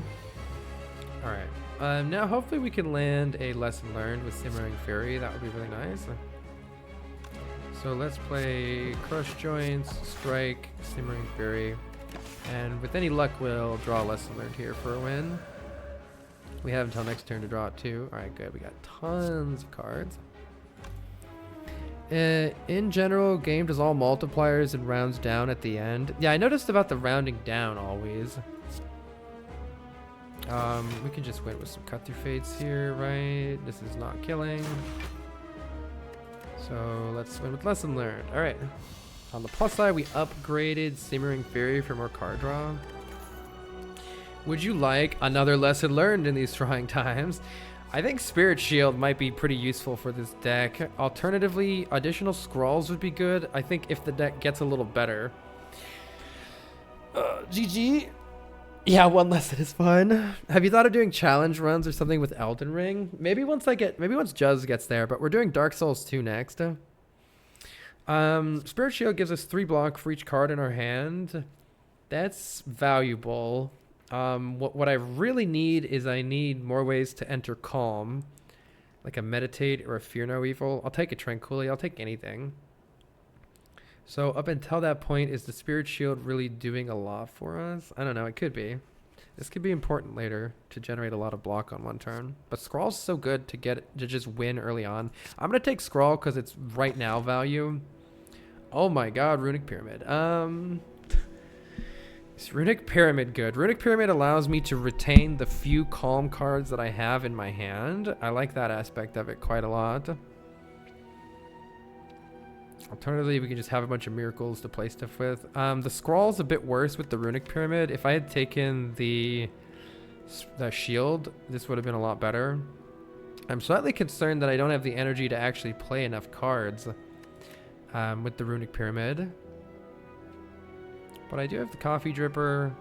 Alright. Now hopefully we can land a Lesson Learned with Simmering Fury. That would be really nice. So let's play Crush Joints, Strike, Simmering Fury. And with any luck, we'll draw a Lesson Learned here for a win. We have until next turn to draw it too. Alright, good. We got tons of cards. In general, game does all multipliers and rounds down at the end. Yeah, I noticed about the rounding down always. We can just win with some Cut Through Fates here, right? This is not killing. So let's win with Lesson Learned. Alright. On the plus side, we upgraded Simmering Fury for more card draw. Would you like another Lesson Learned in these trying times? I think Spirit Shield might be pretty useful for this deck. Alternatively, additional Scrolls would be good. I think if the deck gets a little better. GG. Yeah, one lesson is fine. Have you thought of doing challenge runs or something with Elden Ring? Maybe once Juz gets there, but we're doing Dark Souls 2 next. Spirit Shield gives us 3 block for each card in our hand. That's valuable. What I really need is I need more ways to enter Calm. Like a Meditate or a Fear No Evil. I'll take a Tranquility. I'll take anything. So up until that point, is the Spirit Shield really doing a lot for us? I don't know. It could be. This could be important later to generate a lot of block on one turn. But Scrawl's so good to just win early on. I'm going to take Scrawl because it's right now value. Oh my god, Runic Pyramid. Is Runic Pyramid good? Runic Pyramid allows me to retain the few Calm cards that I have in my hand. I like that aspect of it quite a lot. Alternatively, we can just have a bunch of miracles to play stuff with. The Scrawl's a bit worse with the Runic Pyramid. If I had taken the shield, this would have been a lot better. I'm slightly concerned that I don't have the energy to actually play enough cards with the Runic Pyramid. But I do have the Coffee Dripper,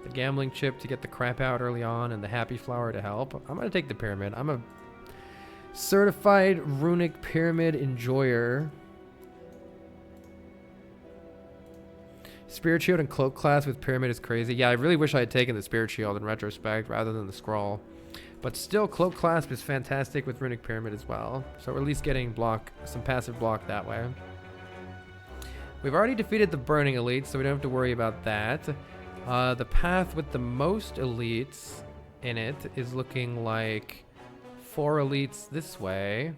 the Gambling Chip to get the crap out early on, and the Happy Flower to help. I'm going to take the Pyramid. I'm a certified Runic Pyramid enjoyer. Spirit Shield and Cloak class with Pyramid is crazy. Yeah, I really wish I had taken the Spirit Shield in retrospect rather than the Scrawl. But still, Cloak Clasp is fantastic with Runic Pyramid as well. So we're at least getting some passive block that way. We've already defeated the Burning Elite, so we don't have to worry about that. The path with the most elites in it is looking like 4 elites this way.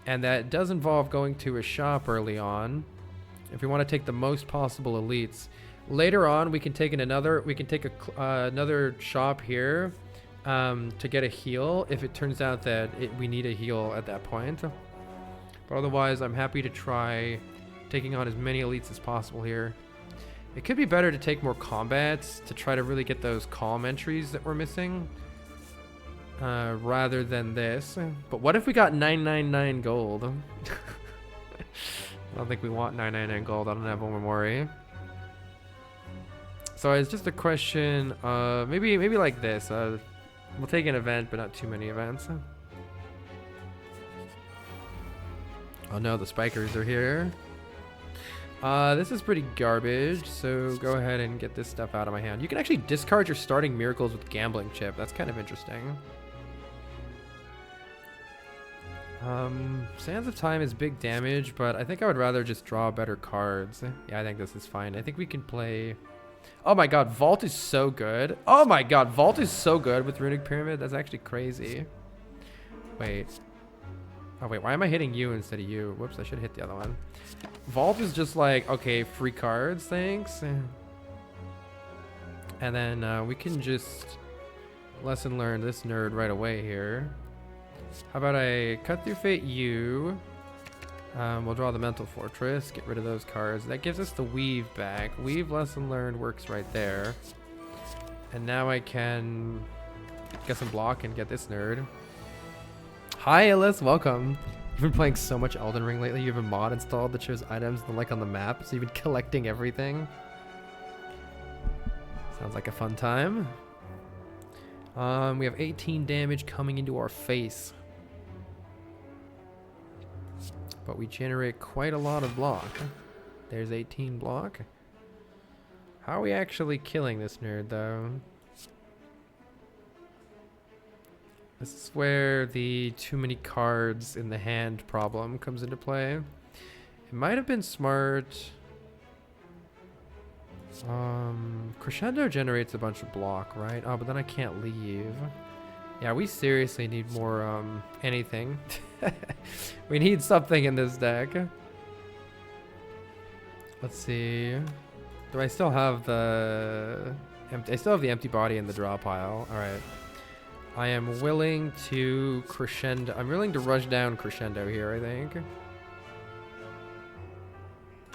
And that does involve going to a shop early on. If we want to take the most possible elites. Later on, we can take another shop here to get a heal if it turns out that we need a heal at that point. But otherwise, I'm happy to try taking on as many elites as possible here. It could be better to take more combats to try to really get those calm entries that we're missing rather than this. But what if we got 999 gold? I don't think we want 999 gold. I don't have one worry. So it's just a question of maybe like this. We'll take an event, but not too many events. Oh no, the spikers are here. This is pretty garbage, so go ahead and get this stuff out of my hand. You can actually discard your starting miracles with Gambling Chip. That's kind of interesting. Sands of Time is big damage, but I think I would rather just draw better cards. Yeah, I think this is fine. I think we can play Oh my god, Vault is so good. Oh my god, Vault is so good with Runic Pyramid. That's actually crazy. Wait. Oh wait, why am I hitting you instead of you? Whoops, I should hit the other one. Vault is just like, okay, free cards, thanks. And then we can just lesson learn this nerd right away here. How about I cut through fate you? We'll draw the mental fortress, get rid of those cards. That gives us the weave back. Weave lesson learned works right there. And now I can get some block and get this nerd. Hi Ellis, welcome. You've been playing so much Elden Ring lately. You have a mod installed that shows items like on the map, so you've been collecting everything. Sounds like a fun time. We have 18 damage coming into our face. But we generate quite a lot of block. There's 18 block. How are we actually killing this nerd though? This is where the too many cards in the hand problem comes into play. It might have been smart. Crescendo generates a bunch of block, right? Oh, but then I can't leave. Yeah, we seriously need more, anything. We need something in this deck. Let's see. Do I still have the... I still have the empty body in the draw pile. Alright. I am willing to crescendo. I'm willing to rush down crescendo here, I think.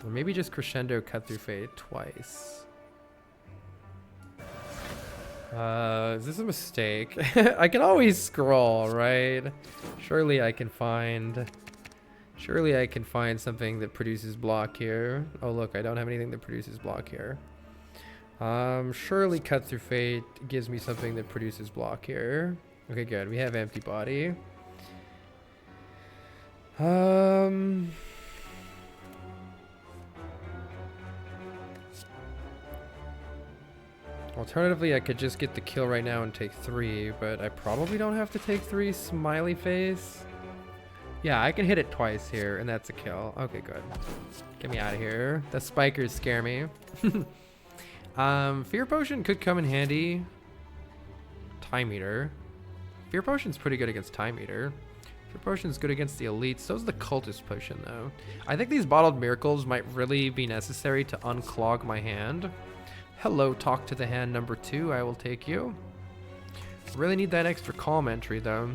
Or maybe just crescendo cut through fate twice. Is this a mistake? I can always scroll, right? Surely I can find something that produces block here. Oh look, I don't have anything that produces block here. Surely cut through fate gives me something that produces block here. Okay, good. We have empty body. Alternatively, I could just get the kill right now and take 3, but I probably don't have to take 3. Smiley face. Yeah, I can hit it twice here, and that's a kill. Okay, good. Get me out of here. The spikers scare me. Fear Potion could come in handy. Time Eater. Fear Potion's pretty good against Time Eater. Fear Potion's good against the elites. So's the Cultist Potion, though. I think these Bottled Miracles might really be necessary to unclog my hand. Hello, talk to the hand number 2. I will take you. Really need that extra calm entry, though.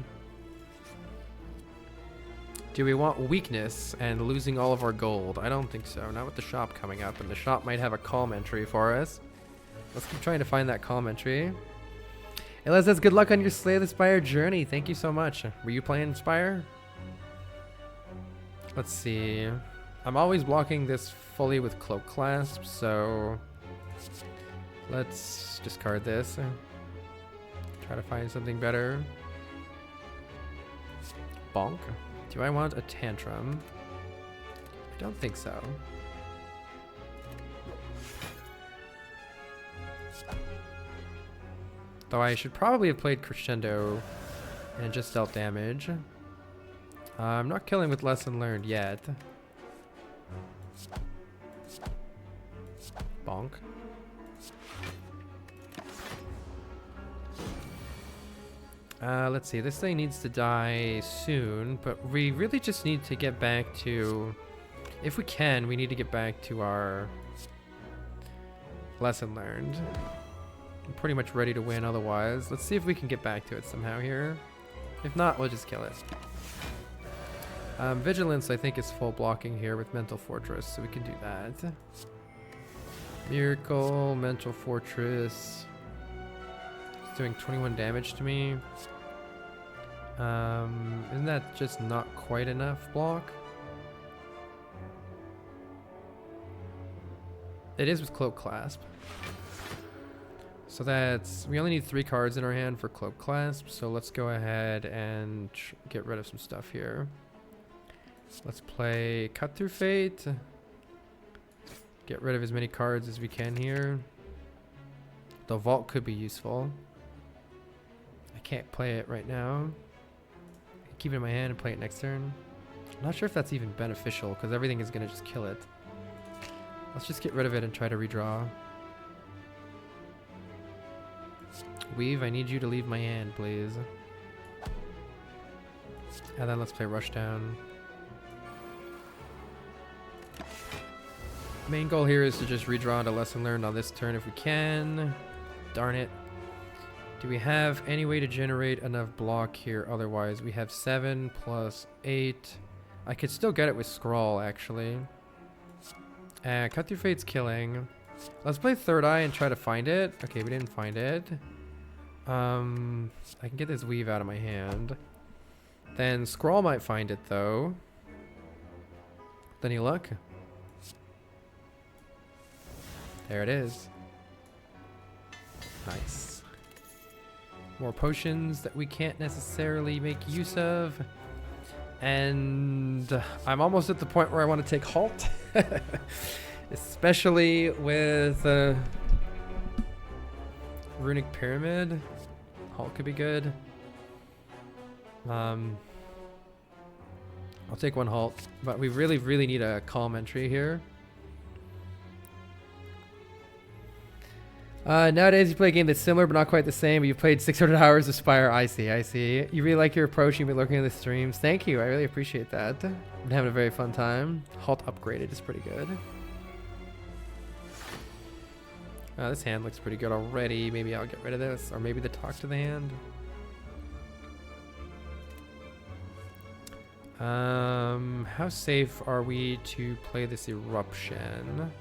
Do we want weakness and losing all of our gold? I don't think so. Not with the shop coming up, and the shop might have a calm entry for us. Let's keep trying to find that calm entry. Elias says, good luck on your Slay the Spire journey. Thank you so much. Were you playing Spire? Let's see. I'm always blocking this fully with Cloak Clasp, so let's discard this. Try to find something better. Bonk. Do I want a Tantrum? I don't think so. Though I should probably have played Crescendo and just dealt damage. I'm not killing with Lesson Learned yet. Bonk. Let's see, this thing needs to die soon, but we really just need to get back to, if we can, we need to get back to our Lesson Learned. I'm pretty much ready to win otherwise. Let's see if we can get back to it somehow here. If not, we'll just kill it. Vigilance, I think, is full blocking here with Mental Fortress, so we can do that. Miracle, Mental Fortress. It's doing 21 damage to me. Isn't that just not quite enough block? It is with Cloak Clasp. So that's, we only need 3 cards in our hand for Cloak Clasp, so let's go ahead and get rid of some stuff here. Let's play Cut Through Fate. Get rid of as many cards as we can here. The Vault could be useful. I can't play it right now. Keep it in my hand and play it next turn. I'm not sure if that's even beneficial because everything is going to just kill it. Let's just get rid of it and try to redraw. Weave, I need you to leave my hand, please. And then let's play Rushdown. Main goal here is to just redraw into Lesson Learned on this turn if we can. Darn it. Do we have any way to generate enough block here? Otherwise, we have 7 plus 8. I could still get it with Scrawl, actually. Cut Through Fate's killing. Let's play Third Eye and try to find it. Okay, we didn't find it. I can get this Weave out of my hand. Then Scrawl might find it, though. Any luck? There it is. Nice. More potions that we can't necessarily make use of. And I'm almost at the point where I want to take Halt. Especially with Runic Pyramid. Halt could be good. I'll take one Halt. But we really need a Calm entry here. Nowadays you play a game that's similar but not quite the same, but you've played 600 hours of Spire. I see. You really like your approach, you've been looking at the streams. Thank you, I really appreciate that. Been having a very fun time. Halt upgraded is pretty good. This hand looks pretty good already. Maybe I'll get rid of this, or maybe the Talk to the Hand. How safe are we to play this Eruption?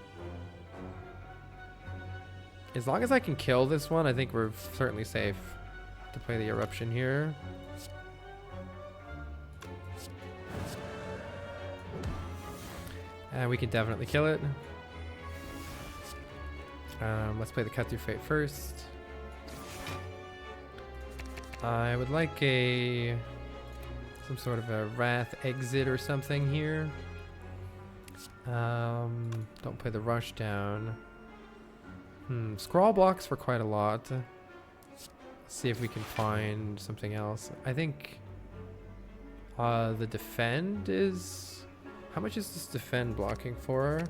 As long as I can kill this one, I think we're certainly safe to play the Eruption here. And we can definitely kill it. Let's play the Cut Through Fate first. I would like some sort of a Wrath exit or something here. Don't play the Rushdown. Scrawl blocks for quite a lot. Let's see if we can find something else. I think the Defend is... How much is this Defend blocking for?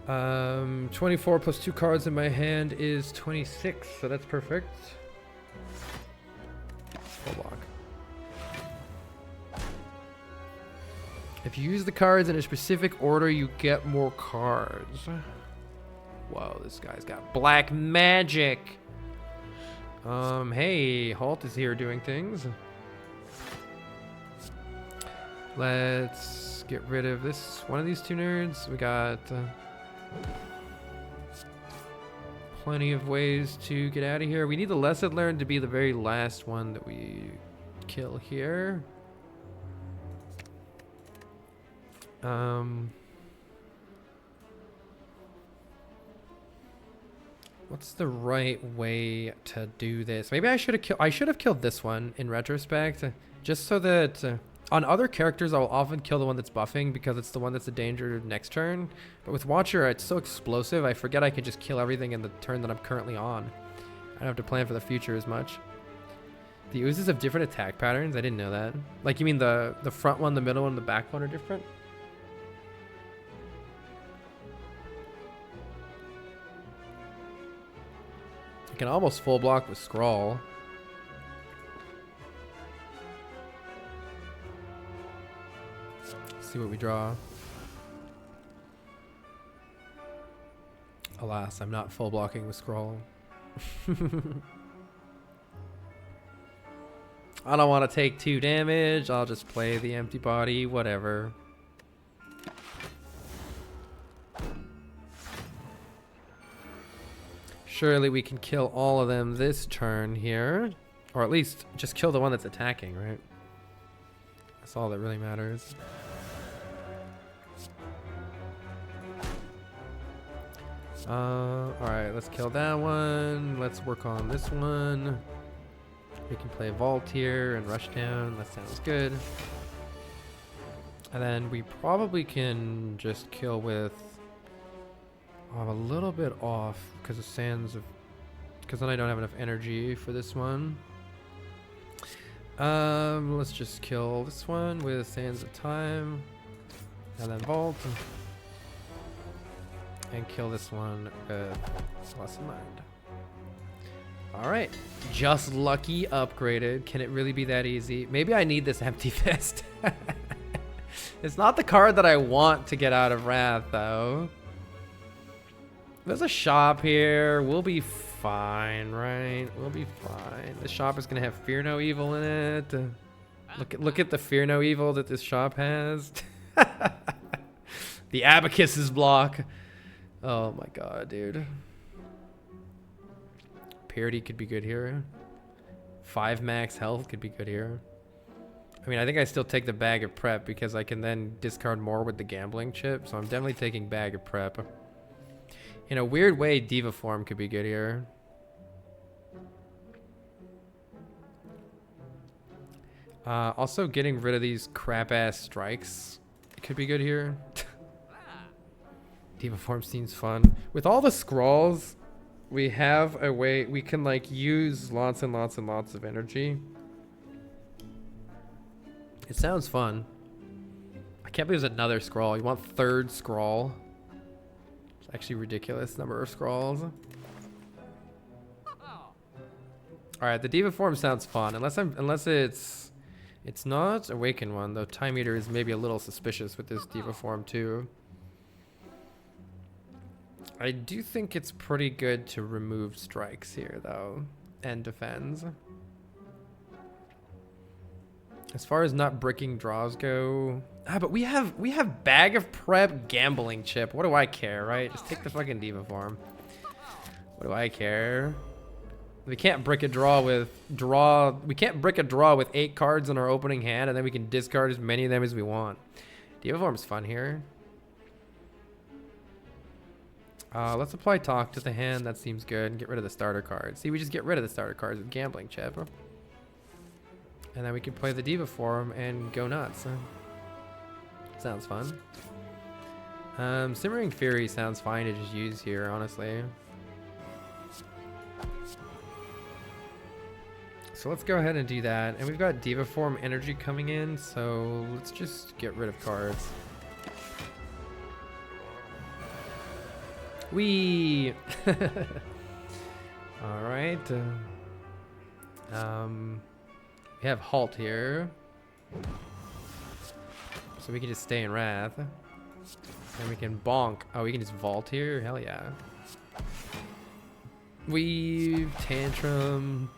24 plus 2 cards in my hand is 26, so that's perfect. Full block. If you use the cards in a specific order, you get more cards. Whoa, this guy's got black magic. Hey, Halt is here doing things. Let's get rid of this one of these two nerds. We got plenty of ways to get out of here. We need the Lesson Learned to be the very last one that we kill here. What's the right way to do this? Maybe I should have killed this one in retrospect, just so that on other characters I'll often kill the one that's buffing because it's the one that's a danger next turn. But with Watcher, it's so explosive, I forget I can just kill everything in the turn that I'm currently on. I don't have to plan for the future as much. The oozes have different attack patterns? I didn't know that. Like, you mean the front one, the middle one, and the back one are different? I can almost full block with Scrawl. Let's see what we draw. Alas, I'm not full blocking with Scrawl. I don't want to take 2 damage. I'll just play the empty body, whatever. Surely we can kill all of them this turn here. Or at least just kill the one that's attacking, right? That's all that really matters. Alright, let's kill that one. Let's work on this one. We can play Vault here and Rushdown. That sounds good. And then we probably can just kill with... I'm a little bit off because of Sands of... Because then I don't have enough energy for this one. Let's just kill this one with Sands of Time. And then Vault. And kill this one with Less in Mind. Alright. Just Lucky upgraded. Can it really be that easy? Maybe I need this Empty Fist. It's not the card that I want to get out of Wrath, though. There's a shop here. We'll be fine, right? We'll be fine. The shop is going to have Fear No Evil in it. Look at the Fear No Evil that this shop has. The Abacus's block. Oh my god, dude. Parity could be good here. 5 max health could be good here. I mean, I think I still take the Bag of Prep because I can then discard more with the gambling chip. So I'm definitely taking Bag of Prep. In a weird way, Diva Form could be good here. Also, getting rid of these crap-ass strikes could be good here. Diva Form seems fun. With all the scrolls, we have a way we can like use lots and lots and lots of energy. It sounds fun. I can't believe there's another scroll. You want third scroll? It's actually ridiculous number of scrolls. All right, the Diva Form sounds fun. Unless it's not Awaken one, though. Time Eater is maybe a little suspicious with this Diva Form too. I do think it's pretty good to remove strikes here, though, and defends. As far as not bricking draws go, but we have Bag of Prep gambling chip. What do I care, right? Just take the fucking Diva Form. What do I care? We can't brick a draw with We can't brick a draw with 8 cards in our opening hand, and then we can discard as many of them as we want. Diva Form's fun here. Let's apply Talk to the hand. That seems good. And get rid of the starter cards. See, we just get rid of the starter cards with gambling chip. And then we can play the Diva Form and go nuts. Sounds fun. Simmering Fury sounds fine to just use here, honestly. So let's go ahead and do that. And we've got Diva Form energy coming in, so let's just get rid of cards. Wee! Alright. We have Halt here. So we can just stay in Wrath. And we can bonk. Oh, we can just vault here? Hell yeah. Weave, Tantrum.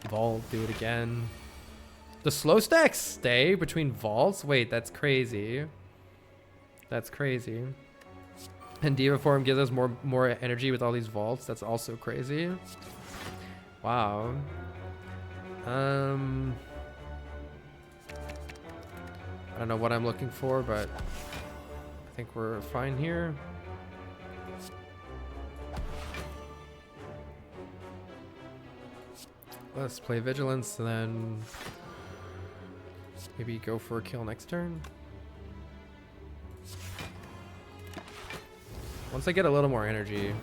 Vault, do it again. The slow stacks stay between vaults? Wait, that's crazy. That's crazy. And Diva Form gives us more energy with all these vaults. That's also crazy. Wow. I don't know what I'm looking for, but I think we're fine here. Let's play Vigilance and then maybe go for a kill next turn. Once I get a little more energy.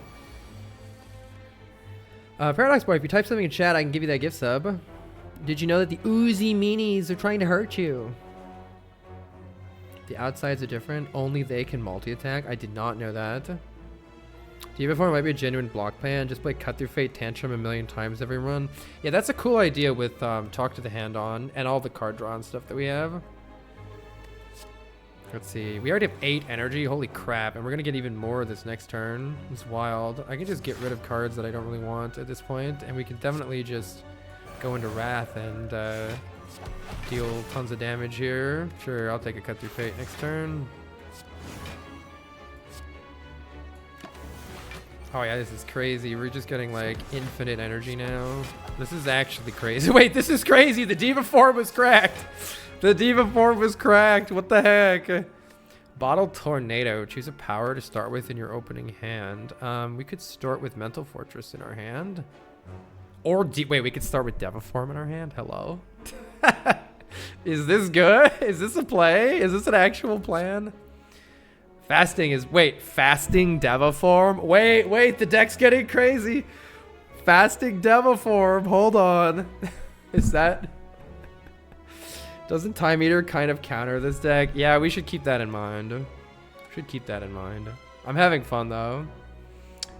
Paradox Boy, if you type something in chat, I can give you that gift sub. Did you know that the Uzi Minis are trying to hurt you? The outsides are different. Only they can multi-attack. I did not know that. Diva Form might be a genuine block plan. Just play Cut Through Fate Tantrum a million times every run. Yeah, that's a cool idea with Talk to the Hand on and all the card draw and stuff that we have. Let's see. We already have 8 energy. Holy crap. And we're going to get even more this next turn. It's wild. I can just get rid of cards that I don't really want at this point. And we can definitely just go into Wrath and deal tons of damage here. Sure, I'll take a Cut Through Fate next turn. Oh yeah, this is crazy. We're just getting like infinite energy now. This is actually crazy. Wait, this is crazy. The Diva Form was cracked. The Diva Form was cracked. What the heck? Bottle Tornado. Choose a power to start with in your opening hand. We could start with Mental Fortress in our hand. Or, wait, we could start with Diva Form in our hand? Hello? Is this good? Is this a play? Is this an actual plan? Fasting is, wait, Fasting Diva Form? Wait, the deck's getting crazy. Fasting Diva Form, hold on. Is that... Doesn't Time Eater kind of counter this deck? Yeah, we should keep that in mind. Should keep that in mind. I'm having fun though.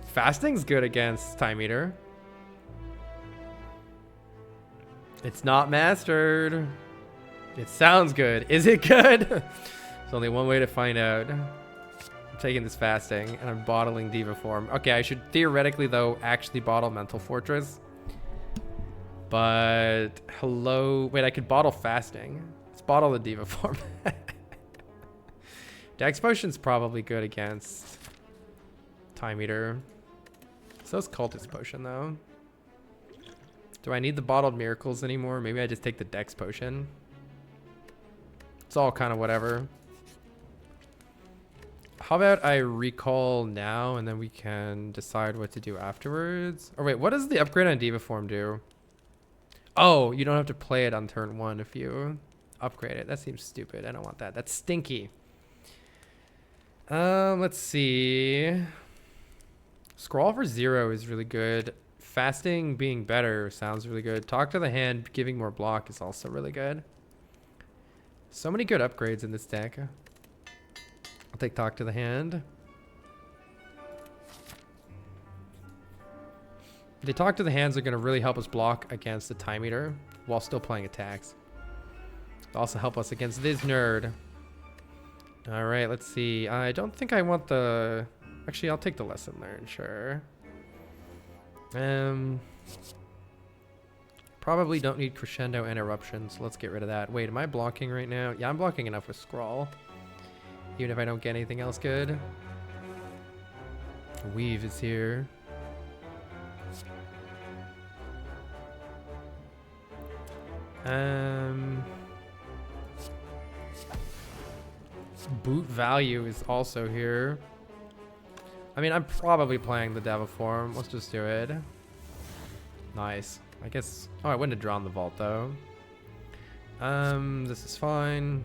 Fasting's good against Time Eater. It's not mastered. It sounds good. Is it good? There's only one way to find out. I'm taking this fasting and I'm bottling Diva form. Okay, I should theoretically though actually bottle Mental Fortress. But hello, wait, I could bottle fasting. Let's bottle the Diva form. Dex Potion's probably good against Time Eater. So is Cultist Potion though. Do I need the bottled miracles anymore? Maybe I just take the Dex Potion. It's all kind of whatever. How about I recall now and then we can decide what to do afterwards? Or wait, what does the upgrade on Diva form do? Oh, you don't have to play it on turn 1 if you upgrade it. That seems stupid. I don't want that. That's stinky. Let's see. Scroll for 0 is really good. Fasting being better sounds really good. Talk to the hand, giving more block is also really good. So many good upgrades in this deck. I'll take Talk to the Hand. The Talk to the Hands are going to really help us block against the Time Eater while still playing attacks. They'll also help us against this nerd. All right, let's see. I don't think I want the... Actually, I'll take the Lesson Learned, sure. Probably don't need Crescendo and Eruption, so let's get rid of that. Wait, am I blocking right now? Yeah, I'm blocking enough with Scrawl. Even if I don't get anything else good. Weave is here. Boot Value is also here. I mean, I'm probably playing the Devil form. Let's just do it. Nice. I guess... Oh, I wouldn't have drawn the vault, though. This is fine.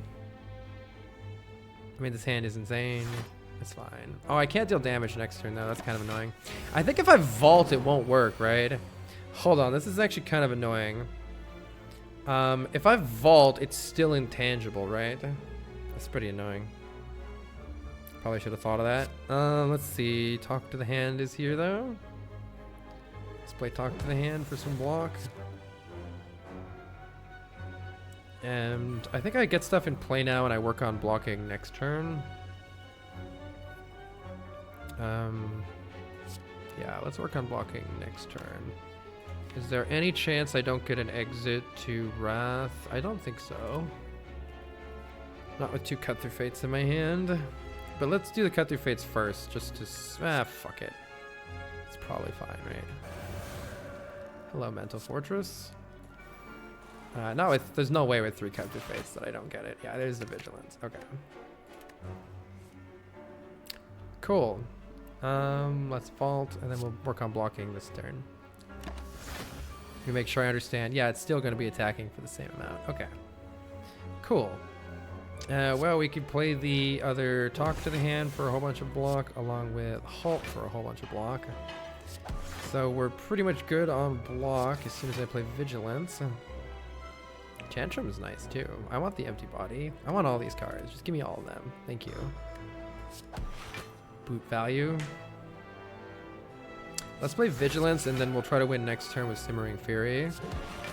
I mean, this hand is insane. It's fine. Oh, I can't deal damage next turn, though. That's kind of annoying. I think if I vault, it won't work, right? Hold on. This is actually kind of annoying. If I vault, it's still intangible, right? That's pretty annoying. Probably should have thought of that. Let's see. Talk to the Hand is here, though. Let's play Talk to the Hand for some block. And I think I get stuff in play now and I work on blocking next turn. Yeah, let's work on blocking next turn. Is there any chance I don't get an exit to Wrath? I don't think so. Not with 2 Cut Through Fates in my hand. But let's do the Cut Through Fates first, just to... fuck it. It's probably fine, right? Hello, Mental Fortress. No, there's no way with 3 Cut Through Fates that I don't get it. Yeah, there's the Vigilance. Okay. Cool. Let's vault, and then we'll work on blocking this turn. Let me make sure I understand. Yeah, it's still going to be attacking for the same amount. Okay. Cool. Well, we could play the other Talk to the Hand for a whole bunch of block, along with Halt for a whole bunch of block. So we're pretty much good on block as soon as I play Vigilance. Tantrum is nice too. I want the Empty Body. I want all these cards. Just give me all of them. Thank you. Boot Value. Let's play Vigilance and then we'll try to win next turn with Simmering Fury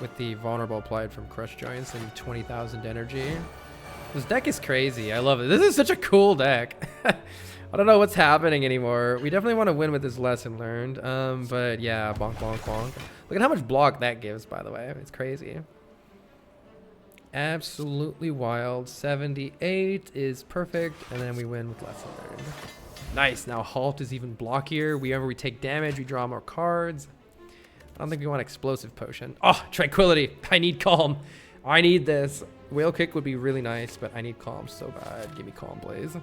with the Vulnerable applied from Crush Joints and 20,000 energy. This deck is crazy. I love it. This is such a cool deck. I don't know what's happening anymore. We definitely want to win with this Lesson Learned. But yeah, bonk, bonk, bonk. Look at how much block that gives, by the way. It's crazy. Absolutely wild. 78 is perfect. And then we win with Lesson Learned. Nice. Now Halt is even blockier. Whenever we take damage, we draw more cards. I don't think we want Explosive Potion. Oh, Tranquility. I need Calm. I need this. Whale Kick would be really nice, but I need Calm so bad. Give me Calm, Blaze.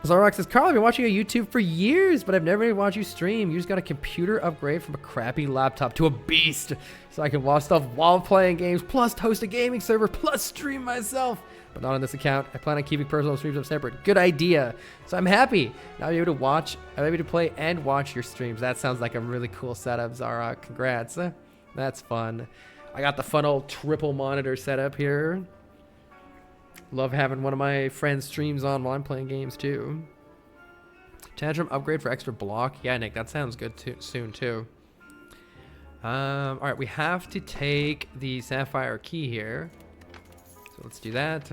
Zorrox says, Carl, I've been watching your YouTube for years, but I've never even watched you stream. You just got a computer upgrade from a crappy laptop to a beast, so I can watch stuff while playing games, plus host a gaming server, plus stream myself. But not on this account. I plan on keeping personal streams up separate. Good idea. So I'm happy. Now I'm able to watch, I'm able to play and watch your streams. That sounds like a really cool setup, Zara. Congrats. That's fun. I got the fun old triple monitor setup here. Love having one of my friends' streams on while I'm playing games too. Tantrum upgrade for extra block. Yeah, Nick, that sounds good too, soon too. All right, we have to take the sapphire key here. So let's do that.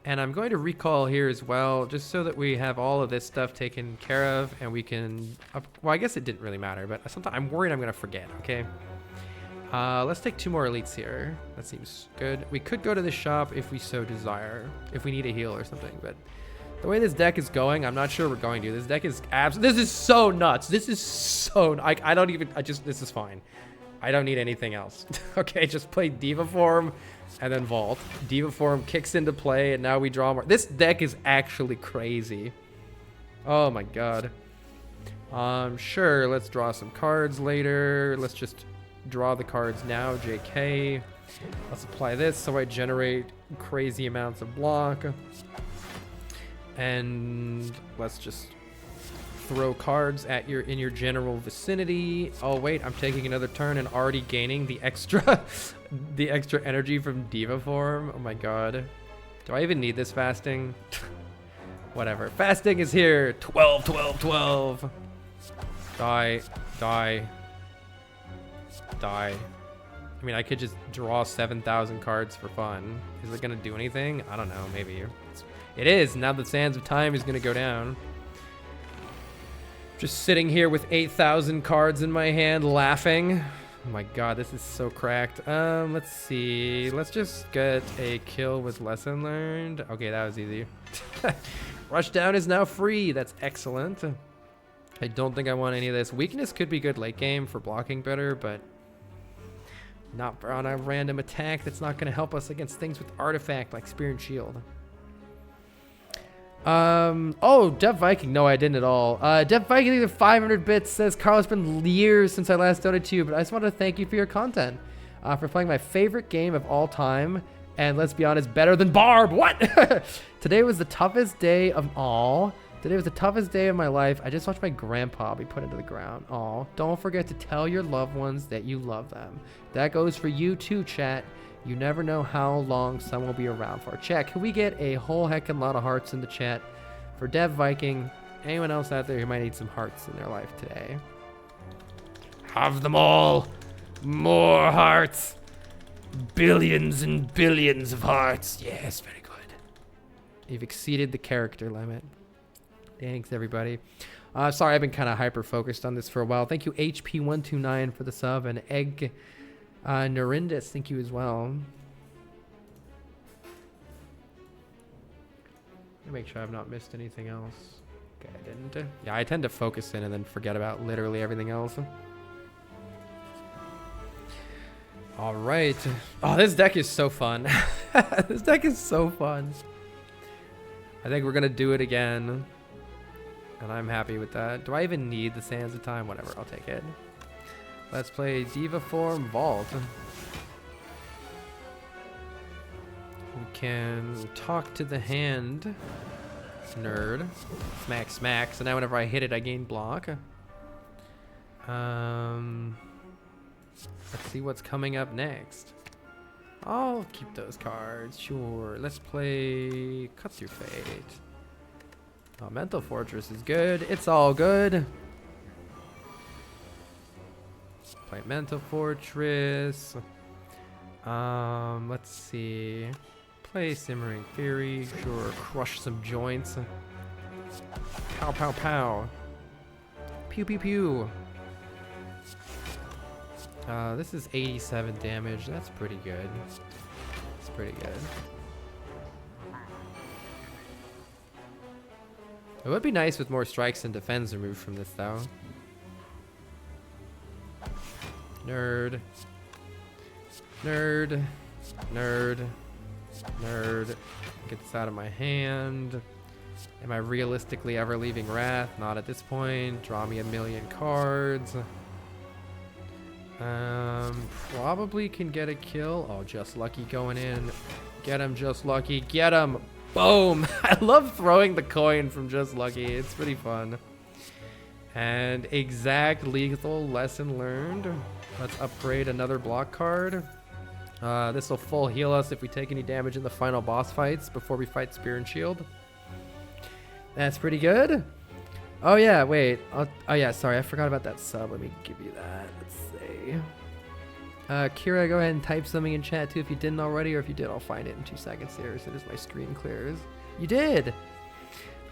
And I'm going to recall here as well, just so that we have all of this stuff taken care of and we can, well, I guess it didn't really matter, but sometimes I'm worried I'm gonna forget, okay? Let's take 2 more elites here. That seems good. We could go to the shop if we so desire, if we need a heal or something, but the way this deck is going, I'm not sure we're going to. This deck is this is so nuts. This is so, I don't even, this is fine. I don't need anything else. Okay, just play Diva Form and then Vault. Diva Form kicks into play and now we draw more. This deck is actually crazy. Oh my god. Sure, let's draw some cards later. Let's just draw the cards now, JK. Let's apply this so I generate crazy amounts of block. And let's just throw cards at in your general vicinity. Oh wait, I'm taking another turn and already gaining the extra the extra energy from Diva Form. Oh my god. Do I even need this fasting? Whatever. Fasting is here. 12, 12, 12. Die, die, die. I mean, I could just draw 7,000 cards for fun. Is it gonna do anything? I don't know, maybe. It is. Now the Sands of Time is gonna go down. Just sitting here with 8,000 cards in my hand, laughing. Oh my god, this is so cracked. Let's see. Let's just get a kill with Lesson Learned. Okay, that was easy. Rushdown is now free. That's excellent. I don't think I want any of this. Weakness could be good late game for blocking better, but not on a random attack that's not going to help us against things with Artifact like Spear and Shield. Oh, Dev Viking. No, I didn't at all. Dev Viking, the 500 bits says, Carl, it's been years since I last donated to you, but I just want to thank you for your content, for playing my favorite game of all time. And let's be honest, better than Barb. What? Today was the toughest day of all. Today was the toughest day of my life. I just watched my grandpa be put into the ground. Aw, don't forget to tell your loved ones that you love them. That goes for you too, chat. You never know how long someone will be around for. Chat, can we get a whole heckin' lot of hearts in the chat for Dev Viking? Anyone else out there who might need some hearts in their life today? Have them all. More hearts. Billions and billions of hearts. Yes, very good. You've exceeded the character limit. Thanks, everybody. Sorry, I've been kind of hyper-focused on this for a while. Thank you, HP129, for the sub, and Egg Narindis, thank you as well. Let me make sure I've not missed anything else. Okay, I didn't. Yeah, I tend to focus in and then forget about literally everything else. All right. Oh, this deck is so fun. This deck is so fun. I think we're going to do it again. And I'm happy with that. Do I even need the Sands of Time? Whatever, I'll take it. Let's play Diva Form Vault. We can talk to the hand. Nerd. Smack, smack. So now whenever I hit it, I gain block. Let's see what's coming up next. I'll keep those cards, sure. Let's play Cut Through Fate. Oh, Mental Fortress is good. It's all good. Play Mental Fortress. Let's see. Play Simmering Fury. Sure, crush some joints. Pow, pow, pow. Pew, pew, pew. This is 87 damage. That's pretty good. It's pretty good. It would be nice with more strikes and defense removed from this, though. Nerd. Nerd. Nerd. Nerd. Get this out of my hand. Am I realistically ever leaving Wrath? Not at this point. Draw me a million cards. Probably can get a kill. Oh, Just Lucky going in. Get him, Just Lucky. Get him. Boom. I love throwing the coin from Just Lucky. It's pretty fun. And exact lethal lesson learned. Let's upgrade another block card. This will full heal us if we take any damage in the final boss fights before we fight Spear and Shield. That's pretty good. Oh yeah, wait. Oh yeah, sorry, I forgot about that sub. Let me give you that. Let's see. Kira, go ahead and type something in chat too if you didn't already, or if you did, I'll find it in 2 seconds here as soon as my screen clears. You did!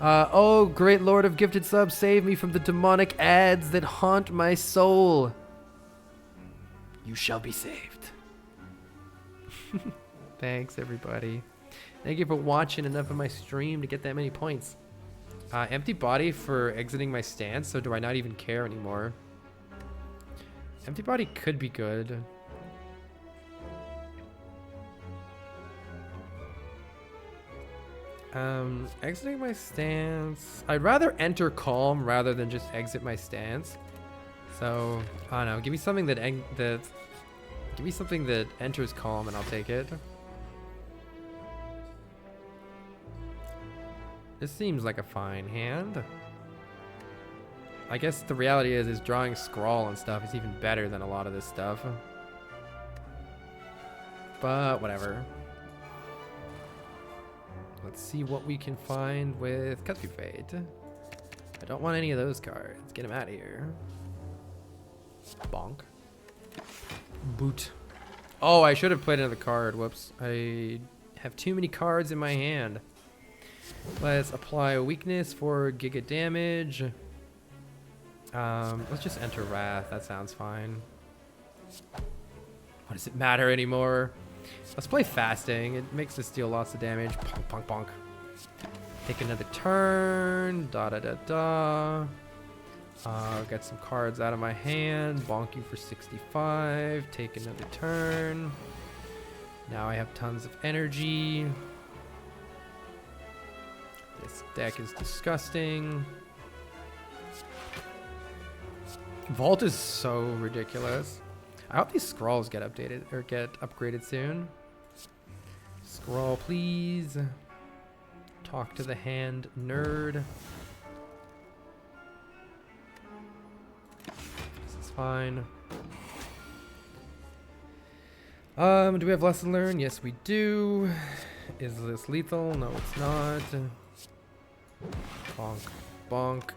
Oh, great Lord of Gifted Subs, save me from the demonic ads that haunt my soul. You shall be saved. Thanks, everybody. Thank you for watching enough of my stream to get that many points. Empty body for exiting my stance, so do I not even care anymore? Empty body could be good. Exiting my stance. I'd rather enter calm rather than just exit my stance. So, I don't know. Give me something that enters calm and I'll take it. This seems like a fine hand. I guess the reality is drawing scroll and stuff is even better than a lot of this stuff. But whatever. Let's see what we can find with Cut Through Fate. I don't want any of those cards. Get them out of here. Bonk. Boot. Oh, I should have played another card. Whoops. I have too many cards in my hand. Let's apply a weakness for giga damage. Let's just enter Wrath. That sounds fine. What does it matter anymore? Let's play Fasting. It makes us deal lots of damage. Bonk, bonk, bonk. Take another turn. Da da da da. Get some cards out of my hand. Bonk you for 65. Take another turn. Now I have tons of energy. This deck is disgusting. Vault is so ridiculous. I hope these scrolls get updated or get upgraded soon. Scroll, please. Talk to the hand, nerd. This is fine. Do we have lesson learned? Yes, we do. Is this lethal? No, it's not. Bonk, bonk.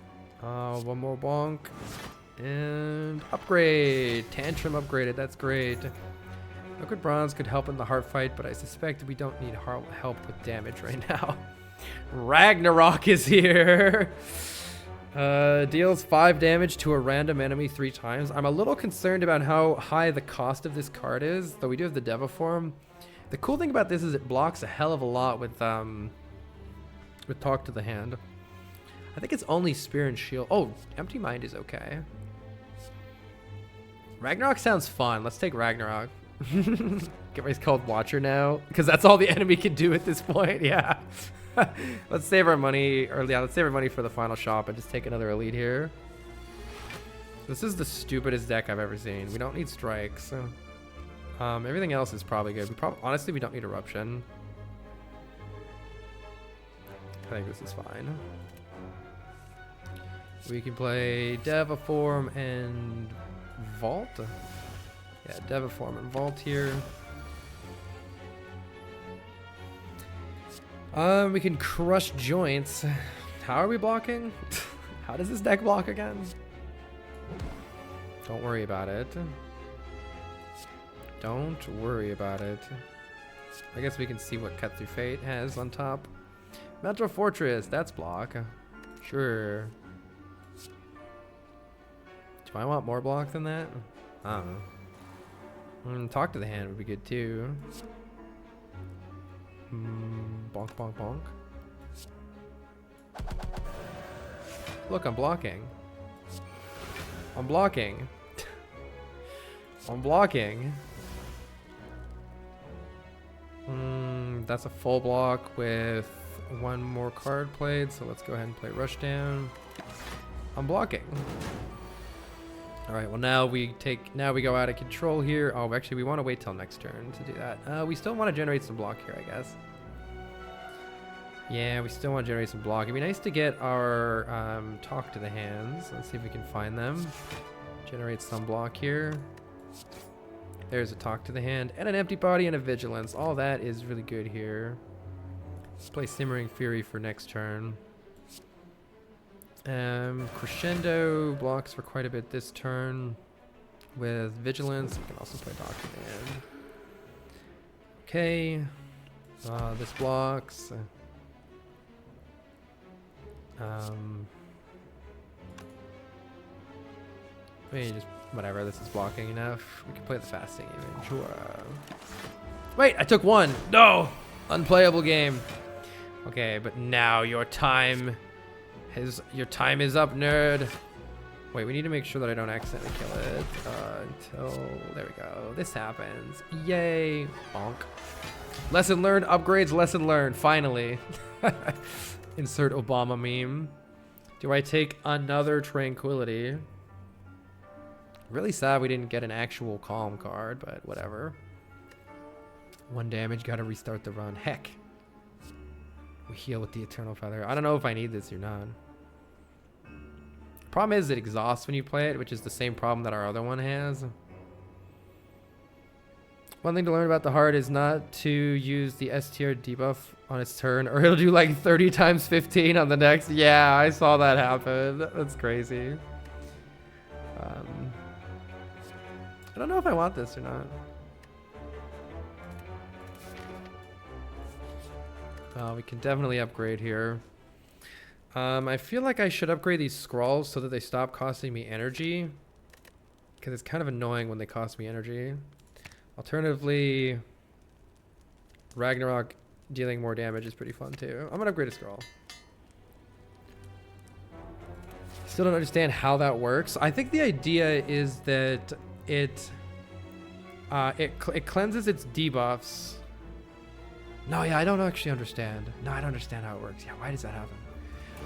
One more bonk. And upgrade. Tantrum upgraded. That's great. Liquid Bronze could help in the heart fight, but I suspect we don't need help with damage right now. Ragnarok is here. Deals 5 damage to a random enemy 3 times. I'm a little concerned about how high the cost of this card is, though we do have the Deva form. The cool thing about this is it blocks a hell of a lot with Talk to the Hand. I think it's only Spear and Shield. Oh, Empty Mind is okay. Ragnarok sounds fun. Let's take Ragnarok. Everybody's called Watcher now because that's all the enemy can do at this point. Yeah. Let's save our money, or yeah, let's save our money for the final shop and just take another elite here. This is the stupidest deck I've ever seen. We don't need strikes. Everything else is probably good. Honestly, we don't need Eruption. I think this is fine. We can play Deva form and Vault. Yeah, Deva form and Vault here. We can Crush Joints. How are we blocking? How does this deck block again? Don't worry about it. Don't worry about it. I guess we can see what Cut Through Fate has on top. Mental Fortress, that's block. Sure. Do I want more block than that? I don't know. Talk to the Hand would be good too. Bonk, bonk, bonk. Look, I'm blocking. I'm blocking. I'm blocking. That's a full block with 1 more card played, so let's go ahead and play Rushdown. I'm blocking. All right, well now we go out of control here. Oh, actually we want to wait till next turn to do that. We still want to generate some block here, I guess. Yeah, we still want to generate some block. It'd be nice to get our Talk to the Hands. Let's see if we can find them. Generate some block here. There's a talk to the hand and an empty body and a vigilance. All that is really good here. Let's play Simmering Fury for next turn. Crescendo blocks for quite a bit this turn with vigilance. We can also play talk to the hand. Okay. This blocks. Just whatever. This is blocking enough. We can play the fasting even. Sure. Wait, I took one. No, unplayable game. Okay, but now your time is up, nerd. Wait, we need to make sure that I don't accidentally kill it until there we go. This happens. Yay! Bonk. Lesson learned. Upgrades. Lesson learned. Finally. Insert Obama meme. Do I take another Tranquility? Really sad we didn't get an actual Calm card, but whatever. 1 damage. Gotta restart the run. Heck. We heal with the Eternal Feather. I don't know if I need this or not. Problem is it exhausts when you play it, which is the same problem that our other one has. One thing to learn about the heart is not to use the STR debuff on its turn, or it'll do like 30 times 15 on the next. Yeah, I saw that happen. That's crazy. I don't know if I want this or not. We can definitely upgrade here. I feel like I should upgrade these scrolls so that they stop costing me energy, because it's kind of annoying when they cost me energy. Alternatively, Ragnarok dealing more damage is pretty fun too. I'm gonna upgrade a scroll. Still don't understand how that works. I think the idea is that it cleanses its debuffs. No, yeah, I don't actually understand. No, I don't understand how it works. Yeah, why does that happen?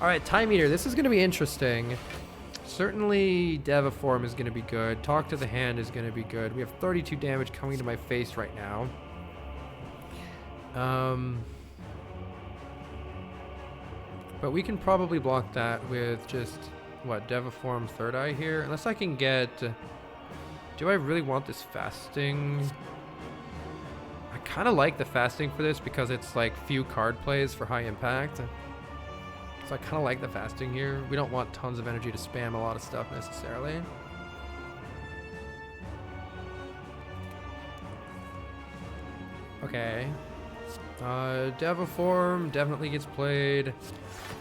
All right, Time Eater. This is going to be interesting. Certainly, Deviform is going to be good. Talk to the Hand is going to be good. We have 32 damage coming to my face right now. But we can probably block that with just, what, Deviform Third Eye here? Unless I can get... Do I really want this Fasting? I kind of like the Fasting for this because it's like few card plays for high impact. So I kind of like the Fasting here. We don't want tons of energy to spam a lot of stuff necessarily. Okay. Deviform definitely gets played.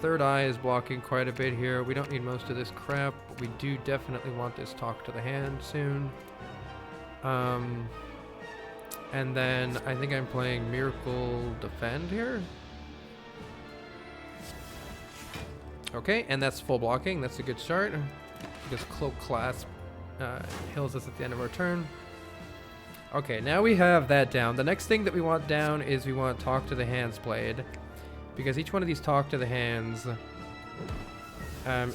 Third Eye is blocking quite a bit here. We don't need most of this crap, but we do definitely want this Talk to the Hand soon. And then I think I'm playing Miracle Defend here. Okay, and that's full blocking. That's a good start. Because Cloak Clasp heals us at the end of our turn. Okay, now we have that down. The next thing that we want down is we want Talk to the Hands played. Because each one of these Talk to the Hands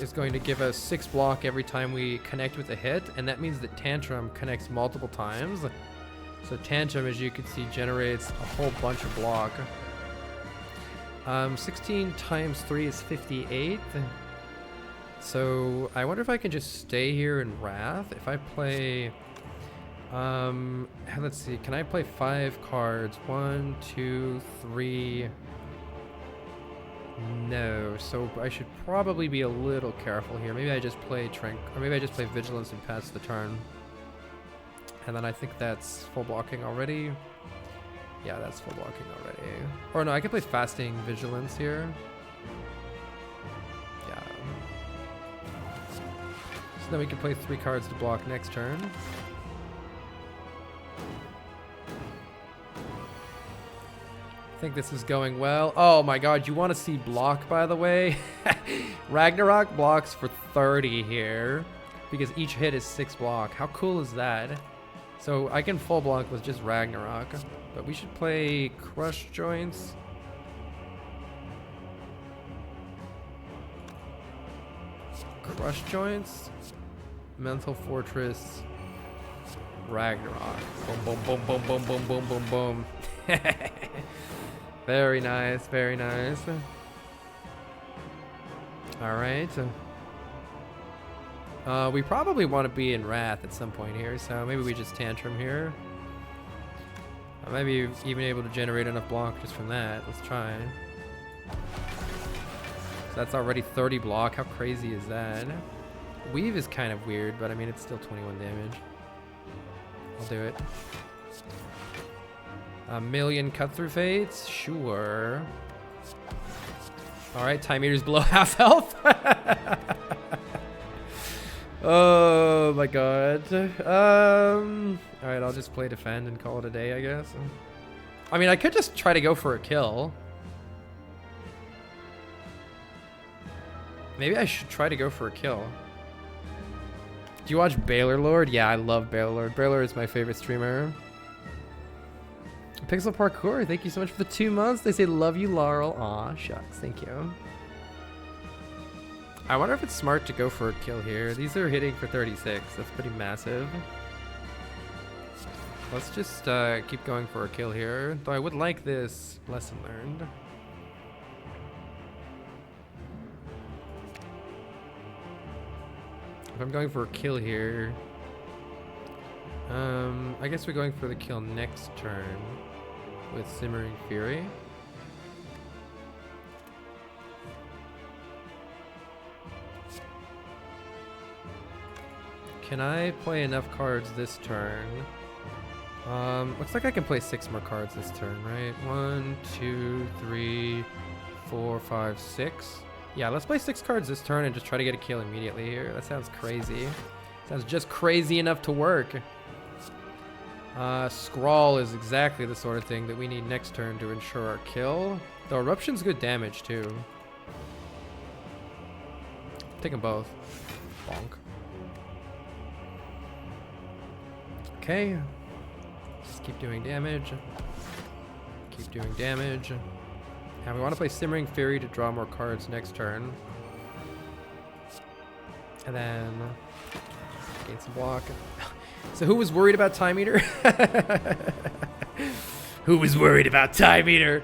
is going to give us 6 block every time we connect with a hit. And that means that Tantrum connects multiple times. So Tantrum, as you can see, generates a whole bunch of block. 16 times 3 is 58. So I wonder if I can just stay here in Wrath. If I play... let's see. Can I play 5 cards? 1, 2, 3... No. So I should probably be a little careful here. Maybe I just play or maybe I just play Vigilance and pass the turn. And then I think that's full blocking already. Yeah, that's full blocking already. Or no, I could play Fasting Vigilance here. Yeah. So then we can play 3 cards to block next turn. I think this is going well. Oh my god, you want to see block, by the way? Ragnarok blocks for 30 here. Because each hit is 6 block. How cool is that? So I can full block with just Ragnarok. But we should play Crush Joints. Crush Joints. Mental Fortress. Ragnarok. Boom, boom, boom, boom, boom, boom, boom, boom, boom. Very nice, very nice. Alright. We probably want to be in Wrath at some point here, so maybe we just Tantrum here. I might be even able to generate enough block just from that. Let's try. So that's already 30 block. How crazy is that? Weave is kind of weird, but I mean, it's still 21 damage. I'll do it. A million cut-through fates? Sure. Alright, time meter's below half health. Oh my god. Alright, I'll just play defend and call it a day, I guess. I mean, I could just try to go for a kill. Maybe I should try to go for a kill. Do you watch Baylor Lord? Yeah, I love Baylor Lord. Baylor is my favorite streamer. Pixel Parkour, thank you so much for the 2 months. They say love you, Laurel. Aw, shucks, thank you. I wonder if it's smart to go for a kill here. These are hitting for 36. That's pretty massive. Let's just keep going for a kill here. Though I would like this lesson learned. If I'm going for a kill here, I guess we're going for the kill next turn with Simmering Fury. Can I play enough cards this turn? Looks like I can play 6 more cards this turn, right? 1, 2, 3, 4, 5, 6. Yeah, let's play 6 cards this turn and just try to get a kill immediately here. That sounds crazy. Sounds just crazy enough to work. Scrawl is exactly the sort of thing that we need next turn to ensure our kill. Though Eruption's good damage too. Take them both. Bonk. Okay. Just keep doing damage. Keep doing damage. And we want to play Simmering Fury to draw more cards next turn. And then gain some block. So who was worried about Time Eater? Who was worried about Time Eater?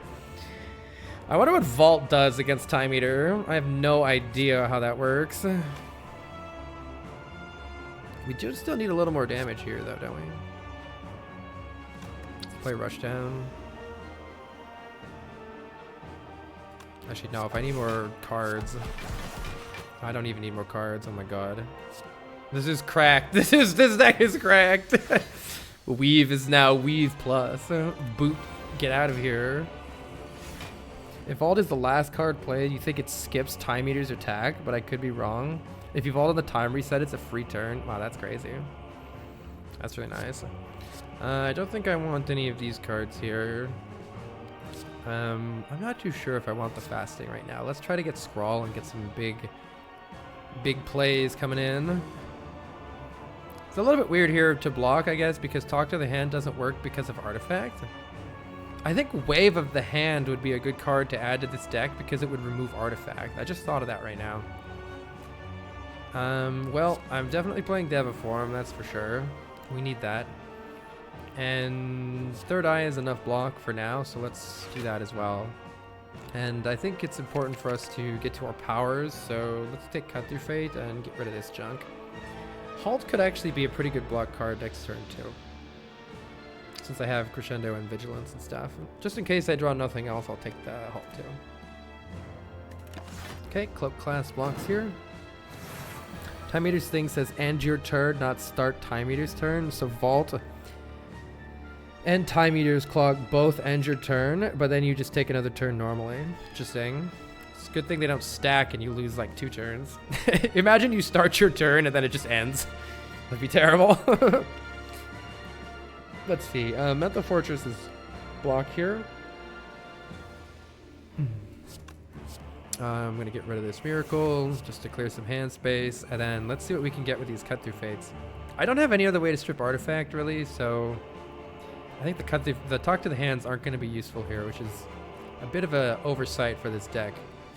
I wonder what Vault does against Time Eater. I have no idea how that works. We do still need a little more damage here though, don't we? Let's play Rushdown. Actually, no, if I need more cards. I don't even need more cards, oh my god. This is cracked. This deck is cracked. Weave is now Weave Plus. Boot, get out of here. If Vault is the last card played, you think it skips Time Eater's attack, but I could be wrong. If you vault on the time reset, it's a free turn. Wow, that's crazy. That's really nice. I don't think I want any of these cards here. I'm not too sure if I want the fasting right now. Let's try to get Scrawl and get some big plays coming in. It's a little bit weird here to block, I guess, because Talk to the Hand doesn't work because of Artifact. I think Wave of the Hand would be a good card to add to this deck because it would remove Artifact. I just thought of that right now. Well, I'm definitely playing Deviform, that's for sure. We need that. And Third Eye is enough block for now, so let's do that as well. And I think it's important for us to get to our powers, so let's take Cut Through Fate and get rid of this junk. Halt could actually be a pretty good block card next turn too, since I have Crescendo and Vigilance and stuff. Just in case I draw nothing else, I'll take the Halt too. Okay, Cloak Class blocks here. Time Eater's thing says end your turn, not start Time Eater's turn. So Vault and Time Eater's Clock both end your turn, but then you just take another turn normally. Just saying. It's a good thing they don't stack and you lose like 2 turns. Imagine you start your turn and then it just ends. That'd be terrible. Let's see. Mental Fortress is block here. I'm going to get rid of this Miracle just to clear some hand space. And then let's see what we can get with these Cut Through Fates. I don't have any other way to strip Artifact, really, so I think the Talk to the Hands aren't going to be useful here, which is a bit of an oversight for this deck.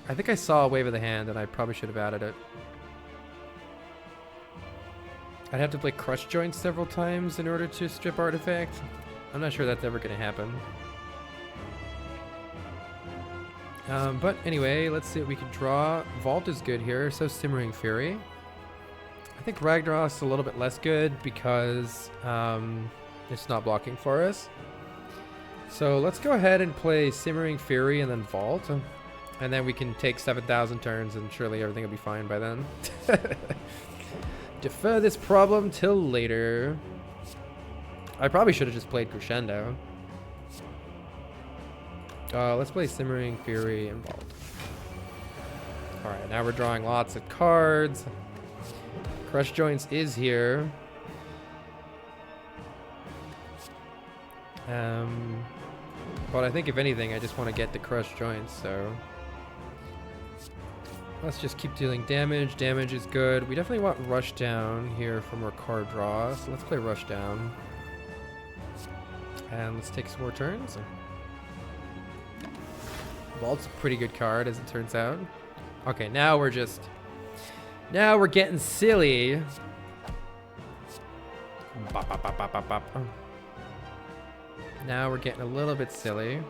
I think I saw a Wave of the Hand, and I probably should have added it. I'd have to play Crush Joints several times in order to strip Artifact. I'm not sure that's ever going to happen. But anyway, let's see what we can draw. Vault is good here, so Simmering Fury. I think Ragnarok's a little bit less good because it's not blocking for us. So let's go ahead and play Simmering Fury and then Vault. And then we can take 7,000 turns and surely everything will be fine by then. Defer this problem till later. I probably should have just played Crescendo. Let's play Simmering Fury and Vault. Alright, now we're drawing lots of cards. Crush Joints is here. But I think if anything, I just want to get the Crush Joints, so... Let's just keep dealing damage. Damage is good. We definitely want Rush Down here for more card draw, so let's play Rush Down. And let's take some more turns. Vault's a pretty good card, as it turns out. Okay, now we're just... Now we're getting silly. Bop, bop, bop, bop, bop, bop. Now we're getting a little bit silly.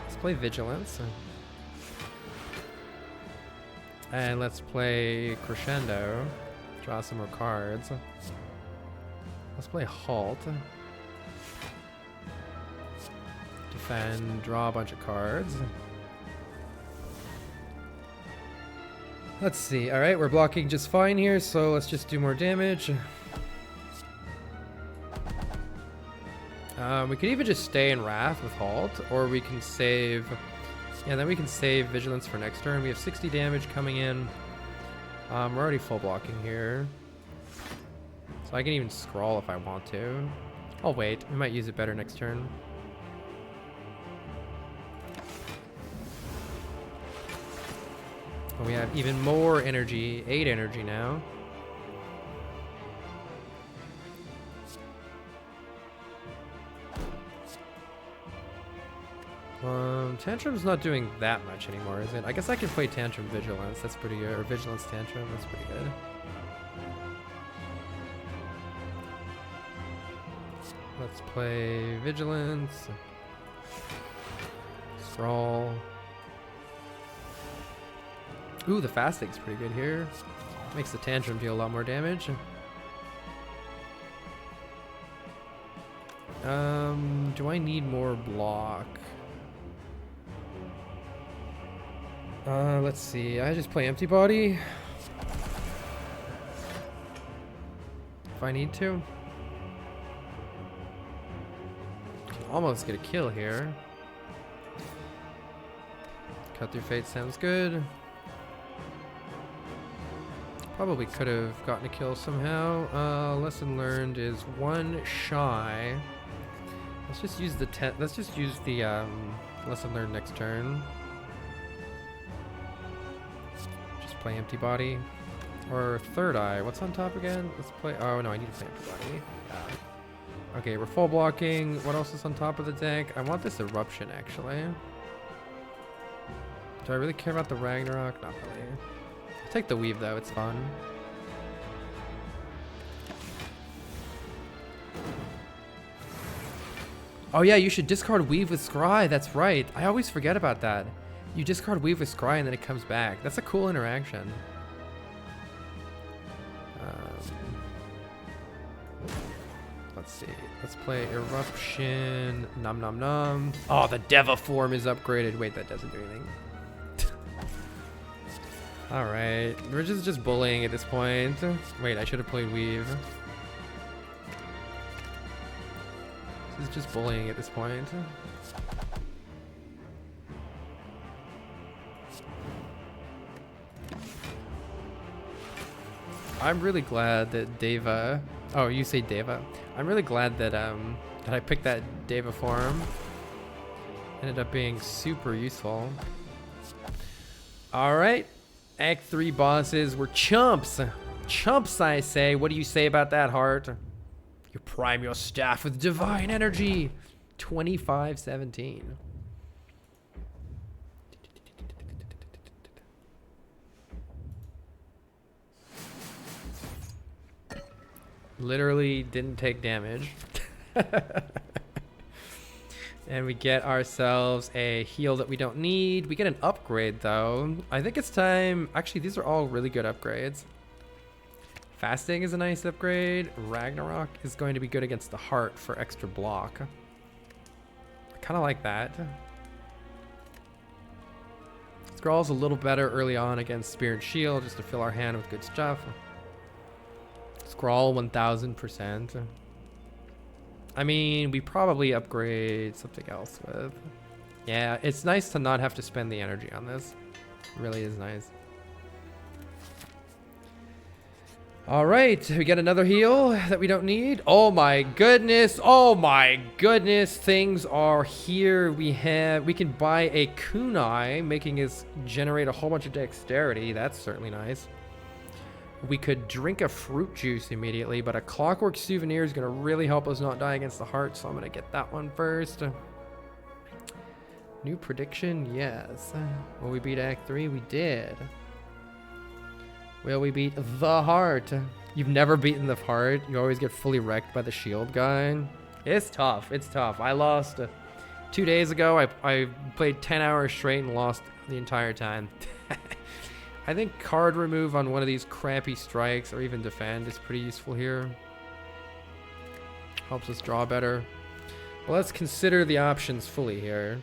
Let's play Vigilance. And let's play Crescendo. Draw some more cards. Let's play Halt. Defend, draw a bunch of cards. Let's see. Alright, we're blocking just fine here, so let's just do more damage. We could even just stay in Wrath with Halt, or we can save... Yeah, then we can save Vigilance for next turn. We have 60 damage coming in. We're already full blocking here. So I can even scroll if I want to. I'll wait. We might use it better next turn. And we have even more energy. 8 energy now. Tantrum's not doing that much anymore, is it? I guess I can play Tantrum Vigilance. That's pretty good. Or Vigilance Tantrum. That's pretty good. Let's play Vigilance. Scroll. Ooh, the Fasting's pretty good here. Makes the Tantrum deal a lot more damage. Do I need more block? Let's see. I just play Empty Body. If I need to. Can almost get a kill here. Cut Through Fate sounds good. Probably could have gotten a kill somehow. Lesson learned is 1 shy. Let's just use the lesson learned next turn. Just play Empty Body. Or Third Eye. What's on top again? Let's play... Oh, no, I need to play Empty Body. Okay, we're full blocking. What else is on top of the deck? I want this Eruption, actually. Do I really care about the Ragnarok? Not really. I'll take the Weave, though. It's fun. Oh, yeah, you should discard Weave with Scry. That's right. I always forget about that. You discard Weave with Scry and then it comes back. That's a cool interaction. Let's see. Let's play Eruption. Nom nom nom. Oh, the Deva form is upgraded. Wait, that doesn't do anything. Alright. We're just bullying at this point. Wait, I should have played Weave. This is just bullying at this point. I'm really glad that Deva... Oh, you say Deva. I'm really glad that that I picked that Deva form. Ended up being super useful. Alright. Act 3 bosses were chumps. Chumps, I say. What do you say about that, Heart? You prime your staff with divine energy. 25-17. Literally didn't take damage. And we get ourselves a heal that we don't need. We get an upgrade, though. I think it's time... Actually, these are all really good upgrades. Fasting is a nice upgrade. Ragnarok is going to be good against the Heart for extra block. kind of like that. Scrawl's a little better early on against Spear and Shield, just to fill our hand with good stuff. Scrawl 1000%. I mean, we probably upgrade something else with. Yeah, it's nice to not have to spend the energy on this. It really is nice. All right, we get another heal that we don't need. Oh my goodness. Oh my goodness. Things are here. We can buy a kunai, making us generate a whole bunch of dexterity. That's certainly nice. We could drink a fruit juice immediately, but a clockwork souvenir is going to really help us not die against the heart, so I'm going to get that one first. New prediction, yes. Will we beat Act 3? We did. Will we beat the heart? You've never beaten the heart. You always get fully wrecked by the shield guy. It's tough. It's tough. I lost 2 days ago. I played 10 hours straight and lost the entire time. I think card remove on one of these crappy strikes or even defend is pretty useful here. Helps us draw better. Well, let's consider the options fully here.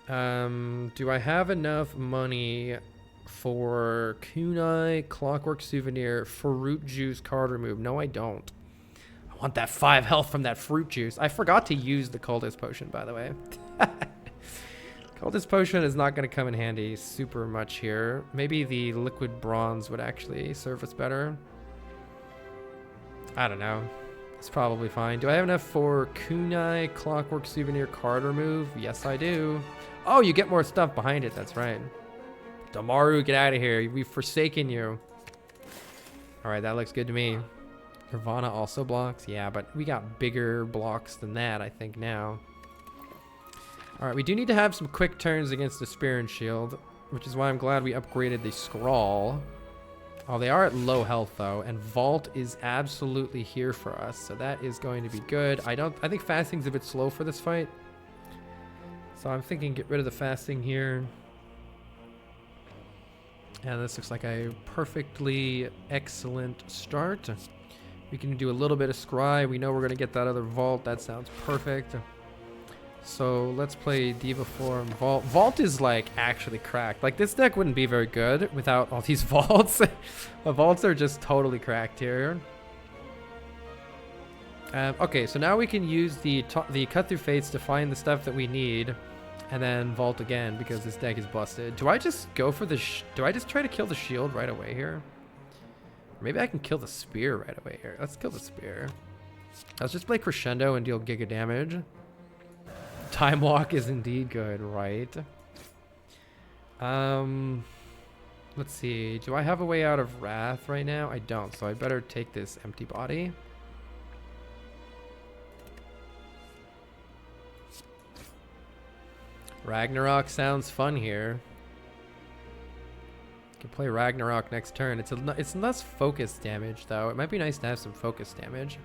Do I have enough money for kunai, clockwork souvenir, fruit juice, card remove? No, I don't. I want that 5 health from that fruit juice. I forgot to use the cultist potion, by the way. Cultist potion is not going to come in handy super much here. Maybe the liquid bronze would actually serve us better. I don't know. It's probably fine. Do I have enough for kunai, clockwork souvenir, card remove? Yes, I do. Oh, you get more stuff behind it. That's right. Damaru, get out of here. We've forsaken you. All right, that looks good to me. Nirvana also blocks. Yeah, but we got bigger blocks than that, I think, now. All right, we do need to have some quick turns against the Spear and Shield, which is why I'm glad we upgraded the Scrawl. Oh, they are at low health, though, and Vault is absolutely here for us, so that is going to be good. I think fasting's a bit slow for this fight, so I'm thinking get rid of the fasting here. And this looks like a perfectly excellent start. We can do a little bit of Scry. We know we're going to get that other Vault. That sounds perfect. So let's play Diva Form Vault. Vault is like actually cracked. Like this deck wouldn't be very good without all these Vaults. The Vaults are just totally cracked here. Okay, so now we can use the Cut Through Fates to find the stuff that we need. And then Vault again because this deck is busted. Do I just go for the... do I just try to kill the shield right away here? Maybe I can kill the spear right away here. Let's kill the spear. Let's just play Crescendo and deal Giga damage. Time Walk is indeed good, right? Let's see. Do I have a way out of Wrath right now? I don't, so I better take this empty body. Ragnarok sounds fun here. Can play Ragnarok next turn. It's less focus damage though. It might be nice to have some focus damage.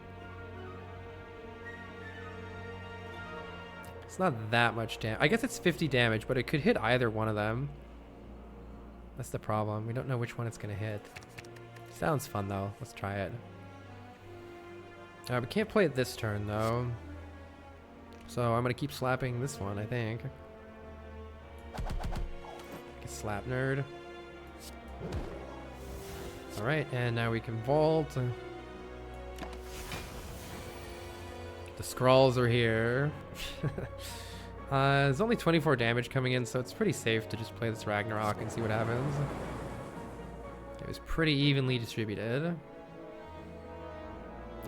It's not that much damage. I guess it's 50 damage, but it could hit either one of them. That's the problem. We don't know which one it's gonna hit. Sounds fun though. Let's try it. We can't play it this turn though. So I'm gonna keep slapping this one, I think. Slap nerd. Alright, and now we can vault. The scrolls are here. There's only 24 damage coming in, so it's pretty safe to just play this Ragnarok and see what happens. It was pretty evenly distributed.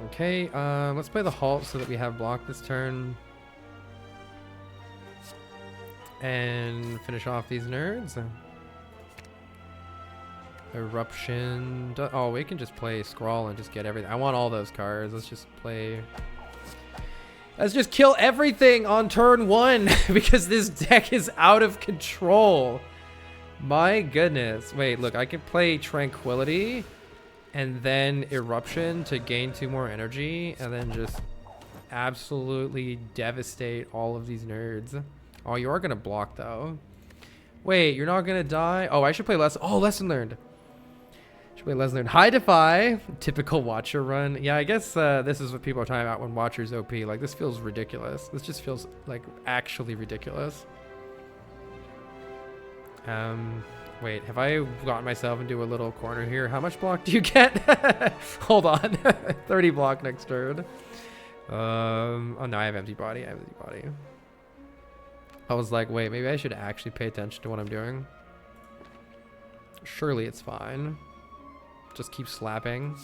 Okay, let's play the halt so that we have block this turn. And finish off these nerds. Eruption. Oh, we can just play Scrawl and just get everything. I want all those cards. Let's just play. Let's just kill everything on turn 1 because this deck is out of control. My goodness. Wait, look, I can play Tranquility and then Eruption to gain 2 more energy and then just absolutely devastate all of these nerds. Oh, you are going to block, though. Wait, you're not going to die? Oh, I should play Lesson... Oh, Lesson Learned. Should play Lesnar and High Defy. Typical Watcher run. Yeah, I guess this is what people are talking about when Watcher's OP. Like, this feels ridiculous. This just feels, like, actually ridiculous. Wait, have I gotten myself into a little corner here? How much block do you get? Hold on. 30 block next turn. Oh no, I have empty body. I have empty body. I was like, wait, maybe I should actually pay attention to what I'm doing. Surely it's fine. Just keep slapping.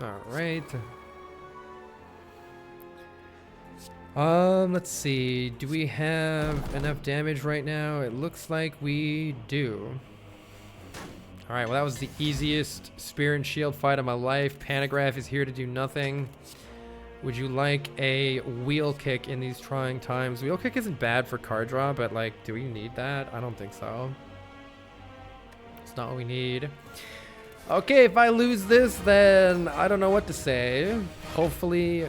All right. Let's see. Do we have enough damage right now? It looks like we do. All right, well, that was the easiest spear and shield fight of my life. Panagraph is here to do nothing. Would you like a wheel kick in these trying times? Wheel kick isn't bad for card draw, but, like, do we need that? I don't think so. It's not what we need. Okay, if I lose this, then I don't know what to say. Hopefully,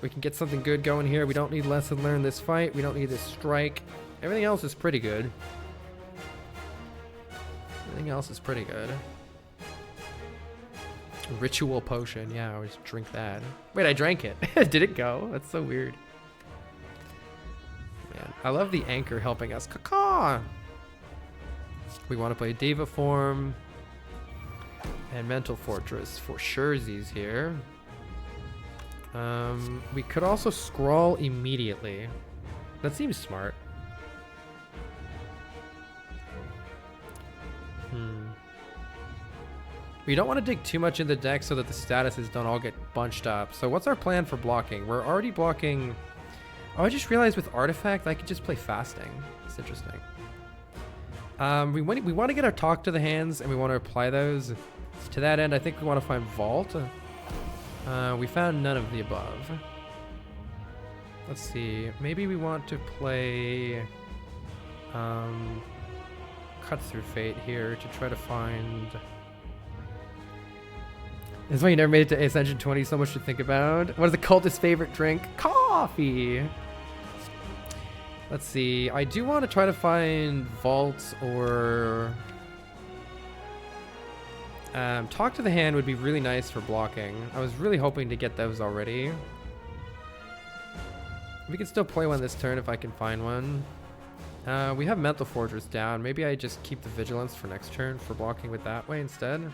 we can get something good going here. We don't need lesson learned this fight. We don't need this strike. Everything else is pretty good. Everything else is pretty good. Ritual potion. Yeah, I always drink that. Wait, I drank it. Did it go? That's so weird. Man, I love the anchor helping us. Caw-caw! We want to play Diva form. And Mental Fortress for surezies here. We could also scroll immediately. That seems smart. We don't want to dig too much in the deck so that the statuses don't all get bunched up. So what's our plan for blocking? We're already blocking... Oh, I just realized with Artifact, I could just play Fasting. It's interesting. We want to get our Talk to the Hands, and we want to apply those. To that end, I think we want to find Vault. We found none of the above. Let's see. Maybe we want to play Cut Through Fate here to try to find... That's why you never made it to Ascension 20. So much to think about. What is the cultist's favorite drink? Coffee! Let's see. I do want to try to find Vaults or... Talk to the Hand would be really nice for blocking. I was really hoping to get those already. We can still play one this turn if I can find one. We have Mental Fortress down. Maybe I just keep the Vigilance for next turn for blocking with that way instead.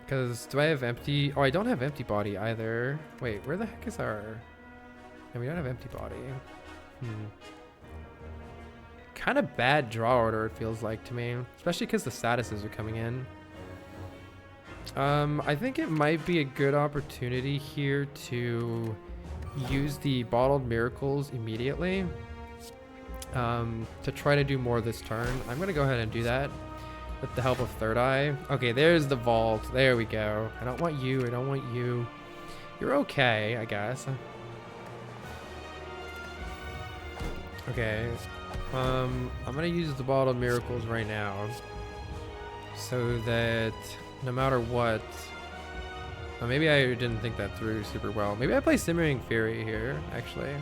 Because do I have empty... Oh, I don't have empty body either. Wait, where the heck is our... No, we don't have empty body. Kind of bad draw order, it feels like to me. Especially because the statuses are coming in. I think it might be a good opportunity here to use the Bottled Miracles immediately. To try to do more this turn. I'm going to go ahead and do that. With the help of Third Eye. Okay, there's the vault. There we go. I don't want you. I don't want you. You're okay, I guess. Okay. I'm gonna use the Bottled Miracles right now. So that no matter what... maybe I didn't think that through super well. Maybe I play Simmering Fury here, actually.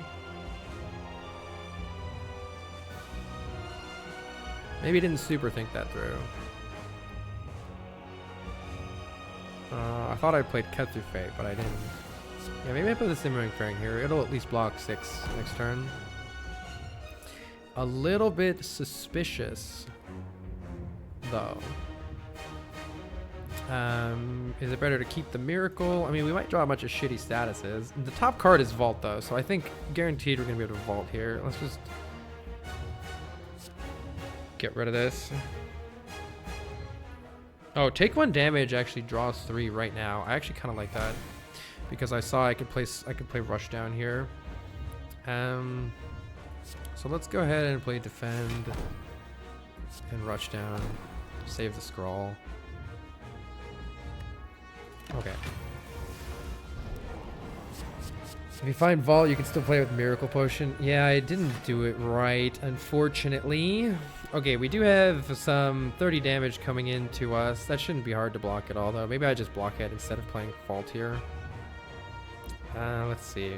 Maybe I didn't super think that through. I thought I played Cut Through Fate, but I didn't. Yeah, maybe I put the Simmering Fury here. It'll at least block 6 next turn. A little bit suspicious, though. Is it better to keep the Miracle? I mean, we might draw a bunch of shitty statuses. The top card is Vault, though, so I think guaranteed we're going to be able to Vault here. Let's just get rid of this. Oh, take 1 damage actually draws 3 right now. I actually kind of like that because I saw I could play Rush Down here. So let's go ahead and play Defend and Rush Down. Save the scroll. Okay. If you find Vault, you can still play with Miracle Potion. Yeah, I didn't do it right, unfortunately. Okay, we do have some 30 damage coming into us. That shouldn't be hard to block at all, though. Maybe I just block it instead of playing Vault here. Let's see.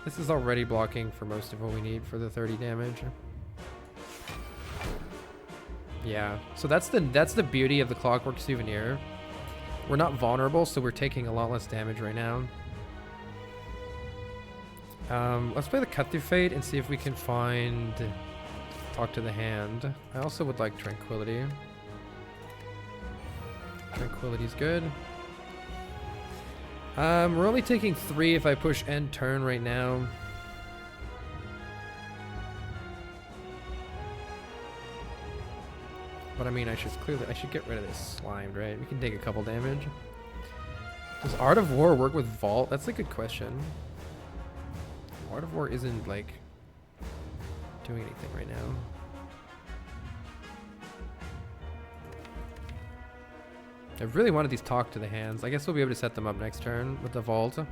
This is already blocking for most of what we need for the 30 damage. Yeah, so that's the beauty of the Clockwork Souvenir. We're not vulnerable, so we're taking a lot less damage right now. Let's play the Cut Through Fate and see if we can find Talk to the Hand. I also would like Tranquility. Tranquility's good. We're only taking 3 if I push end turn right now. But I mean, I should get rid of this slimed, right? We can take a couple damage. Does Art of War work with Vault? That's a good question. Art of War isn't like doing anything right now. I really wanted these Talk to the Hands. I guess we'll be able to set them up next turn with the Vault. Or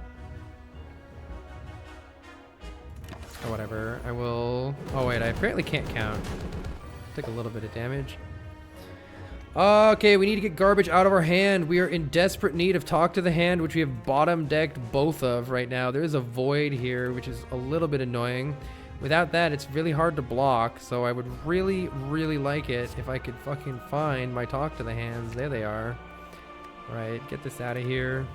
whatever. I will... Oh wait, I apparently can't count. Take a little bit of damage. Okay, we need to get garbage out of our hand. We are in desperate need of Talk to the Hand, which we have bottom decked both of right now. There is a Void here, which is a little bit annoying. Without that, it's really hard to block, so I would really, really like it if I could fucking find my Talk to the Hands. There they are. Alright, get this out of here.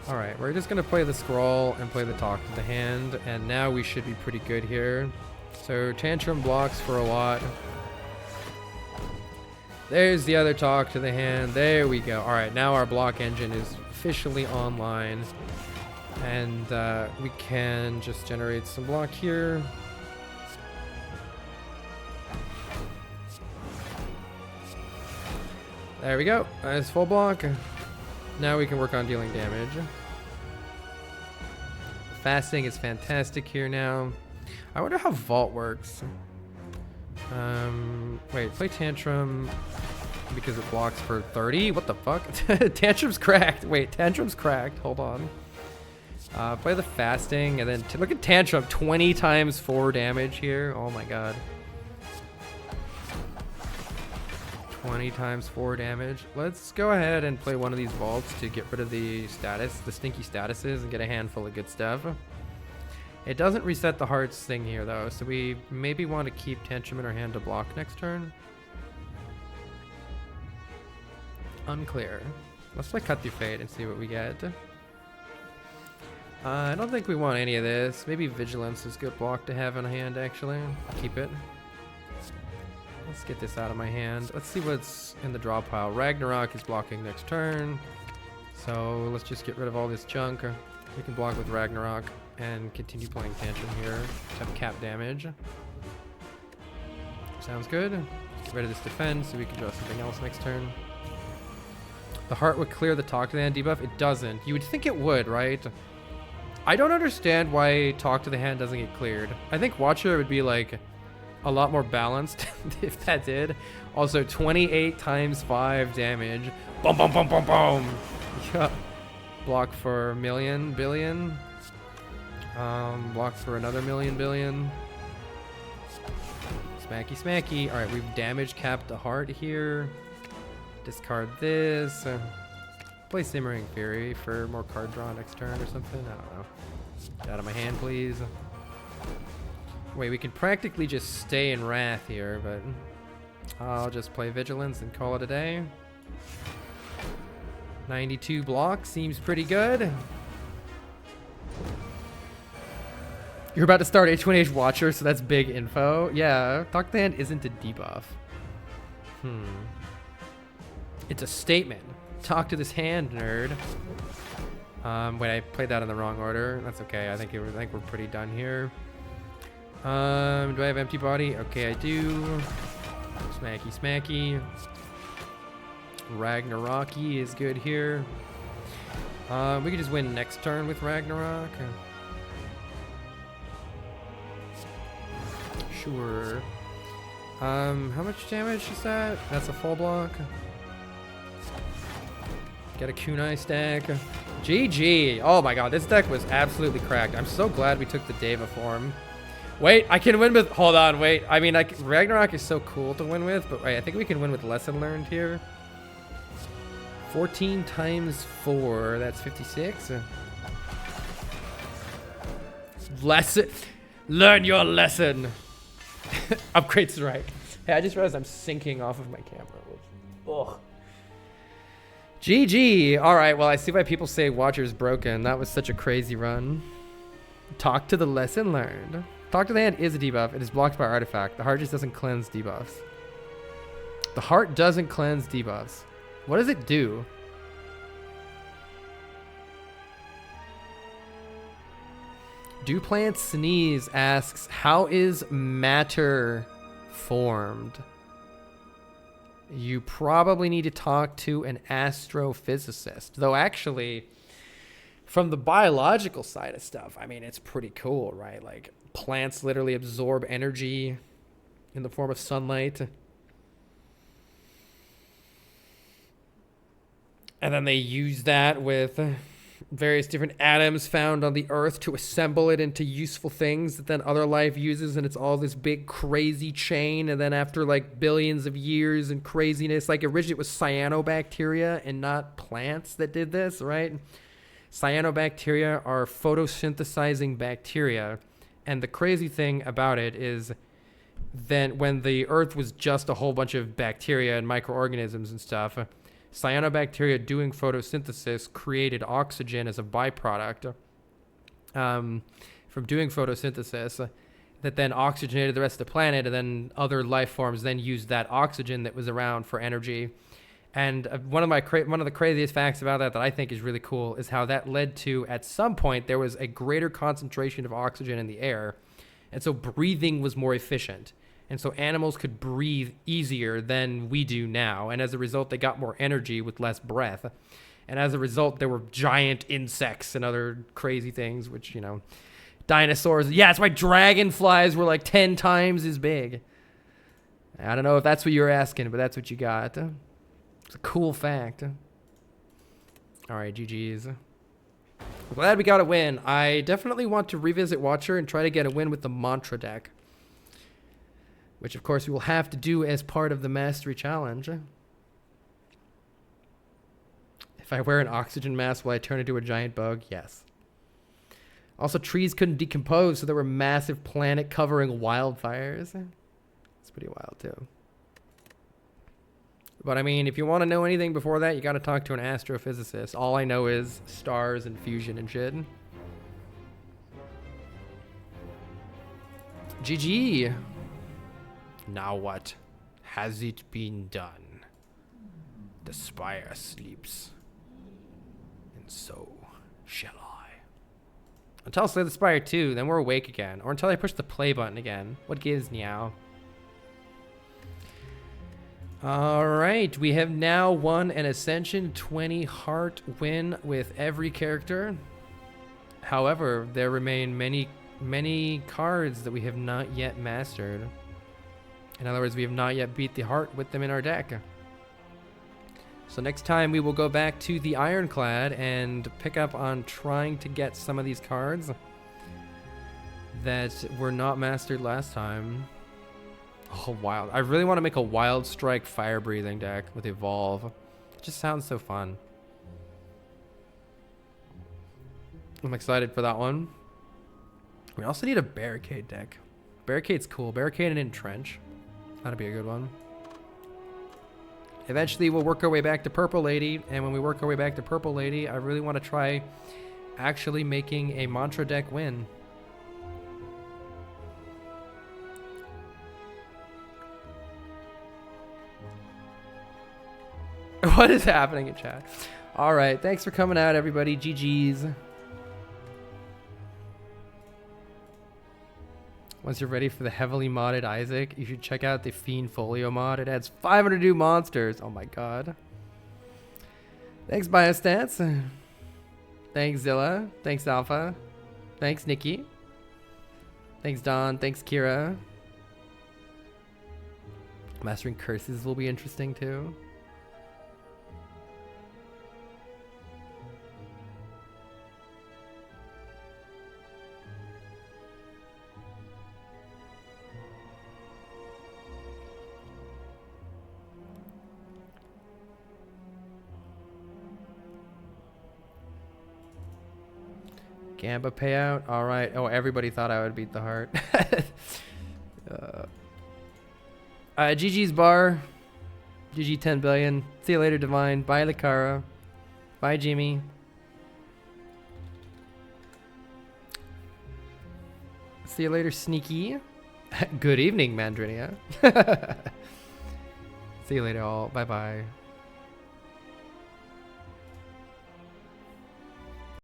Alright, we're just going to play the Scroll and play the Talk to the Hand, and now we should be pretty good here. So, Tantrum blocks for a lot. There's the other Talk to the Hand. There we go. Alright, now our block engine is officially online. And we can just generate some block here. There we go. That's full block. Now we can work on dealing damage. Fasting is fantastic here now. I wonder how Vault works. Wait, play Tantrum because it blocks for 30? What the fuck? Tantrum's cracked. Wait, Tantrum's cracked. Hold on. Play the Fasting and then look at Tantrum. 20 times 4 damage here. Oh my god. 20 times 4 damage. Let's go ahead and play one of these Vaults to get rid of the stinky statuses and get a handful of good stuff. It doesn't reset the hearts thing here though, so we maybe want to keep Tantrum in our hand to block next turn. Unclear. Let's play Cut Through Fate and see what we get. I don't think we want any of this. Maybe Vigilance is good block to have in a hand actually. Keep it. Let's get this out of my hand. Let's see what's in the draw pile. Ragnarok is blocking next turn. So let's just get rid of all this junk. We can block with Ragnarok and continue playing Tantrum here. Have cap damage. Sounds good. Get rid of this defense so we can draw something else next turn. The heart would clear the Talk to the Hand debuff. It doesn't. You would think it would, right? I don't understand why Talk to the Hand doesn't get cleared. I think Watcher would be like a lot more balanced if that did. Also, 28 times 5 damage. Boom, boom, boom, boom, boom. Yeah. Block for million, billion. Block for another million, billion. Smacky, smacky. All right, we've damage capped the heart here. Discard this. Play Simmering Fury for more card draw next turn or something. I don't know. Get out of my hand, please. Wait, we can practically just stay in Wrath here, but I'll just play Vigilance and call it a day. 92 block seems pretty good. You're about to start H1H Watcher, so that's big info. Yeah, Talk to the Hand isn't a debuff. It's a statement. Talk to this hand, nerd. Wait, I played that in the wrong order. That's okay. I think we're pretty done here. Do I have empty body? Okay, I do. Smacky, smacky. Ragnarok-y is good here. We could just win next turn with Ragnarok. Sure. How much damage is that? That's a full block. Get a kunai stack. GG. Oh my god, this deck was absolutely cracked. I'm so glad we took the Deva form. Wait, I can win with... Hold on, wait. I mean, Ragnarok is so cool to win with, but wait, I think we can win with Lesson Learned here. 14 times 4, that's 56. Lesson. Learn your lesson. Upgrade strike. Hey, I just realized I'm syncing off of my camera. Ugh. GG. All right. Well, I see why people say Watcher's broken. That was such a crazy run. Talk to the lesson learned. Talk to the hand is a debuff. It is blocked by artifact. The heart just doesn't cleanse debuffs. The heart doesn't cleanse debuffs. What does it do? Do Plants Sneeze asks, how is matter formed? You probably need to talk to an astrophysicist. Though actually, from the biological side of stuff, I mean, it's pretty cool, right? Like, plants literally absorb energy in the form of sunlight. And then they use that with various different atoms found on the earth to assemble it into useful things that then other life uses, and it's all this big crazy chain. And then after like billions of years and craziness, like originally it was cyanobacteria and not plants that did this, right? Cyanobacteria are photosynthesizing bacteria, and the crazy thing about it is then when the earth was just a whole bunch of bacteria and microorganisms and stuff, cyanobacteria doing photosynthesis created oxygen as a byproduct from doing photosynthesis that then oxygenated the rest of the planet, and then other life forms then used that oxygen that was around for energy. And one of the craziest facts about that I think is really cool is how that led to, at some point, there was a greater concentration of oxygen in the air, and so breathing was more efficient. And so animals could breathe easier than we do now. And as a result, they got more energy with less breath. And as a result, there were giant insects and other crazy things, which, you know, dinosaurs. Yeah, that's why dragonflies were like 10 times as big. I don't know if that's what you were asking, but that's what you got. It's a cool fact. All right, GG's. Glad we got a win. I definitely want to revisit Watcher and try to get a win with the Mantra deck, which of course we will have to do as part of the Mastery Challenge. If I wear an oxygen mask, will I turn into a giant bug? Yes. Also, trees couldn't decompose, so there were massive planet-covering wildfires. It's pretty wild, too. But, I mean, if you want to know anything before that, you got to talk to an astrophysicist. All I know is stars and fusion and shit. GG. Now what? Has it been done? The spire sleeps, and so shall I. Until I slay the spire too, then we're awake again. Or until I push the play button again. What gives now? Alright, we have now won an Ascension 20 heart win with every character. However, there remain many cards that we have not yet mastered. In other words, we have not yet beat the heart with them in our deck. So next time we will go back to the Ironclad and pick up on trying to get some of these cards that were not mastered last time. Oh, wild. I really want to make a Wild Strike Fire Breathing deck with Evolve. It just sounds so fun. I'm excited for that one. We also need a Barricade deck. Barricade's cool. Barricade and Entrench. That'll be a good one. Eventually, we'll work our way back to Purple Lady, and when we work our way back to Purple Lady, I really want to try actually making a Mantra deck win. What is happening in chat? All right, thanks for coming out, everybody. GG's. Once you're ready for the heavily modded Isaac, you should check out the Fiend Folio mod. It adds 500 new monsters. Oh my god. Thanks, Biostats. Thanks, Zilla. Thanks, Alpha. Thanks, Nikki. Thanks, Don. Thanks, Kira. Mastering curses will be interesting, too. Gamba payout. All right. Oh, everybody thought I would beat the heart. GG's bar. GG 10 billion. See you later, Divine. Bye, Lakara. Bye, Jimmy. See you later, Sneaky. Good evening, Mandrinia. See you later, all. Bye-bye.